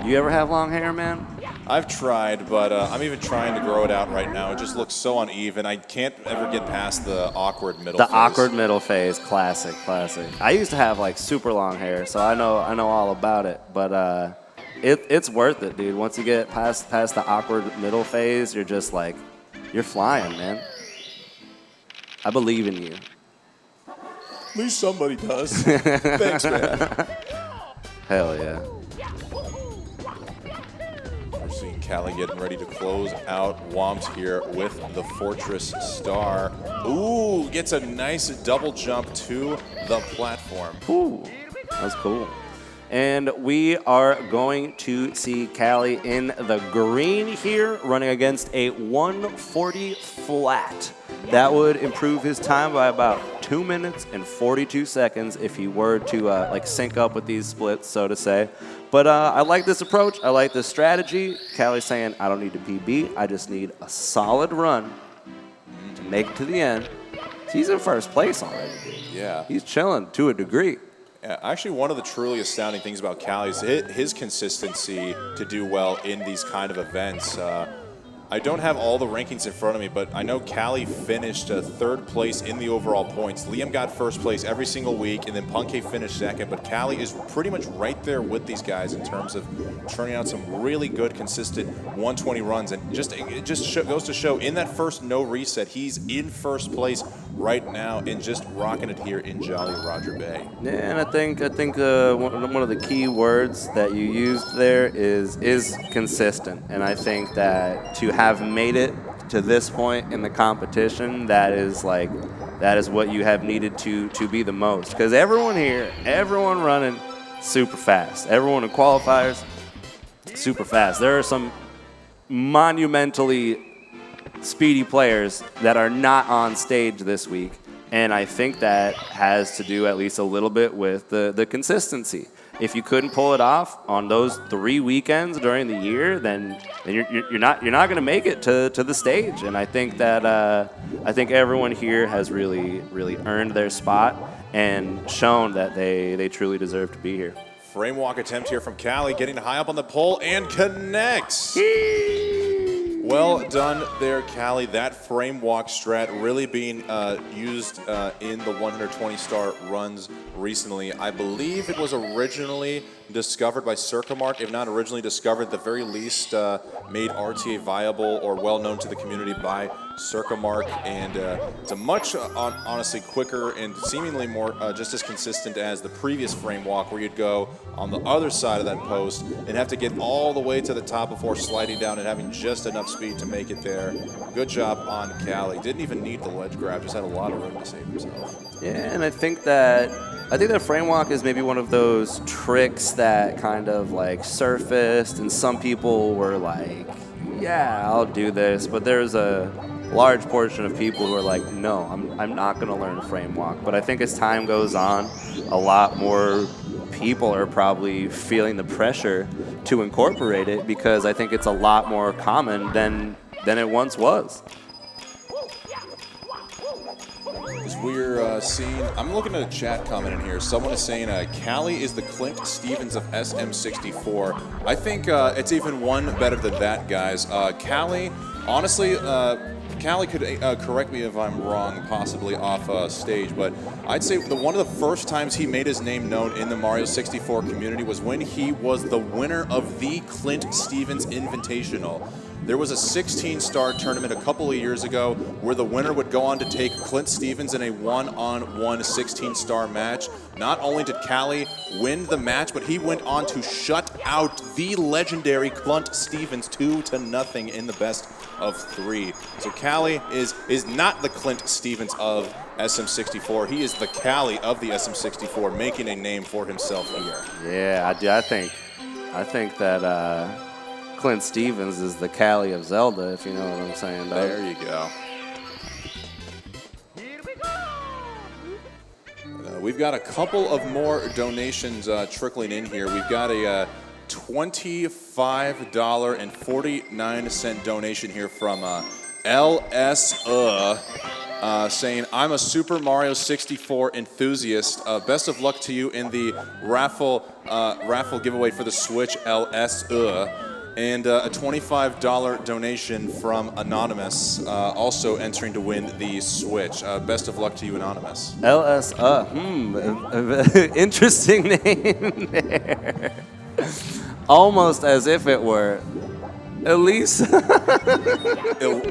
You ever have long hair, man? I've tried, but I'm even trying to grow it out right now. It just looks so uneven. I can't ever get past the awkward middle phase. The awkward middle phase, classic. I used to have like super long hair, so I know all about it. But it's worth it, dude. Once you get past the awkward middle phase, you're just like, you're flying, man. I believe in you. At least somebody does. Thanks, man. Hell yeah. We're seeing Callie getting ready to close out Womps here with the Fortress Star. Ooh, gets a nice double jump to the platform. Ooh, that was cool. And we are going to see Callie in the green here, running against a 140 flat. That would improve his time by about 2 minutes and 42 seconds if he were to sync up with these splits, so to say. But I like this approach. I like this strategy. Callie's saying, I don't need to PB. I just need a solid run to make it to the end. He's in first place already, dude. Yeah. He's chilling to a degree. Yeah, actually, one of the truly astounding things about Callie is his consistency to do well in these kind of events. I don't have all the rankings in front of me, but I know Callie finished third place in the overall points. Liam got first place every single week, and then Punkay finished second. But Callie is pretty much right there with these guys in terms of churning out some really good, consistent 120 runs. And it just goes to show in that first no reset, he's in first place right now and just rocking it here in Jolly Roger Bay. Yeah, and I think one of the key words that you used there is consistent. And I think that to have made it to this point in the competition, that is what you have needed to be the most. Because everyone running super fast. Everyone in qualifiers, super fast. There are some monumentally speedy players that are not on stage this week. And I think that has to do at least a little bit with the consistency. If you couldn't pull it off on those 3 weekends during the year, then you're not going to make it to the stage. And I think that everyone here has really earned their spot and shown that they truly deserve to be here. Frame walk attempt here from Callie, getting high up on the pole and connects. Well done there, Callie. That frame walk strat really being used in the 120-star runs recently. I believe it was originally discovered by Circumark. If not originally discovered, at the very least made RTA viable or well known to the community by Circumark. And it's a much, honestly, quicker and seemingly more just as consistent as the previous frame walk, where you'd go on the other side of that post and have to get all the way to the top before sliding down and having just enough speed to make it there. Good job on Callie. Didn't even need the ledge grab, just had a lot of room to save himself. Yeah, and I think that frame walk is maybe one of those tricks that kind of like surfaced, and some people were like, yeah, I'll do this, but there's a large portion of people who are like, no, I'm not going to learn a frame walk. But I think as time goes on, a lot more people are probably feeling the pressure to incorporate it, because I think it's a lot more common than it once was. As we're seeing, I'm looking at a chat comment in here. Someone is saying Callie is the Clint Stevens of SM64. I think it's even one better than that, guys. Callie, honestly, Callie could correct me if I'm wrong, possibly off stage, but I'd say one of the first times he made his name known in the Mario 64 community was when he was the winner of the Clint Stevens Invitational. There was a 16-star tournament a couple of years ago where the winner would go on to take Clint Stevens in a one-on-one 16-star match. Not only did Callie win the match, but he went on to shut out the legendary Clint Stevens 2-0 in the best of 3. So Callie is not the Clint Stevens of SM64. He is the Callie of the SM64, making a name for himself here. Yeah, I think that Clint Stevens is the Callie of Zelda, if you know what I'm saying. There you go. We've got a couple of more donations trickling in here. We've got a $25.49 donation here from LS saying, I'm a Super Mario 64 enthusiast. Best of luck to you in the raffle giveaway for the Switch, LS. And a $25 donation from Anonymous, also entering to win the Switch. Best of luck to you, Anonymous. LS, interesting name there. Almost as if it were Elise.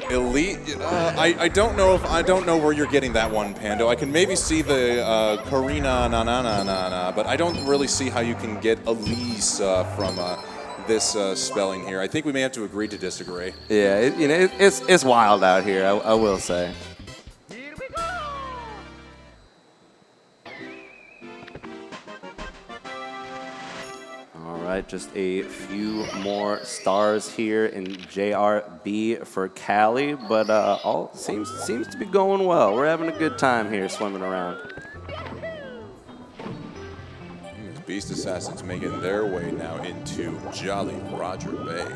Elite. I don't know where you're getting that one, Pando. I can maybe see the Karina na, but I don't really see how you can get Elise from this spelling here. I think we may have to agree to disagree. Yeah, it's wild out here, I will say. All right, just a few more stars here in JRB for Callie, but all seems to be going well. We're having a good time here swimming around. Beast Assassins making their way now into Jolly Roger Bay.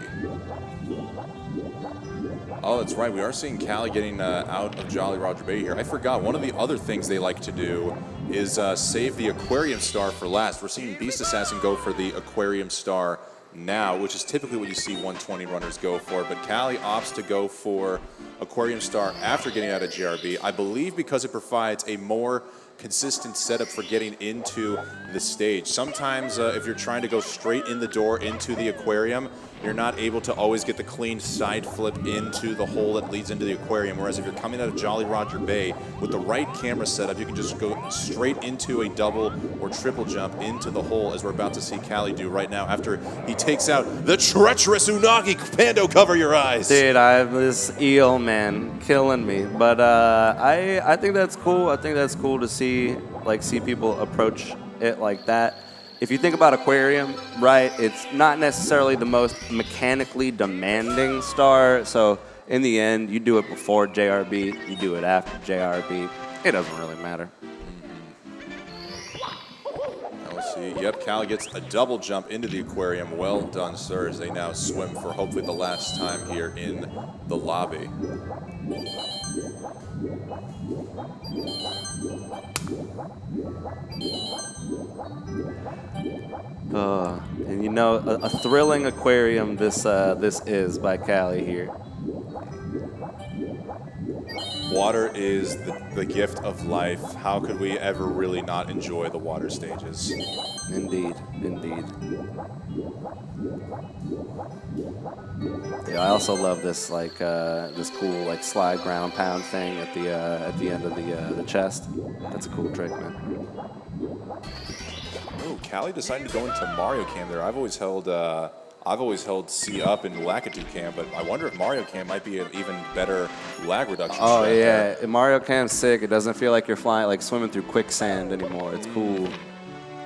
Oh, that's right. We are seeing Callie getting out of Jolly Roger Bay here. I forgot, one of the other things they like to do is save the Aquarium Star for last. We're seeing Beast Assassin go for the Aquarium Star now, which is typically what you see 120 runners go for, but Callie opts to go for Aquarium Star after getting out of JRB, I believe because it provides a more consistent setup for getting into the stage. Sometimes if you're trying to go straight in the door into the aquarium, you're not able to always get the clean side flip into the hole that leads into the aquarium, whereas if you're coming out of Jolly Roger Bay with the right camera setup, you can just go straight into a double or triple jump into the hole, as we're about to see Callie do right now after he takes out the treacherous Unagi. Pando, cover your eyes. Dude, I have this eel, man, killing me. But I think that's cool. I think that's cool to see people approach it like that. If you think about aquarium, right, it's not necessarily the most mechanically demanding star. So in the end, you do it before JRB, you do it after JRB. It doesn't really matter. Now we'll see. Yep, Callie gets a double jump into the aquarium. Well done, sir, as they now swim for hopefully the last time here in the lobby. And you know, a thrilling aquarium this is by Callie here. Water is the gift of life. How could we ever really not enjoy the water stages? Indeed, indeed. Yeah, I also love this this cool slide ground pound thing at the end of the chest. That's a cool trick, man. Oh, Callie decided to go into Mario Cam there. I've always held C up in Lakitu Cam, but I wonder if Mario Cam might be an even better lag reduction. Oh yeah, Mario Cam's sick. It doesn't feel like you're flying swimming through quicksand anymore. It's cool.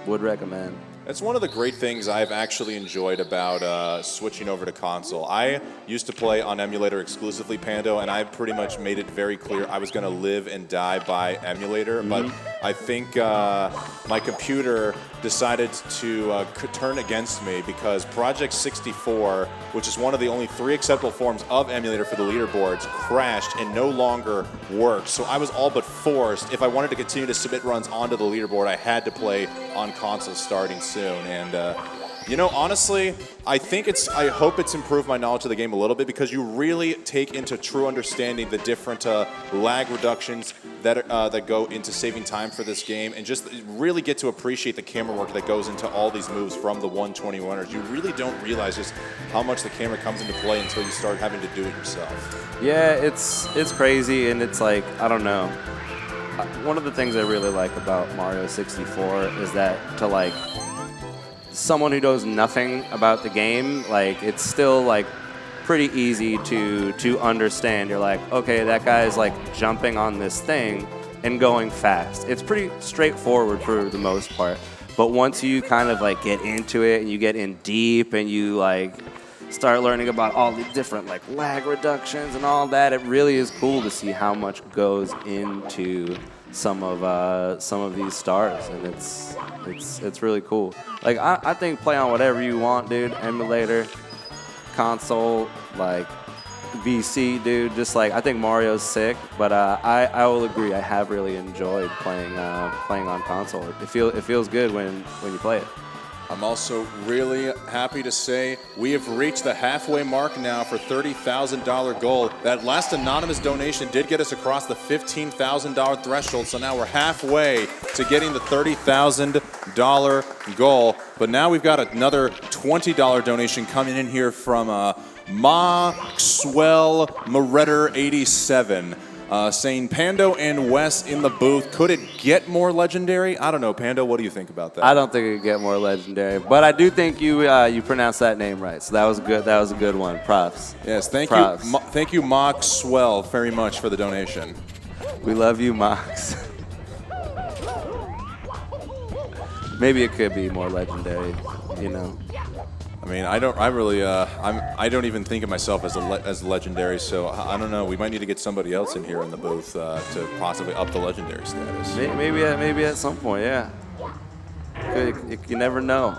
Would recommend. That's one of the great things I've actually enjoyed about switching over to console. I used to play on emulator exclusively, Pando, and I pretty much made it very clear I was going to live and die by emulator, but I think my computer decided to turn against me because Project 64, which is one of the only 3 acceptable forms of emulator for the leaderboards, crashed and no longer worked. So I was all but forced, if I wanted to continue to submit runs onto the leaderboard, I had to play on console starting soon. And you know, honestly, I hope it's improved my knowledge of the game a little bit because you really take into true understanding the different lag reductions that go into saving time for this game, and just really get to appreciate the camera work that goes into all these moves from the 120 runners. You really don't realize just how much the camera comes into play until you start having to do it yourself. Yeah, it's crazy, and it's I don't know. One of the things I really like about Mario 64 is that someone who knows nothing about the game, it's still pretty easy to understand. You're like, okay, that guy's jumping on this thing and going fast. It's pretty straightforward for the most part. But once you kind of get into it and you get in deep and you start learning about all the different lag reductions and all that, it really is cool to see how much goes into some of these stars, and it's really cool. I think play on whatever you want, dude. Emulator, console, VC, dude. Just I think Mario's sick, but I will agree. I have really enjoyed playing on console. It feels good when you play it. I'm also really happy to say we have reached the halfway mark now for $30,000 goal. That last anonymous donation did get us across the $15,000 threshold, so now we're halfway to getting the $30,000 goal. But now we've got another $20 donation coming in here from Maxwell Moretter 87. Saying Pando and Wes in the booth. Could it get more legendary? I don't know, Pando. What do you think about that? I don't think it could get more legendary, but I do think you pronounced that name right. So that was good. That was a good one. Props. Yes, thank you. Thank you, Maxwell, very much for the donation. We love you, Mox. Maybe it could be more legendary, you know. I mean, I don't even think of myself as legendary, so I don't know. We might need to get somebody else in here in the booth to possibly up the legendary status. Maybe at some point, yeah. You never know.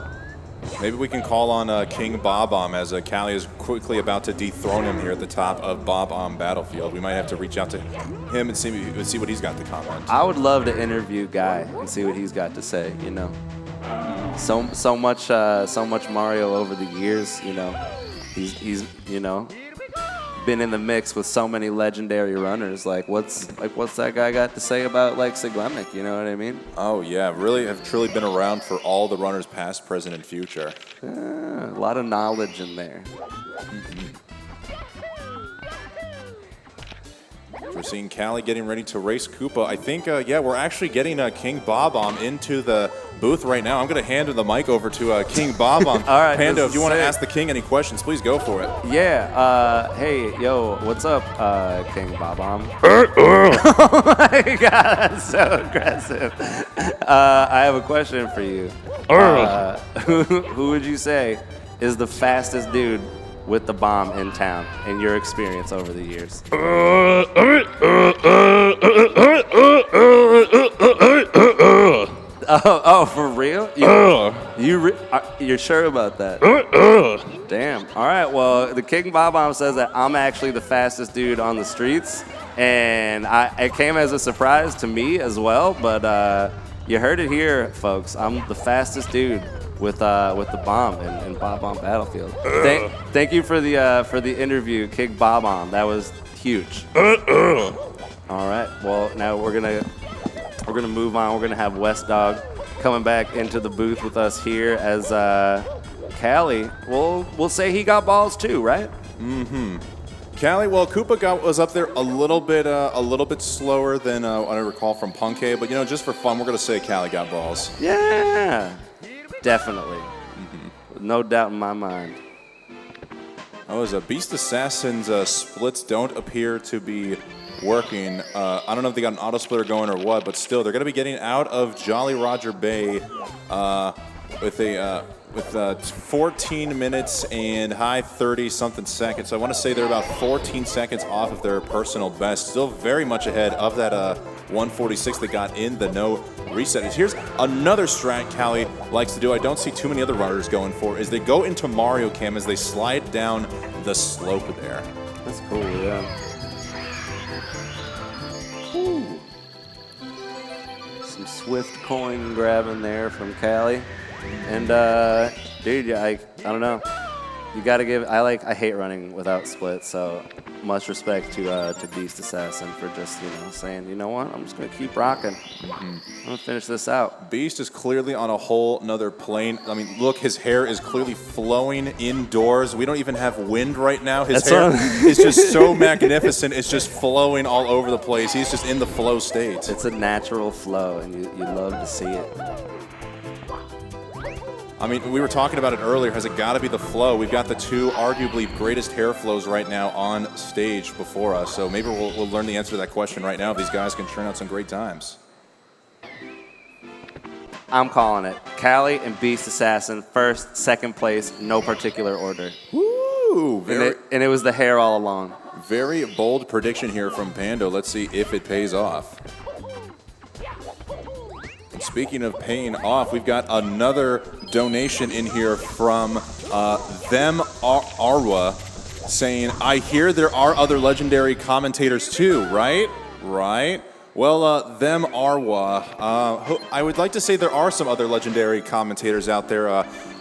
Maybe we can call on King Bob-omb as Callie is quickly about to dethrone him here at the top of Bob-omb Battlefield. We might have to reach out to him and see what he's got to comment. I would love to interview Guy and see what he's got to say. You know, so much Mario over the years. You know, he's been in the mix with so many legendary runners. What's that guy got to say about Siglemic? You know what I mean? Oh yeah, really have truly been around for all the runners past, present, and future. A lot of knowledge in there. We're seeing Callie getting ready to race Koopa. I think, we're actually getting King Bob-omb into the booth right now. I'm going to hand the mic over to King Bob-omb. All right, Pando, if you want to sick. ask the king any questions, please go for it. Yeah. Hey, yo, what's up, King Bob-omb? Oh my God, that's so aggressive. I have a question for you. Who would you say is the fastest dude with the bomb in town in your experience over the years? Oh, for real? You're sure about that? Damn. All right. Well, the King Bob-omb says that I'm actually the fastest dude on the streets, and it came as a surprise to me as well. But you heard it here, folks. I'm the fastest dude with the bomb in Bob-omb Battlefield. Thank you for the interview, King Bob-omb. That was huge. All right. Well, now we're gonna move on. We're gonna have West Dog coming back into the booth with us here as Callie. We'll say he got balls too, right? Mm-hmm. Callie, well, Koopa was up there a little bit slower than what I recall from Punkay, but just for fun, we're gonna say Callie got balls. Yeah. Definitely. No doubt in my mind. Oh, as Beast Assassin's splits don't appear to be working. I don't know if they got an auto splitter going or what, but still, they're going to be getting out of Jolly Roger Bay with 14 minutes and high 30-something seconds. So I want to say they're about 14 seconds off of their personal best. Still very much ahead of that 146 they got in the no reset. Here's another strat Callie likes to do. I don't see too many other runners going for is they go into Mario Cam as they slide down the slope there. That's cool, yeah. Ooh. Some swift coin grabbing there from Callie. And dude, I don't know. You gotta give. I hate running without splits, so much respect to Beast Assassin for just saying, you know what, I'm just gonna keep rocking. I'm gonna finish this out. Beast is clearly on a whole nother plane. I mean, look, his hair is clearly flowing indoors. We don't even have wind right now. His hair is just so magnificent. It's just flowing all over the place. He's just in the flow state. It's a natural flow, and you love to see it. I mean, we were talking about it earlier. Has it got to be the flow? We've got the two arguably greatest hair flows right now on stage before us. So maybe we'll learn the answer to that question right now if these guys can churn out some great times. I'm calling it. Callie and Beast Assassin, first, second place, no particular order. Woo! And it was the hair all along. Very bold prediction here from Pando. Let's see if it pays off. And speaking of paying off, we've got another donation in here from them Arwa saying, I hear there are other legendary commentators too, right? Right. Well, them Arwa, I would like to say there are some other legendary commentators out there.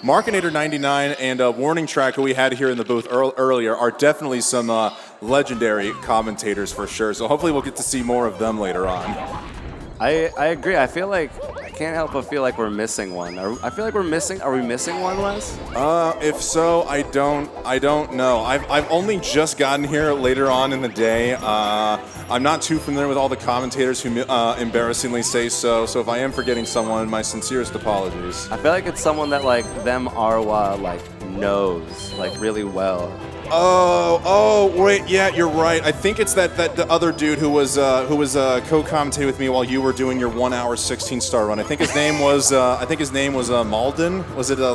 Markinator99 and Warning Track, who we had here in the booth earlier, are definitely some legendary commentators for sure. So hopefully we'll get to see more of them later on. I agree. I feel like I can't help but feel like we're missing one. I feel like we're missing. Are we missing one, Wes? If so, I don't know. I've only just gotten here later on in the day. I'm not too familiar with all the commentators who embarrassingly say so. So if I am forgetting someone, my sincerest apologies. I feel like it's someone that them Arwa knows really well. Oh, wait, yeah, you're right. I think it's that the other dude who was co-commentating with me while you were doing your 1 hour 16-star run. I think his name was Malden. Was it the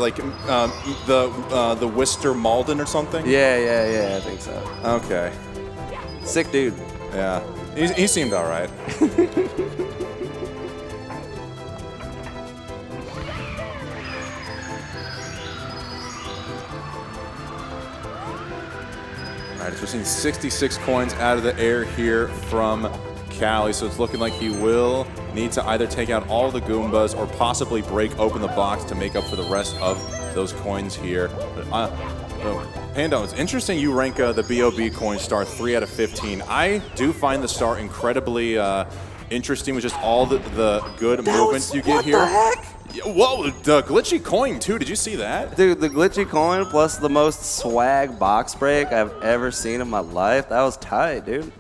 Wister Malden or something? Yeah, I think so. Okay. Sick dude. Yeah, he seemed all right. right, so we're seeing 66 coins out of the air here from Callie, so it's looking like he will need to either take out all the Goombas or possibly break open the box to make up for the rest of those coins here. But, Pando, it's interesting you rank the BOB coin star 3 out of 15. I do find the star incredibly interesting with just all the good movements you get here. What the heck? Whoa, the glitchy coin too, did you see that? Dude, the glitchy coin plus the most swag box break I've ever seen in my life. That was tight, dude.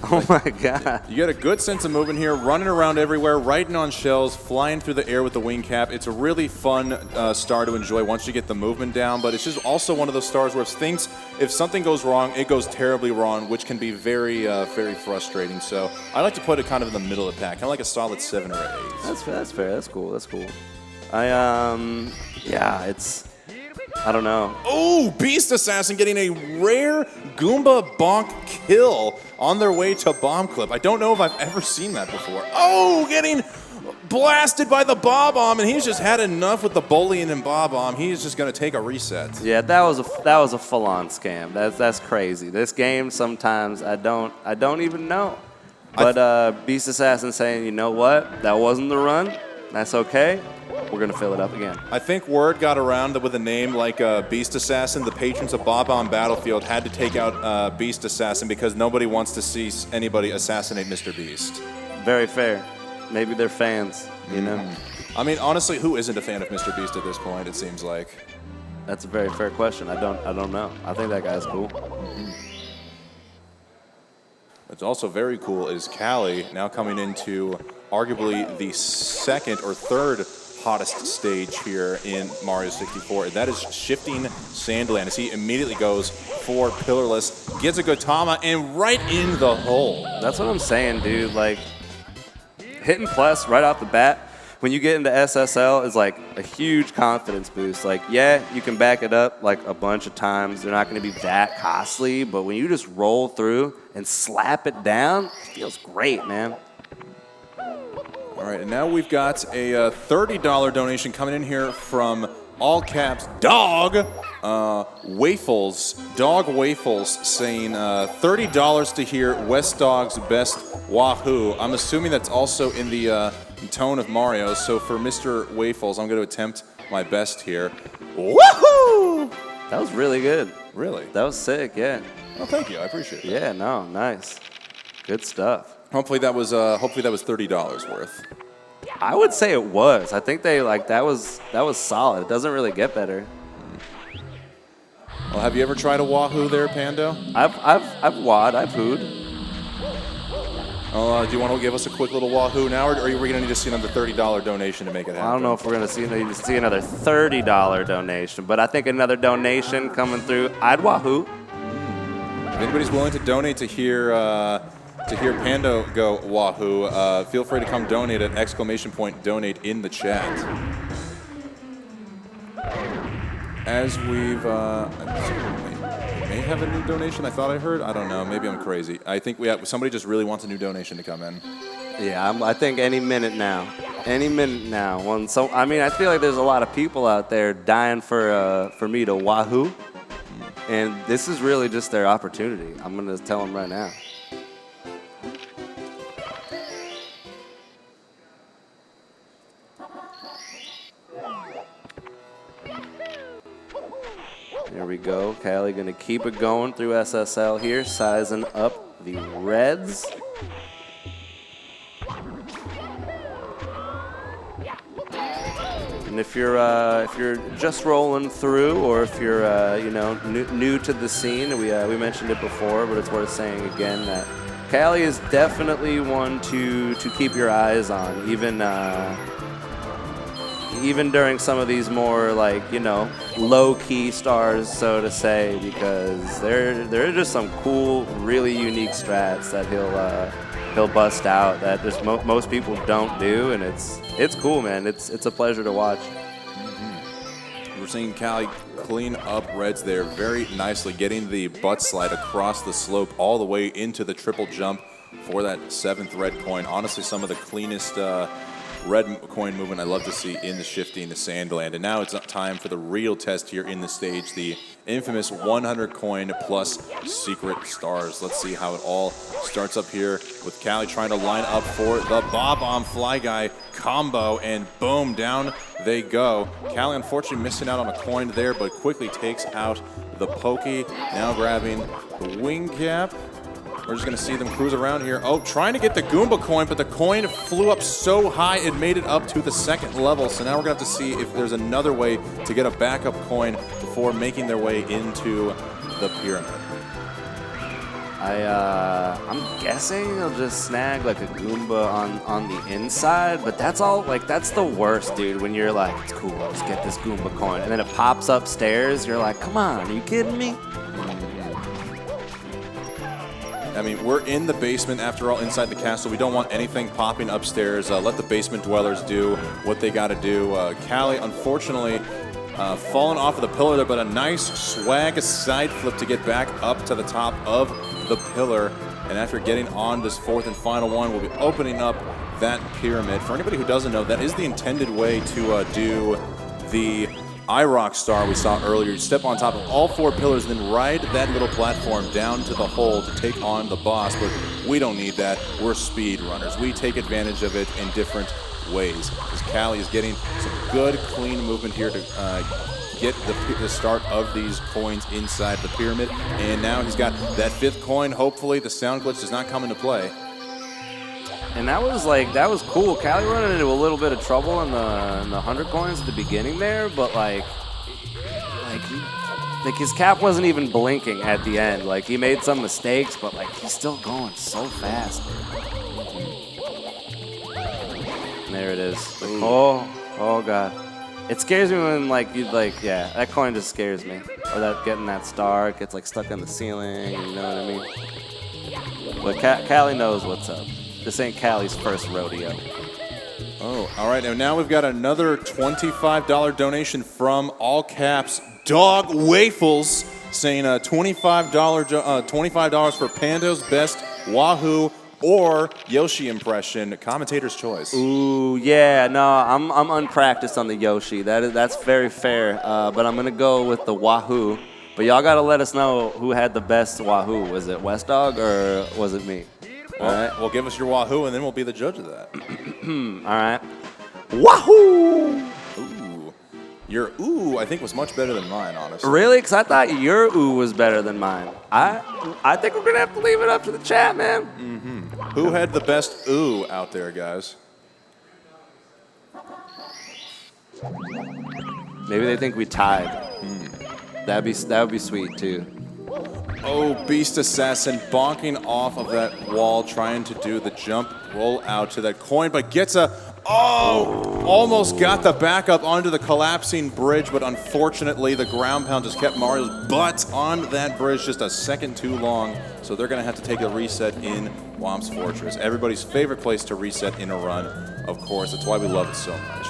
Oh my God. You get a good sense of movement here, running around everywhere, riding on shells, flying through the air with the wing cap. It's a really fun star to enjoy once you get the movement down, but it's just also one of those stars where if something goes wrong, it goes terribly wrong, which can be very, very frustrating. So I like to put it kind of in the middle of the pack, kind of like a solid 7 or 8. That's fair. That's cool. Yeah, I don't know. Oh, Beast Assassin getting a rare Goomba bonk kill on their way to Bomb Clip. I don't know if I've ever seen that before. Oh, getting blasted by the Bob-omb, and he's just had enough with the Bullion and Bob-omb. He's just going to take a reset. Yeah, that was a full-on scam. That's crazy. This game sometimes I don't even know. But Beast Assassin saying, you know what? That wasn't the run. That's okay. We're going to fill it up again. I think word got around that with a name like Beast Assassin, the patrons of Bob-omb Battlefield had to take out Beast Assassin because nobody wants to see anybody assassinate Mr. Beast. Very fair. Maybe they're fans, you know? I mean, honestly, who isn't a fan of Mr. Beast at this point, it seems like? That's a very fair question. I don't know. I think that guy's cool. What's also very cool is Callie now coming into arguably the second or third hottest stage here in Mario 64, and that is Shifting Sandland, as he immediately goes for Pillarless, gets a Gautama, and right in the hole. That's what I'm saying, dude. Like, hitting plus right off the bat, when you get into SSL, is like a huge confidence boost. Like, yeah, you can back it up like a bunch of times. They're not going to be that costly, but when you just roll through and slap it down, it feels great, man. All right, and now we've got a $30 donation coming in here from all caps Dog Waffles. Dog Waffles saying $30 to hear West Dog's best Wahoo. I'm assuming that's also in the tone of Mario. So for Mr. Waffles, I'm going to attempt my best here. Woohoo! That was really good. Really? That was sick, yeah. Oh, thank you. I appreciate it. Yeah, no, nice. Good stuff. Hopefully that was $30 worth. I would say it was. I think that was solid. It doesn't really get better. Well, have you ever tried a Wahoo there, Pando? I've wad, I've hooed. Do you want to give us a quick little Wahoo now, or are we going to need to see another $30 donation to make it happen? I don't know if we're going to see another $30 donation, but I think another donation coming through, I'd Wahoo. If anybody's willing to donate to hear Pando go Wahoo, feel free to come donate at !donate in the chat. As we've may have a new donation. I thought I heard. I don't know. Maybe I'm crazy. I think somebody just really wants a new donation to come in. Yeah, I think any minute now. Any minute now. I mean, I feel like there's a lot of people out there dying for me to Wahoo. And this is really just their opportunity. I'm going to tell them right now. There we go. Callie going to keep it going through SSL here, sizing up the reds. And if you're just rolling through, or if you're new to the scene, we mentioned it before, but it's worth saying again that Callie is definitely one to keep your eyes on, even during some of these more low-key stars, so to say, because there are just some cool, really unique strats that he'll bust out that just most people don't do, and it's cool, man. It's a pleasure to watch. We're seeing Callie clean up reds there very nicely, getting the butt slide across the slope all the way into the triple jump for that 7th red coin. Honestly, some of the cleanest red coin movement I love to see in the shifting to Sandland. And now it's time for the real test here in the stage, the infamous 100 coin plus secret stars. Let's see how it all starts up here with Callie trying to line up for the Bob-omb Fly Guy combo, and boom, down they go. Callie unfortunately missing out on a coin there, but quickly takes out the Pokey. Now grabbing the wing cap. We're just going to see them cruise around here. Oh, trying to get the Goomba coin, but the coin flew up so high it made it up to the second level. So now we're going to have to see if there's another way to get a backup coin before making their way into the pyramid. I'm guessing they'll just snag like a Goomba on the inside, but that's all, like, that's the worst, dude, when you're like, it's cool, let's get this Goomba coin, and then it pops upstairs, you're like, come on, are you kidding me? I mean, we're in the basement, after all, inside the castle. We don't want anything popping upstairs. Let the basement dwellers do what they got to do. Callie, unfortunately, falling off of the pillar there, but a nice swag side flip to get back up to the top of the pillar. And after getting on this fourth and final one, we'll be opening up that pyramid. For anybody who doesn't know, that is the intended way to do the iRock Star we saw earlier. You step on top of all four pillars and then ride that little platform down to the hole to take on the boss, but we don't need that. We're speed runners. We take advantage of it in different ways. Because Callie is getting some good, clean movement here to get the start of these coins inside the pyramid. And now he's got that fifth coin. Hopefully the sound glitch does not come into play. And that was cool. Callie running into a little bit of trouble in the 100 coins at the beginning there, but like his cap wasn't even blinking at the end. Like, he made some mistakes, but like he's still going so fast. And there it is. Like, oh god. It scares me when yeah, that coin just scares me. Or that getting that star gets like stuck on the ceiling, you know what I mean? But Callie knows what's up. This ain't Callie's first rodeo. Oh, all right. Now we've got another $25 donation from all caps Dog Waffles, saying $25 for Pando's best Wahoo or Yoshi impression. Commentator's choice. Ooh, yeah. No, I'm unpracticed on the Yoshi. That's very fair. But I'm gonna go with the Wahoo. But y'all gotta let us know who had the best Wahoo. Was it West Dog or was it me? All right. Well, give us your Wahoo, and then we'll be the judge of that. All right. Wahoo! Ooh. Your ooh, I think, was much better than mine, honestly. Really? Because I thought your ooh was better than mine. I think we're going to have to leave it up to the chat, man. Mm-hmm. Who had the best ooh out there, guys? Maybe they think we tied. That would be sweet, too. Oh, Beast Assassin bonking off of that wall, trying to do the jump roll out to that coin, but gets almost got the backup onto the collapsing bridge, but unfortunately the ground pound just kept Mario's butt on that bridge just a second too long, so they're going to have to take a reset in Womp's Fortress. Everybody's favorite place to reset in a run, of course. That's why we love it so much.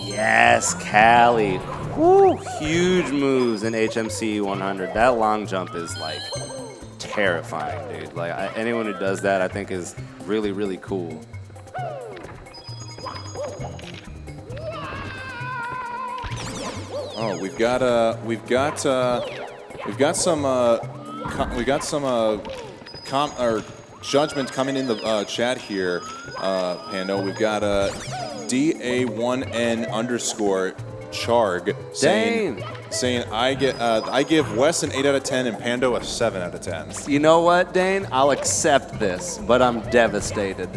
Yes, Callie. Woo, huge moves in HMC 100. That long jump is like terrifying, dude. Like anyone who does that, I think, is really, really cool. Oh, we've got some judgment coming in the chat here, Pando. We've got DA1N_ Charg saying I give Wes an 8 out of 10 and Pando a 7 out of 10. You know what, Dane? I'll accept this, but I'm devastated.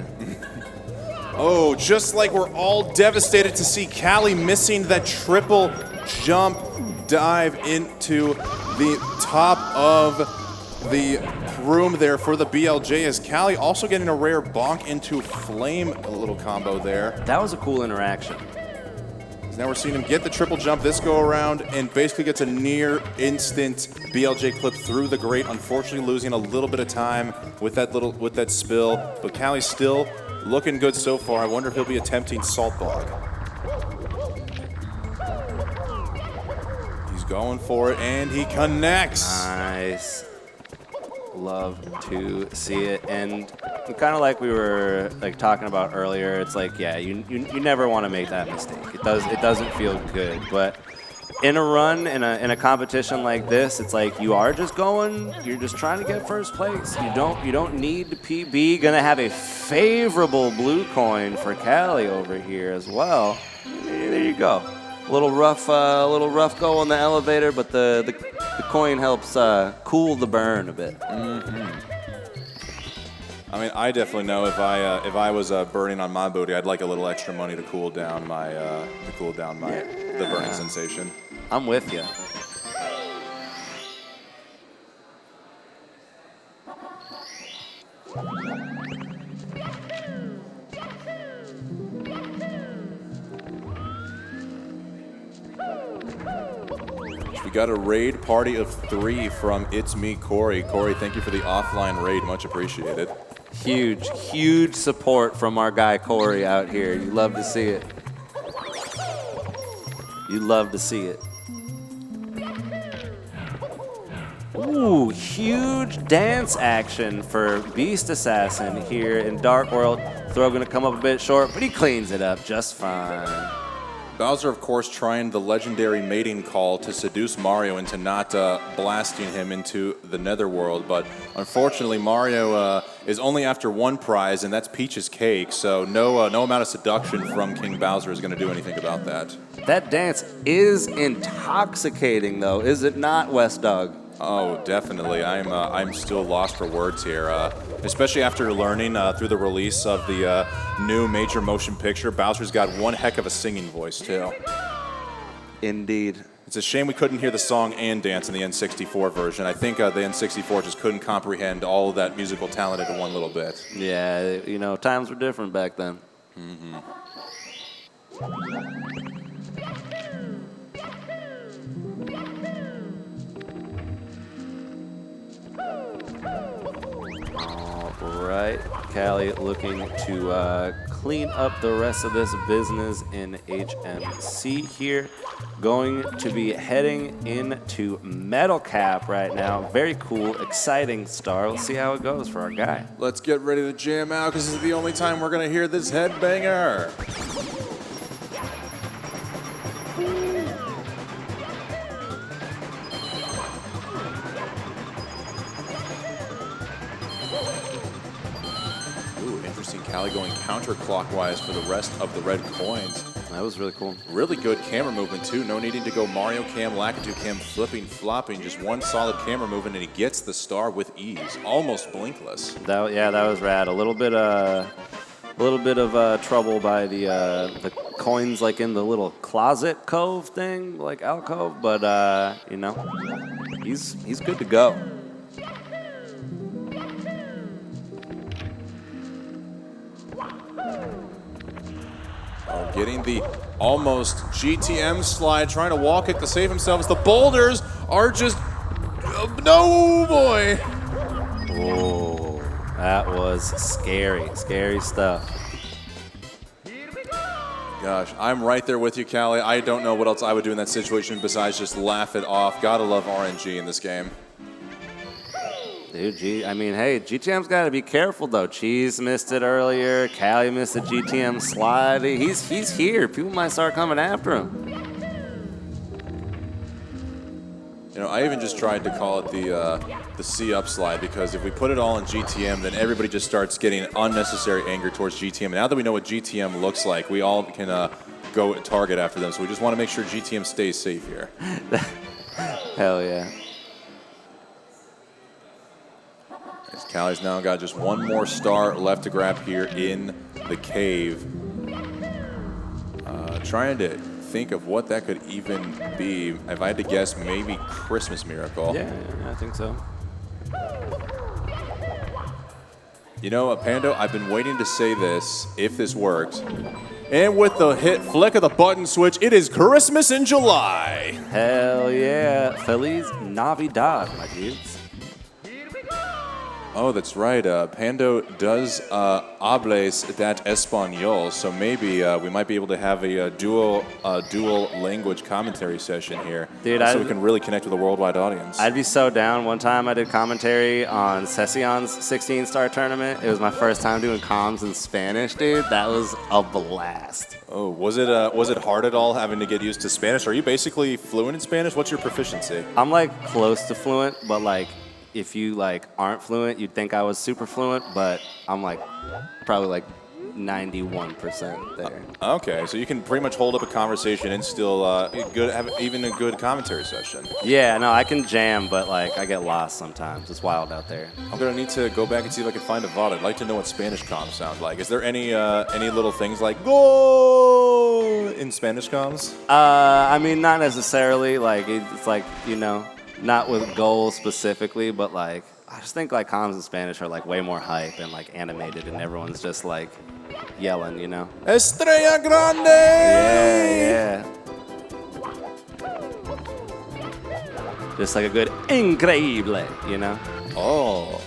Oh, just like we're all devastated to see Callie missing that triple jump dive into the top of the room there for the BLJ, as Callie also getting a rare bonk into flame, a little combo there. That was a cool interaction. Now we're seeing him get the triple jump this go around and basically gets a near instant BLJ clip through the grate. Unfortunately, losing a little bit of time with that spill, but Callie's still looking good so far. I wonder if he'll be attempting Salt Bog. He's going for it and he connects. Nice. love to see it. And kind of like we were like talking about earlier, it's like, yeah, you never want to make that mistake. It doesn't feel good. But in a run, in a competition like this, it's like you're just trying to get first place. You don't need to PB. Gonna have a favorable blue coin for Callie over here as well. There you go. A little rough go on the elevator, but the coin helps cool the burn a bit. I mean, I definitely know if I was burning on my booty, I'd like a little extra money to cool down the burning sensation. I'm with you. We got a raid party of 3 from It's Me, Corey. Corey, thank you for the offline raid. Much appreciated. Huge support from our guy Corey out here. You love to see it. You love to see it. Ooh, huge dance action for Beast Assassin here in Dark World. Throw gonna come up a bit short, but he cleans it up just fine. Bowser, of course, trying the legendary mating call to seduce Mario into not blasting him into the netherworld, but unfortunately Mario is only after one prize, and that's Peach's cake, so no amount of seduction from King Bowser is going to do anything about that. That dance is intoxicating, though, is it not, West Dog? Oh, definitely. I'm still lost for words here, especially after learning through the release of the new major motion picture. Bowser's got one heck of a singing voice, too. Indeed. It's a shame we couldn't hear the song and dance in the N64 version. I think the N64 just couldn't comprehend all of that musical talent into one little bit. Yeah, times were different back then. Mm-hmm. Right, Callie looking to clean up the rest of this business in HMC here. Going to be heading into Metal Cap right now. Very cool, exciting star. Let's see how it goes for our guy. Let's get ready to jam out because this is the only time we're going to hear this headbanger. Callie going counterclockwise for the rest of the red coins. That was really cool. Really good camera movement, too. No needing to go Mario cam, Lakitu cam, flipping, flopping. Just one solid camera movement, and he gets the star with ease. Almost blinkless. That was rad. A little bit of trouble by the coins, like in the little closet cove thing, like alcove. But he's good to go. Getting the almost GTM slide, trying to wall kick to save themselves. The boulders are just, no boy. Oh, that was scary stuff. Gosh, I'm right there with you, Callie. I don't know what else I would do in that situation besides just laugh it off. Gotta love RNG in this game. Dude, hey, GTM's got to be careful, though. Cheese missed it earlier. Callie missed the GTM slide. He's here. People might start coming after him. I even just tried to call it the C-up slide because if we put it all in GTM, then everybody just starts getting unnecessary anger towards GTM. And now that we know what GTM looks like, we all can go target after them. So we just want to make sure GTM stays safe here. Hell yeah. Callie's now got just one more star left to grab here in the cave. Trying to think of what that could even be. If I had to guess, maybe Christmas Miracle. Yeah, I think so. Pando, I've been waiting to say this, if this works. And with the hit flick of the button switch, it is Christmas in July. Hell yeah. Feliz Navidad, my dudes. Oh, that's right. Pando does hables that español, so maybe we might be able to have a dual language commentary session here, Dude, so we can really connect with a worldwide audience. I'd be so down. One time I did commentary on Session's 16-star tournament. It was my first time doing comms in Spanish, dude. That was a blast. Oh, was it hard at all having to get used to Spanish? Are you basically fluent in Spanish? What's your proficiency? I'm like close to fluent, but like if you like aren't fluent, you'd think I was super fluent, but I'm like probably like 91% there. Okay, so you can pretty much hold up a conversation and still have even a good commentary session. Yeah, no, I can jam, but like I get lost sometimes. It's wild out there. I'm gonna need to go back and see if I can find a VOD. I'd like to know what Spanish comms sound like. Is there any little things like "go" in Spanish comms? I mean, not necessarily. Like it's like, you know, not with goals specifically, but like I just think like comms in Spanish are like way more hype and like animated, and everyone's just like yelling, you know. Estrella Grande. Yeah. Just like a good increíble, you know. Oh.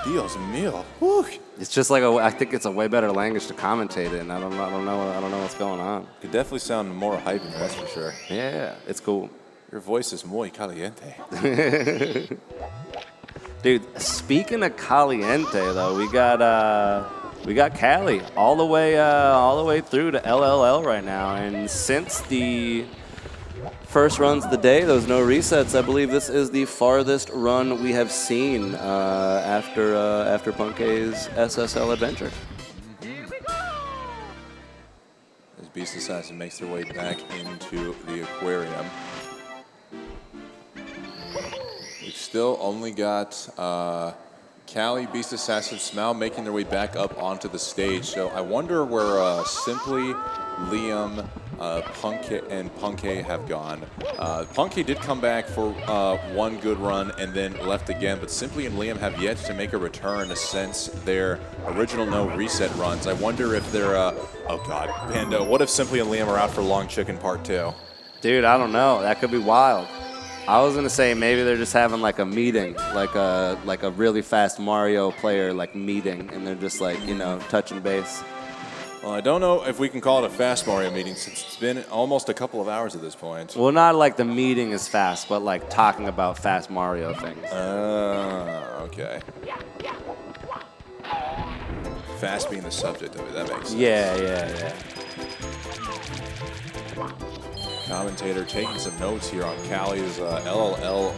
Dios mío. Whew. It's just like I think it's a way better language to commentate in. I don't know what's going on. Could definitely sound more hype, that's for sure. Yeah, it's cool. Your voice is muy caliente. Dude, speaking of caliente though, we got Cali all the way through to LLL right now, and since the first runs of the day, there was no resets. I believe this is the farthest run we have seen after Punk's SSL adventure. As Beast Assassin makes their way back into the aquarium. We've still only got Cali, Beast Assassin, Smell making their way back up onto the stage. So I wonder where Simply, Liam, Punkay, and Punkay have gone. Punkay did come back for one good run and then left again, but Simply and Liam have yet to make a return since their original no reset runs. I wonder if they're, oh God, Pando, what if Simply and Liam are out for Long Chicken Part 2? Dude, I don't know. That could be wild. I was gonna say maybe they're just having like a meeting, like a really fast Mario player like meeting, and they're just like, you know, touching base. Well, I don't know if we can call it a fast Mario meeting since it's been almost a couple of hours at this point. Well, not like the meeting is fast, but like talking about fast Mario things. Okay. Fast being the subject of it, that makes sense. Yeah. Commentator taking some notes here on Cali's LLL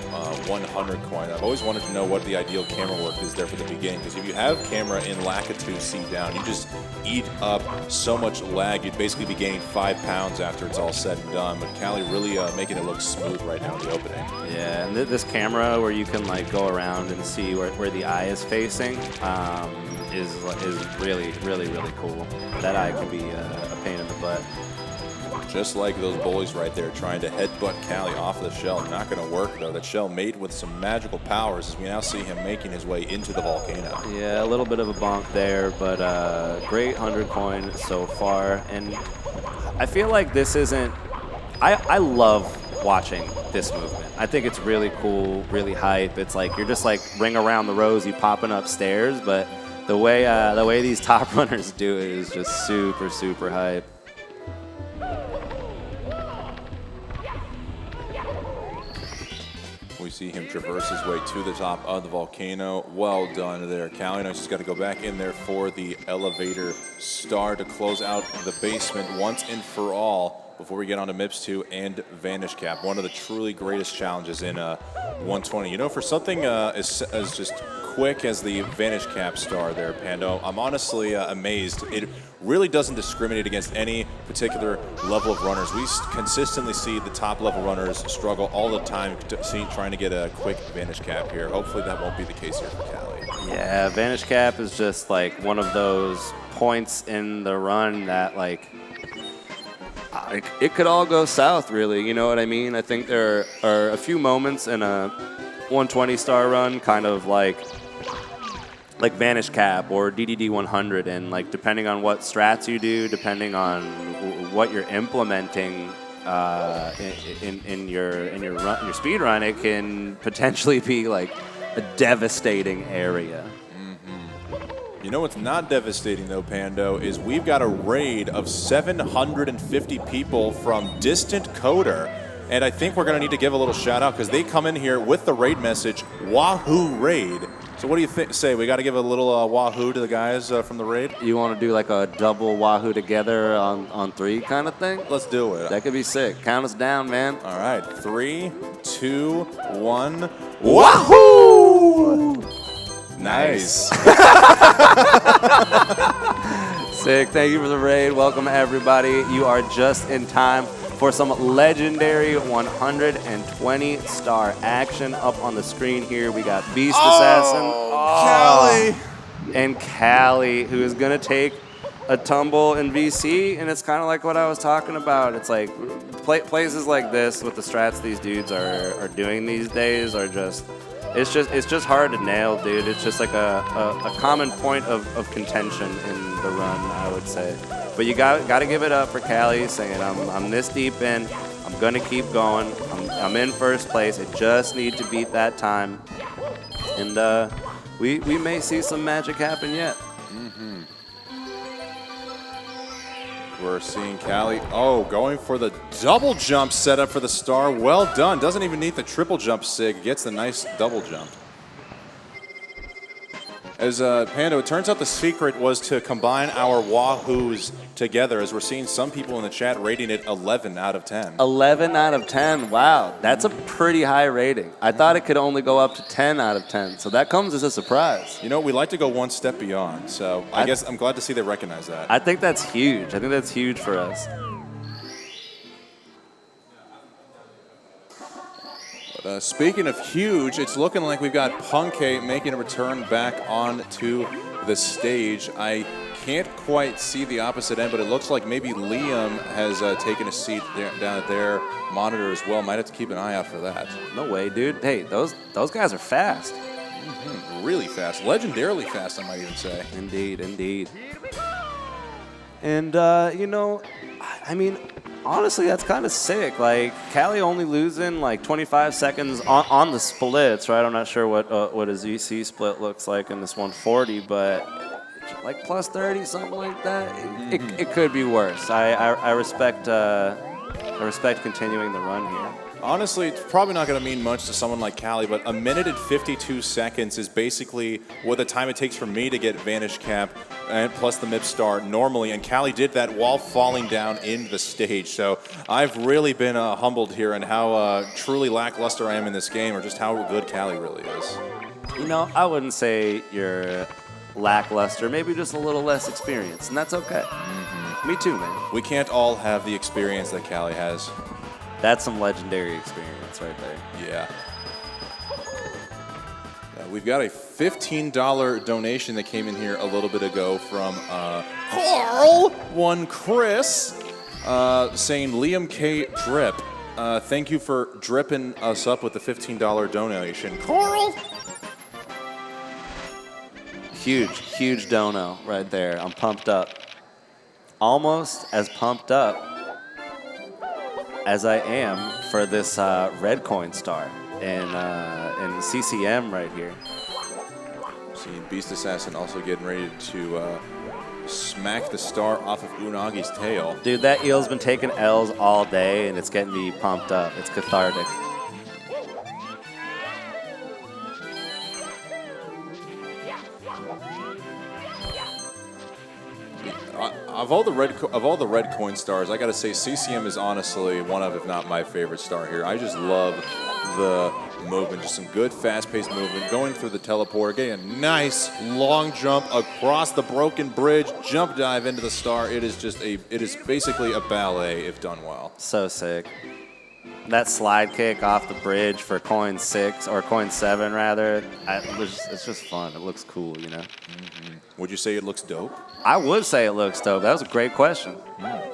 100 coin. I've always wanted to know what the ideal camera work is there for the beginning, because if you have camera in Lakitu C down, you just eat up so much lag. You'd basically be gaining 5 pounds after it's all said and done. But Cali really making it look smooth right now in the opening. Yeah, and this camera where you can like go around and see where the eye is facing is really cool. That eye can be a pain in the butt. Just like those bullies right there trying to headbutt Cali off of the shell. Not going to work, though. That shell made with some magical powers as we now see him making his way into the volcano. Yeah, a little bit of a bonk there, but great 100 coin so far. And I feel like this isn't... I love watching this movement. I think it's really cool, really hype. It's like you're just like Ring Around the Rosie popping upstairs, but the way these top runners do it is just super hype. We see him traverse his way to the top of the volcano. Well done there. Cali knows he's got to go back in there for the elevator star to close out the basement once and for all before we get on to MIPS 2 and Vanish Cap. One of the truly greatest challenges in 120. You know, for something as just quick as the Vanish Cap star there, Pando, I'm honestly amazed. It really doesn't discriminate against any particular level of runners. We consistently see the top level runners struggle all the time trying to get a quick Vanish Cap here. Hopefully that won't be the case here for Cali. Yeah, Vanish Cap is just like one of those points in the run that like it could all go south, really. You know what I mean? I think there are a few moments in a 120 star run, kind of like Vanish Cap or DDD 100, and like depending on what strats you do, depending on what you're implementing in your speed run, it can potentially be like a devastating area. You know what's not devastating, though, Pando, is we've got a raid of 750 people from Distant Coder. And I think we're going to need to give a little shout out because they come in here with the raid message, Wahoo Raid. So what do you say? We got to give a little Wahoo to the guys from the raid? You want to do like a double Wahoo together on 3 kind of thing? Let's do it. That could be sick. Count us down, man. All right. 3, 2, 1. Wahoo! Nice. Sick. Thank you for the raid. Welcome, everybody. You are just in time for some legendary 120-star action up on the screen here. We got Beast Assassin. Callie. And Callie, who is going to take a tumble in VC. And it's kind of like what I was talking about. It's like places like this with the strats these dudes are doing these days are just... It's just hard to nail, dude. It's just like a common point of contention in the run, I would say. But you got to give it up for Callie saying, I'm this deep in, I'm gonna keep going, I'm in first place. I just need to beat that time, and we may see some magic happen yet. We're seeing Callie, going for the double jump setup for the star. Well done. Doesn't even need the triple jump sig. Gets the nice double jump. As Pando, it turns out the secret was to combine our Wahoos together, as we're seeing some people in the chat rating it 11 out of 10. 11 out of 10. Wow, that's a pretty high rating. I thought it could only go up to 10 out of 10, so that comes as a surprise. You know, we like to go one step beyond, so I guess I'm glad to see they recognize that. I think that's huge. I think that's huge for us. Speaking of huge, it's looking like we've got Punke making a return back onto the stage. I can't quite see the opposite end, but it looks like maybe Liam has taken a seat down at their monitor as well. Might have to keep an eye out for that. No way, dude. Hey, those guys are fast. Really fast. Legendarily fast, I might even say. Indeed, indeed. And, you know, I mean, honestly, that's kind of sick. Like, Callie only losing like 25 seconds on the splits, right? I'm not sure what a ZC split looks like in this 140, but like plus 30, something like that. It could be worse. I respect continuing the run here. Honestly, it's probably not going to mean much to someone like Callie, but 1 minute and 52 seconds is basically what the time it takes for me to get Vanish Cap and plus the MIP star normally, and Callie did that while falling down in the stage. So I've really been humbled here in how truly lackluster I am in this game, or just how good Callie really is. You know, I wouldn't say you're lackluster, maybe just a little less experience, and that's okay. Me too, man. We can't all have the experience that Callie has. That's some legendary experience right there. Yeah. We've got a $15 donation that came in here a little bit ago from Carl Chris saying Liam K. Drip. Thank you for dripping us up with the $15 donation. Carl! Huge dono right there. I'm pumped up. Almost as pumped up as I am for this red coin star in CCM right here. Seeing Beast Assassin also getting ready to smack the star off of Unagi's tail. Dude, that eel's been taking L's all day, and it's getting me pumped up. It's cathartic. Of all the red coin stars, I gotta say CCM is honestly one of, if not my favorite star here. I just love the movement, just some good fast-paced movement, going through the teleport, getting a nice long jump across the broken bridge, jump dive into the star. It is basically a ballet if done well. So sick. That slide kick off the bridge for coin 6 or coin 7 rather, it's just fun. It looks cool, you know. Would you say it looks dope? I would say it looks dope. That was a great question. I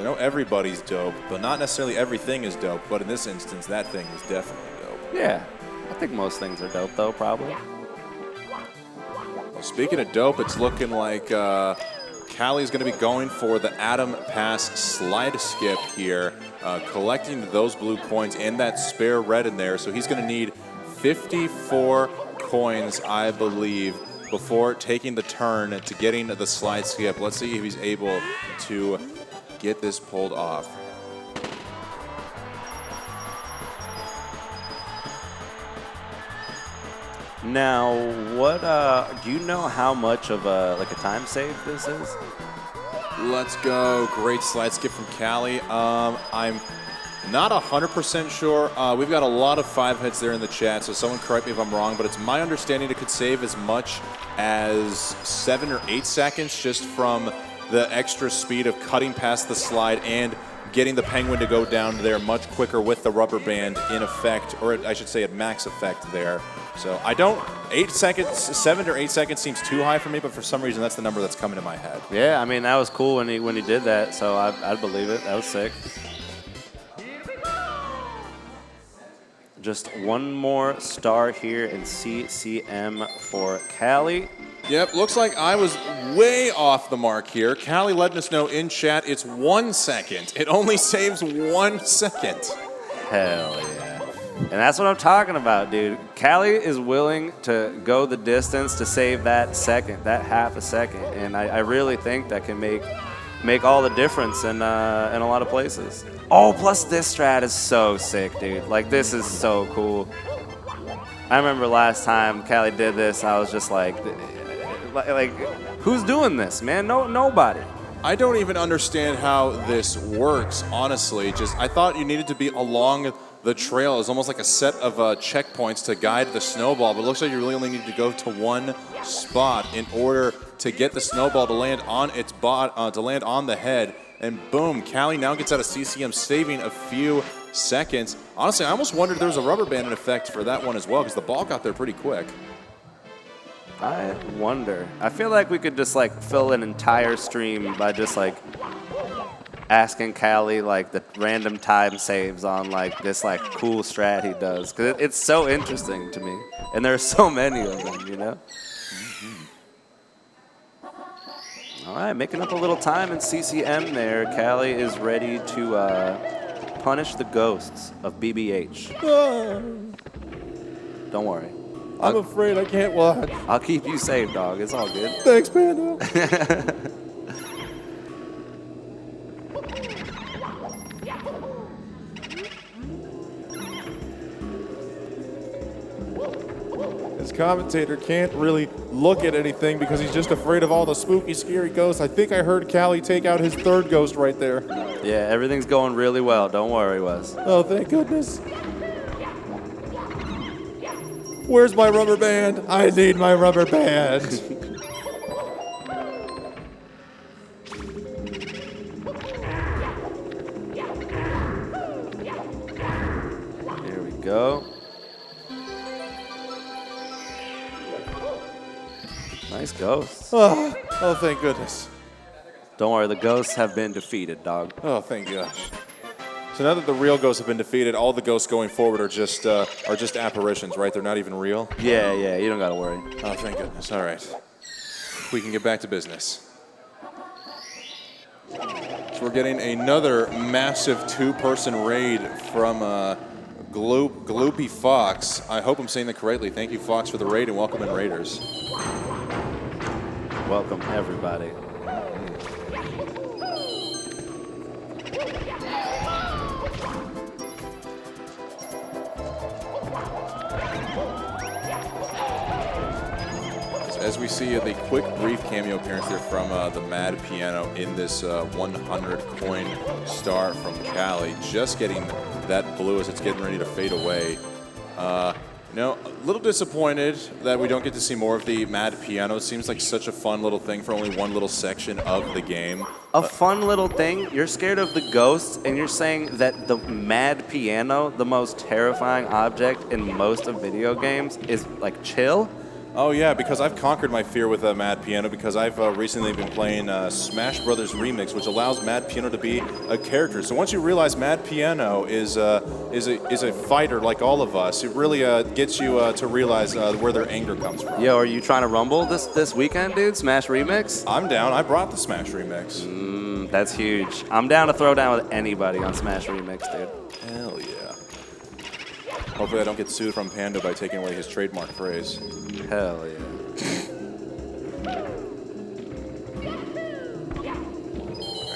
know everybody's dope, but not necessarily everything is dope. But in this instance, that thing is definitely dope. Yeah, I think most things are dope though, probably. Well, speaking of dope, it's looking like Callie's going to be going for the Atom Pass slide skip here, collecting those blue coins and that spare red in there. So he's going to need 54 coins, I believe, before taking the turn to getting the slide skip. Let's see if he's able to get this pulled off. Now, what do you know how much of a time save this is? Let's go. Great slide skip from Callie. I'm not 100% sure. We've got a lot of 5 hits there in the chat, so someone correct me if I'm wrong, but it's my understanding it could save as much as 7 or 8 seconds just from the extra speed of cutting past the slide and getting the penguin to go down there much quicker with the rubber band in effect, or I should say at max effect there. So 7 or 8 seconds seems too high for me, but for some reason that's the number that's coming to my head. Yeah, I mean, that was cool when he did that, so I'd believe it. That was sick. Just one more star here in CCM for Callie. Yep, looks like I was way off the mark here. Callie letting us know in chat it's 1 second. It only saves 1 second. Hell yeah. And that's what I'm talking about, dude. Callie is willing to go the distance to save that second, that half a second. And I really think that can make all the difference in a lot of places. Oh, plus this strat is so sick, dude. Like, this is so cool. I remember last time Callie did this, I was just like, who's doing this, man? Nobody. I don't even understand how this works, honestly. I thought you needed to be along the trail. It's almost like a set of checkpoints to guide the snowball, but it looks like you really only need to go to one spot in order to get the snowball to land on its to land on the head. And boom, Callie now gets out of CCM, saving a few seconds. Honestly, I almost wondered if there was a rubber band in effect for that one as well, because the ball got there pretty quick. I wonder. I feel like we could just fill an entire stream by just asking Callie the random time saves on this cool strat he does, because it's so interesting to me, and there are so many of them, you know. All right, making up a little time in CCM there. Callie is ready to punish the ghosts of BBH. Don't worry. I'm afraid I can't watch. I'll keep you safe, dog. It's all good. Thanks, Panda. This commentator can't really look at anything because he's just afraid of all the spooky, scary ghosts. I think I heard Callie take out his 3rd ghost right there. Yeah, everything's going really well. Don't worry, Wes. Oh, thank goodness. Where's my rubber band? I need my rubber band. Here we go. Nice ghosts. Oh, thank goodness. Don't worry, the ghosts have been defeated, dog. Oh, thank gosh. So now that the real ghosts have been defeated, all the ghosts going forward are just apparitions, right? They're not even real? Yeah, you don't gotta worry. Oh, thank goodness. All right. We can get back to business. So we're getting another massive 2-person raid from Gloopy Fox. I hope I'm saying that correctly. Thank you, Fox, for the raid, and welcome in, Raiders. Welcome, everybody. As we see the quick, brief cameo appearance there from the Mad Piano in this 100 coin star from Callie, just getting that blue as it's getting ready to fade away. A little disappointed that we don't get to see more of the Mad Piano. It seems like such a fun little thing for only one little section of the game. A fun little thing? You're scared of the ghosts, and you're saying that the Mad Piano, the most terrifying object in most of video games, is chill? Oh yeah, because I've conquered my fear with Mad Piano because I've recently been playing Smash Brothers Remix, which allows Mad Piano to be a character. So once you realize Mad Piano is a fighter like all of us, it really gets you to realize where their anger comes from. Yo, are you trying to rumble this weekend, dude? Smash Remix? I'm down. I brought the Smash Remix. That's huge. I'm down to throw down with anybody on Smash Remix, dude. Hell yeah. Hopefully I don't get sued from Panda by taking away his trademark phrase. Hell yeah.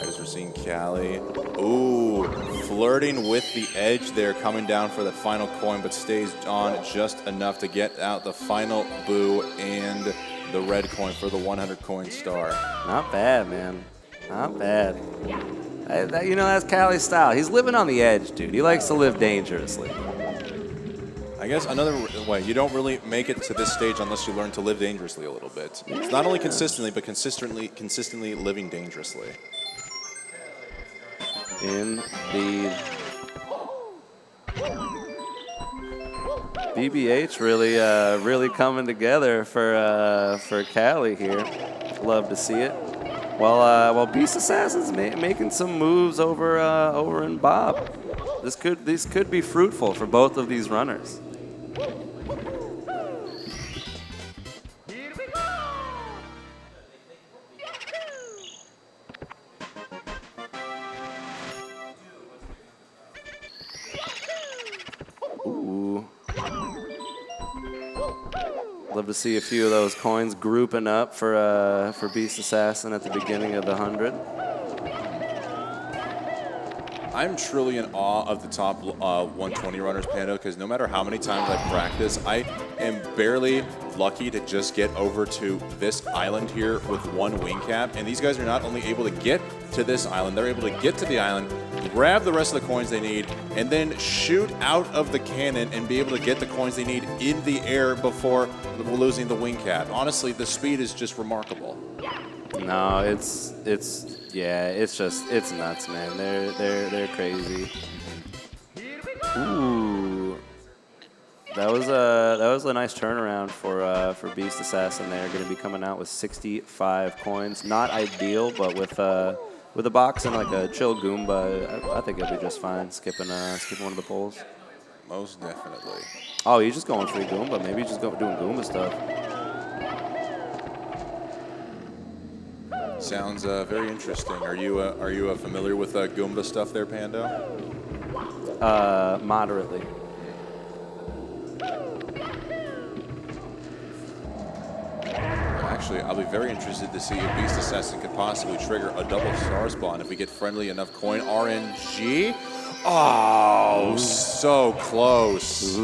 As we're seeing Callie. Ooh, flirting with the edge there, coming down for the final coin, but stays on just enough to get out the final boo and the red coin for the 100 coin star. Not bad, man. Not bad. You know, that's Callie's style. He's living on the edge, dude. He likes to live dangerously. I guess another way, you don't really make it to this stage unless you learn to live dangerously a little bit. It's not only consistently, but consistently living dangerously. Indeed. BBH really coming together for Callie here. Love to see it. While Beast Assassin's making some moves over in Bob. This could be fruitful for both of these runners. Ooh. Love to see a few of those coins grouping up for Beast Assassin at the beginning of the 100. I'm truly in awe of the top 120 runners, Panda, because no matter how many times I practice, I am barely lucky to just get over to this island here with one wing cap. And these guys are not only able to get to this island, they're able to get to the island, grab the rest of the coins they need, and then shoot out of the cannon and be able to get the coins they need in the air before losing the wing cap. Honestly, the speed is just remarkable. No, it's nuts, man. They're crazy. Ooh, that was a nice turnaround for Beast Assassin. They're going to be coming out with 65 coins. Not ideal, but with a box and like a chill Goomba, I think it'll be just fine. Skipping one of the polls. Most definitely. Oh, he's just going free Goomba. Maybe he's just doing Goomba stuff. Sounds very interesting. Are you familiar with Goomba stuff there, Pando? Moderately. Actually, I'll be very interested to see if Beast Assassin could possibly trigger a double star spawn if we get friendly enough coin. RNG. Oh, so close.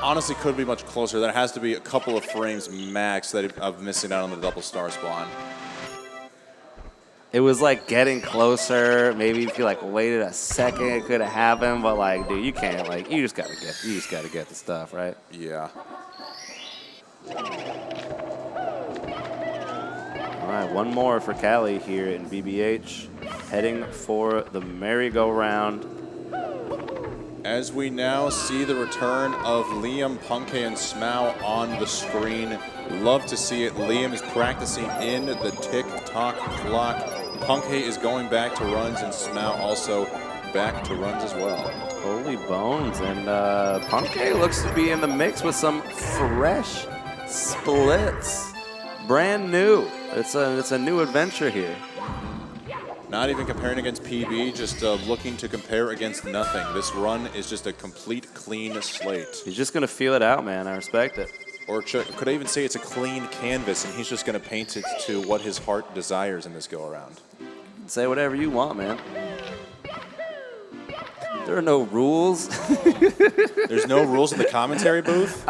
Honestly, could be much closer. There has to be a couple of frames max of missing out on the double star spawn. It was like getting closer. Maybe if you like waited a second, it could have happened. But like, dude, you can't. Like, you just gotta get the stuff, right? Yeah. All right, one more for Callie here in BBH, heading for the merry-go-round. As we now see the return of Liam, Punke, and Smough on the screen. Love to see it. Liam is practicing in the tick-tock clock. Punke is going back to runs, and Smough also back to runs as well. Holy bones, and Punke looks to be in the mix with some fresh splits. Brand new. It's a new adventure here. Not even comparing against PB, just looking to compare against nothing. This run is just a complete clean slate. He's just going to feel it out, man. I respect it. Or could I even say it's a clean canvas, and he's just going to paint it to what his heart desires in this go-around? Say whatever you want, man. There are no rules. There's no rules in the commentary booth?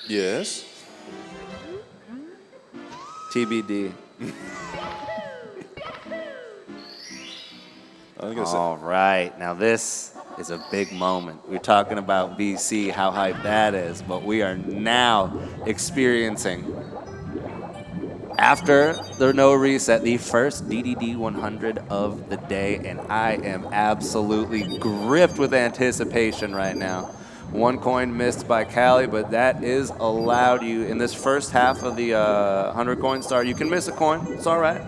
Yes? TBD. All right, now this is a big moment. We're talking about BC, how hype that is, but we are now experiencing, after the no reset, the first DDD 100 of the day, and I am absolutely gripped with anticipation right now. One coin missed by Callie, but that is allowed you in this first half of the 100 coin star. You can miss a coin, it's all right.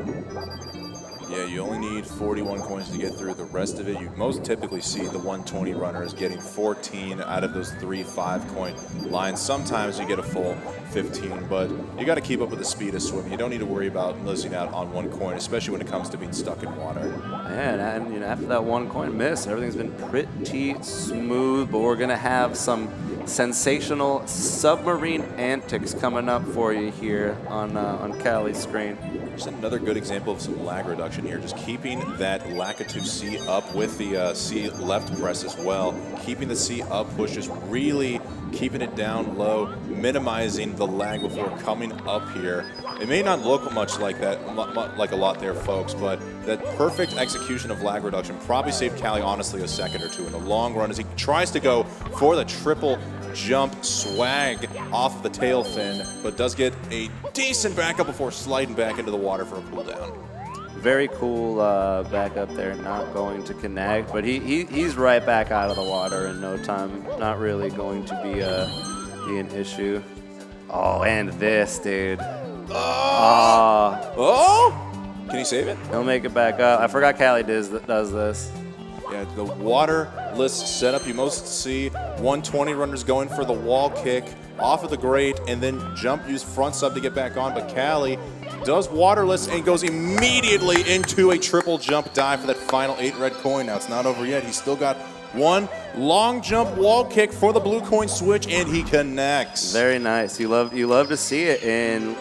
Yeah, you only need 41 coins to get through. The rest of it, you most typically see the 120 runners getting 14 out of those 3 5-coin lines. Sometimes you get a full 15, but you got to keep up with the speed of swimming. You don't need to worry about losing out on 1 coin, especially when it comes to being stuck in water. Man, and you know, after that 1 coin miss, everything's been pretty smooth, but we're gonna have some sensational submarine antics coming up for you here on Callie's screen. Just another good example of some lag reduction here. Just keeping that Lakitu C up with the C left press as well. Keeping the C up push, just really keeping it down low, minimizing the lag before coming up here. It may not look much like that, like a lot there, folks, but that perfect execution of lag reduction probably saved Callie, honestly, a second or two in the long run as he tries to go for the triple jump swag off the tail fin, but does get a decent backup before sliding back into the water for a cool down. Very cool backup there, not going to connect, but he's right back out of the water in no time. Not really going to be an issue. Oh, and this, dude. Can he save it? He'll make it back up. I forgot Callie does this. Yeah, the waterless setup, you most see 120 runners going for the wall kick off of the grate and then jump, use front sub to get back on, but Callie does waterless and goes immediately into a triple jump dive for that final 8 red coin. Now it's not over yet. He's still got 1 long jump wall kick for the blue coin switch, and he connects. Very nice. You love to see it, and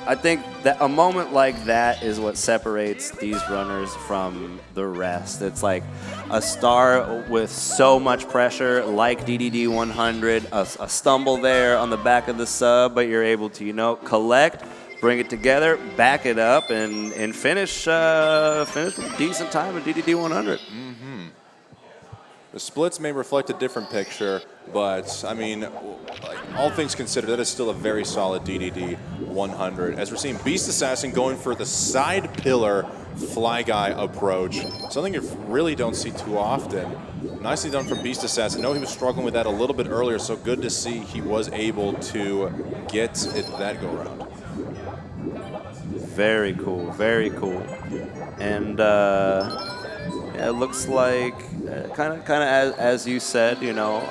I think that a moment like that is what separates these runners from the rest. It's like a star with so much pressure, like DDD 100, a stumble there on the back of the sub, but you're able to, you know, collect, bring it together, back it up, and finish with a decent time at DDD 100. The splits may reflect a different picture, but I mean, like, all things considered, that is still a very solid DDD 100. As we're seeing Beast Assassin going for the side pillar fly guy approach, something you really don't see too often. Nicely done from Beast Assassin. I know he was struggling with that a little bit earlier, so good to see he was able to get it that go around. Very cool, very cool. And yeah, it looks like kind of as you said, you know,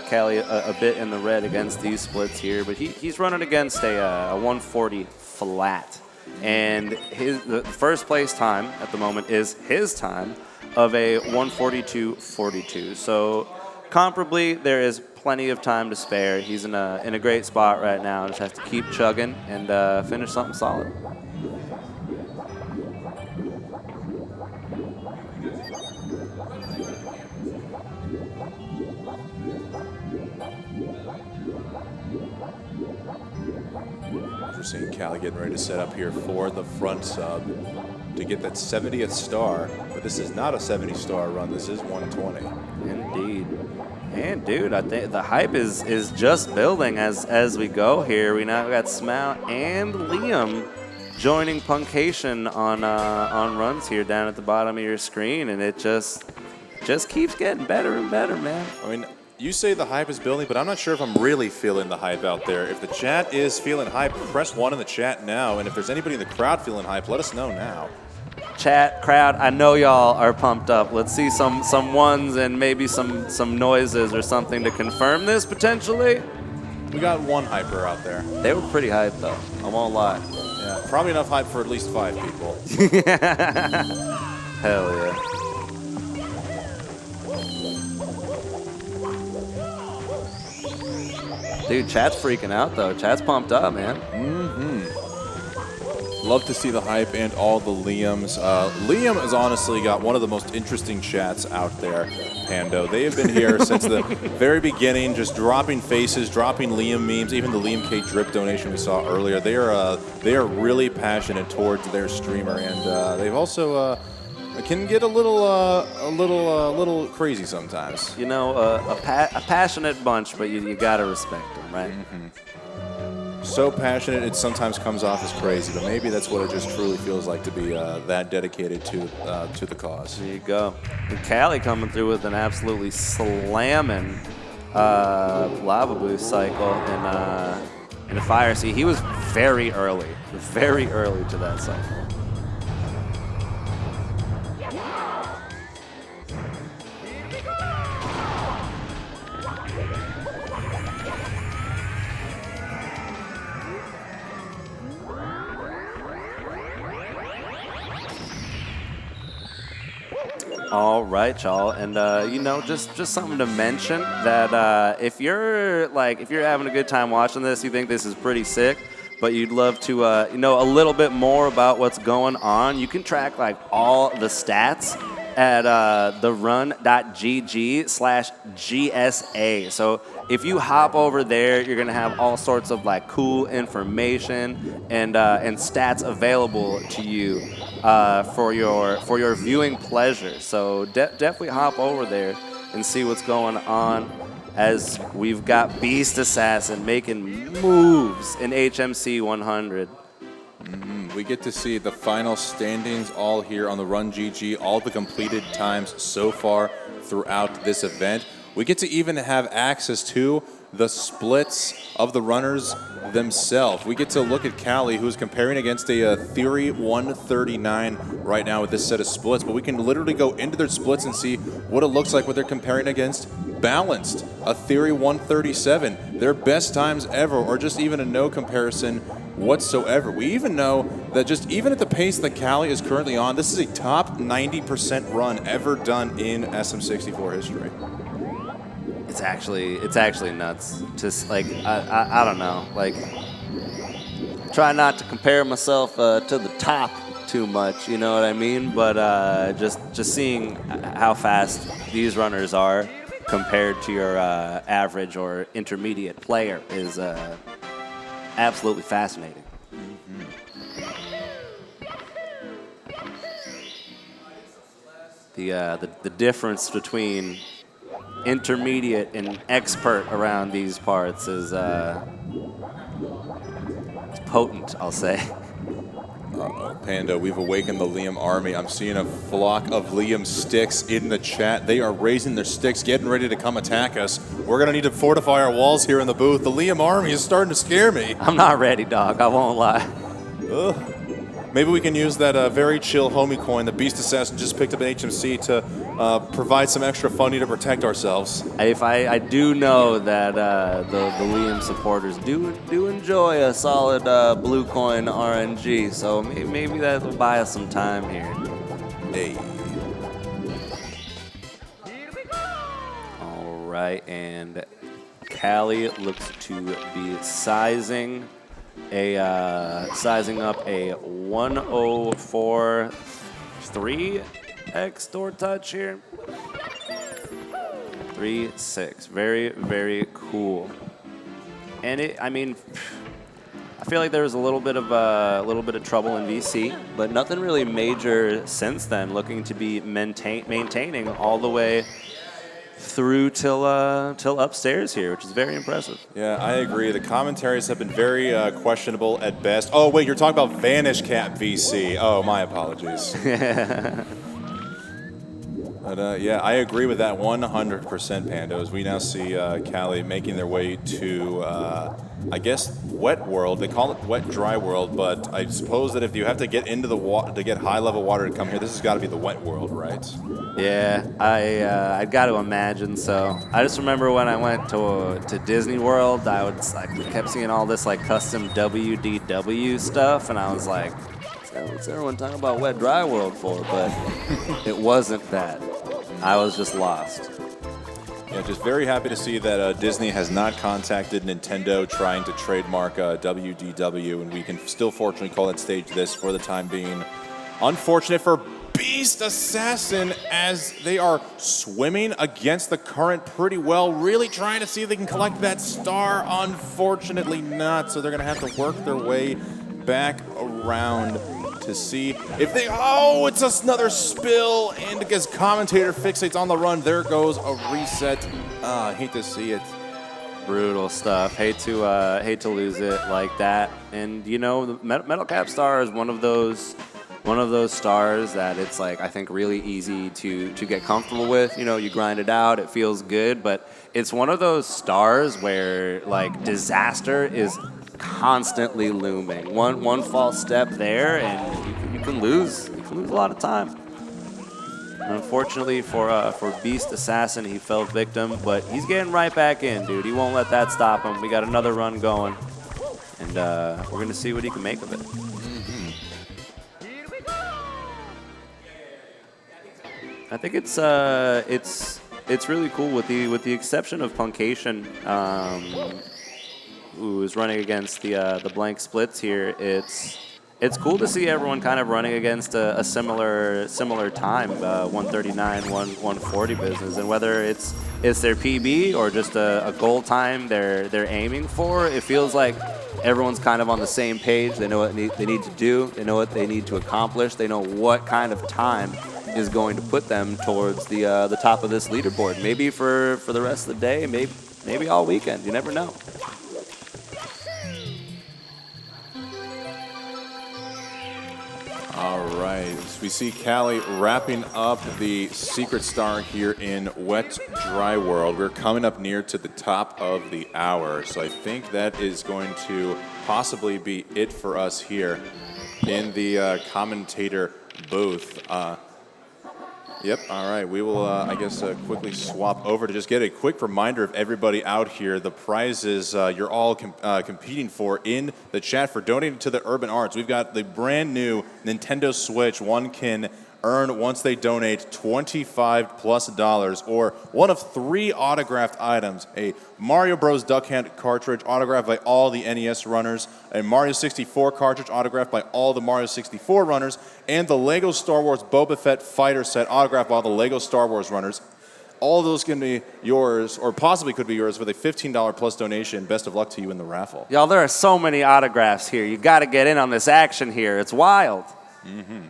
Callie a bit in the red against these splits here, but he's running against a 140 flat, and the first place time at the moment is his time of a 142.42. So comparably, there is plenty of time to spare. He's in a great spot right now. Just has to keep chugging and finish something solid. We're seeing Callie getting ready to set up here for the front sub to get that 70th star, but this is not a 70-star run. This is 120. Indeed. And dude, I think the hype is just building as we go here. We now got Smout and Liam joining Punkation on runs here down at the bottom of your screen, and it just keeps getting better and better, man. I mean, you say the hype is building, but I'm not sure if I'm really feeling the hype out there. If the chat is feeling hype, press 1 in the chat now. And if there's anybody in the crowd feeling hype, let us know now. Chat, crowd, I know y'all are pumped up. Let's see some ones and maybe some noises or something to confirm this potentially. We got 1 hyper out there. They were pretty hyped though, I won't lie. Yeah, probably enough hype for at least 5 people. Hell yeah. Dude, chat's freaking out though. Chat's pumped up, man. Love to see the hype and all the Liams. Liam has honestly got one of the most interesting chats out there, Pando. They have been here since the very beginning, just dropping faces, dropping Liam memes, even the Liam K drip donation we saw earlier. They are really passionate towards their streamer, and they've also can get a little crazy sometimes. You know, a passionate bunch, but you gotta respect them, right? So passionate, it sometimes comes off as crazy, but maybe that's what it just truly feels like to be that dedicated to the cause. There you go. And Callie coming through with an absolutely slamming lava boost cycle in a fire. See, he was very early to that cycle. All right, y'all, and you know, just something to mention that if you're having a good time watching this, you think this is pretty sick, but you'd love to know a little bit more about what's going on, you can track like all the stats at therun.gg/GSA. So if you hop over there, you're gonna have all sorts of like cool information and stats available to you for your viewing pleasure. So definitely hop over there and see what's going on as we've got Beast Assassin making moves in HMC 100. We get to see the final standings all here on the Run GG, all the completed times so far throughout this event. We get to even have access to the splits of the runners themselves. We get to look at Callie, who's comparing against a Theory 139 right now with this set of splits, but we can literally go into their splits and see what it looks like what they're comparing against Balanced, a Theory 137, their best times ever, or just even a no comparison whatsoever. We even know that just even at the pace that Callie is currently on, this is a top 90% run ever done in SM64 history. It's actually nuts. Just like I don't know, like try not to compare myself to the top too much, you know what I mean? But just seeing how fast these runners are compared to your average or intermediate player is absolutely fascinating. The difference between intermediate and expert around these parts is potent, I'll say. Uh-oh, Panda, we've awakened the Liam army. I'm seeing a flock of Liam sticks in the chat. They are raising their sticks, getting ready to come attack us. We're going to need to fortify our walls here in the booth. The Liam army is starting to scare me. I'm not ready, dog. I won't lie. Ugh. Maybe we can use that very chill homie coin the Beast Assassin just picked up at HMC to provide some extra funding to protect ourselves. I do know that the Liam supporters do enjoy a solid blue coin RNG, so maybe that will buy us some time here. Hey. All right, and Callie looks to be sizing up a 104.3x door touch here. 3.6. Very, very cool. And I feel like there was a little bit of trouble in VC, but nothing really major since then. Looking to be maintaining all the way through till upstairs here, which is very impressive. Yeah, I agree. The commentaries have been very questionable at best. Oh, wait, you're talking about Vanish Cap VC. Oh, my apologies. But yeah, I agree with that 100%, Pandos. We now see Callie making their way to, I guess, Wet World. They call it Wet Dry World, but I suppose that if you have to get into the water, to get high-level water to come here, this has got to be the Wet World, right? Yeah, I got to imagine so. I just remember when I went to Disney World, I kept seeing all this like custom WDW stuff, and I was like, what's everyone talking about Wet Dry World for? But it wasn't that. I was just lost. Yeah, just very happy to see that Disney has not contacted Nintendo trying to trademark WDW, and we can still fortunately call that stage this for the time being. Unfortunate for Beast Assassin as they are swimming against the current pretty well, really trying to see if they can collect that star. Unfortunately not, so they're going to have to work their way back around to see if they, oh, it's another spill, and as commentator fixates on the run, there goes a reset. I hate to see it. Brutal stuff. Hate to lose it like that. And you know, the Metal Cap Star is one of those stars that it's like, I think, really easy to get comfortable with. You know, you grind it out, it feels good, but it's one of those stars where like disaster is constantly looming. One false step there, and you can lose a lot of time. And unfortunately for Beast Assassin, he fell victim, but he's getting right back in, dude. He won't let that stop him. We got another run going, and we're gonna see what he can make of it. I think it's really cool with the exception of Punkation, who is running against the blank splits here. It's cool to see everyone kind of running against a similar time, 139, 140 business, and whether it's their PB or just a goal time they're aiming for, it feels like everyone's kind of on the same page. They know what they need to do. They know what they need to accomplish. They know what kind of time is going to put them towards the top of this leaderboard. Maybe for the rest of the day, maybe all weekend. You never know. All right, so we see Callie wrapping up the Secret Star here in Wet Dry World. We're coming up near to the top of the hour, so I think that is going to possibly be it for us here in the commentator booth. Yep, all right, we will, I guess, quickly swap over to just get a quick reminder of everybody out here, the prizes you're all competing for in the chat for donating to the Urban Arts. We've got the brand new Nintendo Switch. One can earn, once they donate, $25+ or one of 3 autographed items: a Mario Bros. Duck Hunt cartridge autographed by all the NES runners, a Mario 64 cartridge autographed by all the Mario 64 runners, and the Lego Star Wars Boba Fett fighter set autographed by all the Lego Star Wars runners. All of those can be yours, or possibly could be yours, with a $15+ donation. Best of luck to you in the raffle. Y'all, there are so many autographs here. You got to get in on this action here. It's wild. Mm-hmm.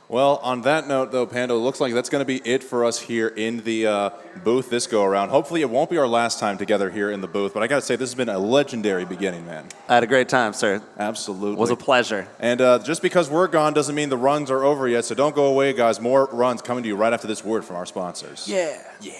Well, on that note, though, Panda, it looks like that's going to be it for us here in the booth this go-around. Hopefully it won't be our last time together here in the booth, but I got to say, this has been a legendary beginning, man. I had a great time, sir. Absolutely. It was a pleasure. And just because we're gone doesn't mean the runs are over yet, so don't go away, guys. More runs coming to you right after this word from our sponsors. Yeah. Yeah.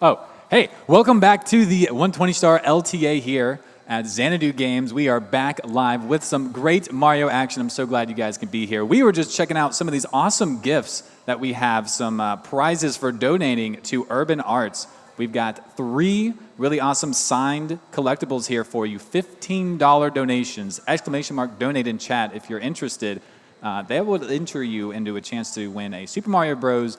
Oh, hey, welcome back to the 120-star LTA here at Xanadu Games. We are back live with some great Mario action. I'm so glad you guys can be here. We were just checking out some of these awesome gifts that we have, some prizes for donating to Urban Arts. We've got 3 really awesome signed collectibles here for you, $15 donations, ! Donate in chat if you're interested. They will enter you into a chance to win a Super Mario Bros.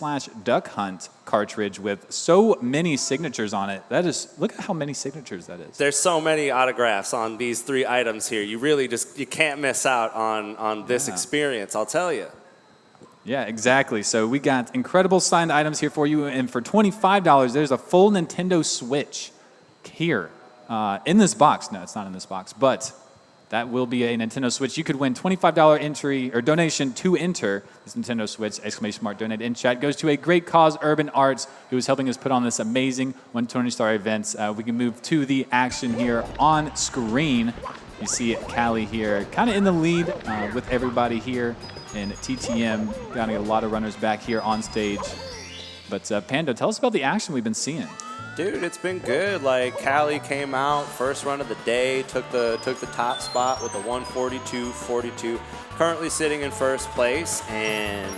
/ Duck Hunt cartridge with so many signatures on it. That is, look at how many signatures that is. There's so many autographs on these 3 items here. You really you can't miss out on this experience, I'll tell you. Yeah, exactly. So we got incredible signed items here for you, and for $25, there's a full Nintendo Switch here in this box. No, it's not in this box, but that will be a Nintendo Switch. You could win $25 entry or donation to enter this Nintendo Switch. ! Donate in chat goes to a great cause, Urban Arts, who is helping us put on this amazing 120-star event. We can move to the action here on screen. You see Callie here, kind of in the lead with everybody here in TTM. Got a lot of runners back here on stage. But Pando, tell us about the action we've been seeing. Dude, it's been good. Like, Callie came out, first run of the day, took the top spot with a 142.42. Currently sitting in first place, and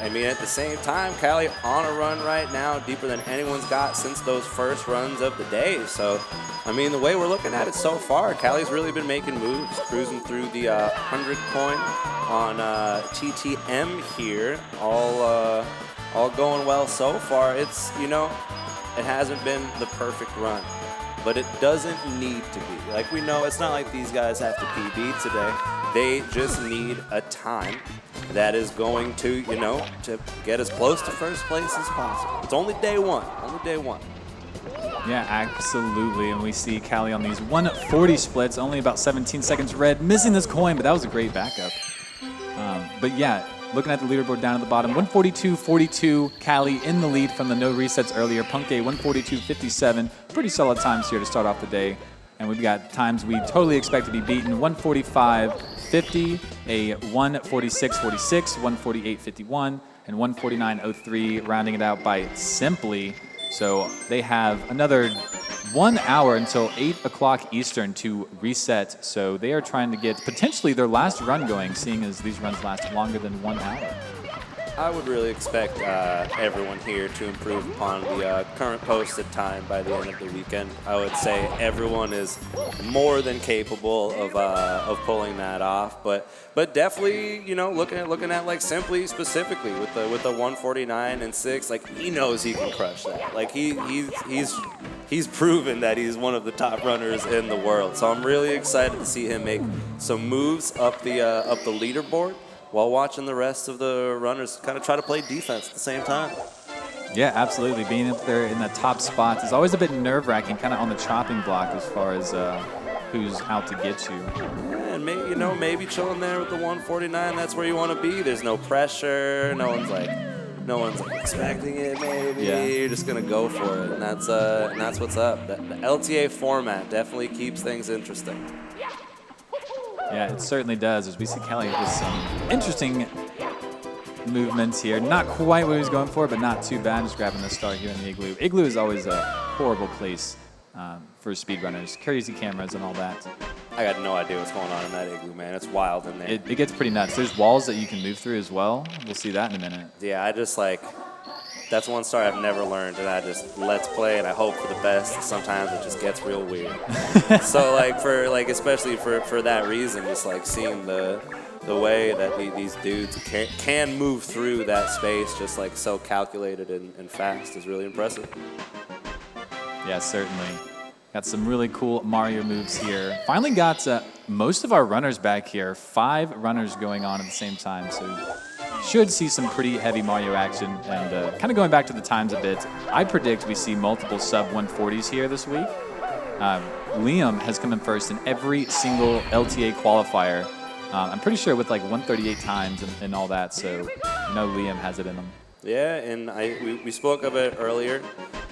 I mean, at the same time, Callie on a run right now, deeper than anyone's got since those first runs of the day. So, I mean, the way we're looking at it so far, Callie's really been making moves, cruising through the 100 coin on TTM here. All going well so far. It's, you know, it hasn't been the perfect run, but it doesn't need to be. Like, we know it's not like these guys have to PB today. They just need a time that is going to, you know, to get as close to first place as possible. It's only day one, Yeah, absolutely. And we see Callie on these 140 splits, only about 17 seconds red, missing this coin, but that was a great backup. But yeah, looking at the leaderboard down at the bottom, 142.42, Callie in the lead from the no resets earlier. Punke 142.57, pretty solid times here to start off the day. And we've got times we totally expect to be beaten, 145.50, a 146.46, 148.51, and 149.03, rounding it out by Simply. So they have another 1 hour until 8 o'clock Eastern to reset. So they are trying to get potentially their last run going, seeing as these runs last longer than 1 hour. I would really expect everyone here to improve upon the current posted time by the end of the weekend. I would say everyone is more than capable of pulling that off, but definitely, you know, looking at like Simply specifically with the 149.6, like, he knows he can crush that. Like, he's proven that he's one of the top runners in the world. So I'm really excited to see him make some moves up the leaderboard, while watching the rest of the runners kind of try to play defense at the same time. Yeah, absolutely. Being up there in the top spots is always a bit nerve-wracking, kind of on the chopping block as far as who's out to get you. Yeah, and maybe chilling there with the 149, that's where you want to be. There's no pressure. No one's expecting it, maybe. Yeah. You're just going to go for it, and that's what's up. The LTA format definitely keeps things interesting. Yeah, it certainly does. As we see Callie with some interesting movements here. Not quite what he was going for, but not too bad. Just grabbing the star here in the Igloo. Igloo is always a horrible place for speedrunners. Crazy cameras and all that. I got no idea what's going on in that Igloo, man. It's wild in there. It gets pretty nuts. There's walls that you can move through as well. We'll see that in a minute. Yeah, I just like... That's one star I've never learned, and I just let's play, and I hope for the best. Sometimes it just gets real weird. So especially for that reason, just like seeing the way that these dudes can move through that space, just like so calculated and fast, is really impressive. Yeah, certainly. Got some really cool Mario moves here. Finally got most of our runners back here. 5 runners going on at the same time, so should see some pretty heavy Mario action. And kind of going back to the times a bit, I predict we see multiple sub-140s here this week. Liam has come in first in every single LTA qualifier. I'm pretty sure with like 138 times and all that, so you know Liam has it in him. Yeah, and we spoke of it earlier.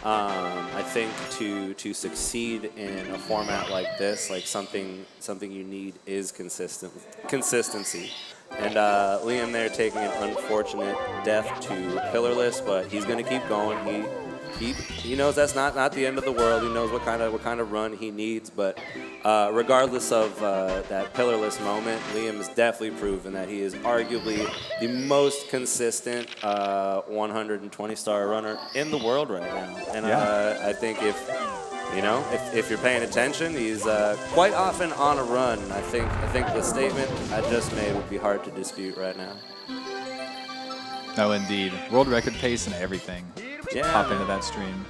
I think to succeed in a format like this, like something you need is consistency. And Liam there taking an unfortunate death to pillarless, but he's going to keep going. He knows that's not the end of the world. He knows what kind of run he needs. But regardless of that pillarless moment, Liam has definitely proven that he is arguably the most consistent 120-star runner in the world right now. And I think if you're paying attention, he's quite often on a run. I think the statement I just made would be hard to dispute right now. Oh, indeed. World record pace and everything. Yeah. Pop into that stream.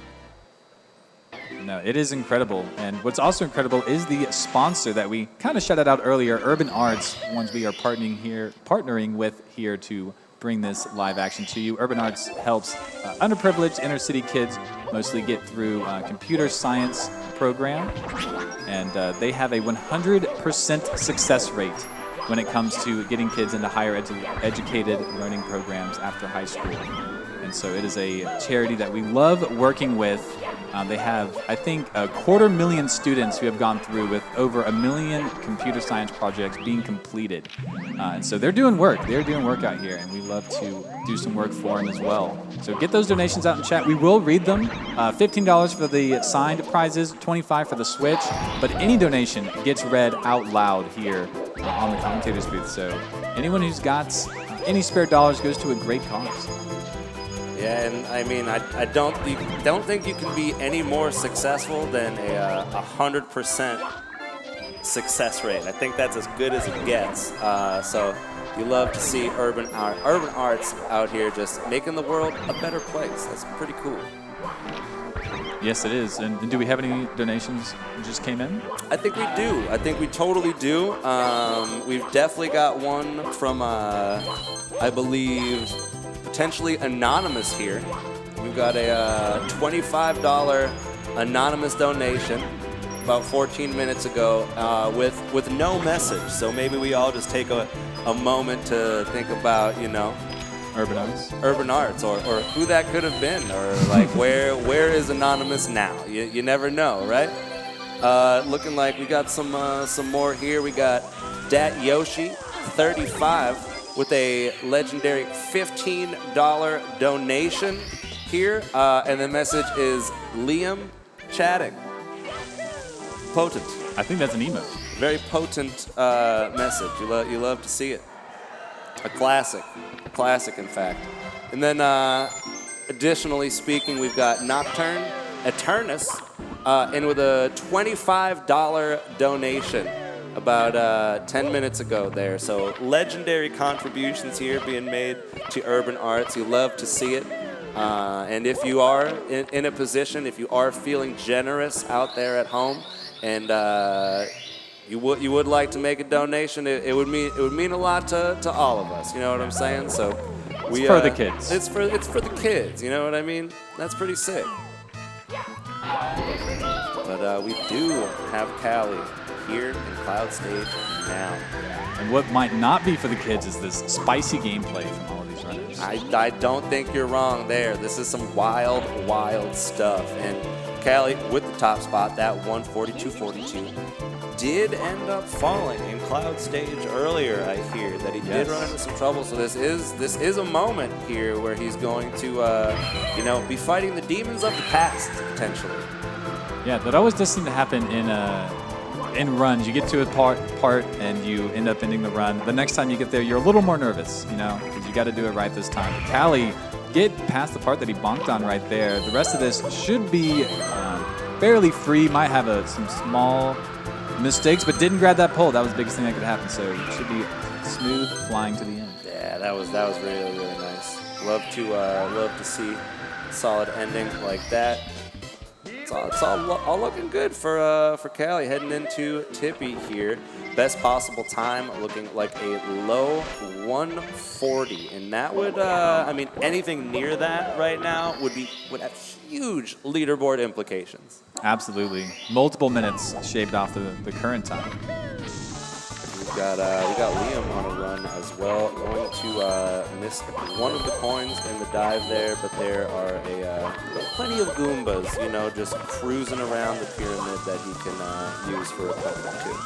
No, it is incredible. And what's also incredible is the sponsor that we kind of shouted out earlier, Urban Arts, ones we are partnering with here to bring this live action to you. Urban Arts helps underprivileged inner city kids mostly get through computer science program. And they have a 100% success rate when it comes to getting kids into higher educated learning programs after high school. And so it is a charity that we love working with. They have, I think, 250,000 students who have gone through with over 1 million computer science projects being completed. And so they're doing work. They're doing work out here, and we love to do some work for them as well. So get those donations out in chat. We will read them. $15 for the signed prizes, $25 for the Switch. But any donation gets read out loud here on the commentator's booth. So anyone who's got any spare dollars goes to a great cause. Yeah, and I mean, I don't think you can be any more successful than a 100% success rate. I think that's as good as it gets. So you love to see Urban Arts out here just making the world a better place. That's pretty cool. Yes, it is. And do we have any donations that just came in? I think we do. I think we totally do. We've definitely got one from, I believe, potentially anonymous here. We've got a $25 anonymous donation about 14 minutes ago with no message. So maybe we all just take a moment to think about, Urban Arts or who that could have been, or like where is anonymous now? You never know, right? Looking like we got some more here. We got Dat Yoshi 35 with a legendary $15 donation here, and the message is Liam chatting. Potent. I think that's an emote. Very potent message. You love to see it. A classic, in fact. And then, additionally speaking, we've got Nocturne Eternus, and with a $25 donation about 10 minutes ago there. So legendary contributions here being made to Urban Arts. You love to see it. And if you are in a position, if you are feeling generous out there at home, and you would like to make a donation, it would mean a lot to all of us. You know what I'm saying? So it's for the kids. It's for the kids. You know what I mean? That's pretty sick. But we do have Callie here in Cloud Stage now. And what might not be for the kids is this spicy gameplay from all of these runners. I don't think you're wrong there. This is some wild stuff. And Callie with the top spot, that 142.42, did end up falling in Cloud Stage earlier. I hear that he did run into some trouble. So this is a moment here where he's going to be fighting the demons of the past potentially. Yeah, that always does seem to happen in runs. You get to a part and you end up ending the run. The next time you get there, you're a little more nervous, because you got to do it right this time. But Callie get past the part that he bonked on right there. The rest of this should be fairly free. Might have some small mistakes, but didn't grab that pole. That was the biggest thing that could happen. So it should be smooth flying to the end. Yeah, that was really nice. Love to see solid ending like that. It's all looking good for Callie heading into Tippy here. Best possible time looking like a low 140, and that would anything near that right now would have huge leaderboard implications. Absolutely, multiple minutes shaved off the current time. We got Liam on a run as well, going to miss one of the coins in the dive there, but there are plenty of Goombas, just cruising around the pyramid that he can use for a coin too.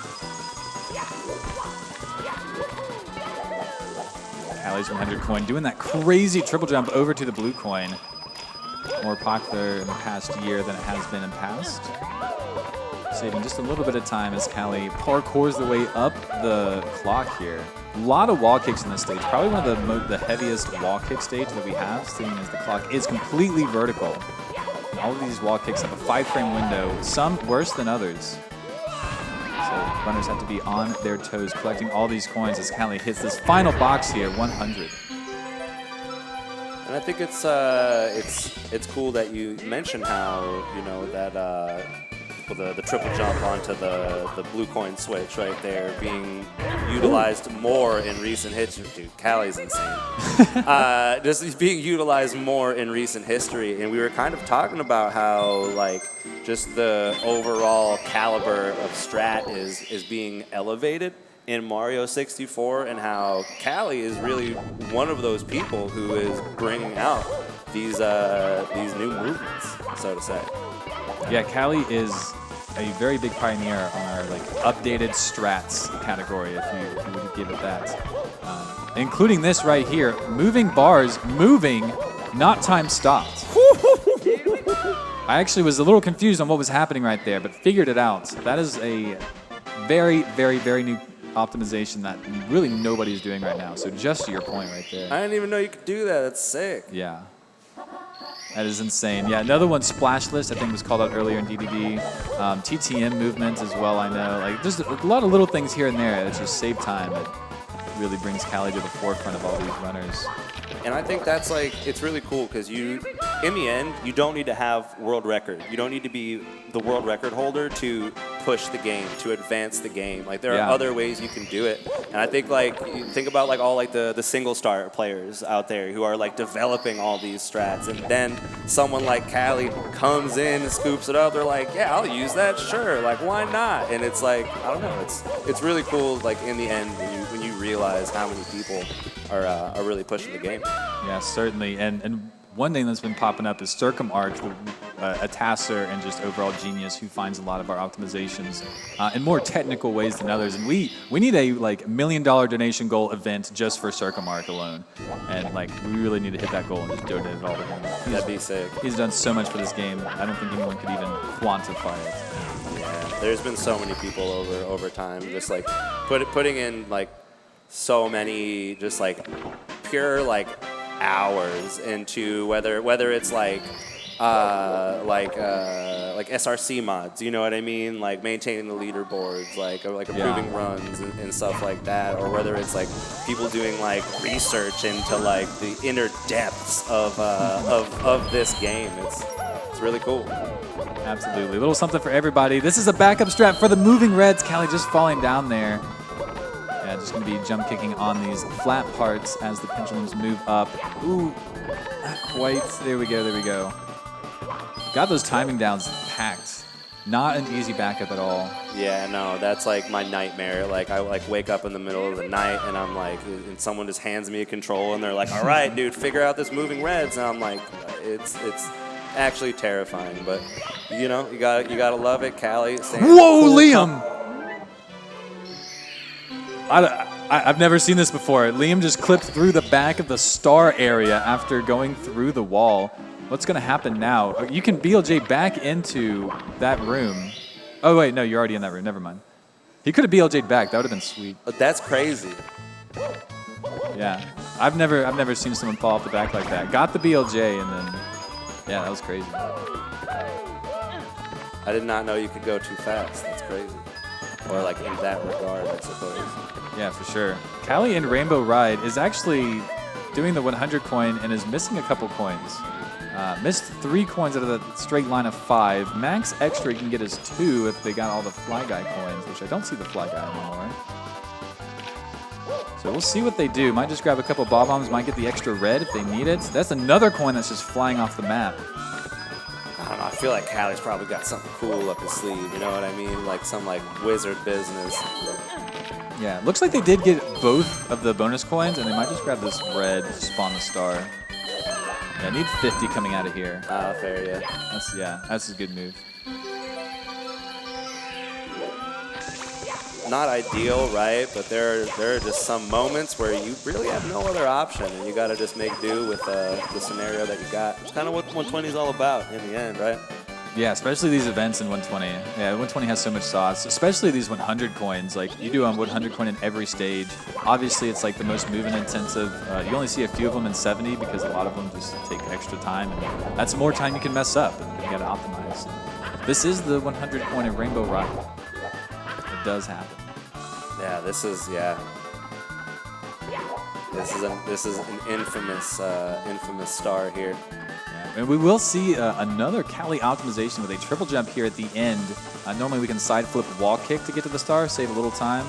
Callie's 100 coin, doing that crazy triple jump over to the blue coin. More popular in the past year than it has been in past. Saving just a little bit of time as Callie parkours the way up the clock here. A lot of wall kicks in this stage. Probably one of the heaviest wall kick stage that we have, seeing as the clock is completely vertical. All of these wall kicks have a 5-frame window, some worse than others. So runners have to be on their toes, collecting all these coins as Callie hits this final box here, 100. And I think it's cool that you mentioned how, you know, that the triple jump onto the blue coin switch right there being utilized more in recent history. Dude, Callie's insane. Just being utilized more in recent history. And we were kind of talking about how, like, just the overall caliber of strat is being elevated in Mario 64, and how Callie is really one of those people who is bringing out these new movements, so to say. Yeah, Callie is a very big pioneer on our like updated strats category, if you would give it that. Including this right here, moving bars, moving, not time stopped. I actually was a little confused on what was happening right there, but figured it out. That is a very, very, very new optimization that really nobody's doing right now. So just to your point right there. I didn't even know you could do that. That's sick. Yeah. That is insane. Yeah, another one, Splash List, I think was called out earlier in DDD. TTM movements as well, I know. Like, there's a lot of little things here and there that just save time. It really brings Callie to the forefront of all these runners. And I think that's like, it's really cool because you, in the end, you don't need to have world record. You don't need to be the world record holder to push the game, to advance the game. Like, there are other ways you can do it. And I think, like, you think about like all like the single star players out there who are like developing all these strats, and then someone like Callie comes in and scoops it up. They're like, yeah, I'll use that, sure. Like, why not? And it's like, I don't know. It's really cool. Like, in the end, when you realize how many people are really pushing the game. Yeah, certainly. And one thing that's been popping up is CircumArc, a tasser and just overall genius who finds a lot of our optimizations in more technical ways than others. And we need a like $1 million donation goal event just for CircumArc alone. And like we really need to hit that goal and just donate it all to him. That'd be sick. He's done so much for this game. I don't think anyone could even quantify it. Yeah, there's been so many people over time just like putting in like so many just like pure like hours into whether it's like SRC mods, you know what I mean? Like maintaining the leaderboards, like improving runs and stuff like that, or whether it's like people doing like research into like the inner depths of this game. It's really cool. Absolutely, a little something for everybody. This is a backup strat for the moving reds. Callie just falling down there. Yeah, just going to be jump kicking on these flat parts as the pendulums move up. Ooh, not quite. There we go, there we go. Got those timing downs packed. Not an easy backup at all. Yeah, no, that's like my nightmare. Like I like wake up in the middle of the night and I'm like, and someone just hands me a control and they're like, all right, dude, figure out this moving reds. And I'm like, it's actually terrifying, but you know, you gotta love it, Callie. Whoa, Liam! I've never seen this before. Liam just clipped through the back of the star area after going through the wall. What's going to happen now? You can BLJ back into that room. Oh, wait, no, you're already in that room. Never mind. He could have BLJ'd back. That would have been sweet. That's crazy. Yeah. I've never seen someone fall off the back like that. Got the BLJ, and then, yeah, that was crazy. I did not know you could go too fast. That's crazy. Or like in that regard, I suppose. Yeah, for sure. Callie in Rainbow Ride is actually doing the 100 coin and is missing a couple coins. Missed 3 coins out of the straight line of 5. Max extra you can get is 2 if they got all the Fly Guy coins, which I don't see the Fly Guy anymore. So we'll see what they do. Might just grab a couple Bob Bombs, might get the extra red if they need it. That's another coin that's just flying off the map. I don't know, I feel like Callie's probably got something cool up his sleeve, you know what I mean? Like some like wizard business. Yeah, looks like they did get both of the bonus coins, and they might just grab this red to spawn the star. Yeah, I need 50 coming out of here. Fair, yeah. That's a good move. not ideal, right? But there are just some moments where you really have no other option, and you got to just make do with the scenario that you got. It's kind of what 120 is all about in the end, right? Yeah, especially these events in 120. Yeah, 120 has so much sauce, especially these 100 coins. Like, you do a 100 coin in every stage. Obviously, it's like the most movement intensive. You only see a few of them in 70 because a lot of them just take extra time, and that's more time you can mess up, and you gotta optimize. This is the 100 coin of Rainbow Ride. It does happen. Yeah, this is an infamous star here. And we will see another Cali optimization with a triple jump here at the end. Normally we can side flip wall kick to get to the star, save a little time.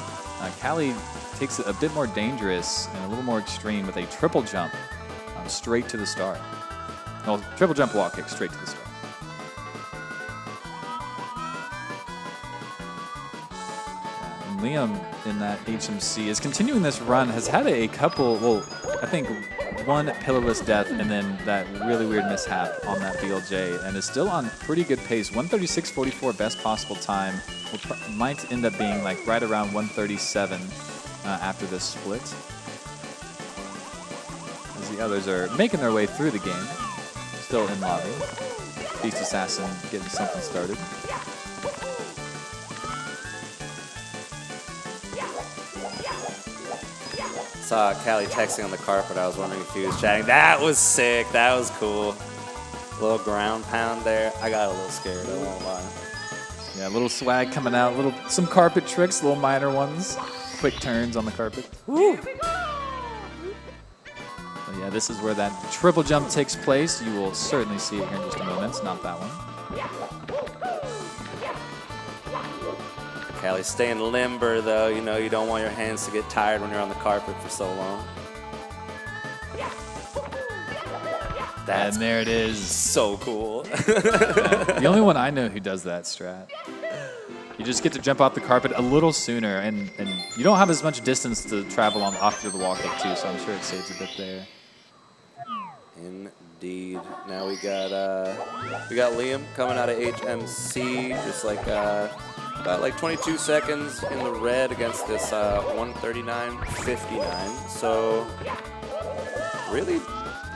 Cali takes it a bit more dangerous and a little more extreme with a triple jump straight to the star. Well, triple jump wall kick straight to the star. And Liam in that HMC is continuing this run, has had a couple, well, I think one pillarless death and then that really weird mishap on that BLJ, and is still on pretty good pace. 136.44 best possible time. Might end up being like right around 137 after this split. As the others are making their way through the game. Still in lobby. Beast Assassin getting something started. Saw Cali texting on the carpet. I was wondering if he was chatting. That was sick. That was cool. A little ground pound there. I got a little scared, I won't lie. Yeah, a little swag coming out. Some carpet tricks, little minor ones. Quick turns on the carpet. Woo! But yeah, this is where that triple jump takes place. You will certainly see it here in just a moment. It's not that one. Cali staying limber, though. You know, you don't want your hands to get tired when you're on the carpet for so long. And there it is. So cool. Yeah, the only one I know who does that strat. You just get to jump off the carpet a little sooner, and you don't have as much distance to travel on off to the wall kick too, so I'm sure it saves a bit there. Indeed. Now we got Liam coming out of HMC, just like about like 22 seconds in the red against this 139.59. So really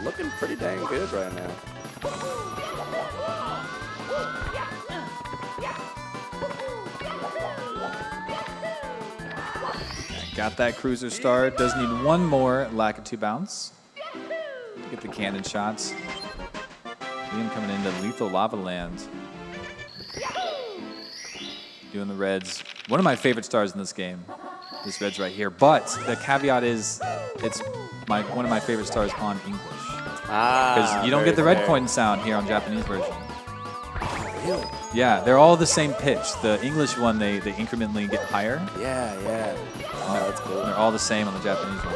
looking pretty dang good right now. Got that cruiser star. Does need one more Lakitu bounce to get the cannon shots. Liam coming into Lethal Lava Land. Doing the reds. One of my favorite stars in this game. This red's right here. But the caveat is it's one of my favorite stars on English. Because you don't get the red coin sound here on Japanese version. Really? Yeah, they're all the same pitch. The English one, they incrementally get higher. Yeah. Oh, that's cool. They're all the same on the Japanese one.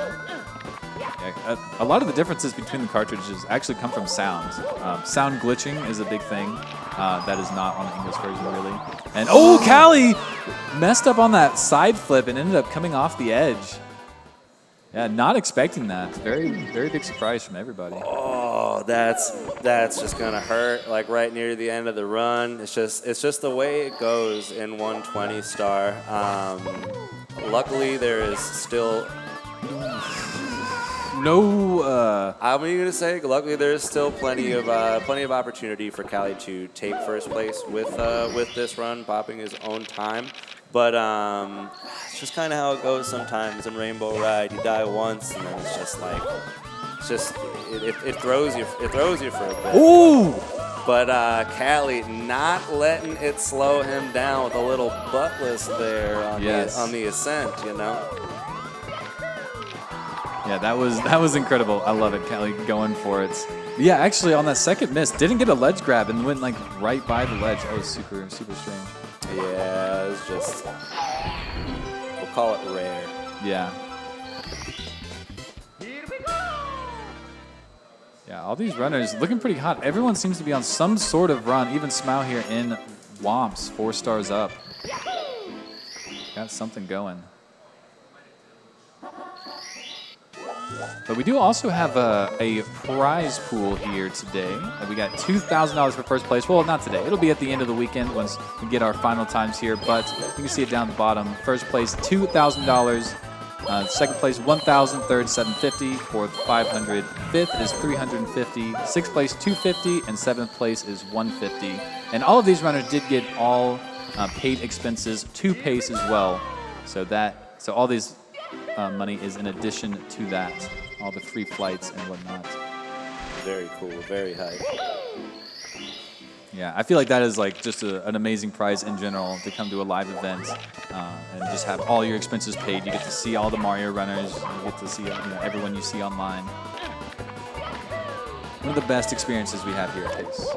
Yeah, a lot of the differences between the cartridges actually come from sound. Sound glitching is a big thing that is not on the English version, really. And oh, Cali messed up on that side flip and ended up coming off the edge. Yeah, not expecting that. Very, very big surprise from everybody. Oh, that's just gonna hurt. Like right near the end of the run. It's just the way it goes in 120 star. Luckily, there is still no. I'm gonna say, luckily, there is still plenty of opportunity for Cali to take first place with this run, popping his own time. But it's just kind of how it goes sometimes in Rainbow Ride. You die once, and then it's just like, it throws you for a bit. Ooh! But Cali not letting it slow him down with a little buttless there on the ascent, you know. Yeah, that was incredible. I love it, Cali going for it. Yeah, actually on that second miss, didn't get a ledge grab and went like right by the ledge. That was super, super strange. Yeah, it's just, we'll call it rare. Yeah. Yeah, all these runners looking pretty hot. Everyone seems to be on some sort of run. Even Smile here in Womps, 4 stars up. Got something going. But we do also have a prize pool here today. We got $2,000 for first place. Well, not today. It'll be at the end of the weekend once we get our final times here. But you can see it down at the bottom. First place, $2,000. Second place, $1,000. Third, $750. Fourth, $500. Fifth is $350. Sixth place, $250. And seventh place is $150. And all of these runners did get all paid expenses to pace as well. So all these money is in addition to that. All the free flights and whatnot. Very cool, very hype. Yeah, I feel like that is like just an amazing prize in general to come to a live event and just have all your expenses paid. You get to see all the Mario runners. You get to see everyone you see online. One of the best experiences we have here at Pace.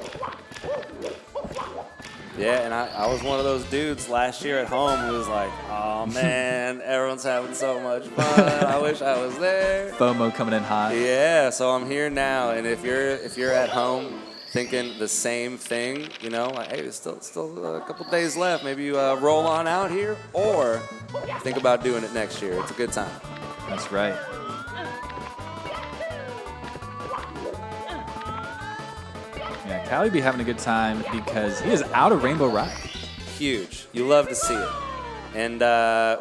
Yeah, and I was one of those dudes last year at home who was like, oh man, everyone's having so much fun. I wish I was there. FOMO coming in hot. Yeah, so I'm here now, and if you're at home thinking the same thing, like, hey, there's still a couple days left. Maybe you roll on out here, or think about doing it next year. It's a good time. That's right. Yeah, Callie be having a good time because he is out of Rainbow Ride. Huge. You love to see it. And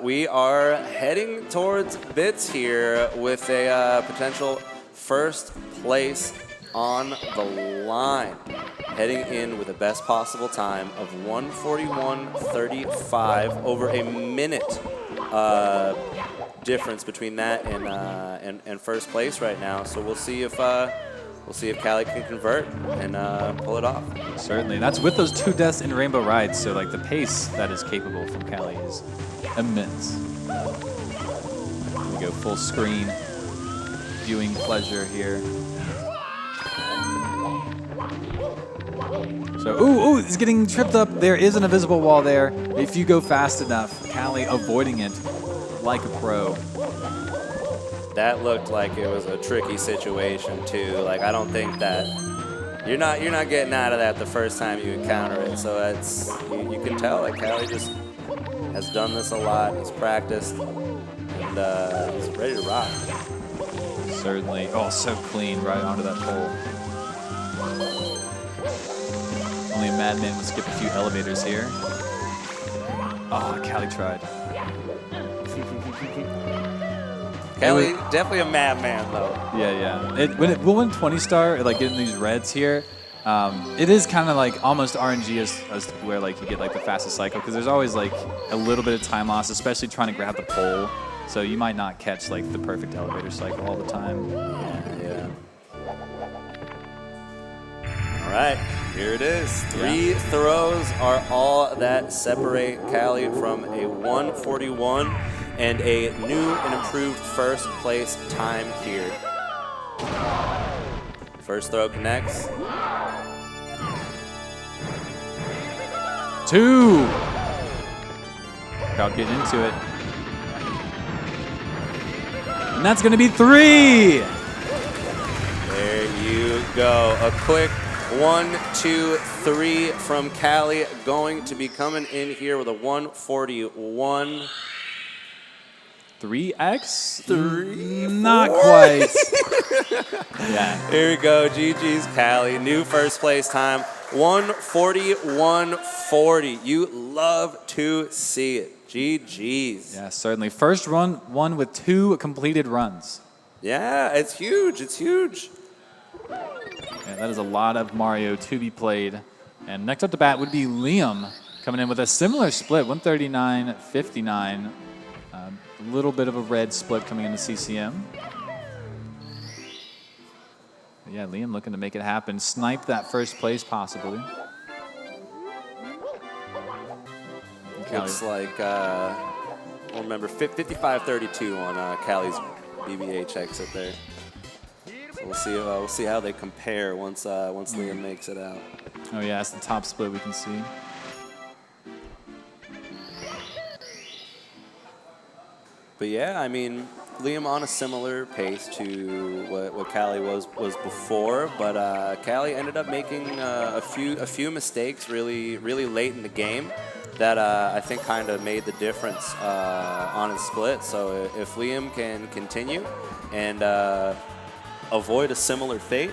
we are heading towards bits here with a potential first place on the line. Heading in with the best possible time of 1:41.35, over a minute difference between that and first place right now. So we'll see if Callie can convert and pull it off. Certainly. That's with those 2 deaths in Rainbow Ride, so like the pace that is capable from Callie is immense. Here we go, full screen viewing pleasure here. So, ooh, he's getting tripped up. There is an invisible wall there. If you go fast enough, Callie avoiding it like a pro. That looked like it was a tricky situation too. Like, I don't think that you're not getting out of that the first time you encounter it. So that's you can tell that Callie just has done this a lot. He's practiced and he's ready to rock. Certainly. Oh, so clean right onto that pole. Only a madman would skip a few elevators here. Oh, Callie tried. Callie, definitely a madman, though. Yeah. We'll win 20 star, like getting these reds here. It is kind of like almost RNG as to where like you get like the fastest cycle, because there's always like a little bit of time loss, especially trying to grab the pole. So you might not catch like the perfect elevator cycle all the time. Yeah. All right, here it is. 3 throws are all that separate Callie from a 1:41 and a new and improved first place time here. First throw connects. 2. Crowd getting into it. And that's going to be 3. There you go. A quick 1, 2, 3 from Callie, going to be coming in here with a 1:41. 3x? 3? Not quite. Yeah. Here we go. GG's Callie. New first place time. 1:41.40. You love to see it. GG's. Yeah, certainly. First run, one with 2 completed runs. Yeah, it's huge. It's huge. Yeah, that is a lot of Mario to be played. And next up to bat would be Liam, coming in with a similar split, 139.59. A little bit of a red split coming into CCM. But yeah, Liam looking to make it happen. Snipe that first place, possibly. Looks like, I'll remember, 55.32 on Callie's BBH exit there. So we'll see how they compare once Liam makes it out. Oh yeah, that's the top split we can see. But yeah, I mean, Liam on a similar pace to what Callie was before, but Callie ended up making a few mistakes really late in the game. that I think kind of made the difference on his split. So if Liam can continue and avoid a similar fate,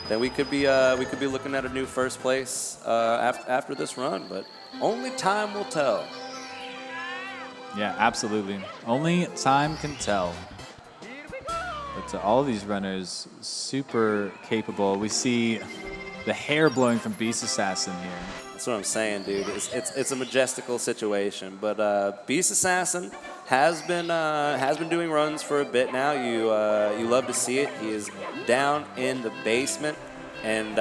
then we could be looking at a new first place after this run. But only time will tell. Yeah, absolutely. Only time can tell. But all of these runners, super capable. We see the hair blowing from Beast Assassin here. That's what I'm saying, dude. It's a majestical situation. But Beast Assassin has been doing runs for a bit now. You love to see it. He is down in the basement, and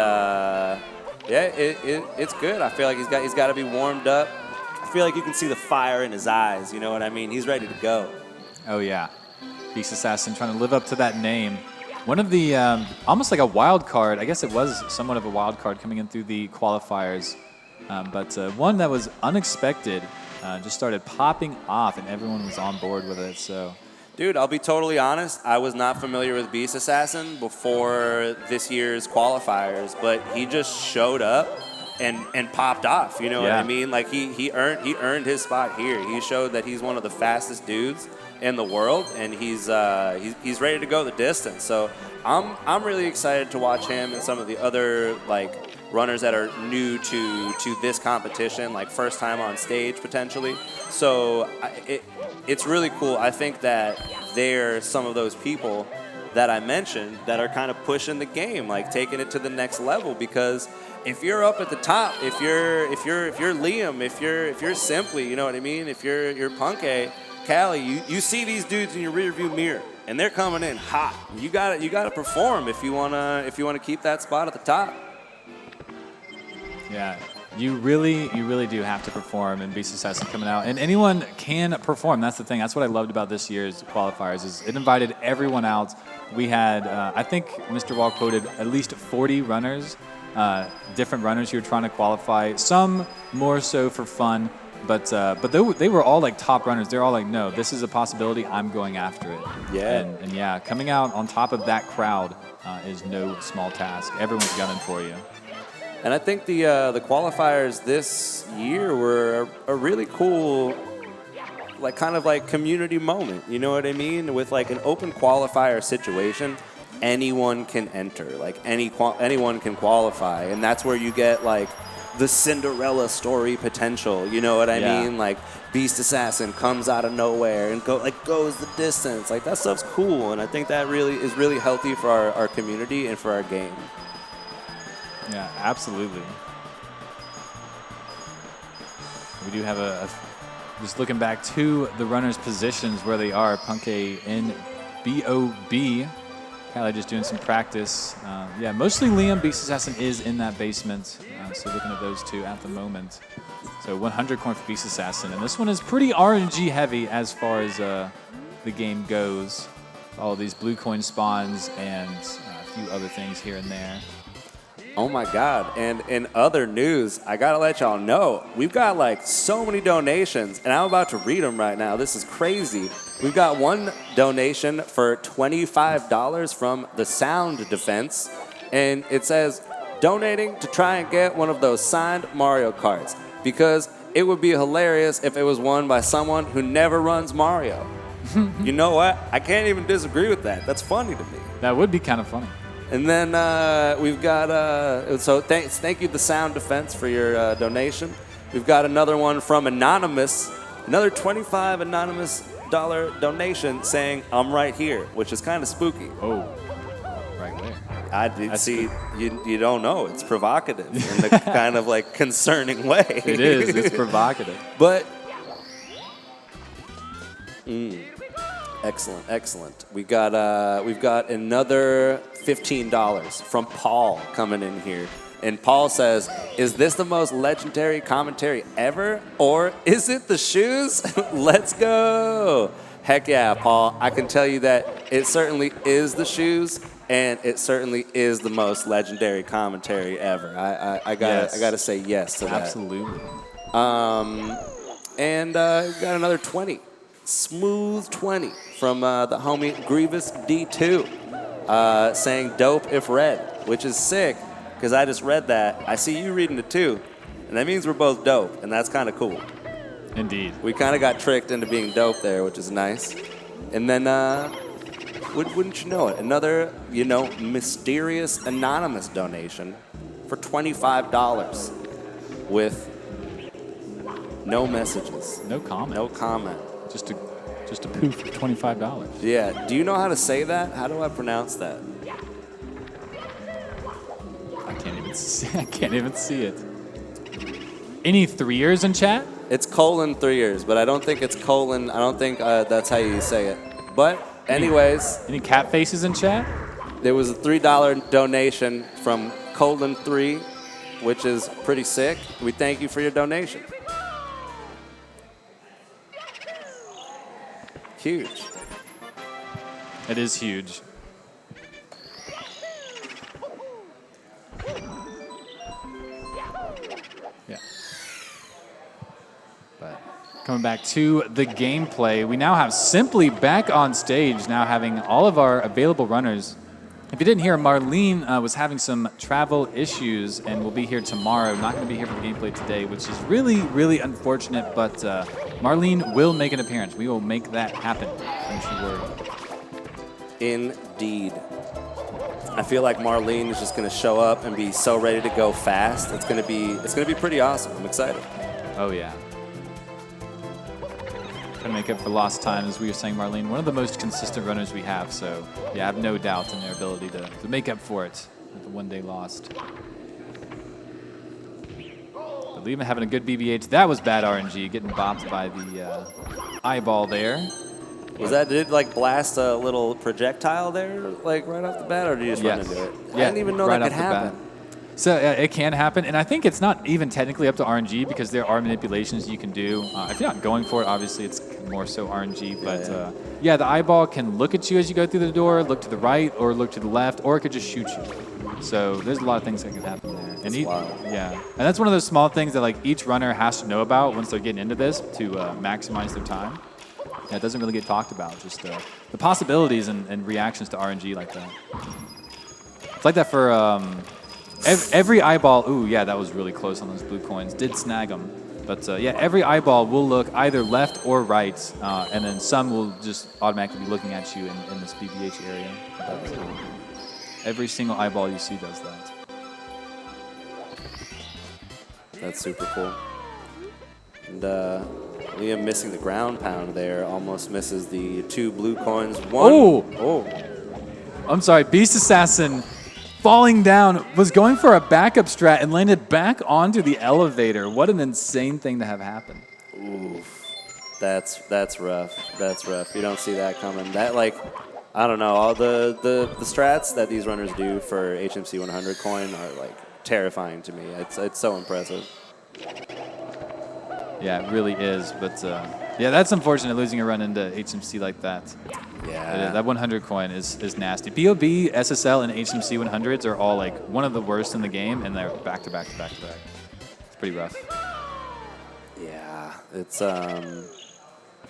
it's good. I feel like he's got to be warmed up. I feel like you can see the fire in his eyes. You know what I mean? He's ready to go. Oh yeah, Beast Assassin trying to live up to that name. One of the almost like a wild card. I guess it was somewhat of a wild card coming in through the qualifiers. But one that was unexpected just started popping off, and everyone was on board with it. So, dude, I'll be totally honest. I was not familiar with Beast Assassin before this year's qualifiers, but he just showed up and popped off. You know what I mean? Like he earned his spot here. He showed that he's one of the fastest dudes in the world, and he's ready to go the distance. So I'm really excited to watch him and some of the other runners that are new to this competition, like first time on stage potentially. So it's really cool. I think that they're some of those people that I mentioned that are kind of pushing the game, like taking it to the next level. Because if you're up at the top, if you're Liam, if you're Simply, you know what I mean? If you're Punke, Callie, you see these dudes in your rearview mirror, and they're coming in hot. You gotta perform if you wanna keep that spot at the top. yeah, you really do have to perform in Beast Assassin coming out, and anyone can perform. That's the thing. That's what I loved about this year's qualifiers is it invited everyone out. We had I think Mr. Wall quoted at least 40 runners, different runners who were trying to qualify. Some more so for fun. But they were all like top runners. They're all like, no, this is a possibility. I'm going after it. Yeah. And yeah, coming out on top of that crowd is no small task. Everyone's gunning for you. And I think the qualifiers this year were a really cool, kind of community moment. You know what I mean? With an open qualifier situation, anyone can enter. Anyone can qualify, and that's where you get the Cinderella story potential, you know what I mean? Beast Assassin comes out of nowhere and goes the distance. That stuff's cool, and I think that is really healthy for our community and for our game. Yeah, absolutely. We do have just looking back to the runners' positions where they are. Punke in BOB. Callie just doing some practice. Yeah, mostly Liam. Beast Assassin is in that basement. So looking at those two at the moment. So 100 coin for Beast Assassin. And this one is pretty RNG heavy as far as the game goes. All these blue coin spawns and a few other things here and there. Oh my God. And in other news, I gotta let y'all know, we've got so many donations, and I'm about to read them right now. This is crazy. We've got one donation for $25 from the Sound Defense, and it says, donating to try and get one of those signed Mario Karts, because it would be hilarious if it was won by someone who never runs Mario. You know what? I can't even disagree with that. That's funny to me. That would be kind of funny. And then we've got, thank you, the Sound Defense, for your donation. We've got another one from Anonymous, another $25 anonymous donation saying, I'm right here, which is kind of spooky. Oh, right where? I did see, you don't know. It's provocative in the kind of concerning way. It is. It's provocative. But, excellent. We've got another $15 from Paul coming in here. And Paul says, is this the most legendary commentary ever? Or is it the shoes? Let's go. Heck yeah, Paul. I can tell you that it certainly is the shoes, and it certainly is the most legendary commentary ever. I gotta say yes to that. Absolutely. And we've got another 20. Smooth 20 from the homie Grievous D2 saying dope if read, which is sick because I just read that. I see you reading it too, and that means we're both dope, and that's kind of cool. Indeed. We kind of got tricked into being dope there, which is nice. And then, wouldn't you know it, another, mysterious anonymous donation for $25 with no messages. No comment. No comment. Just a poof of $25. Yeah. Do you know how to say that? How do I pronounce that? I can't even see it. Any 3-years in chat? It's colon 3 years, but I don't think it's colon. I don't think that's how you say it. But anyways. Any cat faces in chat? There was a $3 donation from colon 3, which is pretty sick. We thank you for your donation. Huge. It is huge. Yeah. But coming back to the gameplay, we now have Simply back on stage, now having all of our available runners. If you didn't hear, Marlene was having some travel issues and will be here tomorrow. Not going to be here for the gameplay today, which is really, really unfortunate, but Marlene will make an appearance. We will make that happen, don't you worry. Indeed. I feel like Marlene is just going to show up and be so ready to go fast. It's going to be pretty awesome. I'm excited. Oh yeah. To make up for lost time, as we were saying, Marlene, one of the most consistent runners we have. So yeah, I have no doubt in their ability to make up for it with the 1 day lost. But Lima having a good BB8. That was bad RNG, getting bopped by the eyeball there. Did it like blast a little projectile there, like right off the bat, or did you just run into it? Yeah, I didn't even know right that could happen. So it can happen, and I think it's not even technically up to RNG because there are manipulations you can do. If you're not going for it, obviously it's more so RNG. But yeah, the eyeball can look at you as you go through the door, look to the right, or look to the left, or it could just shoot you. So there's a lot of things that can happen there. And yeah, and that's one of those small things that like each runner has to know about once they're getting into this to maximize their time. Yeah, it doesn't really get talked about, just the possibilities and reactions to RNG like that. It's like that for every eyeball. Ooh, yeah, that was really close on those blue coins. Did snag them. But yeah, every eyeball will look either left or right, and then some will just automatically be looking at you in this BBH area. But, every single eyeball you see does that. That's super cool. And Liam missing the ground pound there, almost misses the 2 blue coins. Oh! I'm sorry, Beast Assassin falling down, was going for a backup strat and landed back onto the elevator. What an insane thing to have happen. Oof. That's rough. That's rough. You don't see that coming. That, like, I don't know, all the strats that these runners do for HMC 100 coin are, like, terrifying to me. It's so impressive. Yeah, it really is. But yeah, that's unfortunate, losing a run into HMC like that. Yeah. That 100 coin is nasty. BOB, SSL, and HMC 100s are all like one of the worst in the game, and they're back to back to back to back. It's pretty rough. Yeah, it's I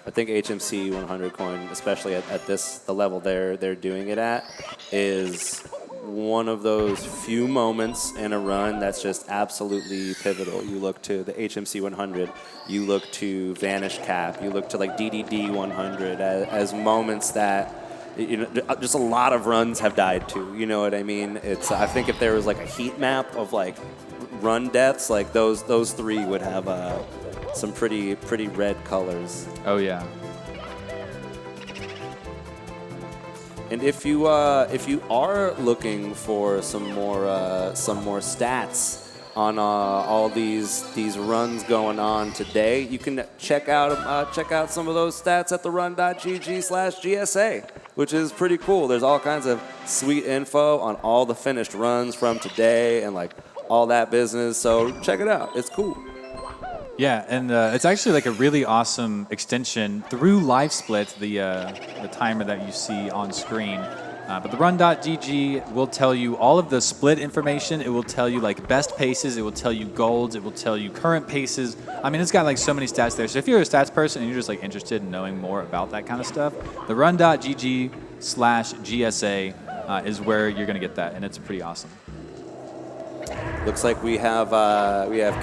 think HMC 100 coin, especially at the level they're doing it at, is one of those few moments in a run that's just absolutely pivotal. You look to the HMC 100, you look to Vanish Cap, you look to like DDD 100 as moments that, you know, just a lot of runs have died to. You know what I mean? It's, I think if there was like a heat map of like run deaths, like those 3 would have some pretty red colors. Oh yeah. And if you are looking for some more stats on all these runs going on today, you can check out some of those stats at the run.gg/GSA, which is pretty cool. There's all kinds of sweet info on all the finished runs from today and like all that business. So check it out. It's cool. Yeah, and it's actually like a really awesome extension through LiveSplit, the timer that you see on screen. But the run.gg will tell you all of the split information. It will tell you like best paces. It will tell you golds. It will tell you current paces. I mean, it's got like so many stats there. So if you're a stats person and you're just like interested in knowing more about that kind of stuff, the run.gg/GSA is where you're going to get that, and it's pretty awesome. Looks like we have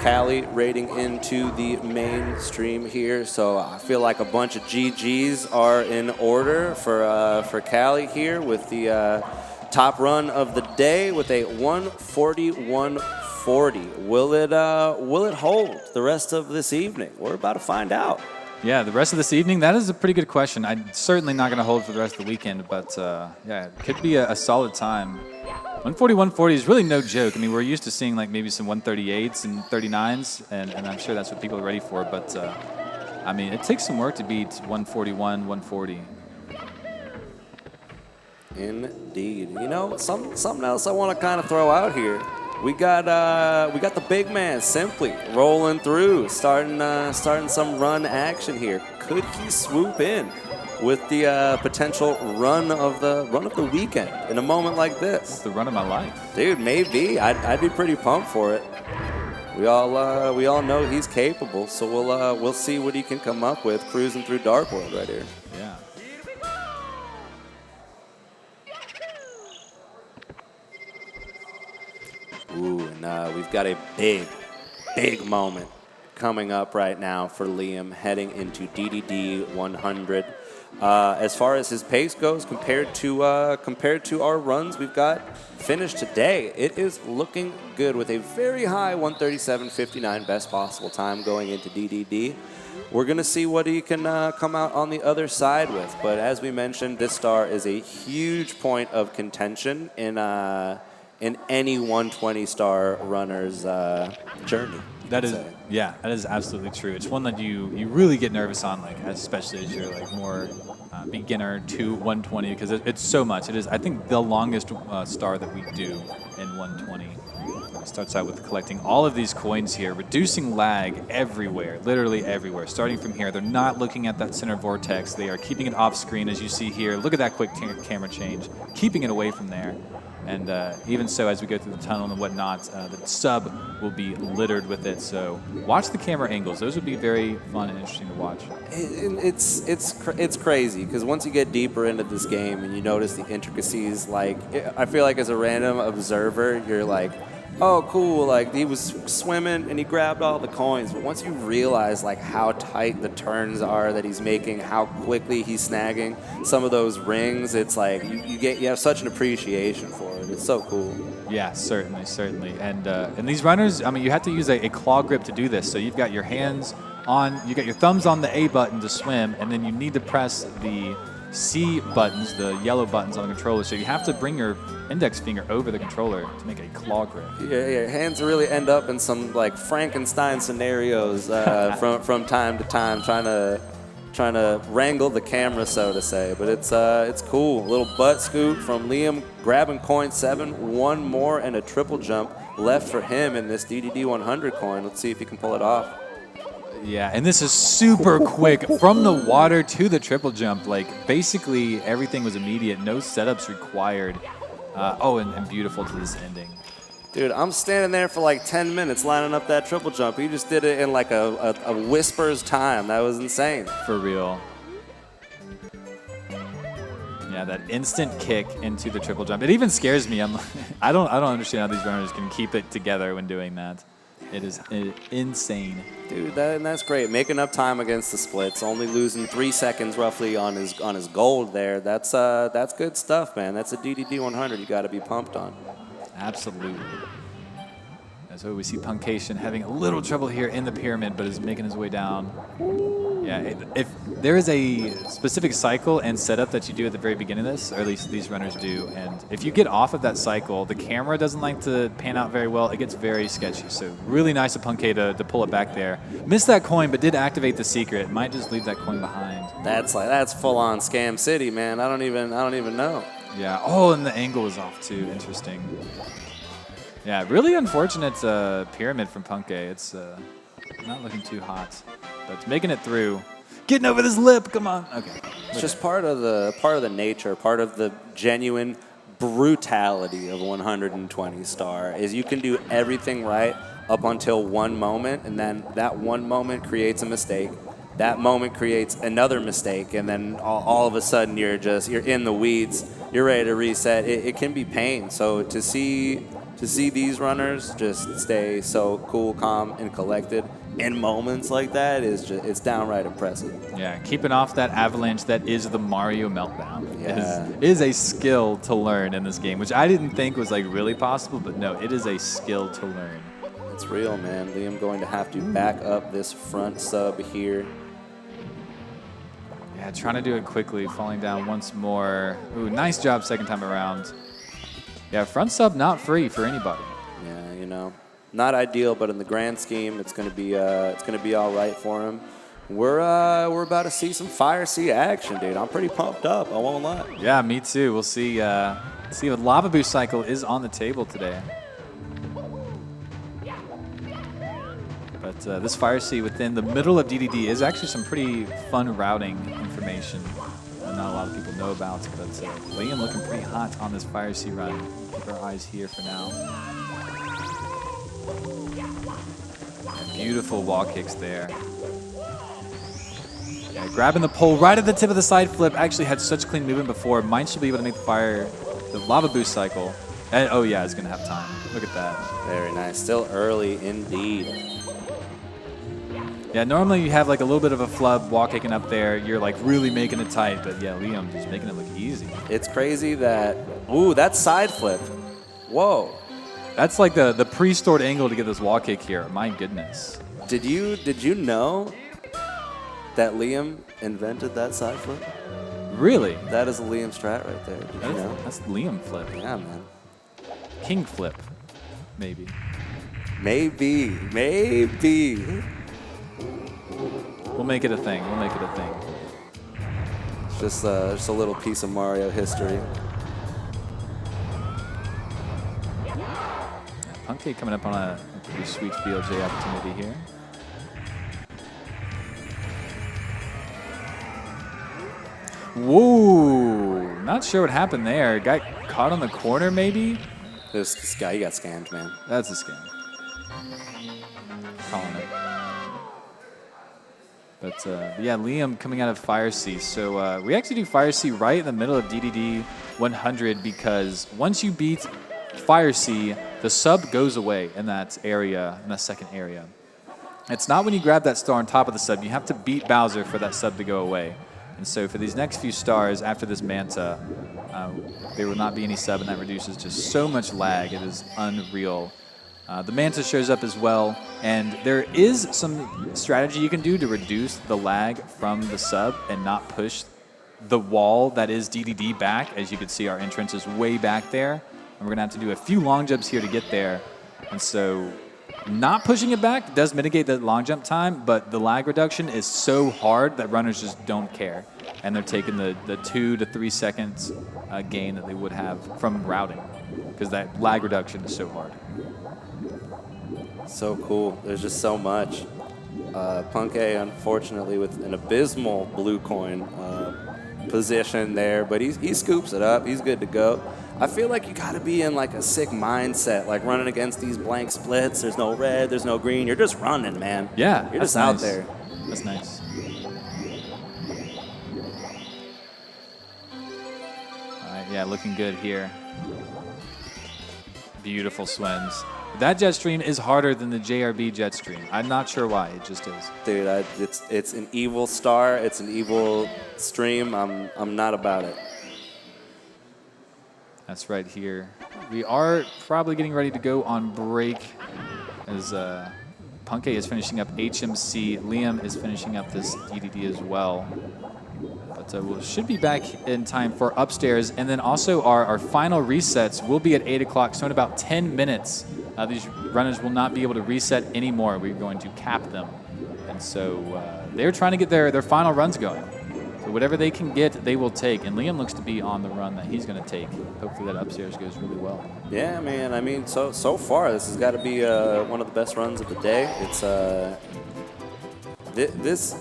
Callie raiding into the main stream here, so I feel like a bunch of GGs are in order for Callie here with the top run of the day with a 141.40. Will it hold the rest of this evening? We're about to find out. Yeah, the rest of this evening, that is a pretty good question. I'm certainly not going to hold for the rest of the weekend, but yeah, it could be a solid time. 141.40 is really no joke. I mean, we're used to seeing like maybe some 138s and 39s, and I'm sure that's what people are ready for, but I mean, it takes some work to beat 141, 140. Indeed. You know, something else I want to kind of throw out here. We got the big man Simply rolling through, starting some run action here. Could he swoop in with the potential run of the weekend in a moment like this? It's the run of my life, dude. Maybe I'd be pretty pumped for it. We all know he's capable, so we'll see what he can come up with cruising through Dark World right here. Yeah. Ooh, and we've got a big moment coming up right now for Liam heading into DDD 100. As far as his pace goes, compared to our runs we've got finished today, it is looking good with a very high 137.59 best possible time going into DDD. We're going to see what he can come out on the other side with. But as we mentioned, this star is a huge point of contention in any 120-star runner's journey. That is absolutely true. It's one that you really get nervous on, like especially as you're like more beginner to 120, because it's so much. It is, I think, the longest star that we do in 120. It starts out with collecting all of these coins here, reducing lag everywhere, literally everywhere. Starting from here, they're not looking at that center vortex. They are keeping it off screen, as you see here. Look at that quick camera change, keeping it away from there. And even so, as we go through the tunnel and whatnot, the sub will be littered with it. So watch the camera angles. Those would be very fun and interesting to watch. It's crazy, because once you get deeper into this game and you notice the intricacies, like I feel like as a random observer, you're like, oh, cool, like he was swimming and he grabbed all the coins. But once you realize like how tight the turns are that he's making, how quickly he's snagging some of those rings, it's like you have such an appreciation for it. It's so cool. Yeah, certainly. And these runners, I mean, you have to use a claw grip to do this. So you've got your hands on, you got your thumbs on the A button to swim, and then you need to press the C buttons, the yellow buttons on the controller. So you have to bring your index finger over the controller to make a claw grip. Yeah, your hands really end up in some like Frankenstein scenarios from time to time, trying to wrangle the camera, so to say. But it's cool. A little butt scoop from Liam, grabbing coin 7. One more and a triple jump left for him in this DDD 100 coin. Let's see if he can pull it off. Yeah, and this is super quick from the water to the triple jump. Like basically everything was immediate, no setups required. And beautiful to this ending. Dude, I'm standing there for like 10 minutes lining up that triple jump. He just did it in like a whisper's time. That was insane. For real. Yeah, that instant kick into the triple jump. It even scares me. I don't understand how these runners can keep it together when doing that. It is insane. Dude, that's great. Making up time against the splits, only losing 3 seconds roughly on his gold there. That's good stuff, man. That's a DDD 100 you got to be pumped on. Absolutely. So we see Punkation having a little trouble here in the pyramid, but is making his way down. Yeah, if there is a specific cycle and setup that you do at the very beginning of this, or at least these runners do, and if you get off of that cycle, the camera doesn't like to pan out very well. It gets very sketchy. So really nice of Punkay to pull it back there. Missed that coin, but did activate the secret. Might just leave that coin behind. That's full on Scam City, man. I don't even know. Yeah. Oh, and the angle was off too. Interesting. Yeah, really unfortunate pyramid from Punkay. It's not looking too hot, but it's making it through. Getting over this lip, come on. Okay. It's just part of the nature, part of the genuine brutality of 120 star is you can do everything right up until one moment, and then that one moment creates a mistake. That moment creates another mistake, and then all of a sudden you're in the weeds. You're ready to reset. It can be pain. So to see to see these runners just stay so cool, calm, and collected in moments like that it's downright impressive. Yeah, keeping off that avalanche that is the Mario meltdown Yeah. is a skill to learn in this game, which I didn't think was like really possible, but no, it is a skill to learn. It's real, man. Liam going to have to back up this front sub here. Yeah, trying to do it quickly, falling down once more. Ooh, nice job second time around. Yeah, front sub not free for anybody. Yeah, you know, not ideal, but in the grand scheme, it's gonna be all right for him. We're about to see some Fire Sea action, dude. I'm pretty pumped up. I won't lie. Yeah, me too. We'll see. See if Lava Boost Cycle is on the table today. But this Fire Sea within the middle of DDD is actually some pretty fun routing information that not a lot of people know about. But Liam looking pretty hot on this Fire Sea run. Keep our eyes here for now. Beautiful wall kicks there. Yeah, grabbing the pole right at the tip of the side flip. Actually had such clean movement before. Mine should be able to make the Lava Boost Cycle. And, oh yeah, it's going to have time. Look at that. Very nice. Still early indeed. Yeah, normally you have like a little bit of a flub wall kicking up there. You're like really making it tight, but yeah, Liam just making it look easy. It's crazy that, ooh, that side flip. Whoa. That's like the pre-stored angle to get this wall kick here. My goodness. Did you know that Liam invented that side flip? Really? That is a Liam strat right there. Did you know? That's Liam flip. Yeah, man. King flip, maybe. Maybe. We'll make it a thing. We'll make it a thing. It's just a little piece of Mario history. Punky coming up on a pretty sweet BLJ opportunity here. Whoa! Not sure what happened there. Got caught on the corner, maybe? This guy, he got scammed, man. That's a scam. Calling it. But yeah, Liam coming out of Fire Sea. So we actually do Fire Sea right in the middle of DDD 100 because once you beat Fire Sea, the sub goes away in that area, in that second area. It's not when you grab that star on top of the sub. You have to beat Bowser for that sub to go away. And so for these next few stars after this Manta, there will not be any sub, and that reduces just so much lag. It is unreal. The Manta shows up as well, and there is some strategy you can do to reduce the lag from the sub and not push the wall that is DDD back. As you can see, our entrance is way back there, and we're going to have to do a few long jumps here to get there. And so not pushing it back does mitigate the long jump time, but the lag reduction is so hard that runners just don't care. And they're taking the 2 to 3 seconds gain that they would have from routing because that lag reduction is so hard. So cool. There's just so much. Punke, unfortunately, with an abysmal blue coin position there, but he scoops it up. He's good to go. I feel like you got to be in like a sick mindset, like running against these blank splits. There's no red, there's no green. You're just running, man. Yeah, you're just out there. That's nice. All right, yeah, looking good here. Beautiful swims. That jet stream is harder than the JRB jet stream. I'm not sure why. It just is. Dude, it's an evil star. It's an evil stream. I'm not about it. That's right here. We are probably getting ready to go on break as Punke is finishing up HMC. Liam is finishing up this DDD as well. But we should be back in time for upstairs. And then also our final resets will be at 8 o'clock, so in about 10 minutes. These runners will not be able to reset anymore. We're going to cap them. And so they're trying to get their final runs going. So whatever they can get, they will take. And Liam looks to be on the run that he's going to take. Hopefully that upstairs goes really well. Yeah, man. I mean, so far, this has got to be one of the best runs of the day. It's a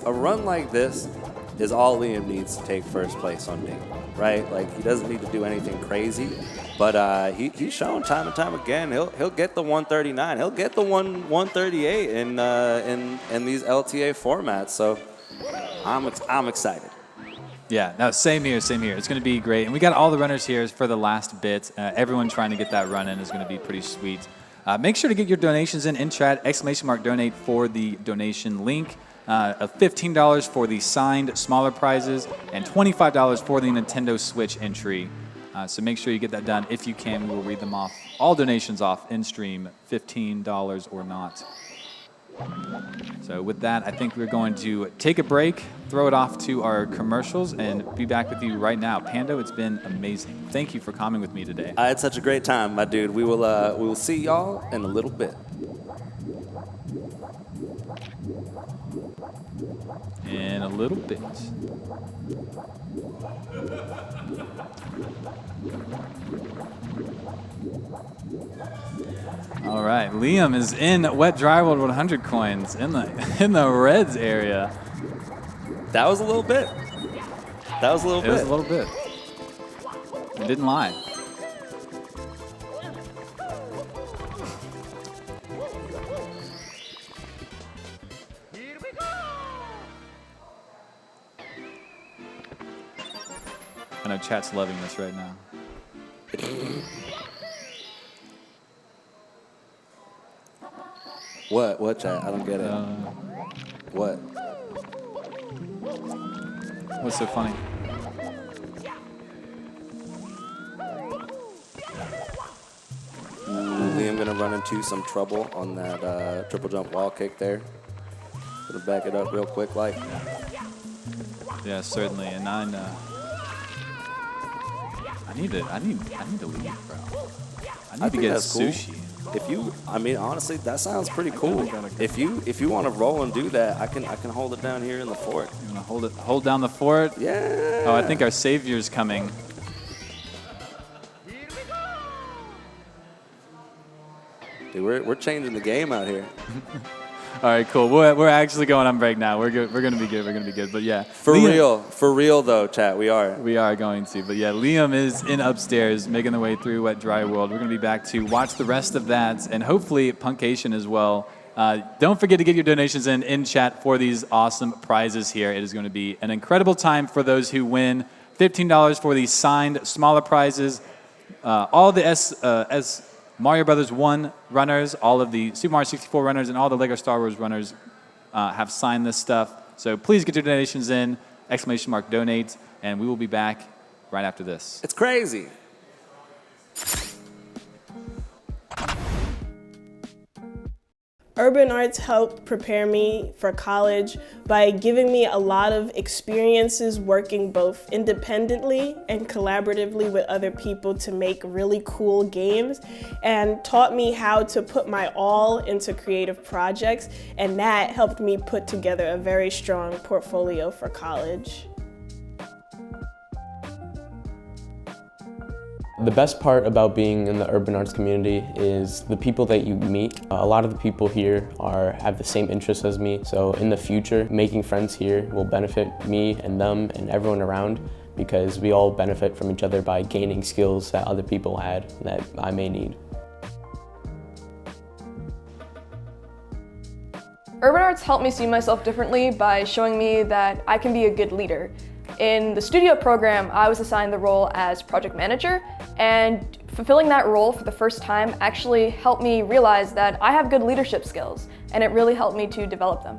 run like this is all Liam needs to take first place on day one, right? Like, he doesn't need to do anything crazy. But he's shown time and time again he'll get the 139, he'll get the 138 in these LTA formats. So I'm excited. Yeah, no, same here, same here. It's going to be great. And we got all the runners here for the last bit. Everyone trying to get that run in is going to be pretty sweet. Make sure to get your donations in chat, !donate for the donation link. $15 for the signed smaller prizes and $25 for the Nintendo Switch entry. So make sure you get that done if you can. We will read them off. All donations off in stream, $15 or not. So with that, I think we're going to take a break, throw it off to our commercials, and be back with you right now. Pando, it's been amazing. Thank you for coming with me today. I had such a great time, my dude. We will see y'all in a little bit. In a little bit. All right, Liam is in Wet Dry World 100 coins in the Reds area. That was a little bit. That was a little bit. It was a little bit. It didn't lie. I know chat's loving this right now. What, chat? I don't get it. What? What's so funny? Liam gonna run into some trouble on that triple jump wall kick there. Gonna back it up real quick, like. Yeah, certainly. And I need to leave, bro. I need to get sushi. If you, I mean, honestly, that sounds pretty cool. If you want to roll and do that, I can hold it down here in the fort. You want to hold down the fort? Yeah. Oh, I think our savior's coming. Dude, we're changing the game out here. All right, cool. We're actually going on break now. We're good. We're gonna be good. We're gonna be good. But yeah, for real though, chat. We are going to. But yeah, Liam is in upstairs, making the way through Wet Dry World. We're gonna be back to watch the rest of that, and hopefully Punkation as well. Don't forget to get your donations in chat for these awesome prizes here. It is going to be an incredible time for those who win. $15 for the signed smaller prizes. All the Mario Brothers 1 runners, all of the Super Mario 64 runners, and all the LEGO Star Wars runners have signed this stuff. So please get your donations in, !donate, and we will be back right after this. It's crazy. Urban Arts helped prepare me for college by giving me a lot of experiences working both independently and collaboratively with other people to make really cool games, and taught me how to put my all into creative projects, and that helped me put together a very strong portfolio for college. The best part about being in the urban arts community is the people that you meet. A lot of the people here have the same interests as me, so in the future, making friends here will benefit me and them and everyone around, because we all benefit from each other by gaining skills that other people had that I may need. Urban Arts helped me see myself differently by showing me that I can be a good leader. In the studio program, I was assigned the role as project manager, and fulfilling that role for the first time actually helped me realize that I have good leadership skills, and it really helped me to develop them.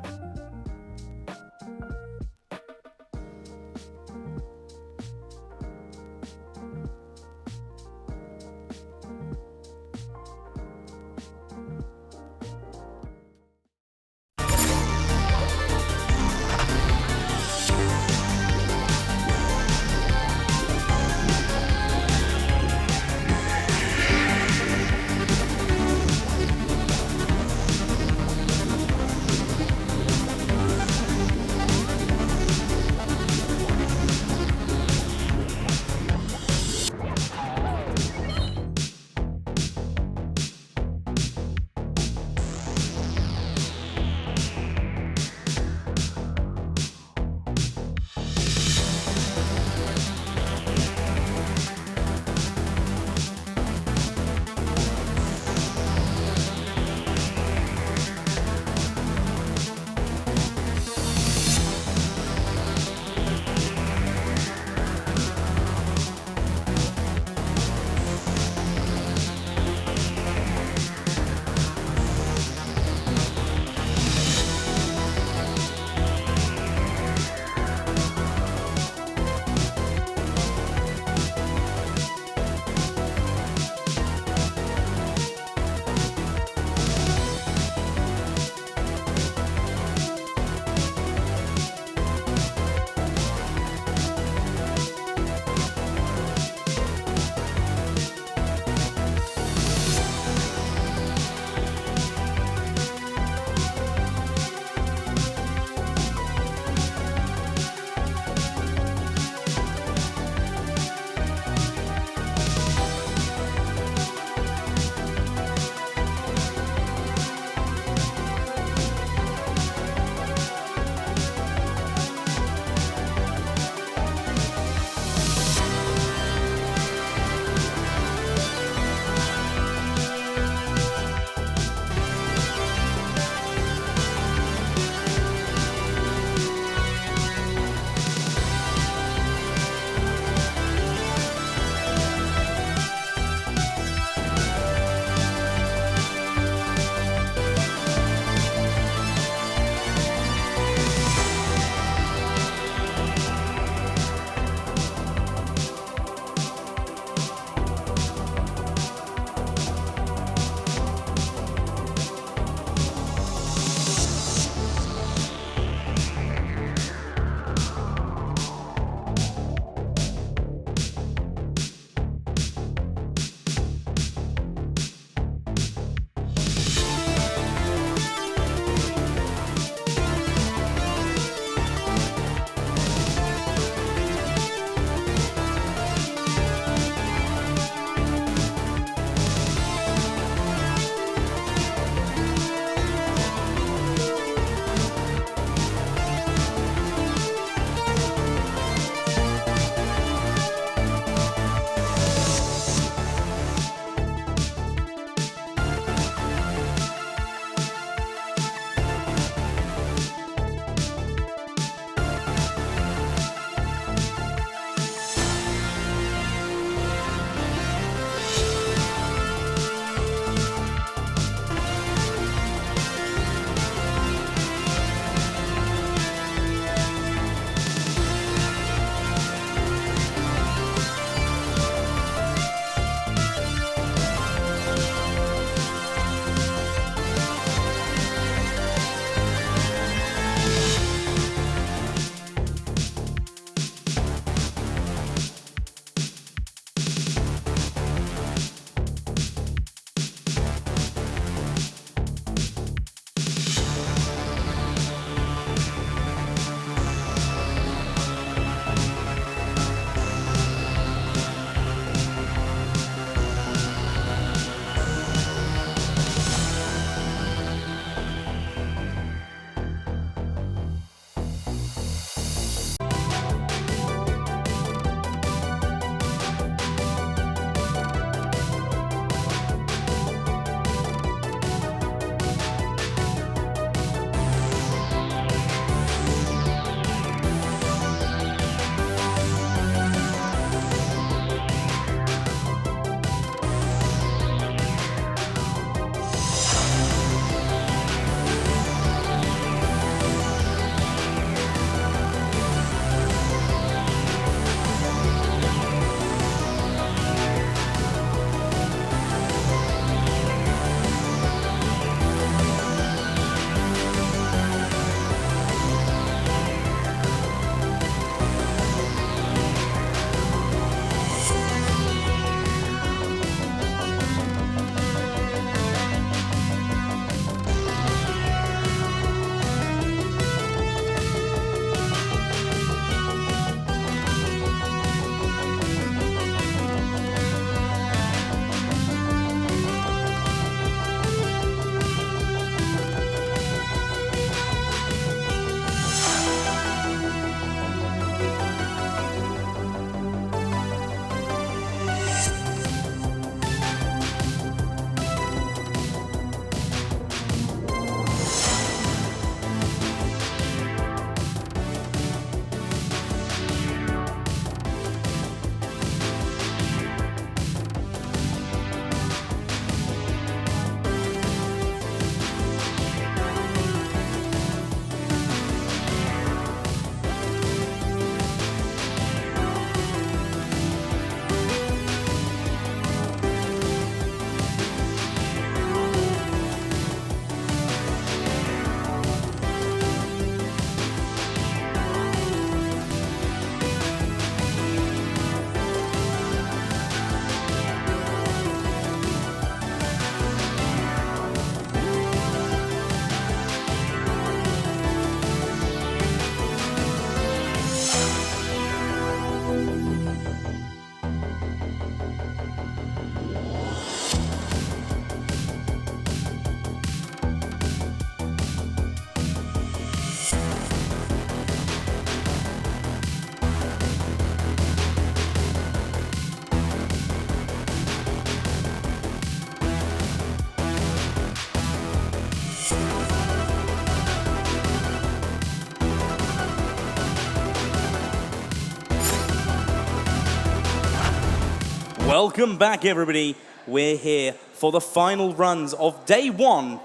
Welcome back, everybody. We're here for the final runs of day 1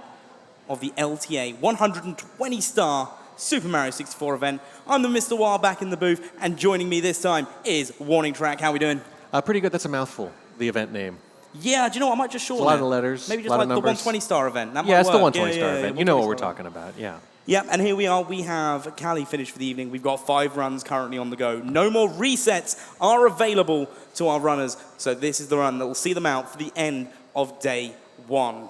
of the LTA 120-star Super Mario 64 event. I'm the Mr. Wild back in the booth, and joining me this time is Warning Track. How we doing? Pretty good. That's a mouthful, the event name. Yeah, do you know what? I might just shorten it. A lot of letters, Maybe just lot like of the numbers. 120-star event. That Yeah, might it's the work. 120-star event. You know what we're talking about, yeah. Yep, and here we are. We have Callie finished for the evening. We've got 5 runs currently on the go. No more resets are available to our runners. So this is the run that will see them out for the end of day 1.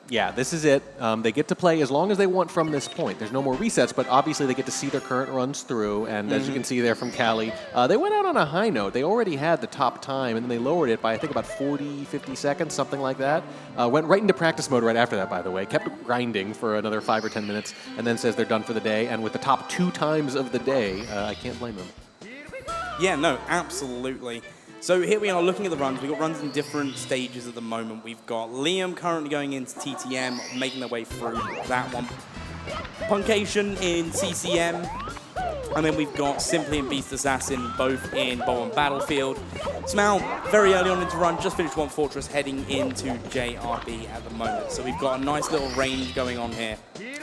Yeah, this is it. They get to play as long as they want from this point. There's no more resets, but obviously they get to see their current runs through. And as you can see there from Callie, they went out on a high note. They already had the top time, and then they lowered it by, I think, about 40, 50 seconds, something like that. Went right into practice mode right after that, by the way. Kept grinding for another 5 or 10 minutes, and then says they're done for the day. And with the top 2 times of the day, I can't blame them. Yeah, no, absolutely. So here we are looking at the runs. We've got runs in different stages at the moment. We've got Liam currently going into TTM, making their way through that one. Puncation in CCM. And then we've got Simply and Beast Assassin both in Bow and Battlefield. Smell very early on into run, just finished One Fortress, heading into JRB at the moment. So we've got a nice little range going on here.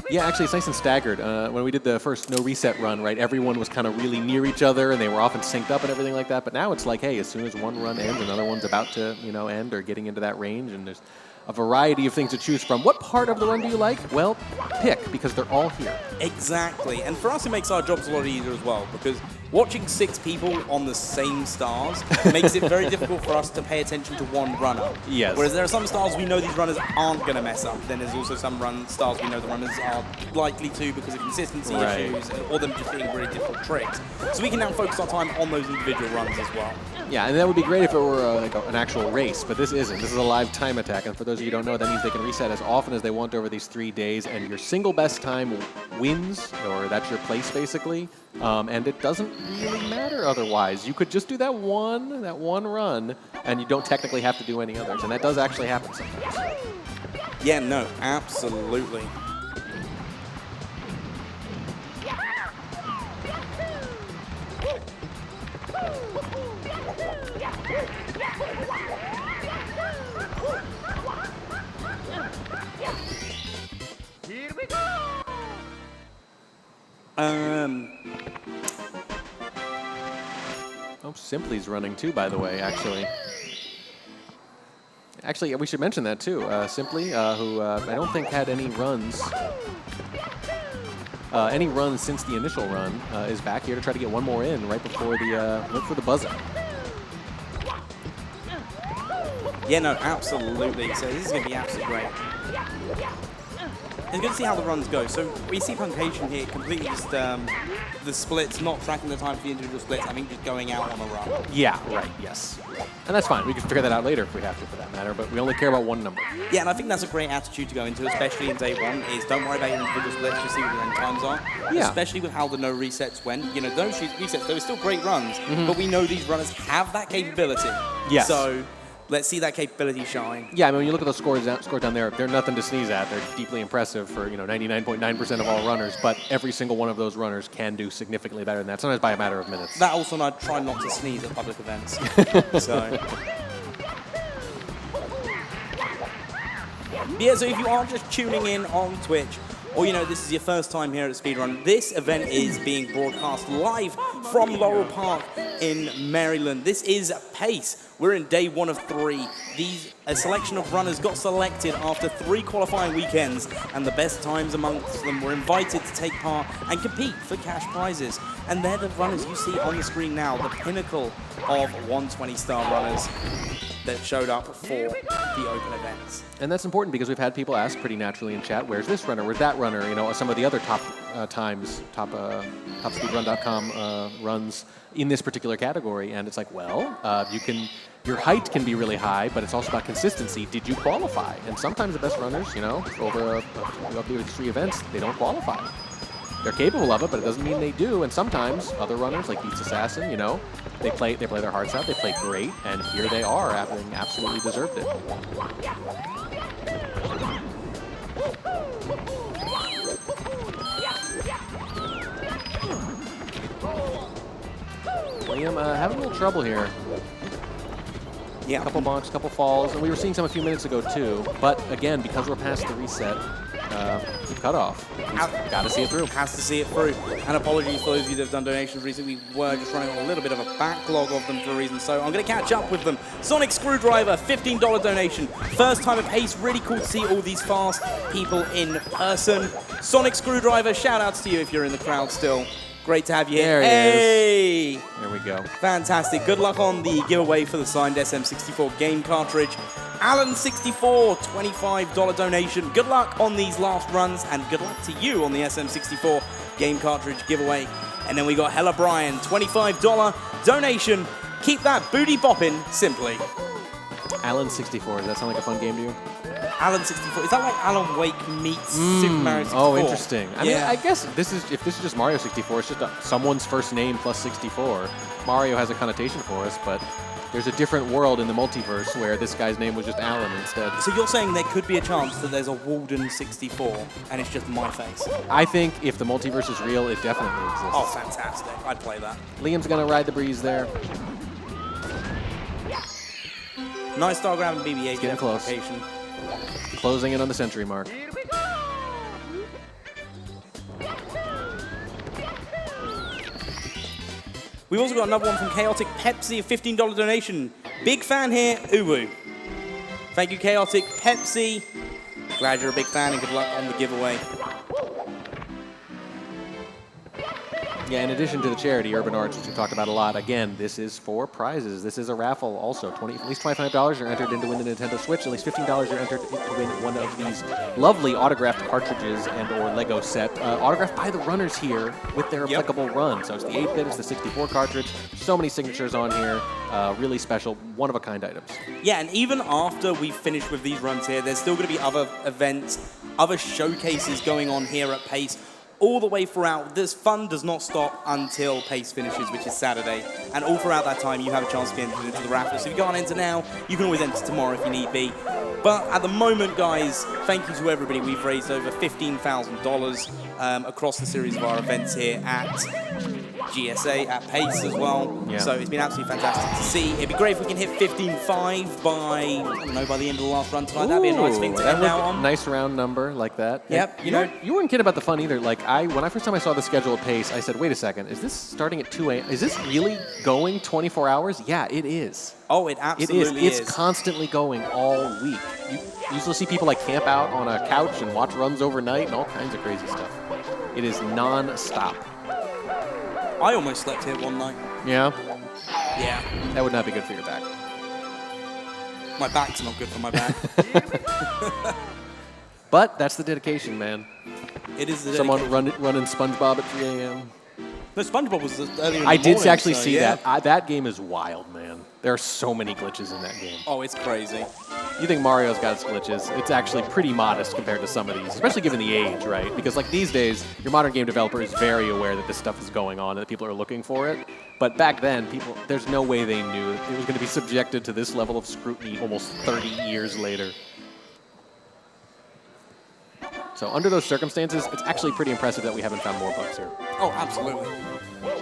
Yeah, actually, it's nice and staggered. When we did the first no reset run, right, everyone was kind of really near each other, and they were often synced up and everything like that. But now it's like, hey, as soon as one run ends, another one's about to, end or getting into that range, and there's a variety of things to choose from. What part of the run do you like? Well, pick, because they're all here. Exactly, and for us it makes our jobs a lot easier as well, because watching 6 people on the same stars makes it very difficult for us to pay attention to one runner. Yes. Whereas there are some stars we know these runners aren't going to mess up. Then there's also some stars we know the runners are likely to because of consistency issues or them just being really difficult tricks. So we can now focus our time on those individual runs as well. Yeah, and that would be great if it were an actual race, but this isn't. This is a live time attack, and for those of you who don't know, that means they can reset as often as they want over these 3 days, and your single best time wins, or that's your place basically, and it doesn't really matter otherwise. You could just do that one run, and you don't technically have to do any others, and that does actually happen sometimes. Yeah, no, absolutely. Here we go! Oh, Simply's running too, by the way, actually. Actually, we should mention that too. Simply, who I don't think had any runs. Any runs since the initial run, is back here to try to get one more in right before the buzzer. Yeah, no, absolutely. So this is going to be absolutely great. It's good to see how the runs go. So we see Puncation here completely just the splits, not tracking the time for the individual splits. I think just going out on a run. Yeah, right, yes. And that's fine. We can figure that out later if we have to, for that matter, but we only care about one number. Yeah, and I think that's a great attitude to go into, especially in day 1, is don't worry about your individual splits, just see what your end times are. Yeah. Especially with how the no resets went. Those resets, they were still great runs, but we know these runners have that capability. Yes. So let's see that capability shine. Yeah, I mean, when you look at those scores down there, they're nothing to sneeze at. They're deeply impressive for 99.9% of all runners, but every single one of those runners can do significantly better than that, sometimes by a matter of minutes. That also, and I try not to sneeze at public events. So. Yeah, so if you are just tuning in on Twitch, or this is your first time here at Speedrun, this event is being broadcast live from Laurel Park in Maryland. This is Pace. We're in day 1 of 3. A selection of runners got selected after 3 qualifying weekends, and the best times amongst them were invited to take part and compete for cash prizes. And they're the runners you see on the screen now, the pinnacle of 120-star runners that showed up for the open events. And that's important because we've had people ask pretty naturally in chat, where's this runner, where's that runner, some of the other top times, top speedrun.com runs in this particular category, and it's like, well, your height can be really high, but it's also about consistency. Did you qualify? And sometimes the best runners, over 3 events, they don't qualify. They're capable of it, but it doesn't mean they do. And sometimes other runners, like Beast Assassin, they play their hearts out. They play great, and here they are, having absolutely deserved it. Liam having a little trouble here. Yeah. A couple bonks, couple falls, and we were seeing some a few minutes ago too. But again, because we're past the reset cutoff, he's got to see it through. Has to see it through. And apologies for those of you that have done donations recently. We were just running on a little bit of a backlog of them for a reason, so I'm going to catch up with them. Sonic Screwdriver, $15 donation. First time at Pace, really cool to see all these fast people in person. Sonic Screwdriver, shout outs to you if you're in the crowd still. Great to have you here. There he is. There we go. Fantastic. Good luck on the giveaway for the signed SM64 game cartridge. Alan64, $25 donation. Good luck on these last runs, and good luck to you on the SM64 game cartridge giveaway. And then we got Hella Brian, $25 donation. Keep that booty bopping simply. Alan64, does that sound like a fun game to you? Alan64, is that like Alan Wake meets Super Mario 64? Oh, interesting. I mean, I guess if this is just Mario 64, it's just someone's first name plus 64. Mario has a connotation for us, but there's a different world in the multiverse where this guy's name was just Alan instead. So you're saying there could be a chance that there's a Walden 64 and it's just my face? I think if the multiverse is real, it definitely exists. Oh, fantastic. I'd play that. Liam's going to ride the breeze there. Nice star grab and BB-8. Getting close. Closing in on the century mark. Here we go. We've also got another one from Chaotic Pepsi, a $15 donation. Big fan here, Uwu. Thank you, Chaotic Pepsi. Glad you're a big fan and good luck on the giveaway. Yeah, in addition to the charity, Urban Arts, which we talked about a lot, again, this is for prizes. This is a raffle also. At least $25, you're entered in to win the Nintendo Switch. At least $15, you're entered to win one of these lovely autographed cartridges and or Lego set, autographed by the runners here with their applicable run. So it's the 8-bit, it's the 64 cartridge. So many signatures on here. Really special, one-of-a-kind items. Yeah, and even after we've finished with these runs here, there's still going to be other events, other showcases going on here at Pace. All the way throughout. This fun does not stop until Pace finishes, which is Saturday. And all throughout that time, you have a chance to be entered into the raffle. So if you can't enter now, you can always enter tomorrow if you need be. But at the moment, guys, thank you to everybody. We've raised over $15,000 across the series of our events here at GSA, at Pace as well. Yeah. So it's been absolutely fantastic to see. It'd be great if we can hit 15.5 by, I don't know, by the end of the last run tonight. That'd be a nice thing to end now on. Nice round number like that. Yep, you know, you weren't kidding about the fun either. Like when I first time I saw the schedule at Pace, I said, wait a second, is this starting at 2 a.m.? Is this really going 24 hours? Yeah, it is. Oh, it absolutely is. It's constantly going all week. You usually see people like camp out on a couch and watch runs overnight and all kinds of crazy stuff. It is non-stop. I almost slept here one night. Yeah? Yeah. That would not be good for your back. My back's not good for my back. But that's the dedication, man. It is the Someone dedication. running SpongeBob at 3 a.m. No, SpongeBob was earlier in the morning. I did actually see yeah. that. That game is wild, man. There are so many glitches in that game. Oh, it's crazy. You think Mario's got its glitches. It's actually pretty modest compared to some of these, especially given the age, right? Because like these days, your modern game developer is very aware that this stuff is going on and that people are looking for it. But back then, there's no way they knew it was going to be subjected to this level of scrutiny almost 30 years later. So under those circumstances, it's actually pretty impressive that we haven't found more bugs here. Oh, absolutely.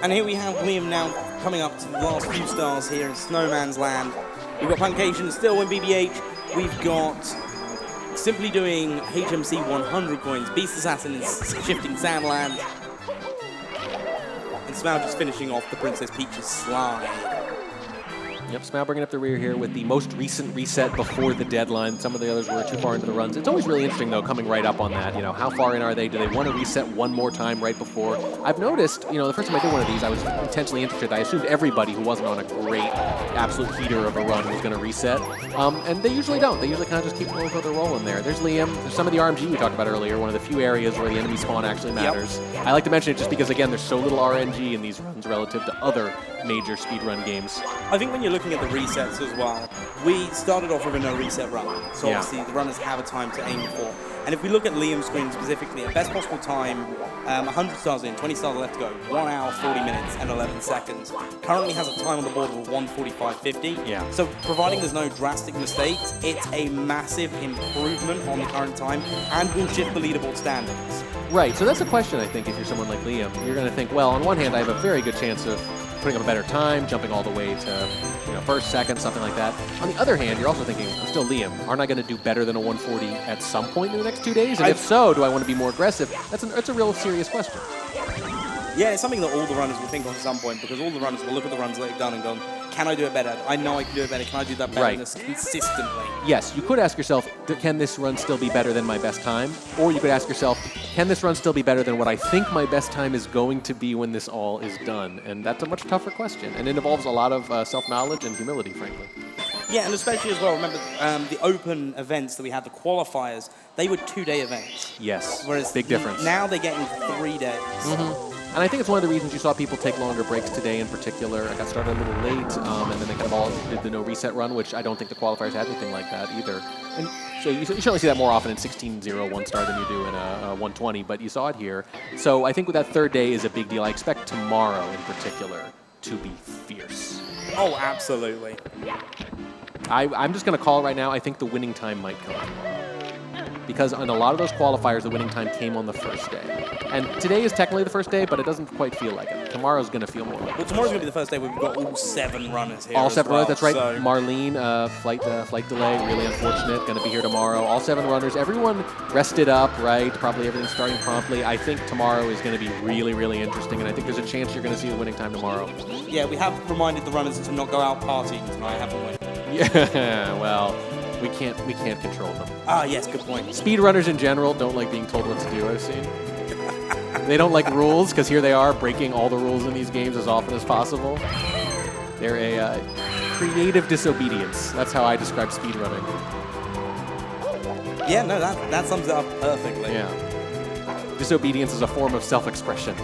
And here we have Liam now coming up to the last few stars here in Snowman's Land. We've got Puncation still in BB-8. We've got Simply doing HMC 100 coins. Beast Assassin is shifting Sandland. And Smaug just finishing off the Princess Peach's slide. Yep, Smaug bringing up the rear here with the most recent reset before the deadline. Some of the others were too far into the runs. It's always really interesting, though, coming right up on that. You know, how far in are they? Do they want to reset one more time right before? I've noticed, you know, the first time I did one of these, I was intentionally interested. I assumed everybody who wasn't on a great, absolute heater of a run was going to reset. And they usually don't. They usually kind of just keep rolling their rolling there. There's Liam. There's some of the RNG we talked about earlier, one of the few areas where the enemy spawn actually matters. Yep. I like to mention it just because, again, there's so little RNG in these runs relative to other major speedrun games. I think when you're looking at the resets as well, we started off with a no reset run. So obviously the runners have a time to aim for. And if we look at Liam's screen specifically, at best possible time, 100 stars in, 20 stars left to go, 1 hour, 40 minutes, and 11 seconds. Currently has a time on the board of 1:45.50. Yeah. So providing there's no drastic mistakes, it's a massive improvement on the current time and will shift the leaderboard standings. Right, so that's a question, I think, if you're someone like Liam. You're going to think, well, on one hand, I have a very good chance of putting up a better time, jumping all the way to first, second, something like that. On the other hand, you're also thinking, I'm still Liam. Aren't I going to do better than a 140 at some point in the next 2 days? And if so, do I want to be more aggressive? That's a real serious question. Yeah, it's something that all the runners will think of at some point, because all the runners will look at the runs that they've done and go, can I do it better? I know I can do it better. Can I do that better consistently? Yes, you could ask yourself, can this run still be better than my best time? Or you could ask yourself, can this run still be better than what I think my best time is going to be when this all is done? And that's a much tougher question. And it involves a lot of self-knowledge and humility, frankly. Yeah, and especially as well, remember the open events that we had, the qualifiers, they were 2-day events. Yes, Whereas big difference. Now they're getting 3 days. And I think it's one of the reasons you saw people take longer breaks today in particular. I got started a little late, and then they kind of all did the no reset run, which I don't think the qualifiers had anything like that either. And so you certainly see that more often in 16-0 one-star than you do in a 120, but you saw it here. So I think with that third day is a big deal. I expect tomorrow in particular to be fierce. Oh, absolutely. I'm just going to call it right now. I think the winning time might come tomorrow. Because on a lot of those qualifiers, the winning time came on the first day. And today is technically the first day, but it doesn't quite feel like it. Tomorrow's going to feel more like it. Well, tomorrow's going to be the first day where we've got all 7 runners here. All 7 runners, that's right. So. Marlene, flight delay, really unfortunate. Going to be here tomorrow. All 7 runners. Everyone rested up, right? Probably everything starting promptly. I think tomorrow is going to be really, really interesting, and I think there's a chance you're going to see the winning time tomorrow. Yeah, we have reminded the runners to not go out partying tonight, haven't we? Yeah, well, we can't control them. Ah, yes, good point. Speedrunners in general don't like being told what to do, I've seen. They don't like rules, because here they are breaking all the rules in these games as often as possible. They're a creative disobedience. That's how I describe speedrunning. Yeah, no, that sums it up perfectly. Yeah. Disobedience is a form of self-expression.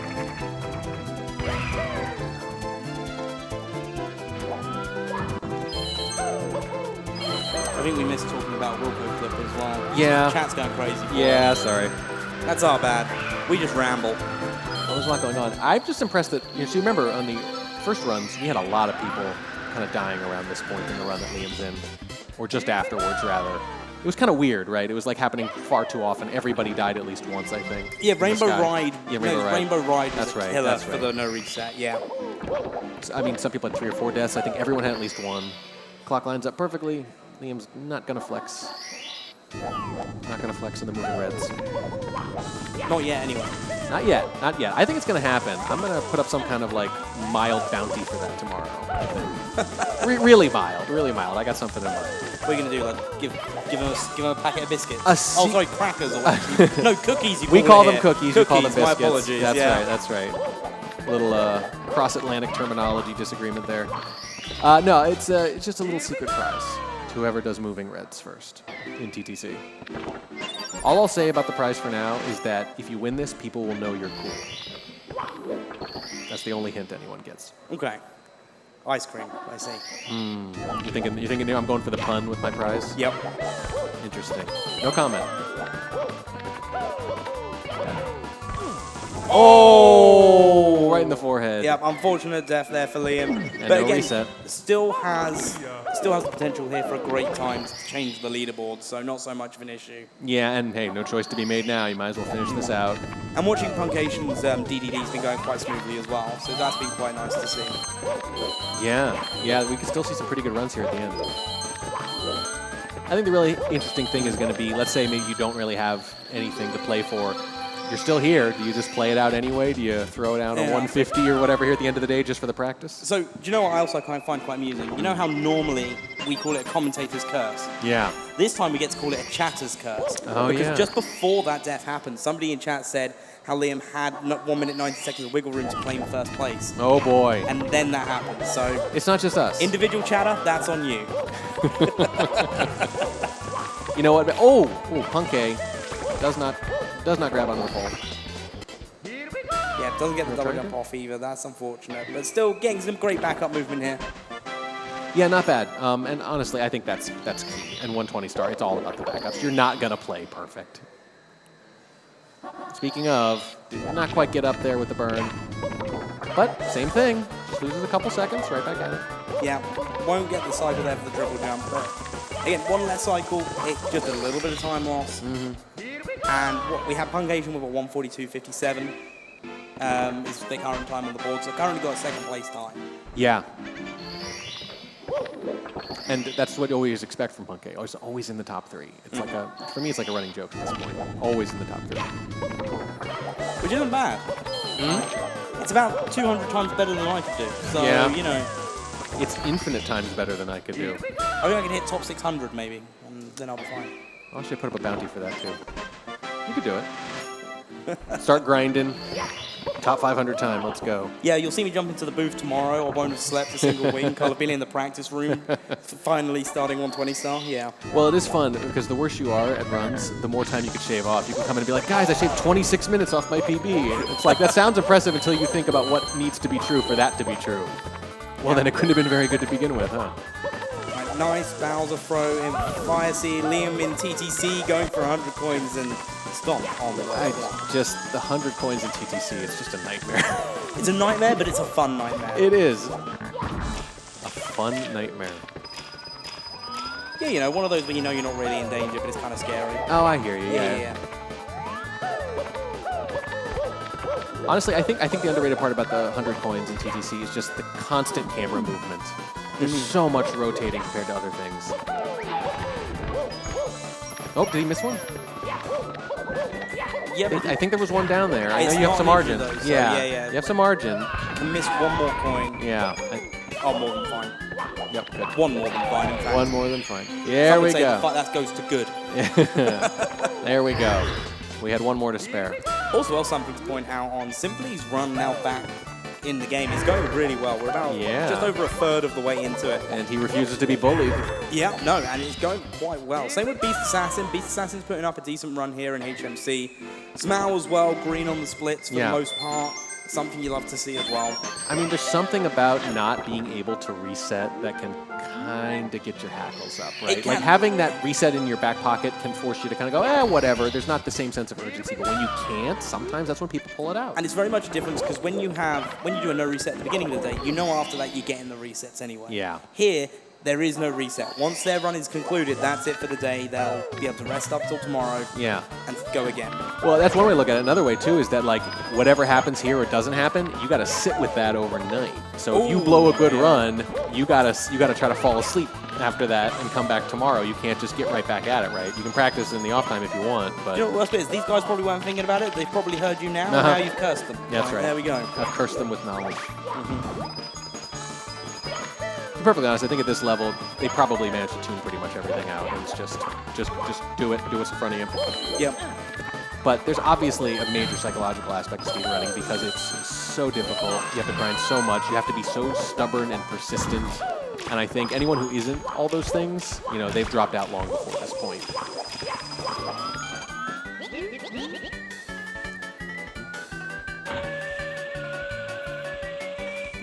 I think we missed talking about Wilco Clip as well. Yeah. Chat's going crazy. Yeah, sorry. That's our bad. We just ramble. Well, there's a lot going on. I'm just impressed that, so you remember on the first runs, we had a lot of people kind of dying around this point in the run that Liam's in, or just afterwards, rather. It was kind of weird, right? It was like happening far too often. Everybody died at least once, I think. Yeah, Rainbow Ride. Yeah, Rainbow Ride was That's right. killer That's for right. the no reset, yeah. I mean, some people had 3 or 4 deaths. I think everyone had at least 1. Clock lines up perfectly. Liam's not going to flex. Not going to flex in the moving reds. Not yet, anyway. Not yet. Not yet. I think it's going to happen. I'm going to put up some kind of, like, mild bounty for that tomorrow, I think. Really mild. Really mild. I got something in mind. What are you going to do? Like, give him a packet of biscuits? Sorry, crackers. Or no, cookies. We call them cookies. You call them biscuits. My apologies. That's yeah. right. That's right. Little cross-Atlantic terminology disagreement there. No, it's just a little secret prize to whoever does moving reds first in TTC. All I'll say about the prize for now is that if you win this, people will know you're cool. That's the only hint anyone gets. Okay. Ice cream, I see. You thinking I'm going for the pun with my prize? Yep. Interesting. No comment. Oh, right in the forehead. Yep, unfortunate death there for Liam. And but no again, reset. still has the potential here for a great time to change the leaderboard, so not so much of an issue. Yeah, and hey, no choice to be made now. You might as well finish this out. And watching Punkation's DDD's been going quite smoothly as well, so that's been quite nice to see. Yeah, we can still see some pretty good runs here at the end. I think the really interesting thing is going to be, let's say maybe you don't really have anything to play for. You're still here. Do you just play it out anyway? Do you throw down a 150 or whatever here at the end of the day just for the practice? So, do you know what I also find quite amusing? You know how normally we call it a commentator's curse? Yeah. This time we get to call it a chatter's curse. Oh, because just before that death happened, somebody in chat said how Liam had 1 minute 90 seconds of wiggle room to claim first place. Oh, boy. And then that happened. So it's not just us. Individual chatter, that's on you. You know what? Oh, Punke does not grab onto the pole. Yeah, doesn't get the double jump off either. That's unfortunate. But still getting some great backup movement here. Yeah, not bad. And honestly, I think that's key. And 120 star, it's all about the backups. You're not going to play perfect. Speaking of, did not quite get up there with the burn. But same thing. Just loses a couple seconds, right back at it. Yeah, won't get the cycle there for the triple jump. But again, 1 less cycle, it's just a little bit of time loss. And we have Puncation with a 142.57. is the current time on the board. So currently got second place time. Yeah. And that's what you always expect from Punkei. Always in the top 3. It's like for me, it's like a running joke at this point. Always in the top 3. Which isn't bad. It's about 200 times better than I could do. So, Yeah. you know. It's infinite times better than I could do. I think I can hit top 600 maybe, and then I'll be fine. I should put up a bounty for that too. You could do it. Start grinding. Top 500 time, let's go. Yeah, you'll see me jump into the booth tomorrow. I won't have slept a single week. I'll have been in the practice room, finally starting on 20 star. Yeah. Well, it is fun because the worse you are at runs, the more time you could shave off. You can come in and be like, guys, I shaved 26 minutes off my PB. It's like, that sounds impressive until you think about what needs to be true for that to be true. Well, then it couldn't have been very good to begin with, huh? Right, nice Bowser throw in Fire Sea, Liam in TTC going for 100 coins and stomp on the way. Just the 100 coins in TTC, it's just a nightmare. It's a nightmare, but it's a fun nightmare. It is. A fun nightmare. Yeah, you know, one of those where you know you're not really in danger, but it's kind of scary. Oh, I hear you, Yeah. Honestly, I think the underrated part about the 100 coins in TTC is just the constant camera movement. There's so much rotating compared to other things. Oh, did he miss one? Yeah, I think there was one down there. I know It's you have not some major margin. though, so yeah, you have some margin. You missed one more coin. Yeah. Oh, more than fine. Yep, good. One more than fine, in fact. One more than fine. There Some would we say go. that goes to good. There we go. We had one more to spare. Also, something to point out on Simply's run now back in the game is going really well. We're about just over a third of the way into it. And he refuses to be bullied. Yeah, no, and it's going quite well. Same with Beast Assassin. Beast Assassin's putting up a decent run here in HMC. Smao as well, green on the splits for the most part. Something you love to see as well. I mean, there's something about not being able to reset that can kind of get your hackles up, right? Like having that reset in your back pocket can force you to kind of go, whatever. There's not the same sense of urgency. But when you can't, sometimes that's when people pull it out. And it's very much a difference because when you do a no reset at the beginning of the day, you know after that you're getting the resets anyway. Yeah. Here, there is no reset. Once their run is concluded, that's it for the day. They'll be able to rest up till tomorrow. Yeah. And go again. Well, that's one way to look at it. Another way, too, is that, like, whatever happens here or doesn't happen, you got to sit with that overnight. So if you blow a good run, you got to try to fall asleep after that and come back tomorrow. You can't just get right back at it, right? You can practice in the off time if you want, but... You know what the worst bit is? These guys probably weren't thinking about it. They've probably heard you now, and now you've cursed them. That's right. There we go. I've cursed them with knowledge. To be perfectly honest, I think at this level, they probably managed to tune pretty much everything out. And it's just do it. Do what's in front of you. Yep. But there's obviously a major psychological aspect to speedrunning because it's so difficult. You have to grind so much. You have to be so stubborn and persistent. And I think anyone who isn't all those things, you know, they've dropped out long before this point.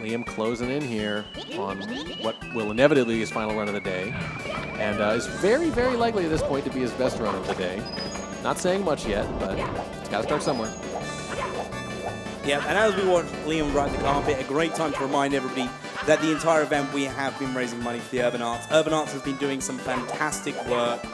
Liam closing in here on what will inevitably be his final run of the day. And is very, very likely at this point to be his best run of the day. Not saying much yet, but it's got to start somewhere. Yeah, and as we watch Liam ride the carpet, a great time to remind everybody that the entire event we have been raising money for the Urban Arts. Urban Arts has been doing some fantastic work.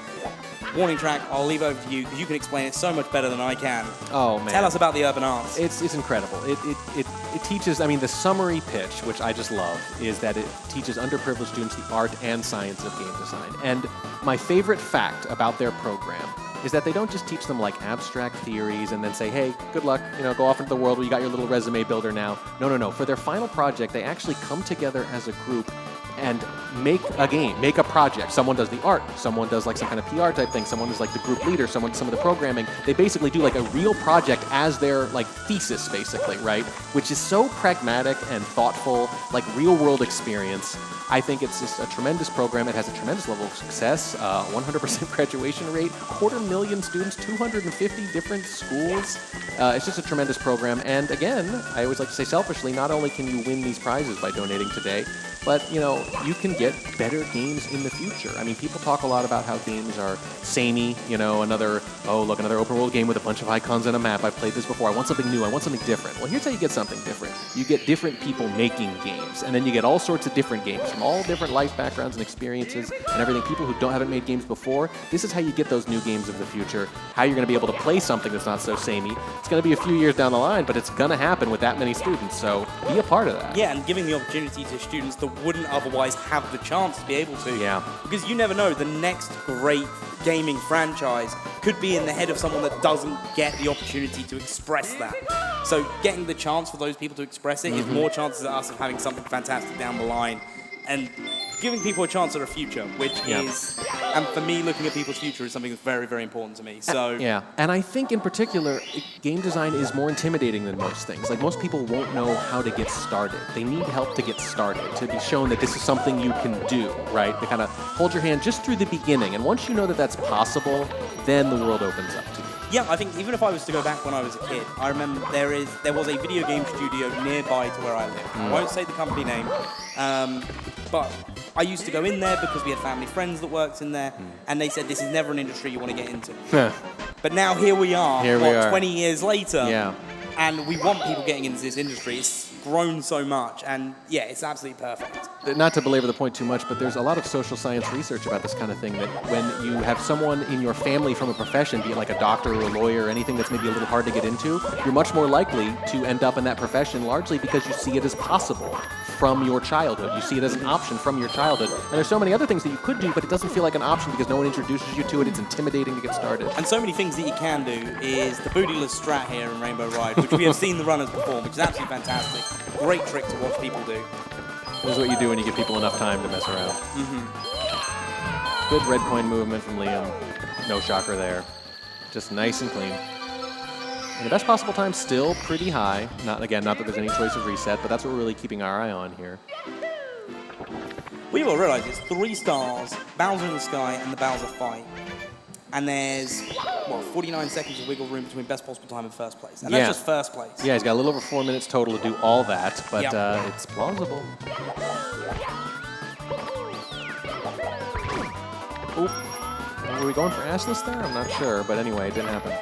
Warning track, I'll leave over to you because you can explain it so much better than I can. Oh, man. Tell us about the Urban Arts. It's incredible. It teaches, I mean, the summary pitch, which I just love, is that it teaches underprivileged students the art and science of game design. And my favorite fact about their program is that they don't just teach them like abstract theories and then say, hey, good luck, you know, go off into the world where you got your little resume builder now. No. For their final project, they actually come together as a group and make a game, make a project. Someone does the art, someone does like some kind of PR type thing, someone is like the group leader, someone some of the programming. They basically do like a real project as their like thesis, basically, right? Which is so pragmatic and thoughtful, like real world experience. I think it's just a tremendous program. It has a tremendous level of success, 100% graduation rate, 250,000 students, 250 different schools. It's just a tremendous program. And again, I always like to say selfishly, not only can you win these prizes by donating today, but you know, you can get better games in the future. I mean, people talk a lot about how games are samey, you know, another open world game with a bunch of icons and a map. I've played this before. I want something new. I want something different. Well, here's how you get something different. You get different people making games, and then you get all sorts of different games from all different life backgrounds and experiences and everything. People who haven't made games before, this is how you get those new games of the future, how you're going to be able to play something that's not so samey. It's going to be a few years down the line, but it's going to happen with that many students, so be a part of that. Yeah, and giving the opportunity to students that wouldn't otherwise have the chance to be able to. Yeah. Because you never know, the next great gaming franchise could be in the head of someone that doesn't get the opportunity to express that. So getting the chance for those people to express it is more chances of us of having something fantastic down the line. And giving people a chance at a future, which is, and for me, looking at people's future is something that's very, very important to me. So yeah, and I think in particular, game design is more intimidating than most things. Like, most people won't know how to get started. They need help to get started, to be shown that this is something you can do, right? They kind of hold your hand just through the beginning, and once you know that that's possible, then the world opens up to you. yeah, I think even if I was to go back when I was a kid, I remember there was a video game studio nearby to where I live. I won't say the company name, but I used to go in there because we had family friends that worked in there, and they said this is never an industry you want to get into. But now here we are, 20 years later, and we want people getting into this industry. It's grown so much, and yeah, it's absolutely perfect. Not to belabor the point too much, but there's a lot of social science research about this kind of thing, that when you have someone in your family from a profession, be it like a doctor or a lawyer or anything that's maybe a little hard to get into, you're much more likely to end up in that profession largely because you see it as possible from your childhood. You see it as an option from your childhood. And there's so many other things that you could do, but it doesn't feel like an option because no one introduces you to it. It's intimidating to get started. And so many things that you can do is the bootyless strat here in Rainbow Ride, which we have seen the runners perform, which is absolutely fantastic. Great trick to watch people do. This is what you do when you give people enough time to mess around. Good red coin movement from Liam. No shocker there. Just nice and clean. And the best possible time still pretty high. Not that there's any choice of reset, but that's what we're really keeping our eye on here. What you will realize is 3 stars, Bowser in the sky, and the Bowser fight. And there's, 49 seconds of wiggle room between best possible time and first place. And that's just first place. Yeah, he's got a little over 4 minutes total to do all that, but it's plausible. Oop. Were we going for assless there? I'm not sure, but anyway, it didn't happen.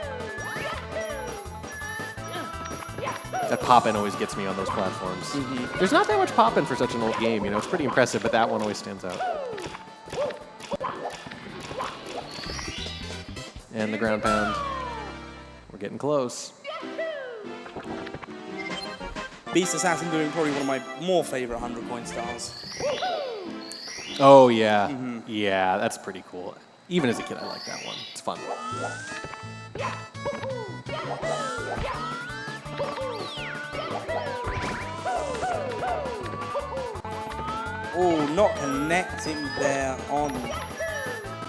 That pop-in always gets me on those platforms. There's not that much pop-in for such an old game, you know. It's pretty impressive, but that one always stands out. And the ground pound. We're getting close. Beast Assassin doing probably one of my more favorite 100 coin stars. Oh, yeah. Yeah, that's pretty cool. Even as a kid, I like that one. It's fun. Oh, not connecting there on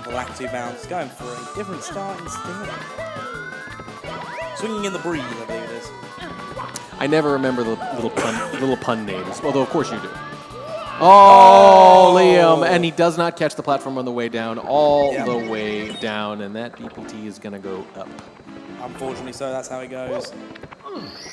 the lap 2 bounce. Going for a different start instead. Swinging in the breeze, I believe it is. I never remember the little pun names, although of course you do. Oh, Liam, and he does not catch the platform on the way down, all the way down, and that DPT is going to go up. Unfortunately so, that's how it goes.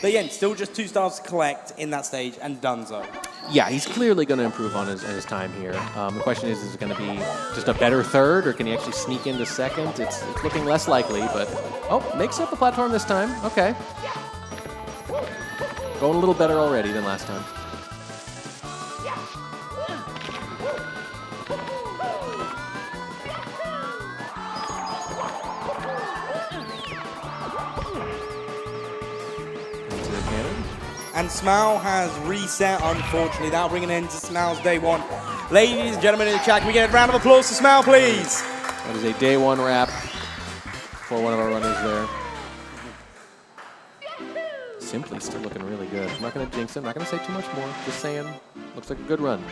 But again, still just 2 stars to collect in that stage, and donezo. Yeah, he's clearly going to improve on his time here. The question is it going to be just a better third, or can he actually sneak into second? It's looking less likely, but... Oh, makes up the platform this time. Okay. Going a little better already than last time. And Smile has reset, unfortunately. That'll bring an end to Smile's day 1. Ladies and gentlemen in the chat, can we get a round of applause for Smile, please? That is a day 1 wrap for one of our runners there. Simply still looking really good. I'm not going to jinx him. I'm not going to say too much more. Just saying, looks like a good run.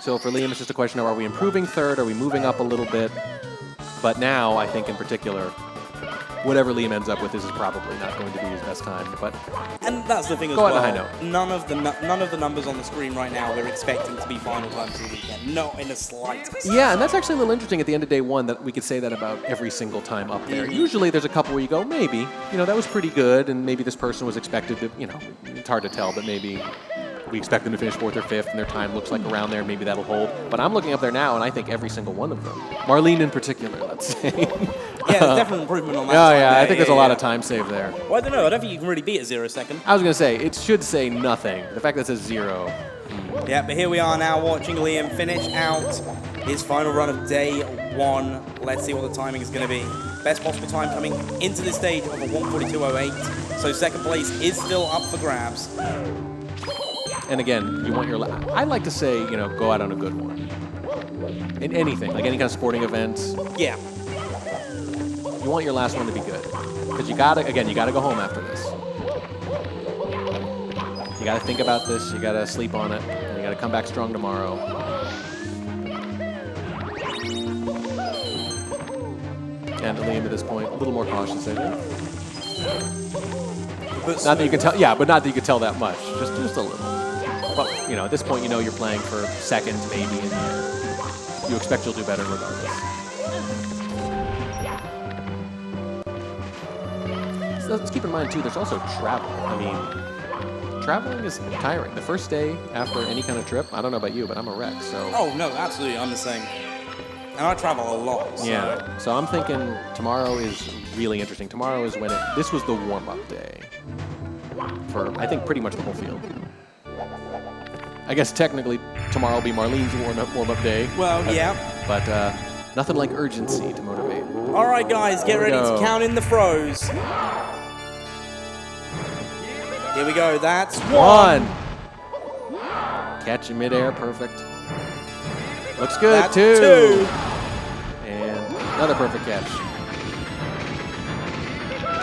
So for Liam, it's just a question of, are we improving third? Are we moving up a little bit? But now, I think in particular, whatever Liam ends up with, this is probably not going to be his best time. But And that's the thing as Go well. on a high note. None of the numbers on the screen right now we're expecting to be final times of the weekend. Not in the slightest. yeah, and that's actually a little interesting at the end of day one that we could say that about every single time up there. Usually there's a couple where you go, maybe, that was pretty good, and maybe this person was expected to, it's hard to tell, but maybe we expect them to finish 4th or 5th, and their time looks like around there, maybe that'll hold. But I'm looking up there now, and I think every single one of them. Marlene in particular, let's say. Yeah, there's definitely improvement on that. Oh, time yeah, there. I think there's a lot of time saved there. Well, I don't know. I don't think you can really beat a 0 second. I was going to say, it should say nothing. The fact that it says 0. Yeah, but here we are now watching Liam finish out his final run of day 1. Let's see what the timing is going to be. Best possible time coming into this stage of a 1:42.08. So second place is still up for grabs. And again, you want your... I like to say, go out on a good one. In anything, like any kind of sporting event. Yeah. You want your last one to be good. Because you gotta go home after this. You gotta think about this, you gotta sleep on it, and you gotta come back strong tomorrow. And Liam at this point, a little more cautious, I think. Not that you can tell, but not that you can tell that much. Just a little. But, at this point, you're playing for second, maybe, and you expect you'll do better regardless. So let's keep in mind, too, there's also travel. I mean, traveling is tiring. The first day after any kind of trip, I don't know about you, but I'm a wreck, so... Oh, no, absolutely. I'm the same. And I travel a lot, so... Yeah, so I'm thinking tomorrow is really interesting. Tomorrow is when this was the warm-up day for, I think, pretty much the whole field. I guess technically tomorrow will be Marlene's warm-up day. Well, yeah. But nothing like urgency to motivate. All right, guys, get ready to count in the throws. Here we go. That's 1. Catch in midair, perfect. Looks good, That's 2. 2. And another perfect catch.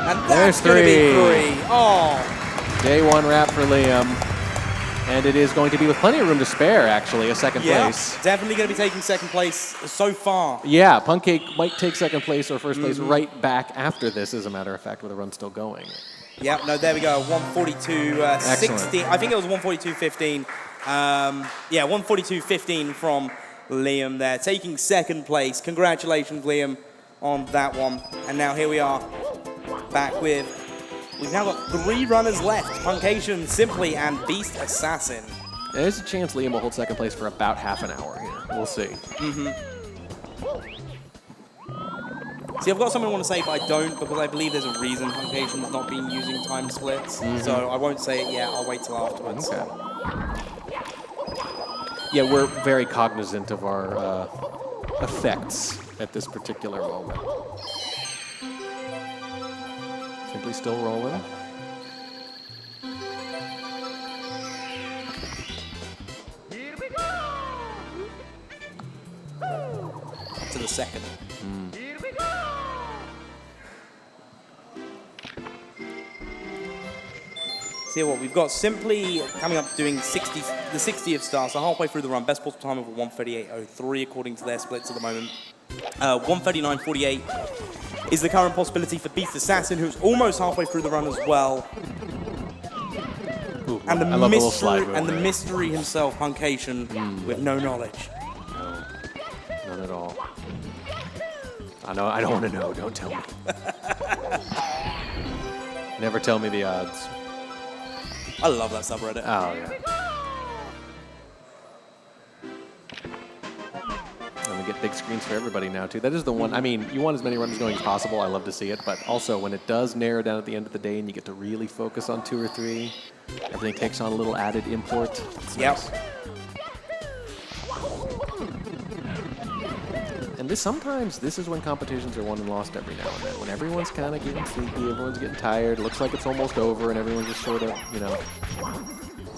And that's going to be 3. Oh. Day 1 wrap for Liam. And it is going to be with plenty of room to spare, actually, a second place. Definitely going to be taking second place so far. Yeah, Punkcake might take second place or first place right back after this, as a matter of fact, with the run still going. Yep, no, there we go. 142.16. I think it was 142.15. Yeah, 142.15 from Liam there, taking second place. Congratulations, Liam, on that one. And now here we are, back with... We've now got 3 runners left. Puncation, Simply, and Beast Assassin. There's a chance Liam will hold second place for about half an hour here. We'll see. See, I've got something I want to say, but I don't, because I believe there's a reason Puncation's not been using time splits. So I won't say it yet. I'll wait till afterwards. Okay. Yeah, we're very cognizant of our effects at this particular moment. Simply still rolling. Here we go! To the second. Here we go! See what we've got. Simply coming up doing the 60th star, so halfway through the run. Best possible time of a 1:38.03 according to their splits at the moment. 1:39.48 is the current possibility for Beast Assassin, who's almost halfway through the run as well. Ooh, And I love the little slide move the there. mystery himself, Puncation, with no knowledge. No, none at all. I don't want to know. Don't tell me. Never tell me the odds. I love that subreddit. Oh, yeah. And we get big screens for everybody now, too. That is the one. I mean, you want as many runners going as possible. I love to see it. But also, when it does narrow down at the end of the day and you get to really focus on 2 or 3, everything takes on a little added import. It's nice. And sometimes this is when competitions are won and lost every now and then. When everyone's kind of getting sleepy, everyone's getting tired, it looks like it's almost over, and everyone's just sort of,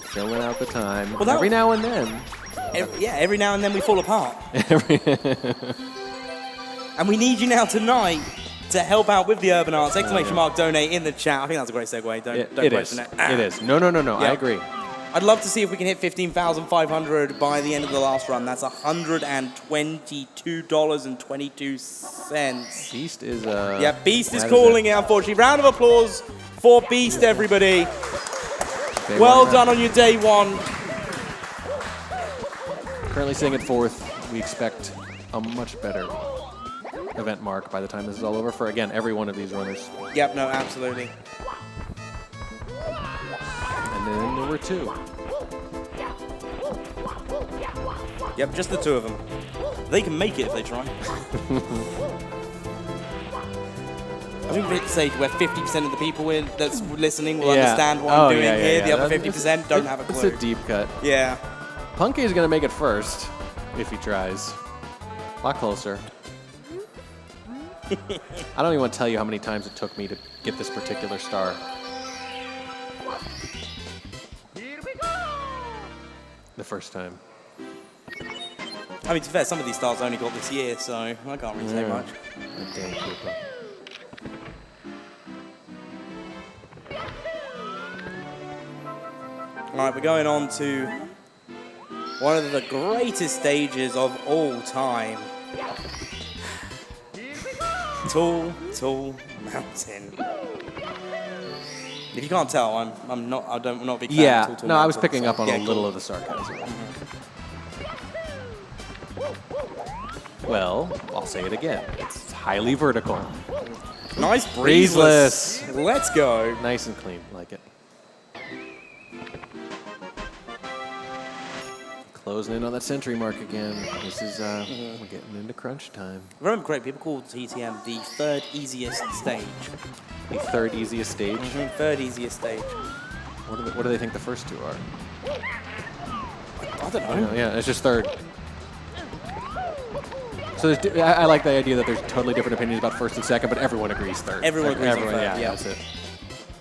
filling out the time. Well, every now and then. Every now and then we fall apart. And we need you now tonight to help out with the Urban Arts. ! Donate in the chat. I think that's a great segue. Don't question it. It is. No. Yeah. I agree. I'd love to see if we can hit 15,500 by the end of the last run. That's $122.22. Beast is Yeah, Beast is calling it, unfortunately. Round of applause for Beast, everybody. Well done on your day one. Currently sitting at 4th. We expect a much better event mark by the time this is all over for, again, every one of these runners. Yep, no, absolutely. And then there were 2. Yep, just the 2 of them. They can make it if they try. I think we're at the stage where 50% of the people that's listening will understand what I'm doing here. The other 50% don't have a clue. It's a deep cut. Yeah. Punky is going to make it first if he tries. A lot closer. I don't even want to tell you how many times it took me to get this particular star. The first time. I mean, to be fair, some of these stars I only got this year, so I can't really say much. Damn Cooper. All right, we're going on to one of the greatest stages of all time. Tall, tall mountain. If you can't tell, I'm not a big fan of tall, tall no, I was mountain, picking so up on yeah, a little cool. of the sarcasm. Well, I'll say it again. It's highly vertical. Nice breezeless. Breezeless. Let's go. Nice and clean, like it. Closing in on that century mark again. This is, we're getting into crunch time. If I remember correctly, people called TTM the 3rd easiest stage. The 3rd easiest stage? 3rd easiest stage. What do they think the first 2 are? I don't know. Yeah, it's just 3rd. So I like the idea that there's totally different opinions about 1st and 2nd, but everyone agrees 3rd. Everyone agrees on 3rd, yeah. That's it.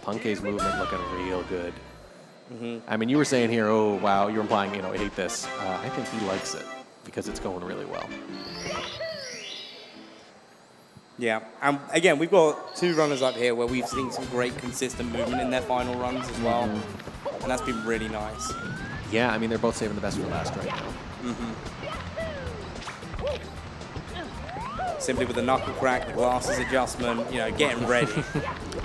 Punkay's movement looking real good. I mean, you were saying here, oh, wow, you're implying, I hate this. I think he likes it because it's going really well. Yeah, and again, we've got 2 runners up here where we've seen some great consistent movement in their final runs as well, and that's been really nice. Yeah, I mean, they're both saving the best for last right now. Simply with the knuckle crack, the glasses adjustment, getting ready to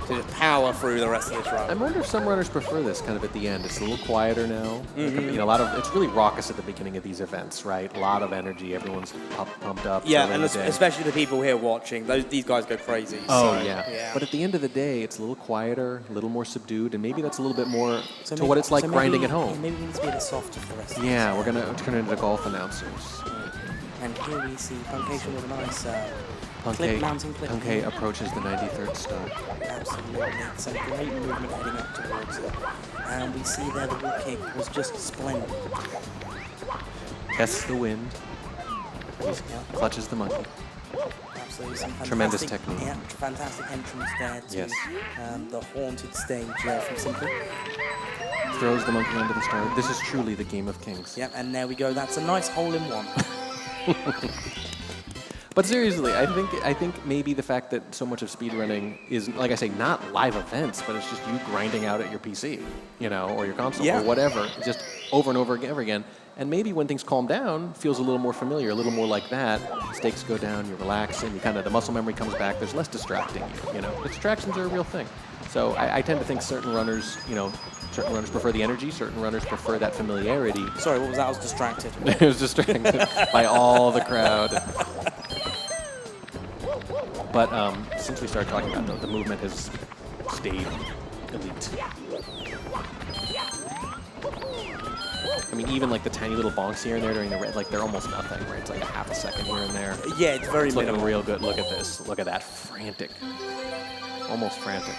just power through the rest of this run. I wonder if some runners prefer this kind of at the end. It's a little quieter now. It's really raucous at the beginning of these events, right? A lot of energy. Everyone's pumped up. Yeah, and especially the people here watching. These guys go crazy. Oh, so, yeah. But at the end of the day, it's a little quieter, a little more subdued, and maybe that's a little bit more what it's like grinding at home. Maybe we need to be a bit softer for the rest of the Yeah, we're going to turn into golf announcers. And here we see Punkation with a nice mountain clip. Punkay approaches the 93rd star. Absolutely. Some great movement heading up towards it. And we see there the wall kick was just splendid. Tests the wind. Clutches the monkey. Absolutely. Some Tremendous fantastic, technique. Yeah, fantastic entrance there to Yes. the haunted stage there from Simply. Throws the monkey onto the star. This is truly the game of kings. Yep, and there we go. That's a nice hole-in-one. But seriously, I think maybe the fact that so much of speedrunning is, like I say, not live events, but it's just you grinding out at your PC, or your console or whatever, just over and over again. And maybe when things calm down, feels a little more familiar, a little more like that. Stakes go down, you relax, and the muscle memory comes back. There's less distracting you. Distractions are a real thing. So I tend to think certain runners prefer the energy, certain runners prefer that familiarity. Sorry, what was that? I was distracted. I was distracted by all the crowd. But since we started talking about the movement has stayed elite. I mean, even like the tiny little bonks here and there during the red, they're almost nothing, right? It's like a half a second here and there. Yeah, it's very looking minimal. real good. Look at this. Look at that. Frantic. Almost frantic.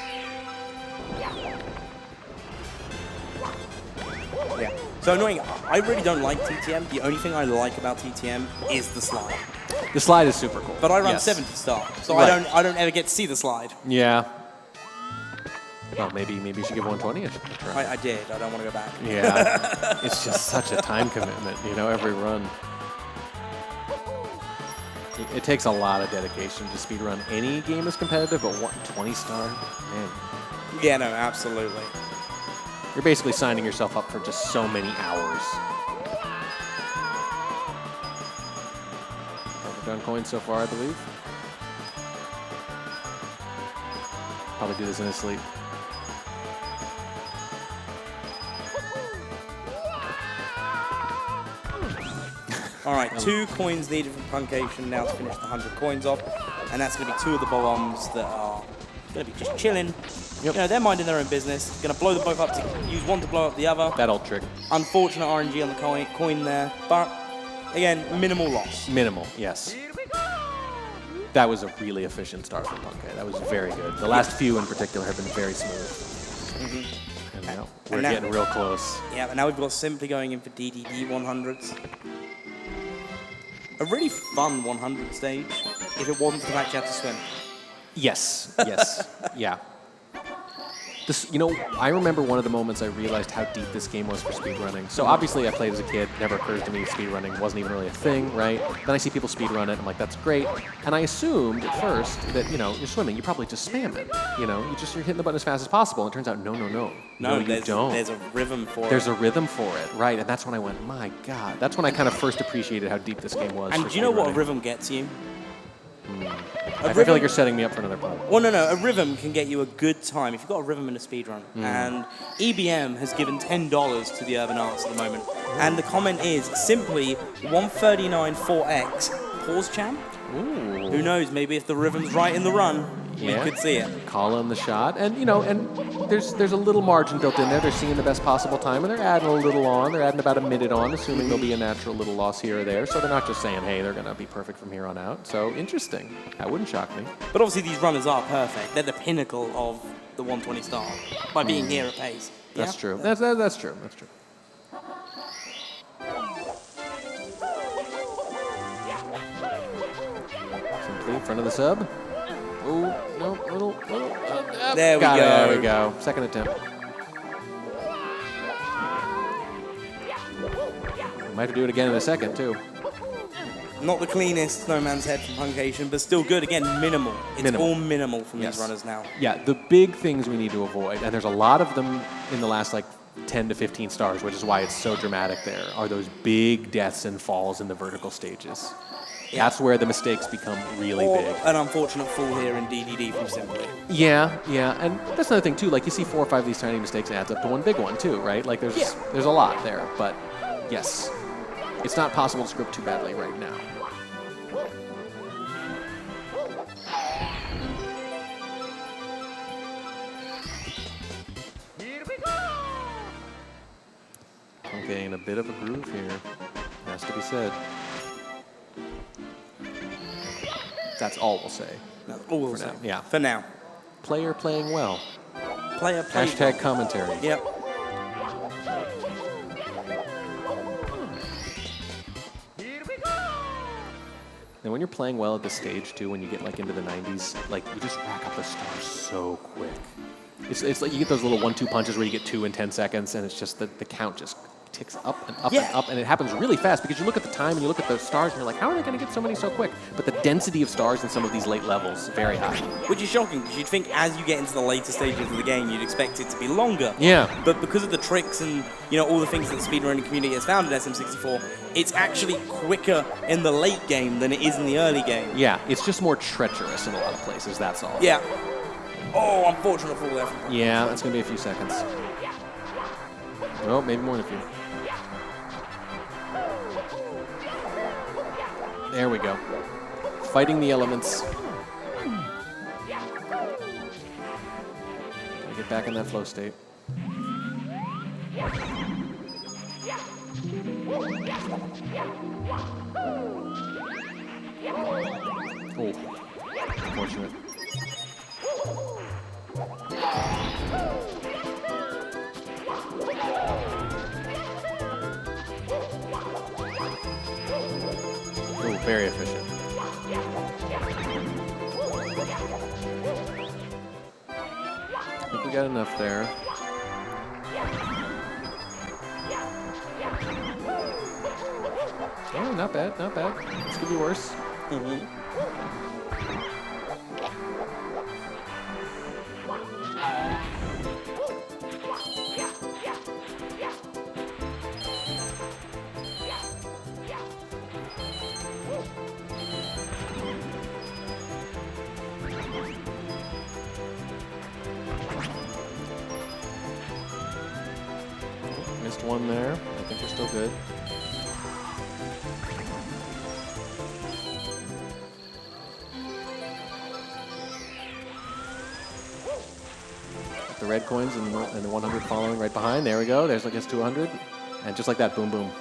Yeah. So annoying. I really don't like TTM. The only thing I like about TTM is the slide. The slide is super cool. But I run yes. 70 star, so Right. I don't ever get to see the slide. Yeah. Well, maybe you should give 120 a try. I did. I don't want to go back. Yeah. It's just such a time commitment, every run. It takes a lot of dedication to speedrun. Any game is competitive, but 120 star, man. Yeah, no, absolutely. You're basically signing yourself up for just so many hours. Perfect on coins so far, I believe. Probably do this in his sleep. All right, 2 coins needed from Puncation now to finish the 100 coins off, and that's going to be 2 of the bombs that are going to be just chilling. Yep. You know, they're minding their own business. Going to blow them both up to use one to blow up the other. That old trick. Unfortunate RNG on the coin there, but again, minimal loss. Minimal, yes. That was a really efficient start from Punkay. That was very good. The last few in particular have been very smooth. And now we're getting real close. Yeah, and now we've got Simply going in for DDD 100s. A really fun 100 stage, if it wasn't for the fact you had to swim. Yes, yes, yeah. This, you know, I remember one of the moments I realized how deep this game was for speedrunning. So obviously I played as a kid, never occurred to me speedrunning wasn't even really a thing, right? Then I see people speedrun it, I'm like, that's great. And I assumed at first that, you know, you're swimming, you probably just spam it. You know, you're hitting the button as fast as possible. And it turns out, no, you don't. There's a rhythm for it. There's a rhythm for it, right? And that's when I went, my God. That's when I kind of first appreciated how deep this game was. And do you know what a rhythm gets you? I feel like you're setting me up for another problem. Well, no. A rhythm can get you a good time if you've got a rhythm in a speedrun. And EBM has given $10 to the Urban Arts at the moment. And the comment is simply 139 4x pause champ. Ooh. Who knows? Maybe if the rhythm's right in the run, we could see it. Call in the shot, and you know, and there's a little margin built in there. They're seeing the best possible time, and they're adding a little on. They're adding about a minute on, assuming there'll be a natural little loss here or there. So they're not just saying, hey, they're going to be perfect from here on out. So interesting. That wouldn't shock me. But obviously these runners are perfect. They're the pinnacle of the 120 star by being here at pace. That's Yeah? true. That's true. That's true. Simply in front of the sub. Oh, no, little. There we go. There we go. Second attempt. Might have to do it again in a second, too. Not the cleanest Snowman's Head from Puncation, but still good. Again, minimal. It's all minimal from these runners now. Yeah, the big things we need to avoid, and there's a lot of them in the last, like, 10 to 15 stars, which is why it's so dramatic there, are those big deaths and falls in the vertical stages. Yeah. That's where the mistakes become really big. An unfortunate fall here in DDD from Simply. Yeah, and that's another thing too. Like you see 4 or 5 of these tiny mistakes and it adds up to one big one too, right? Like there's a lot there, but yes, it's not possible to script too badly right now. Here we go! Okay, in a bit of a groove here, has to be said. That's all we'll say. That's all we'll say. Now. Yeah. For now. Player playing well. Player playing Hashtag well. commentary. Yep. Here we go! And when you're playing well at this stage too, when you get like into the 90s, like you just rack up the stars so quick. It's like you get those little 1-2 punches where you get 2 in 10 seconds, and it's just the count just ticks up and up and up, and it happens really fast because you look at the time and you look at the stars and you're like, how are they going to get so many so quick? But the density of stars in some of these late levels is very high. Which is shocking because you'd think as you get into the later stages of the game, you'd expect it to be longer. Yeah. But because of the tricks and all the things that the speedrunning community has found in SM64, it's actually quicker in the late game than it is in the early game. Yeah, it's just more treacherous in a lot of places. That's all. Yeah. Oh, unfortunate fall there. Yeah, that's going to be a few seconds. Oh, maybe more than a few. There we go. Fighting the elements. Gotta get back in that flow state. Oh, unfortunate. Oh, very efficient. I think we got enough there. Oh, not bad, not bad. This could be worse. Last one there. I think we're still good. The red coins and the 100 following right behind. There we go. There's, I guess, 200. And just like that, boom, boom.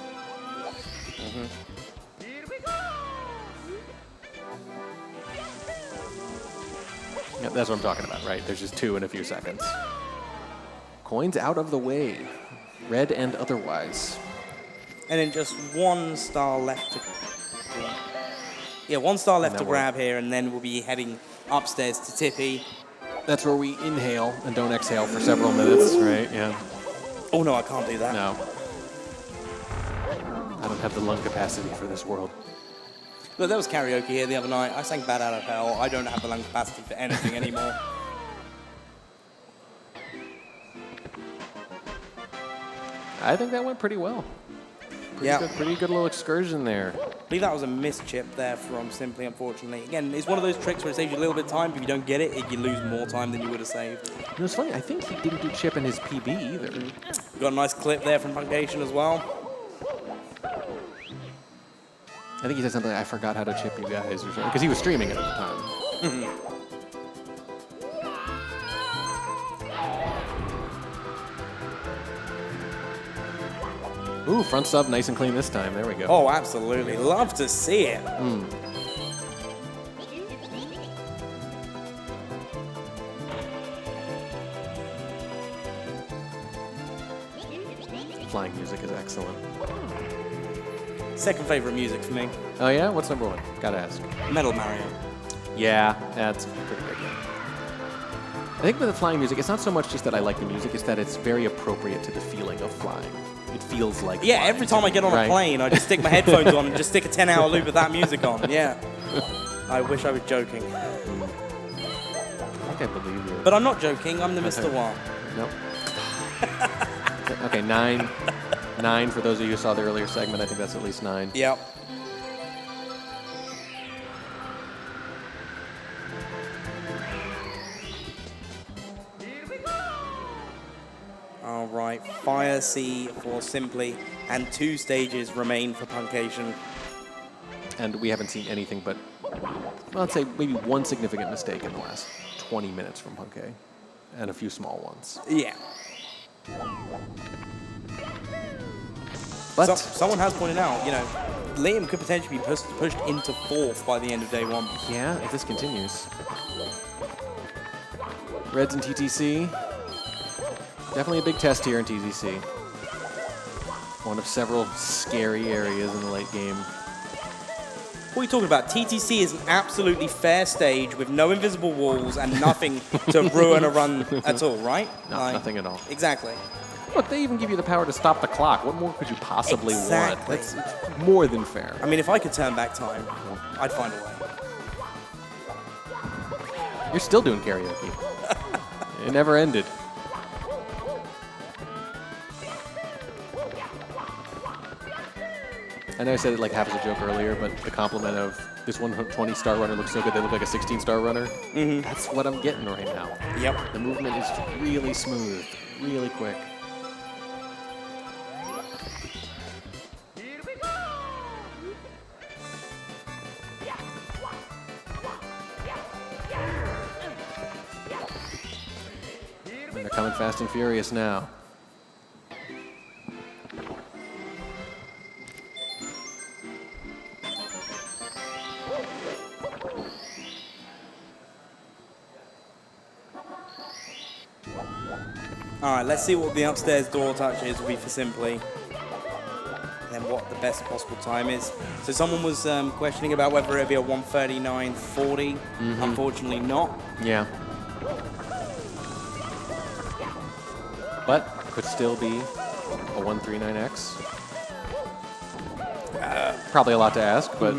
Yeah, that's what I'm talking about, right? There's just 2 in a few seconds. Coins out of the way. Red and otherwise. And then just 1 star left to... Yeah, 1 star left to grab here, and then we'll be heading upstairs to Tippy. That's where we inhale and don't exhale for several minutes, right? Yeah. Oh, no, I can't do that. No. I don't have the lung capacity for this world. Look, there was karaoke here the other night. I sang Bad Out of Hell. I don't have the lung capacity for anything anymore. I think that went pretty well. Pretty good little excursion there. I believe that was a missed chip there from Simply, unfortunately. Again, it's one of those tricks where it saves you a little bit of time, but if you don't get it, you lose more time than you would have saved. You know, it's funny, I think he didn't do chip in his PB either. We got a nice clip there from Punkation as well. I think he said something like, I forgot how to chip you guys, or something, because he was streaming it at the time. Ooh, front sub nice and clean this time. There we go. Oh, absolutely. Love to see it. Flying music is excellent. Second favorite music for me. Oh yeah? What's number 1? Gotta ask. Metal Mario. Yeah, that's pretty good. Yeah. I think with the flying music, it's not so much just that I like the music, it's that it's very appropriate to the feeling of flying. It feels like Yeah, flying. every time I get on a plane, I just stick my headphones on and just stick a 10-hour loop of that music on. Yeah. I wish I was joking. I think I believe you. But I'm not joking. I'm the Mr. One. Nope. Okay, 9. 9 for those of you who saw the earlier segment. I think that's at least 9. Yep. All right, Fire C for Simply, and 2 stages remain for Punkation. And we haven't seen anything but, well, I'd say maybe 1 significant mistake in the last 20 minutes from Punkay, and a few small ones. Yeah. But someone has pointed out, you know, Liam could potentially be pushed into 4th by the end of day 1. Yeah, if this continues. Reds and TTC. Definitely a big test here in TTC. One of several scary areas in the late game. What are you talking about? TTC is an absolutely fair stage with no invisible walls and nothing to ruin a run at all, right? No, nothing at all. Exactly. Look, they even give you the power to stop the clock. What more could you possibly want? Exactly. That's more than fair. I mean, if I could turn back time, I'd find a way. You're still doing karaoke. It never ended. I know I said it like half as a joke earlier, but the compliment of this 120-star runner looks so good they look like a 16-star runner. Mm-hmm. That's what I'm getting right now. Yep. The movement is really smooth, really quick. And they're coming fast and furious now. All right, let's see what the upstairs door touches will be for Simply. And then what the best possible time is. So someone was questioning about whether it'd be a 1:39.40. Mm-hmm. Unfortunately not. Yeah. But could still be a 139X. Probably a lot to ask, but...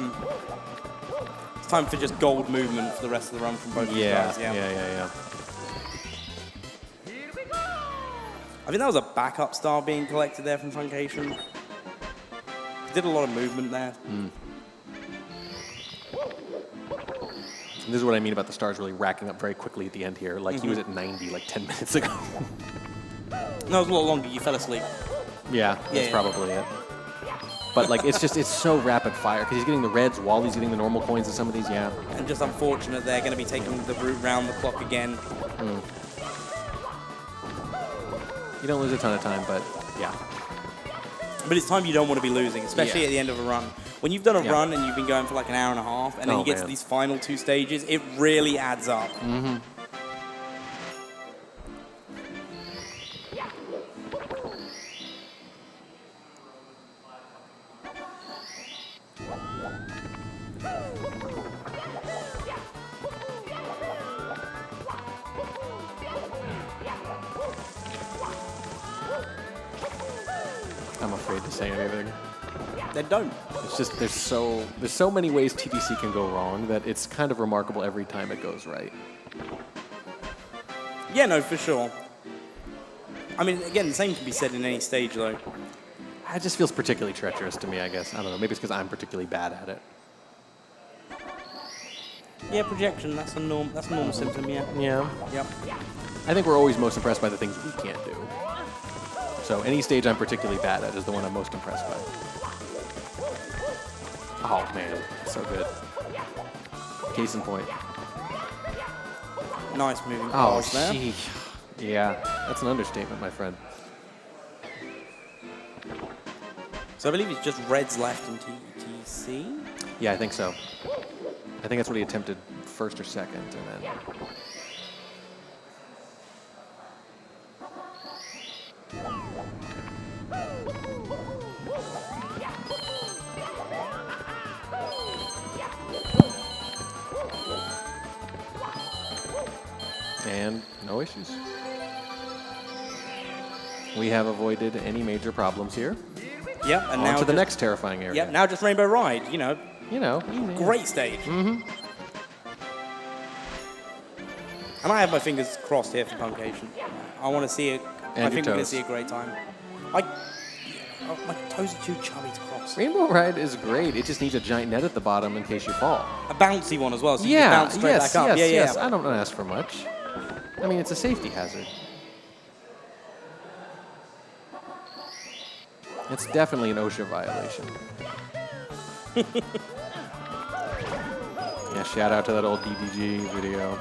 It's time for just gold movement for the rest of the run from both these guys. Yeah. I think that was a backup star being collected there from Funkation. Did a lot of movement there. This is what I mean about the stars really racking up very quickly at the end here. Like he was at 90 like 10 minutes ago. No, it was a lot longer. You fell asleep. Yeah, that's yeah. probably it. But like, it's so rapid fire because he's getting the reds while he's getting the normal coins in some of these. Yeah. And just unfortunate they're going to be taking the route round the clock again. You don't lose a ton of time, but yeah. But it's time you don't want to be losing, especially at the end of a run. When you've done a run and you've been going for like an hour and a half, and then you get to these final 2 stages, it really adds up. I'm afraid to say anything. They don't. It's just there's so many ways TDC can go wrong that it's kind of remarkable every time it goes right. Yeah, no, for sure. I mean, again, the same can be said in any stage, though. It just feels particularly treacherous to me, I guess. I don't know. Maybe it's because I'm particularly bad at it. Yeah, projection, that's a normal symptom, yeah. Yeah. Yep. I think we're always most impressed by the things we can't do. So any stage I'm particularly bad at is the one I'm most impressed by. Oh, man. So good. Case in point. Nice moving Oh, pass there. gee. Yeah, that's an understatement, my friend. So I believe it's just reds left in TTC? Yeah, I think so. I think that's what he attempted first or second, and then... And no issues. We have avoided any major problems here. Yep, and On now to the next terrifying area. Yep, now just Rainbow Ride, you know. Great stage. Mm-hmm. And I have my fingers crossed here for Puncation. I want to see it. And I think we're going to toes. see a great time. My toes are too chubby to cross. Rainbow Ride is great. It just needs a giant net at the bottom in case you fall. A bouncy one as well, so you Yeah, can bounce straight yes, back up. yes, yeah, yes. yeah. I don't ask for much. I mean, it's a safety hazard. It's definitely an OSHA violation. Yeah, shout out to that old DDG video.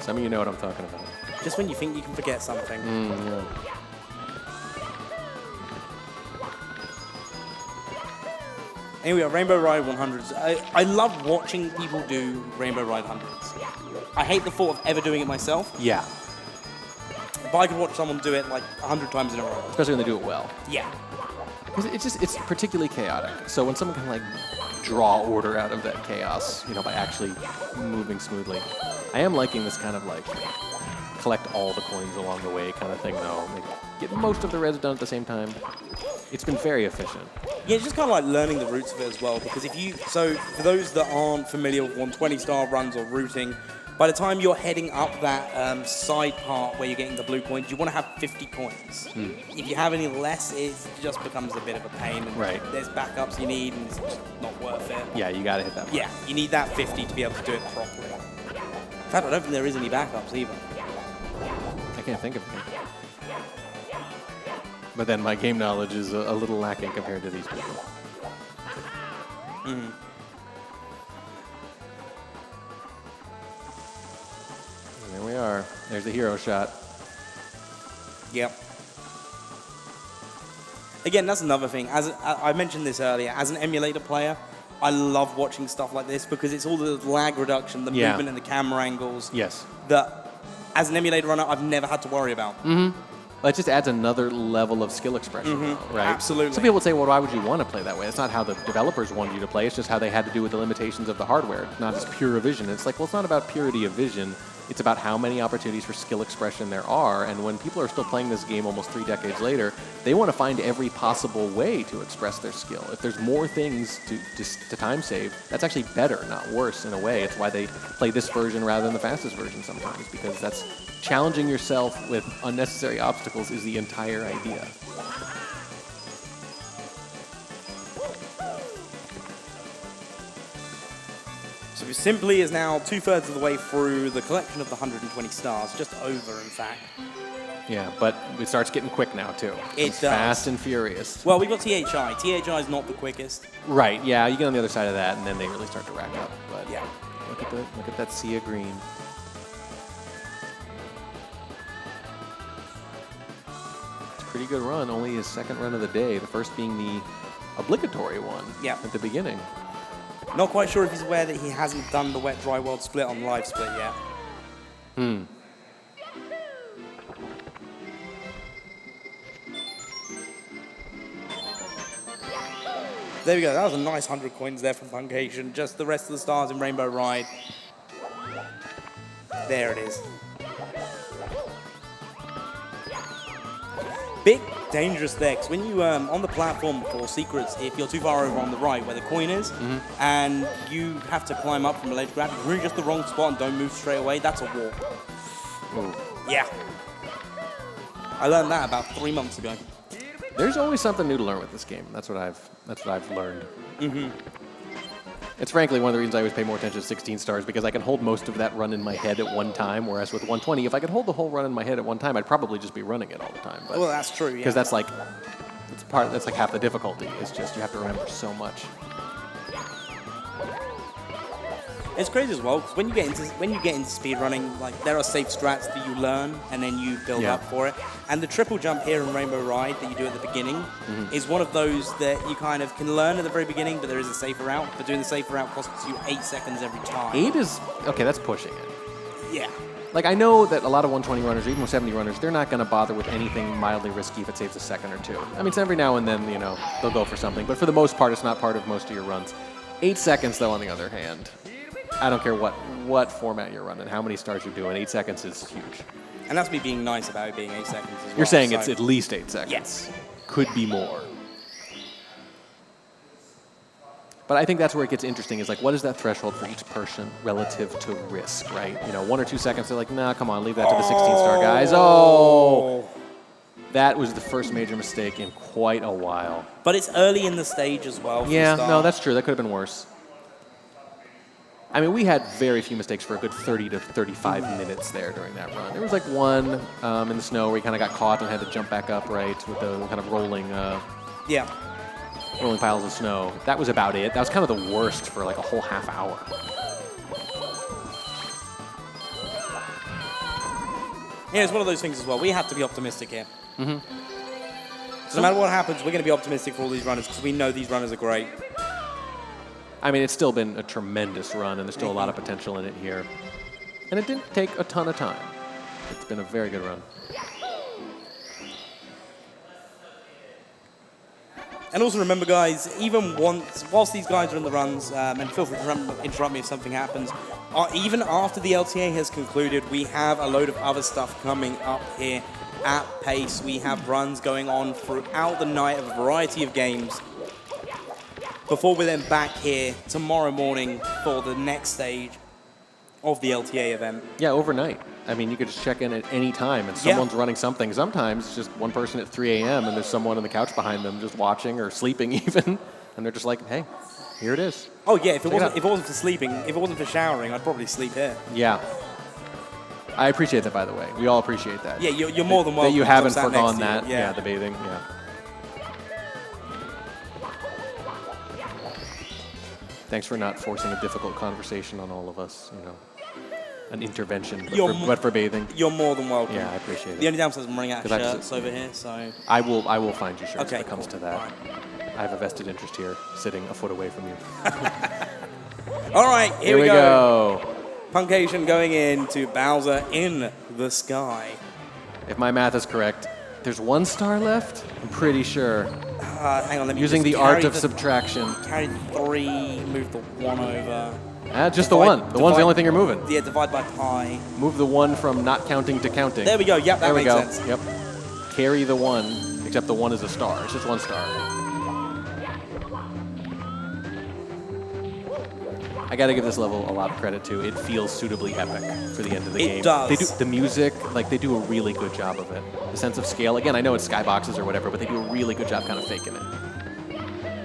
Some of you know what I'm talking about. Just when you think you can forget something. Yeah. Anyway, Rainbow Ride 100s. I love watching people do Rainbow Ride 100s. I hate the thought of ever doing it myself, Yeah, but I could watch someone do it like 100 times in a row. especially when they do it well. Yeah. Because it's particularly chaotic. So when someone can like draw order out of that chaos, by actually moving smoothly. I am liking this kind of like collect all the coins along the way kind of thing though. Like, get most of the reds done at the same time. It's been very efficient. Yeah, it's just kind of like learning the routes of it as well, because so for those that aren't familiar with 120-star runs or routing, by the time you're heading up that side part where you're getting the blue coins, you want to have 50 coins. If you have any less, it just becomes a bit of a pain. And Right. There's backups you need, and it's just not worth it. Yeah, you gotta hit that. Yeah, you need that 50 to be able to do it properly. In fact, I don't think there is any backups either. I can't think of it. But then my game knowledge is a little lacking compared to these people. Mm. And there we are. There's the hero shot. Yep. Again, that's another thing. As I mentioned this earlier, as an emulator player, I love watching stuff like this because it's all the lag reduction, the Yeah. movement and the camera angles Yes. that, as an emulator runner, I've never had to worry about. Well, it just adds another level of skill expression, though, right? Absolutely. Some people would say, well, why would you want to play that way? It's not how the developers wanted you to play. It's just how they had to do with the limitations of the hardware, not just pure vision. It's like, well, it's not about purity of vision. It's about how many opportunities for skill expression there are. And when people are still playing this game almost 3 decades later, they want to find every possible way to express their skill. If there's more things to time save, that's actually better, not worse in a way. It's why they play this version rather than the fastest version sometimes, because that's challenging yourself with unnecessary obstacles is the entire idea. So Simply is now 2/3 of the way through the collection of the 120 stars, just over, in fact. Yeah, but it starts getting quick now, too. It It's does. fast and furious. Well, we've got THI. THI is not the quickest. Right, yeah, you get on the other side of that, and then they really start to rack up. But Yeah. look at that sea of green. It's a pretty good run, only his second run of the day, the first being the obligatory one at the beginning. Not quite sure if he's aware that he hasn't done the wet dry world split on live split yet. There we go. That was a nice 100 coins there from Puncation. Just the rest of the stars in Rainbow Ride. There it is. Big dangerous there, because when you on the platform for secrets, if you're too far over on the right where the coin is, and you have to climb up from a ledge grab, if you're in just the wrong spot and don't move straight away, that's a warp. Yeah. I learned that about 3 months ago. There's always something new to learn with this game. That's what I've learned. It's frankly one of the reasons I always pay more attention to 16 stars, because I can hold most of that run in my head at one time, whereas with 120, if I could hold the whole run in my head at one time, I'd probably just be running it all the time. Well, that's true, yeah. Because that's like half the difficulty. It's just you have to remember so much. It's crazy as well, because when you get into speedrunning, like there are safe strats that you learn and then you build up for it. And the triple jump here in Rainbow Ride that you do at the beginning is one of those that you kind of can learn at the very beginning, but there is a safer route. But doing the safer route costs you 8 seconds every time. 8 is okay. That's pushing it. Yeah. Like, I know that a lot of 120 runners, or even 70 runners, they're not going to bother with anything mildly risky if it saves a second or two. I mean, it's every now and then, you know, they'll go for something. But for the most part, it's not part of most of your runs. 8 seconds, though, on the other hand, I don't care what format you're running, how many stars you're doing, 8 seconds is huge. And that's me being nice about it being 8 seconds as well. You're saying it's at least 8 seconds. Yes. Could be more. But I think that's where it gets interesting, is like, what is that threshold for each person relative to risk, right? You know, 1 or 2 seconds, they're like, nah, come on, leave that to the 16-star guys. Oh! That was the first major mistake in quite a while. But it's early in the stage as well. Yeah, no, that's true. That could have been worse. I mean, we had very few mistakes for a good 30 to 35 minutes there during that run. There was like one in the snow where he kind of got caught and had to jump back up, right, with the kind of rolling piles of snow. That was about it. That was kind of the worst for like a whole half hour. Yeah, it's one of those things as well. We have to be optimistic here. So no matter what happens, we're going to be optimistic for all these runners because we know these runners are great. I mean, it's still been a tremendous run, and there's still a lot of potential in it here. And it didn't take a ton of time. It's been a very good run. And also remember, guys, even whilst these guys are in the runs, and feel free to interrupt me if something happens, even after the LTA has concluded, we have a load of other stuff coming up here at Pace. We have runs going on throughout the night of a variety of games before we're then back here tomorrow morning for the next stage of the LTA event. Yeah, overnight. I mean, you could just check in at any time, and someone's running something. Sometimes it's just one person at 3 a.m., and there's someone on the couch behind them just watching or sleeping even, and they're just like, hey, here it is. Oh, yeah, if it wasn't for sleeping, if it wasn't for showering, I'd probably sleep here. Yeah. I appreciate that, by the way. We all appreciate that. Yeah, you're more than welcome. That you haven't I'm sat forgone next to that. you. Yeah, the bathing. Yeah. Thanks for not forcing a difficult conversation on all of us, you know. An intervention, but for bathing. You're more than welcome. Yeah, I appreciate it. The only downside is I'm running out of shirts over here, so... I will find you shirts when it comes to that. Right. I have a vested interest here, sitting a foot away from you. All right, here we go. Puncation going into Bowser in the sky. If my math is correct, there's 1 star left? I'm pretty sure. Hang on, let me Using the art of subtraction. Carry 3, move the 1 over. Just the 1. The 1's the only thing you're moving. Yeah, divide by pi. Move the 1 from not counting to counting. There we go. Yep, that makes sense. Yep. Carry the 1, except the 1 is a star. It's just 1 star. I got to give this level a lot of credit too. It feels suitably epic for the end of the game. It does. They do the music, like they do a really good job of it. The sense of scale. Again, I know it's skyboxes or whatever, but they do a really good job kind of faking it.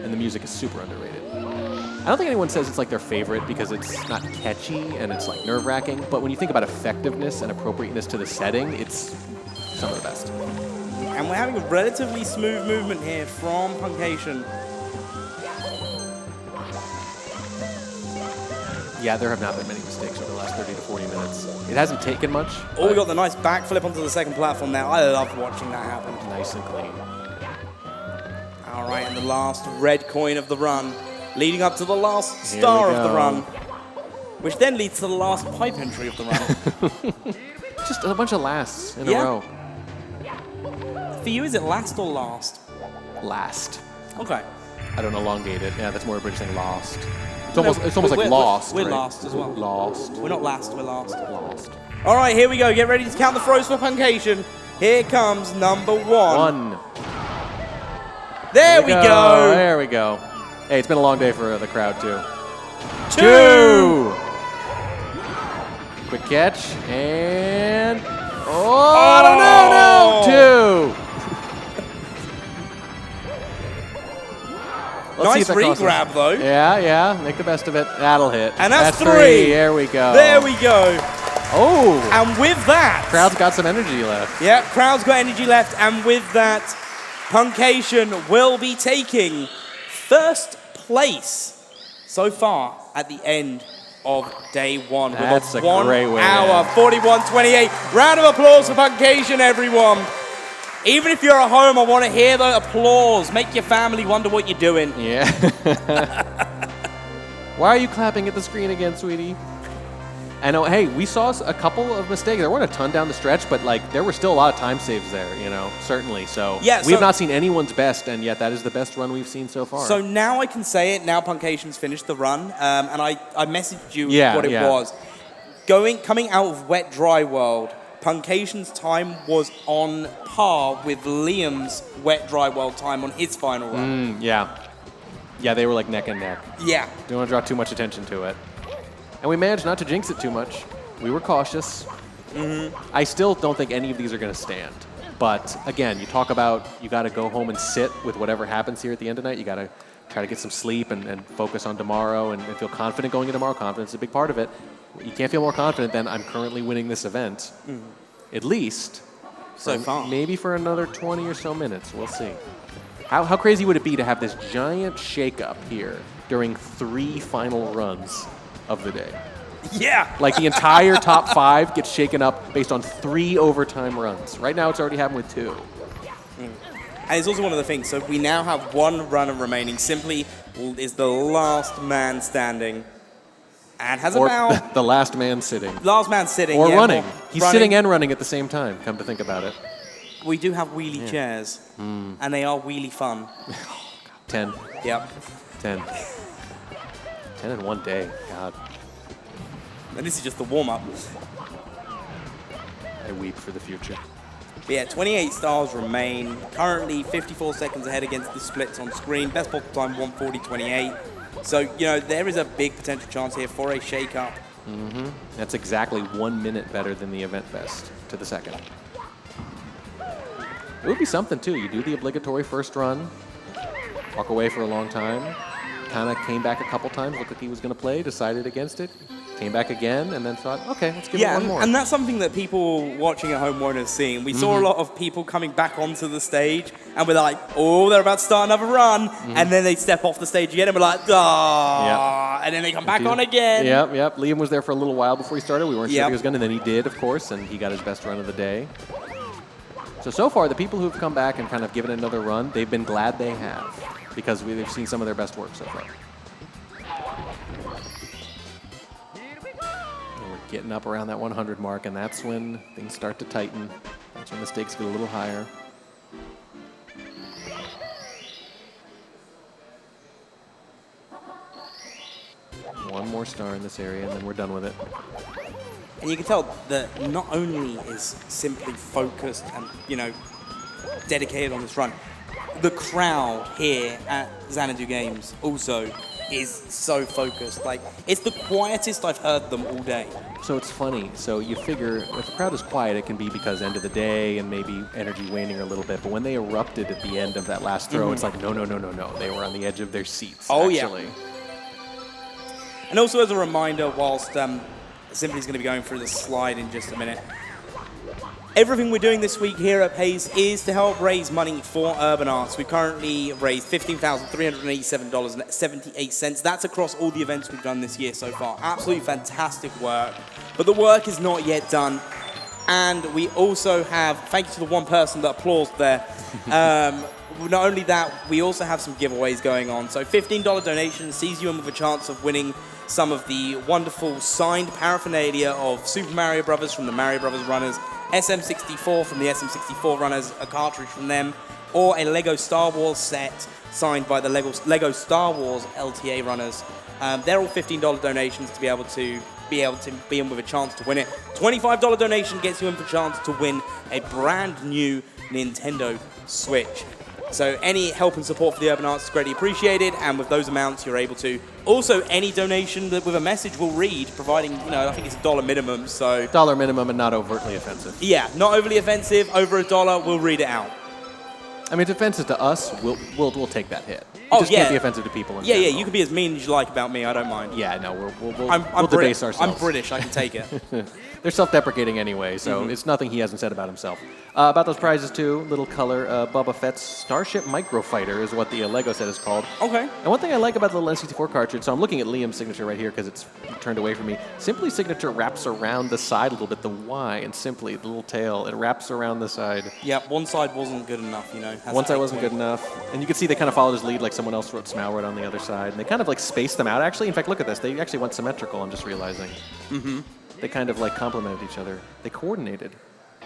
And the music is super underrated. I don't think anyone says it's like their favorite because it's not catchy and it's like nerve-wracking, but when you think about effectiveness and appropriateness to the setting, it's some of the best. And we're having a relatively smooth movement here from Punkation. Yeah, there have not been many mistakes over the last 30 to 40 minutes. It hasn't taken much. Oh, we got the nice backflip onto the second platform there. I love watching that happen. Nice and clean. All right, and the last red coin of the run, leading up to the last star of the run, which then leads to the last pipe entry of the run. Just a bunch of lasts in a row. For you, is it last or last? Last. Okay. I don't elongate it. Yeah, that's more a British saying lost. It's almost like lost. We're right? lost as well. Lost. We're not last, we're last. Lost. All right, here we go. Get ready to count the throws for Punkation. Here comes number one. There we go. There we go. Hey, it's been a long day for the crowd, too. Two. Quick catch, and... Oh, no. Two. Nice re-grab, though. Yeah. Make the best of it. That'll hit. And that's three. There we go. There we go. Oh. And with that... Crowd's got some energy left. Yeah, crowd's got energy left. And with that, Punkation will be taking first place so far at the end of day one. That's with a great way. 1 hour, 41:28. Round of applause for Punkation, everyone. Even if you're at home, I want to hear the applause. Make your family wonder what you're doing. Yeah. Why are you clapping at the screen again, sweetie? I know, hey, we saw a couple of mistakes. There weren't a ton down the stretch, but like there were still a lot of time saves there, you know, certainly. So yeah, we have not seen anyone's best, and yet that is the best run we've seen so far. So now I can say it. Now Punkation's finished the run, and I messaged you what it was. Coming out of Wet Dry World, Punkation's time was on par with Liam's Wet Dry World time on his final run. Yeah, they were like neck and neck. Yeah. Don't want to draw too much attention to it. And we managed not to jinx it too much. We were cautious. I still don't think any of these are going to stand. But again, you talk about you got to go home and sit with whatever happens here at the end of the night. You got to try to get some sleep and focus on tomorrow and feel confident going into tomorrow. Confidence is a big part of it. You can't feel more confident than I'm currently winning this event. At least. So far. Maybe for another 20 or so minutes. We'll see. How crazy would it be to have this giant shakeup here during 3 final runs of the day? Yeah. Like the entire top 5 gets shaken up based on 3 overtime runs. Right now it's already happened with 2. And it's also one of the things. So we now have 1 runner remaining. Simply is the last man standing. And has about... the last man sitting. Last man sitting. Or yeah, running. He's sitting and running at the same time, come to think about it. We do have wheelie chairs. And they are wheelie fun. 10. Yep. 10. 10 in one day. God. And this is just the warm-up. I weep for the future. But yeah, 28 stars remain. Currently 54 seconds ahead against the splits on screen. Best possible time, 1:40.28. So, you know, there is a big potential chance here for a shake-up. That's exactly 1 minute better than the event best to the second. It would be something, too. You do the obligatory first run, walk away for a long time, kind of came back a couple times, looked like he was going to play, decided against it, came back again, and then thought, okay, let's give it one more. And that's something that people watching at home won't have seen. We saw a lot of people coming back onto the stage, and we're like, oh, they're about to start another run, and then they step off the stage again, and we're like, and then they come back on again. Yep. Liam was there for a little while before he started. We weren't sure if he was going to, and then he did, of course, and he got his best run of the day. So far, the people who've come back and kind of given it another run, they've been glad they have, because we've seen some of their best work so far. And we're getting up around that 100 mark, and that's when things start to tighten. That's when the stakes get a little higher. One more star in this area, and then we're done with it. And you can tell that not only is Simply focused and, you know, dedicated on this run, the crowd here at Xanadu Games also is so focused. Like, it's the quietest I've heard them all day. So it's funny. So you figure if the crowd is quiet, it can be because end of the day and maybe energy waning a little bit. But when they erupted at the end of that last throw, it's like, no. They were on the edge of their seats, actually. And also as a reminder, whilst Simply's going to be going through the slide in just a minute, Everything we're doing this week here at Pace is to help raise money for Urban Arts. We've currently raised $15,387.78. That's across all the events we've done this year so far. Absolutely fantastic work. But the work is not yet done. And we also have, thank you to the one person that applauded there. Not only that, we also have some giveaways going on. So $15 donation sees you in with a chance of winning some of the wonderful signed paraphernalia of Super Mario Brothers from the Mario Brothers runners, SM64 from the SM64 runners, a cartridge from them, or a Lego Star Wars set signed by the Lego Star Wars LTA runners. They're all $15 donations to be able to be in with a chance to win it. $25 donation gets you in for a chance to win a brand new Nintendo Switch. So any help and support for the Urban Arts is greatly appreciated, and with those amounts you're able to. Also, any donation that with a message we'll read, providing, I think it's $1 minimum, so... $1 minimum and not overtly offensive. Yeah, not overly offensive, over $1, we'll read it out. I mean, it's offensive to us, we'll take that hit. It Oh, just yeah. can't be offensive to people in Yeah, general. you can be as mean as you like about me, I don't mind. Yeah, no, we'll I'm debase ourselves. I'm British, I can take it. They're self-deprecating anyway, so it's nothing he hasn't said about himself. About those prizes, too, little color, Boba Fett's Starship Microfighter is what the Lego set is called. Okay. And one thing I like about the little N64 cartridge, so I'm looking at Liam's signature right here because it's turned away from me. Simply signature wraps around the side a little bit, the Y, and Simply, the little tail, it wraps around the side. Yeah, one side wasn't good enough, One side wasn't good enough. And you can see they kind of followed his lead, like someone else wrote Smile right on the other side. And they kind of like spaced them out, actually. In fact, look at this. They actually went symmetrical, I'm just realizing. Mm-hmm. They kind of like complemented each other. They coordinated.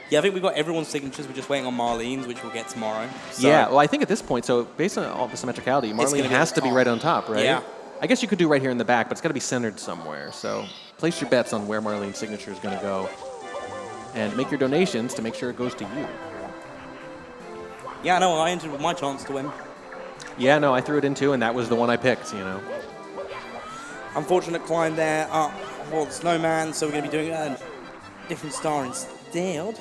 Yeah, I think we've got everyone's signatures. We're just waiting on Marlene's, which we'll get tomorrow. So Yeah, well, I think at this point, so based on all the symmetricality, Marlene has to be right on top, right? Yeah. I guess you could do right here in the back, but it's got to be centered somewhere. So place your bets on where Marlene's signature is going to go. And make your donations to make sure it goes to you. Yeah, no, I entered with my chance to win. Yeah, no, I threw it in too, and that was the one I picked, Unfortunate climb there up for the snowman, so we're going to be doing a different star instead.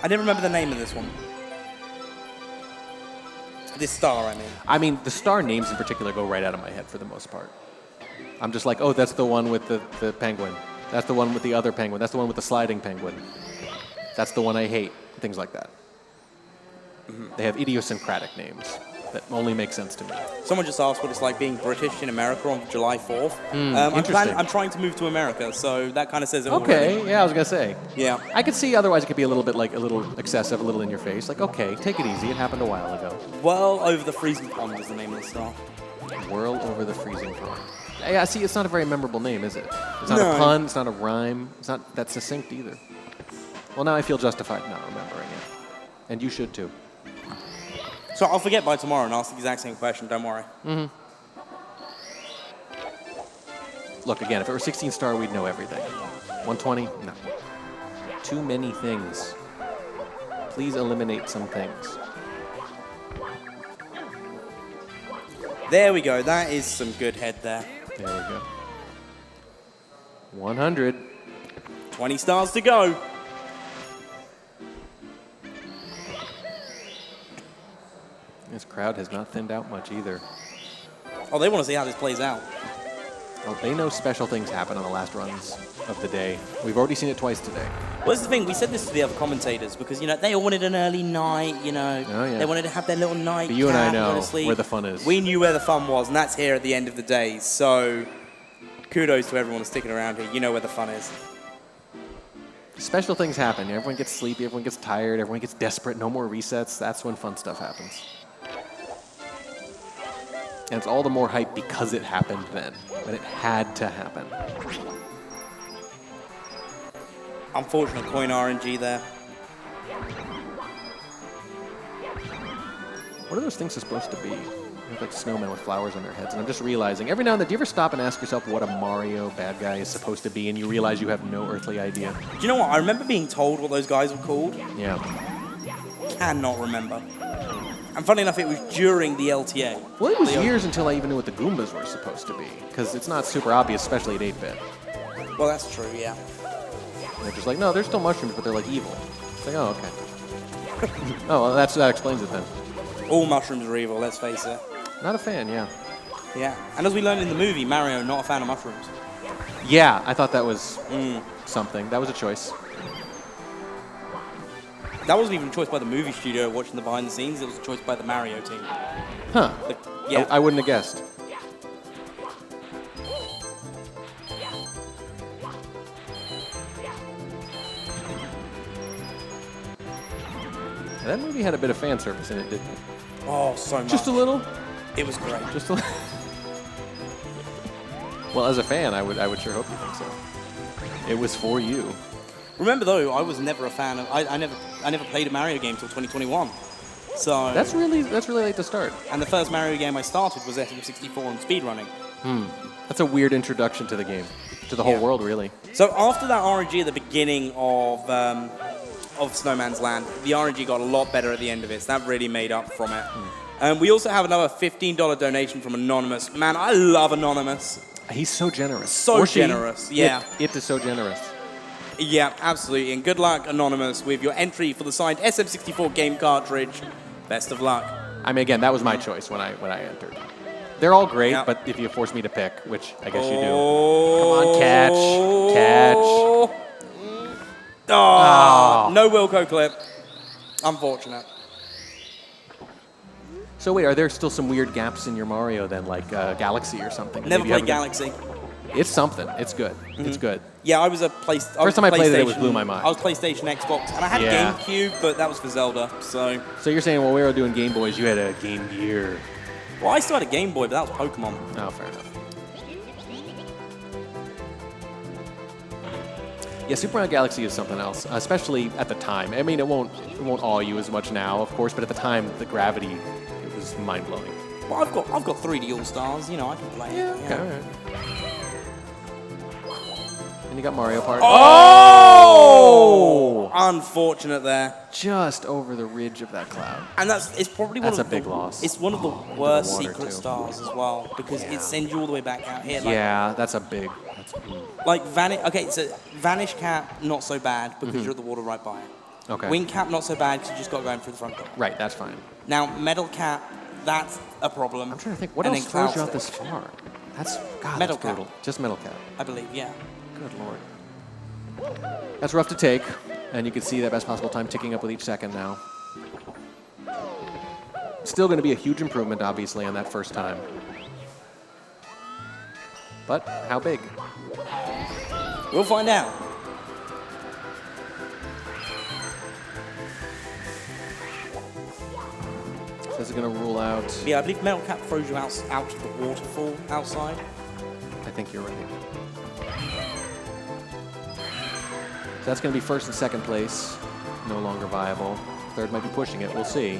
I never remember the name of this one. This star, I mean. The star names in particular go right out of my head for the most part. I'm just like, oh, that's the one with the penguin. That's the one with the other penguin. That's the one with the sliding penguin. That's the one I hate. Things like that. Mm-hmm. They have idiosyncratic names that only make sense to me. Someone just asked what it's like being British in America on July 4th. Interesting. I'm trying to move to America, so that kind of says it all. Okay, yeah, I was going to say. Yeah. I could see otherwise it could be a little bit like a little excessive, a little in your face. Like, okay, take it easy. It happened a while ago. Well Over the Freezing Pond is the name of the star. Whirl Over the Freezing Pond. Yeah, see, it's not a very memorable name, is it? It's not No. a pun. It's not a rhyme. It's not that succinct either. Well, now I feel justified not remembering it. And you should too. So I'll forget by tomorrow and ask the exact same question, don't worry. Mm-hmm. Look, again, if it were 16 star, we'd know everything. 120? No. Too many things. Please eliminate some things. There we go. That is some good head there. There we go. 100. 20 stars to go. This crowd has not thinned out much either. Oh, they want to see how this plays out. Well, they know special things happen on the last runs of the day. We've already seen it twice today. Well, that's the thing. We said this to the other commentators because, they all wanted an early night, Oh, yeah. They wanted to have their little night. But you and I know honestly. where the fun is. We knew where the fun was, and that's here at the end of the day. So, kudos to everyone sticking around here. You know where the fun is. Special things happen. Everyone gets sleepy, everyone gets tired, everyone gets desperate, no more resets. That's when fun stuff happens. And it's all the more hype because it happened then. But it had to happen. Unfortunate coin RNG there. What are those things supposed to be? They look like snowmen with flowers on their heads. And I'm just realizing, every now and then, do you ever stop and ask yourself what a Mario bad guy is supposed to be, and you realize you have no earthly idea? Do you know what? I remember being told what those guys were called. Yeah. Cannot remember. And funny enough, it was during the LTA. Well, it was years until I even knew what the Goombas were supposed to be, because it's not super obvious, especially at 8-bit. Well, that's true, yeah. And they're just like, no, they're still mushrooms, but they're like evil. It's like, oh, okay. Oh, well, that explains it then. All mushrooms are evil, let's face it. Not a fan, yeah. Yeah, and as we learned in the movie, Mario, not a fan of mushrooms. Yeah, I thought that was something. That was a choice. That wasn't even a choice by the movie studio watching the behind the scenes. It was a choice by the Mario team. Huh. Yeah. I wouldn't have guessed. That movie had a bit of fan service in it, didn't it? Oh, so much. Just a little? It was great. Just a little. Well, as a fan, I would sure hope you think so. It was for you. Remember though, I was never a fan of. I never played a Mario game till 2021. So That's really late to start. And the first Mario game I started was SWRC and speedrunning. That's a weird introduction to the game, to the whole Yeah. world, really. So after that RNG at the beginning of Snowman's Land, the RNG got a lot better at the end of it. So that really made up from it. We also have another $15 donation from Anonymous. Man, I love Anonymous. He's so generous. So Or she. generous, yeah. It is so generous. Yeah, absolutely. And good luck, Anonymous, with your entry for the signed SM64 game cartridge. Best of luck. I mean, again, that was my choice when I entered. They're all great, Yeah. but if you force me to pick, which I guess you do. Come on, catch. Oh, no Wilco clip. Unfortunate. So wait, are there still some weird gaps in your Mario then, like Galaxy or something? Never Maybe you played haven't Galaxy. It's something. It's good. It's good. Yeah, I was a First time I played it, it blew my mind. I was PlayStation, Xbox, and I had Yeah. GameCube, but that was for Zelda. So, So you're saying while we were doing Game Boys, you had a Game Gear. well, I still had a Game Boy, but that was Pokemon. Oh, fair enough. Yeah, Super Mario Galaxy is something else, especially at the time. I mean, it won't awe you as much now, of course, but at the time, the gravity, it was mind-blowing. Well, I've got 3D All Stars. You know, I can play. it. Okay, all right. And you got Mario Party. Oh! Unfortunate there. Just over the ridge of that cloud. And it's probably That's one of a big the, loss. It's one of the worst water, secret too. stars as well because it sends you all the way back out here. Like, Yeah, that's a big. Like so Vanish Cap, not so bad because you're at the water right by it. Okay. Wing Cap, not so bad because you just got going through the front door. Right, that's fine. Now Metal Cap, that's a problem. I'm trying to think, what And else then throws you Cloud out this far? That's, God, Metal that's Cap. brutal. Just Metal Cap. I believe, yeah. Good Lord. That's rough to take, and you can see that best possible time ticking up with each second now. Still going to be a huge improvement, obviously, on that first time. But how big? We'll find out. So this is going to rule out. Yeah, I believe Metal Cap throws you out to the waterfall outside. I think you're right. So that's going to be first and second place. No longer viable. Third might be pushing it. We'll see.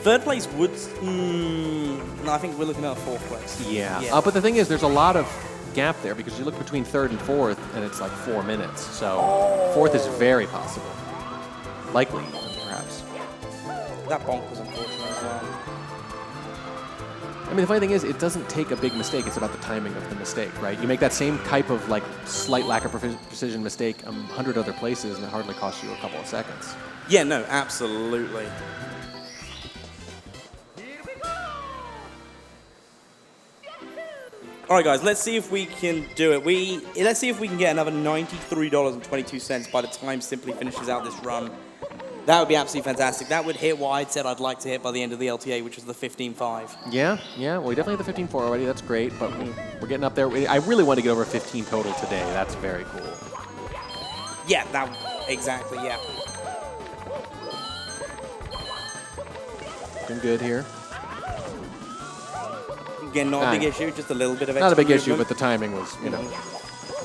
Third place would. No, I think we're looking at a fourth place. Yeah. But the thing is, there's a lot of gap there because you look between third and fourth, and it's like 4 minutes. So fourth is very possible. Likely, perhaps. That bonk was unfortunate as well. I mean, the funny thing is, it doesn't take a big mistake. It's about the timing of the mistake, right? You make that same type of like slight lack of precision mistake 100 other places, and it hardly costs you a couple of seconds. Yeah, no, absolutely. All right, guys, let's see if we can do it. Let's see if we can get another $93.22 by the time Simply finishes out this run. That would be absolutely fantastic. That would hit what I'd said I'd like to hit by the end of the LTA, which was the 15.5. Yeah. Well, we definitely have the 15.4 already. That's great, but we're getting up there. I really want to get over 15 total today. That's very cool. Yeah, exactly, yeah. Been good here. Again, not a big issue, just a little bit of extra Not a big issue, movement. but the timing was,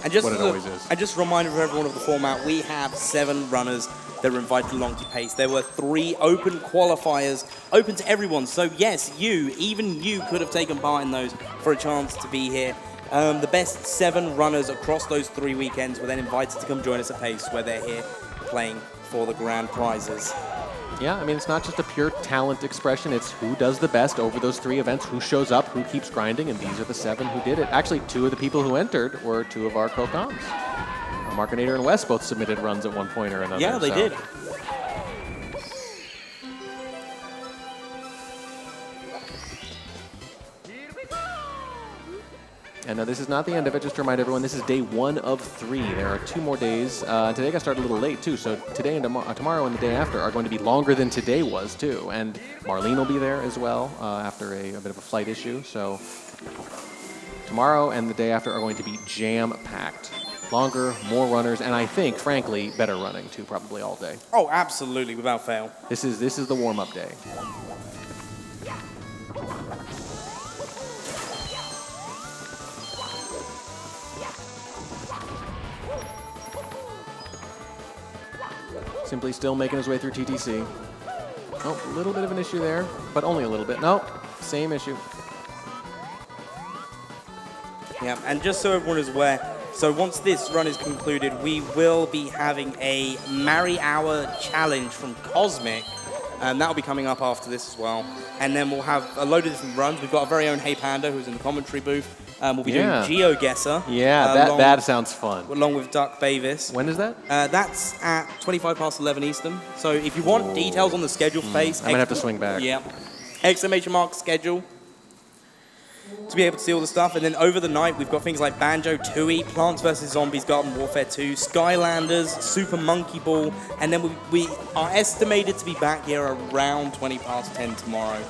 And just what it always is. And just a reminder for everyone of the format, we have 7 runners that are invited along to pace. There were 3 open qualifiers, open to everyone. So yes, even you could have taken part in those for a chance to be here. The best 7 runners across those 3 weekends were then invited to come join us at pace, where they're here playing for the grand prizes. Yeah, I mean, it's not just a pure talent expression. It's who does the best over those 3 events, who shows up, who keeps grinding, and these are the 7 who did it. Actually, 2 of the people who entered were 2 of our co-coms. Markinator and Wes both submitted runs at one point or another. Yeah, they did. And this is not the end of it. Just to remind everyone, this is day 1 of 3. There are 2 more days. Today got started a little late, too. So today and tomorrow and the day after are going to be longer than today was, too. And Marlene will be there as well after a bit of a flight issue. So tomorrow and the day after are going to be jam-packed. Longer, more runners, and I think, frankly, better running, too, probably all day. Oh, absolutely, without fail. This is the warm-up day. Simply still making his way through TTC. Oh, a little bit of an issue there, but only a little bit. No, same issue. Yeah, and just so everyone is aware, so once this run is concluded, we will be having a Marry Hour challenge from Cosmic. That'll be coming up after this as well. And then we'll have a load of different runs. We've got our very own Hey Panda, who's in the commentary booth. We'll be doing GeoGuessr. Yeah, that sounds fun. Along with Duck Bavis. When is that? That's at 25 past 11 Eastern. So if you want details on the schedule phase, I might have to swing back. Yeah. ! Schedule to be able to see all the stuff. And then over the night, we've got things like Banjo Tooie, Plants vs. Zombies, Garden Warfare 2, Skylanders, Super Monkey Ball, and then we are estimated to be back here around 20 past 10 tomorrow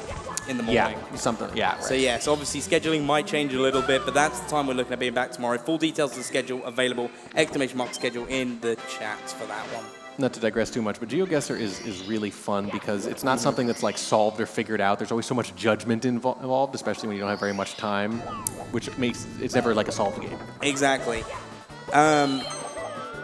in the morning. Yeah, something, yeah. Right. So obviously scheduling might change a little bit, but that's the time we're looking at being back tomorrow. Full details of the schedule available, ! Schedule in the chat for that one. Not to digress too much, but GeoGuessr is really fun because it's not something that's like solved or figured out. There's always so much judgment involved, especially when you don't have very much time, which makes it's never like a solved game. Exactly.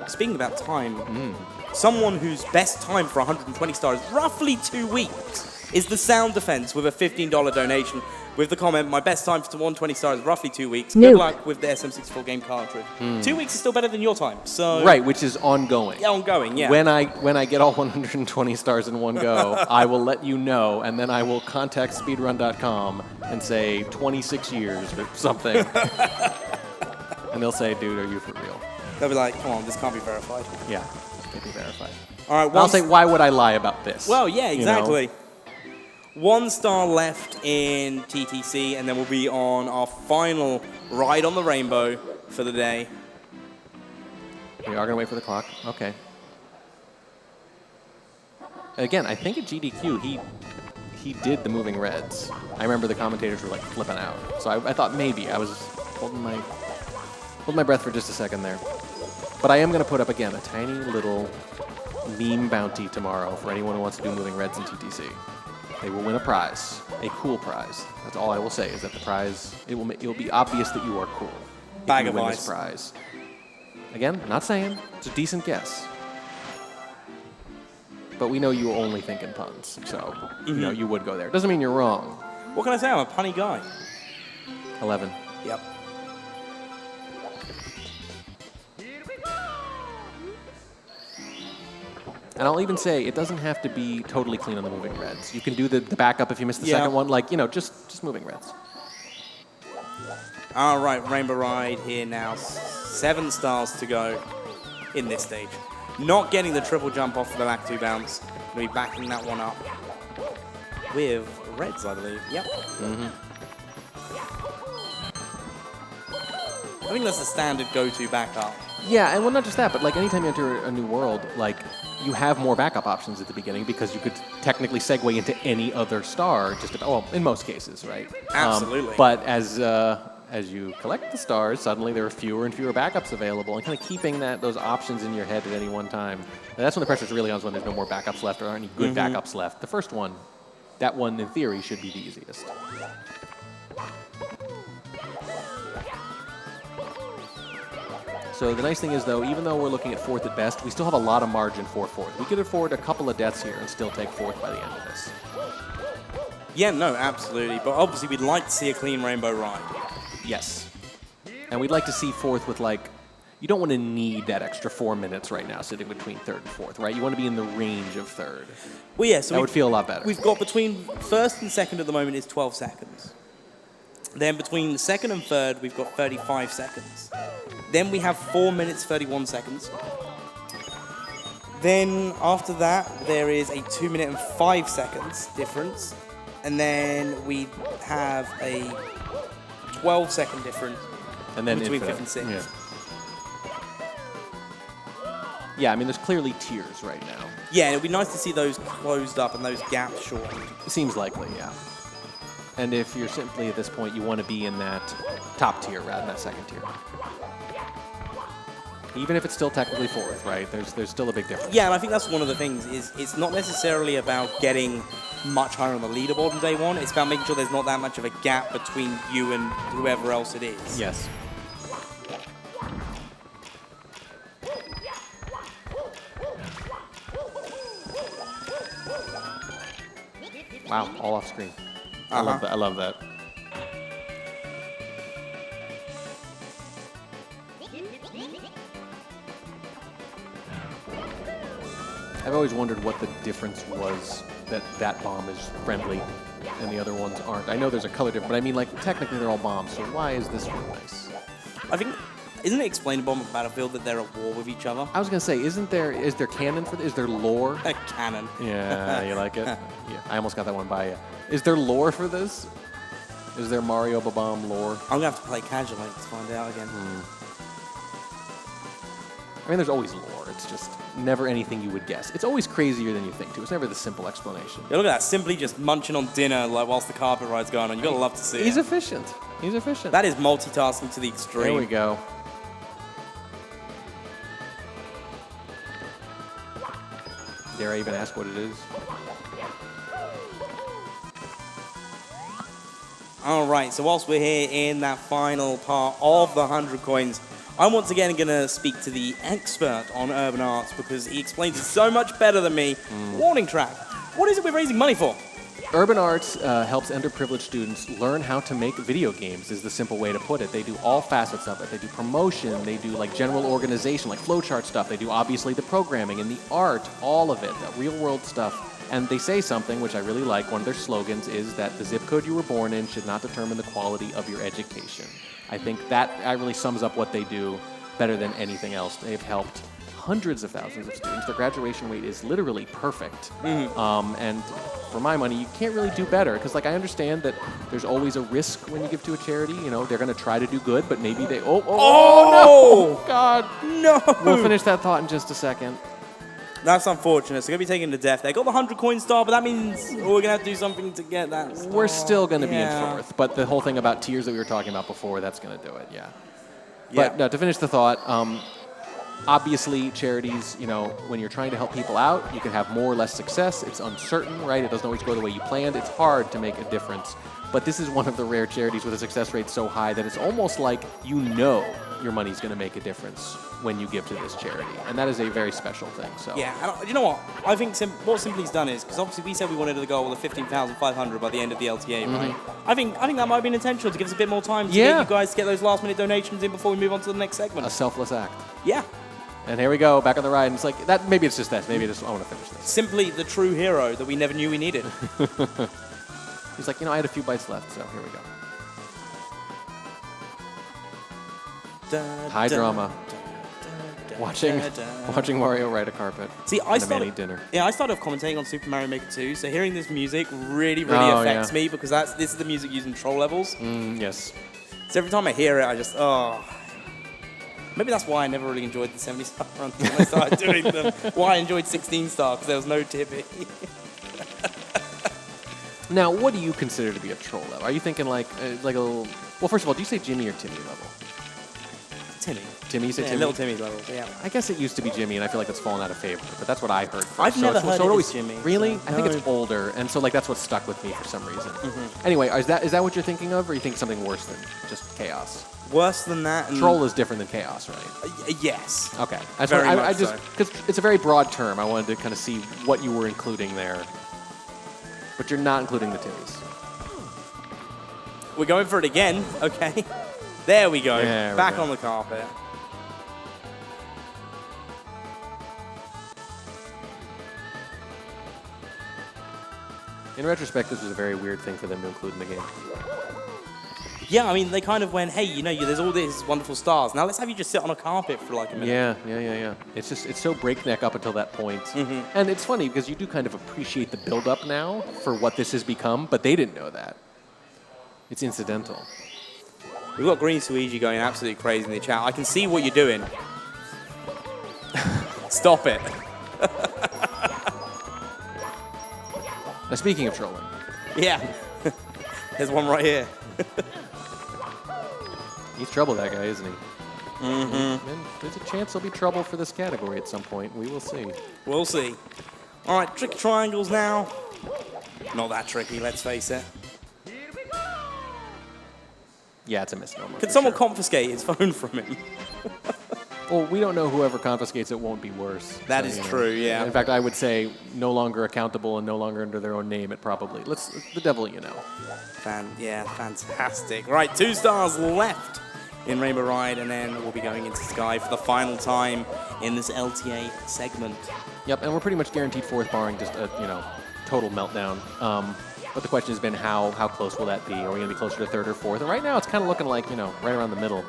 Speaking about time, someone whose best time for 120 stars, roughly 2 weeks, is the Sound Defense with a $15 donation. With the comment, my best time for 120 stars, roughly 2 weeks. Good luck with the SM64 game cartridge. 2 weeks is still better than your time, so... Right, which is ongoing. Yeah, ongoing, yeah. When I get all 120 stars in one go, I will let you know, and then I will contact speedrun.com and say 26 years or something. And they'll say, dude, are you for real? They'll be like, come on, this can't be verified. Yeah, this can't be verified. All right, I'll say, why would I lie about this? Well, yeah, exactly. You know? 1 star left in TTC, and then we'll be on our final ride on the rainbow for the day. We are going to wait for the clock. Okay. Again, I think at GDQ, he did the moving reds. I remember the commentators were like flipping out. So I thought maybe. I was holding my breath for just a second there. But I am going to put up, again, a tiny little meme bounty tomorrow for anyone who wants to do moving reds in TTC. They will win a prize, a cool prize. That's all I will say, is that the prize, it will be obvious that you are cool. Bag of win ice. This prize. Again, not saying, it's a decent guess. But we know you only think in puns, so you know you would go there. Doesn't mean you're wrong. What can I say? I'm a punny guy. 11. Yep. And I'll even say, it doesn't have to be totally clean on the moving reds. You can do the backup if you miss the second one, like, just moving reds. All right, Rainbow Ride here now. 7 stars to go in this stage. Not getting the triple jump off the back 2 bounce. Going to be backing that one up with reds, I believe. Yep. I think that's the standard go-to backup. Yeah, and well, not just that, but like anytime you enter a new world, like you have more backup options at the beginning because you could technically segue into any other star. Well, in most cases, right? Absolutely. But as you collect the stars, suddenly there are fewer and fewer backups available, and kind of keeping those options in your head at any one time. And that's when the pressure's really on, is when there's no more backups left or aren't any good backups left. The first one, that one in theory should be the easiest. So the nice thing is, though, even though we're looking at 4th at best, we still have a lot of margin for 4th. We could afford a couple of deaths here and still take 4th by the end of this. Yeah, no, absolutely. But obviously, we'd like to see a clean Rainbow Ride. Yes. And we'd like to see 4th with, like, you don't want to need that extra 4 minutes right now sitting between 3rd and 4th, right? You want to be in the range of 3rd. Well, yeah, so that would feel a lot better. We've got between 1st and 2nd at the moment is 12 seconds. Then between 2nd and 3rd, we've got 35 seconds. Then we have 4 minutes, 31 seconds. Then after that, there is a 2 minute and 5 seconds difference. And then we have a 12-second difference And then between infinite. 5th and 6th. Yeah. Yeah, I mean, there's clearly tiers right now. Yeah, and it'd be nice to see those closed up and those gaps shortened. Seems likely, yeah. And if you're simply at this point, you want to be in that top tier rather than that second tier. Even if it's still technically 4th, right? There's still a big difference. Yeah, and I think that's one of the things, is it's not necessarily about getting much higher on the leaderboard on day one. It's about making sure there's not that much of a gap between you and whoever else it is. Yes. Wow, all off screen. I love that. I love that. I've always wondered what the difference was that bomb is friendly and the other ones aren't. I know there's a color difference, but I mean, like, technically they're all bombs, so why is this one nice? I think, isn't it explainable on the battlefield that they're at war with each other? I was going to say, is there canon for this? Is there lore? A canon. Yeah, you like it? Yeah, I almost got that one by you. Is there lore for this? Is there Mario Babam lore? I'm going to have to play casually to find out again. I mean, there's always lore. It's just never anything you would guess. It's always crazier than you think, too. It's never the simple explanation. Yeah, look at that. Simply just munching on dinner like whilst the carpet ride's going on. You got to love to see He's it. efficient. He's efficient. That is multitasking to the extreme. There we go. Dare I even ask what it is? All right, so whilst we're here in that final part of the 100 coins, I'm once again going to speak to the expert on urban arts because he explains it so much better than me. Warning track. What is it we're raising money for? Urban Arts helps underprivileged students learn how to make video games, is the simple way to put it. They do all facets of it. They do promotion, they do like general organization, like flowchart stuff. They do obviously the programming and the art, all of it, the real world stuff. And they say something, which I really like, one of their slogans is that the zip code you were born in should not determine the quality of your education. I think that really sums up what they do better than anything else. They've helped hundreds of thousands of students. Their graduation rate is literally perfect. And for my money, you can't really do better because, like, I understand that there's always a risk when you give to a charity. You know, they're going to try to do good, but maybe they... Oh, no! God. No! We'll finish that thought in just a second. That's unfortunate. So going to be taken to death. They got the 100 coin star, but that means we're going to have to do something to get that star. We're still going to be in 4th, but the whole thing about tiers that we were talking about before, that's going to do it, yeah. But no, to finish the thought, obviously charities, you know, when you're trying to help people out, you can have more or less success. It's uncertain, right? It doesn't always go the way you planned. It's hard to make a difference. But this is one of the rare charities with a success rate so high that it's almost like you know your money's going to make a difference when you give to this charity. And that is a very special thing. So yeah, and you know what? I think what Simply's done is, because obviously we said we wanted the goal of 15,500 by the end of the LTA, right? I think that might be intentional to give us a bit more time to get you guys to get those last minute donations in before we move on to the next segment. A selfless act. Yeah. And here we go, back on the ride. And it's like, that. Maybe it's just that. Maybe I want to finish this. Simply the true hero that we never knew we needed. He's like, you know, I had a few bites left, so here we go. High drama. Watching Mario ride a carpet. See, I started dinner. Yeah, I started off commentating on Super Mario Maker 2, so hearing this music really affects me because this is the music used in troll levels. Yes. So every time I hear it, I just maybe that's why I never really enjoyed the 70-star runs when I started doing them. Why I enjoyed 16-star because there was no tipping. Now, what do you consider to be a troll level? Are you thinking like a little? Well, first of all, do you say Jimmy or Timmy level? Timmy. Timmy, you say Timmy? Little Timmy level, yeah. I guess it used to be Jimmy, and I feel like it's fallen out of favor, but that's what I heard first. I've never heard it as Jimmy. Really? So I think it's older, and so like that's what stuck with me for some reason. Anyway, is that what you're thinking of, or you think something worse than just chaos? Worse than that? Troll is different than chaos, right? Yes. Okay. That's very I much just because it's a very broad term. I wanted to kind of see what you were including there, but you're not including the Timmies. We're going for it again. Okay. There we go. Back on the carpet. In retrospect, this was a very weird thing for them to include in the game. Yeah, I mean, they kind of went, hey, you know, there's all these wonderful stars. Now let's have you just sit on a carpet for like a minute. Yeah. It's so breakneck up until that point. And it's funny because you do kind of appreciate the build-up now for what this has become, but they didn't know that. It's incidental. We've got Green Suiji going absolutely crazy in the chat. I can see what you're doing. Stop it. Now, speaking of trolling. Yeah. There's one right here. He's trouble, that guy, isn't he? And there's a chance there'll be trouble for this category at some point. We will see. We'll see. All right, tricky triangles now. Not that tricky, let's face it. Yeah, it's a misnomer. Could someone confiscate his phone from him? Well, we don't know whoever confiscates it won't be worse. That is true, yeah. In fact, I would say no longer accountable and no longer under their own name. It probably the devil, you know. Yeah, fantastic. Right, 2 stars left in Rainbow Ride, and then we'll be going into Sky for the final time in this LTA segment. Yep, and we're pretty much guaranteed 4th, barring just a total meltdown. But the question has been how close will that be? Are we going to be closer to 3rd or 4th? And right now, it's kind of looking like right around the middle.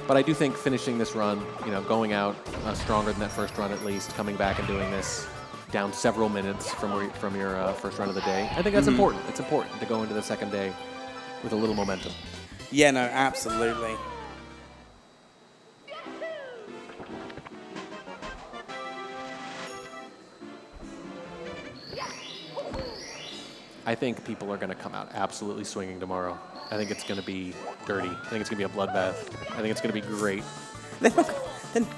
But I do think finishing this run, going out stronger than that first run at least, coming back and doing this down several minutes from your first run of the day, I think that's important. It's important to go into the second day with a little momentum. Yeah, no, absolutely. I think people are going to come out absolutely swinging tomorrow. I think it's going to be dirty. I think it's going to be a bloodbath. I think it's going to be great. They're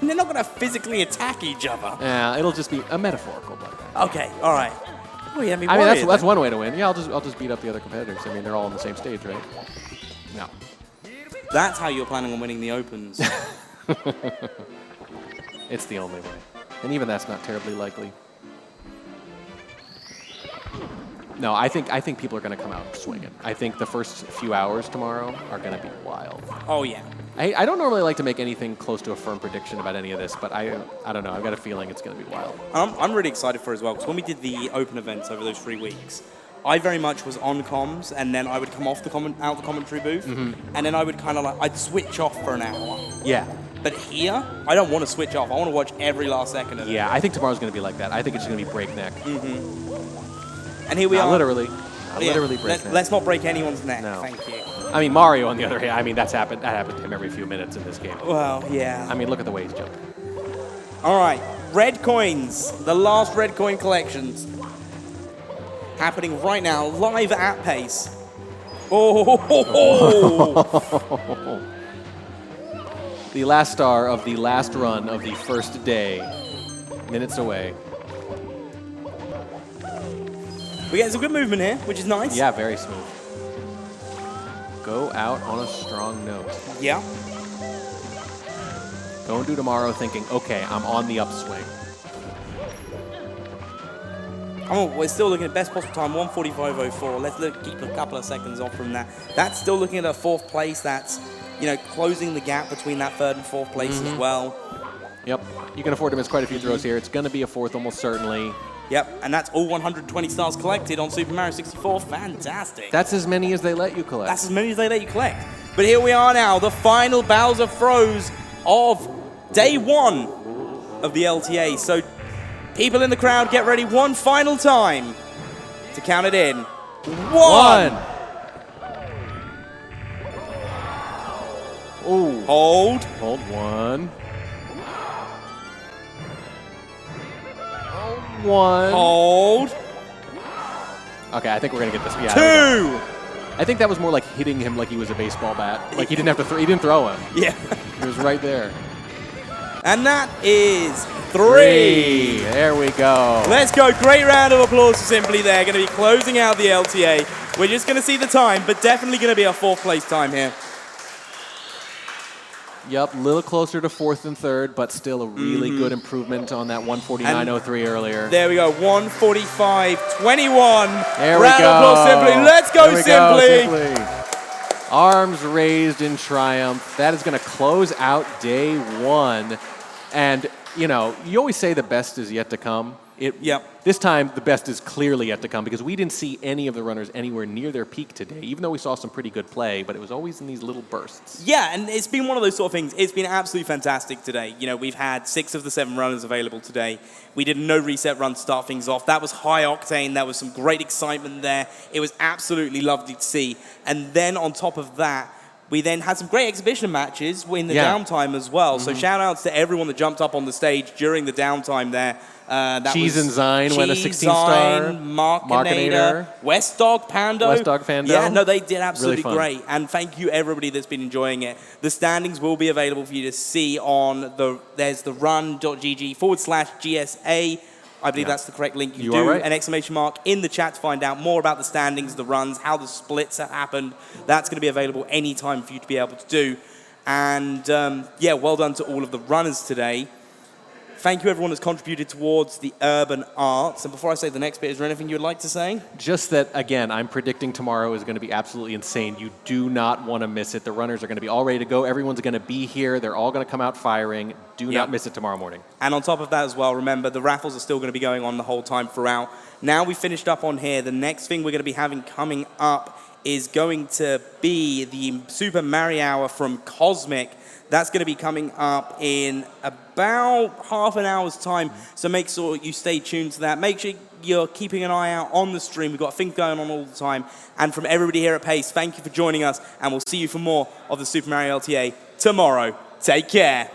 not going to physically attack each other. Yeah, it'll just be a metaphorical bloodbath. Okay, all right. Well, yeah, I mean, that's one way to win. Yeah, I'll just beat up the other competitors. I mean, they're all on the same stage, right? No. That's how you're planning on winning the Opens. It's the only way. And even that's not terribly likely. No, I think people are going to come out swinging. I think the first few hours tomorrow are going to be wild. Oh, yeah. I don't normally like to make anything close to a firm prediction about any of this, but I don't know. I've got a feeling it's going to be wild. I'm really excited for it as well, because when we did the open events over those 3 weeks, I very much was on comms, and then I would come off out the commentary booth, and then I would kind of I'd switch off for an hour. Yeah. But here, I don't want to switch off. I want to watch every last second of it. Yeah, I think tomorrow's going to be like that. I think it's going to be breakneck. And here we are. Literally. Literally breakneck. Let's not break anyone's neck. No. Thank you. I mean, Mario, on the other hand, I mean, that happens to him every few minutes in this game. Well, yeah. I mean, look at the way he's jumping. All right, red coins, the last red coin collections, happening right now, live at pace. Oh! The last star of the last run of the first day, minutes away. We get some good movement here, which is nice. Yeah, very smooth. Go out on a strong note. Yeah. Go into tomorrow thinking, okay, I'm on the upswing. Oh, we're still looking at best possible time, 1:45.04. Let's keep a couple of seconds off from that. That's still looking at a 4th place. That's, closing the gap between that 3rd and 4th place as well. Yep. You can afford to miss quite a few throws here. It's going to be a 4th almost certainly. Yep, and that's all 120 stars collected on Super Mario 64. Fantastic. That's as many as they let you collect. That's as many as they let you collect. But here we are now, the final Bowser throws of day 1 of the LTA. So people in the crowd, get ready one final time to count it in. 1. Ooh. Hold. Hold 1. 1. Hold. Okay, I think we're gonna get this. Yeah. 2. I think that was more like hitting him like he was a baseball bat. Like he didn't have to. He didn't throw him. Yeah. He was right there. And that is 3. There we go. Let's go. Great round of applause for Simply there. Going to be closing out the LTA. We're just going to see the time, but definitely going to be a 4th place time here. Yep, a little closer to 4th and 3rd, but still a really good improvement on that 149.03 earlier. There we go, 145.21. There we Round go. of applause, Simply. Let's go, Simply. Arms raised in triumph. That is going to close out day 1. And, you always say the best is yet to come. This time, the best is clearly yet to come because we didn't see any of the runners anywhere near their peak today, even though we saw some pretty good play, but it was always in these little bursts. Yeah, and it's been one of those sort of things. It's been absolutely fantastic today. You know, we've had 6 of the 7 runners available today. We did a no reset run to start things off. That was high octane. There was some great excitement there. It was absolutely lovely to see. And then on top of that, we then had some great exhibition matches in the downtime as well. So shout outs to everyone that jumped up on the stage during the downtime there. Cheese and Zine went a 16-star. Markinator, West Dog Pando. West Dog Pando. Yeah, no, they did absolutely Really fun. great. And thank you everybody that's been enjoying it. The standings will be available for you to see on there's the run.gg/GSA. I believe that's the correct link. You do are right. an exclamation mark in the chat to find out more about the standings, the runs, how the splits have happened. That's going to be available anytime for you to be able to do. And yeah, well done to all of the runners today. Thank you everyone that's contributed towards the urban arts. And before I say the next bit, is there anything you would like to say? Just that, again, I'm predicting tomorrow is going to be absolutely insane. You do not want to miss it. The runners are going to be all ready to go. Everyone's going to be here. They're all going to come out firing. Do not miss it tomorrow morning. And on top of that as well, remember, the raffles are still going to be going on the whole time throughout. Now we've finished up on here. The next thing we're going to be having coming up is going to be the Super Mario Hour from Cosmic. That's going to be coming up in about half an hour's time, so make sure you stay tuned to that. Make sure you're keeping an eye out on the stream. We've got things going on all the time. And from everybody here at Pace, thank you for joining us, and we'll see you for more of the Super Mario LTA tomorrow. Take care.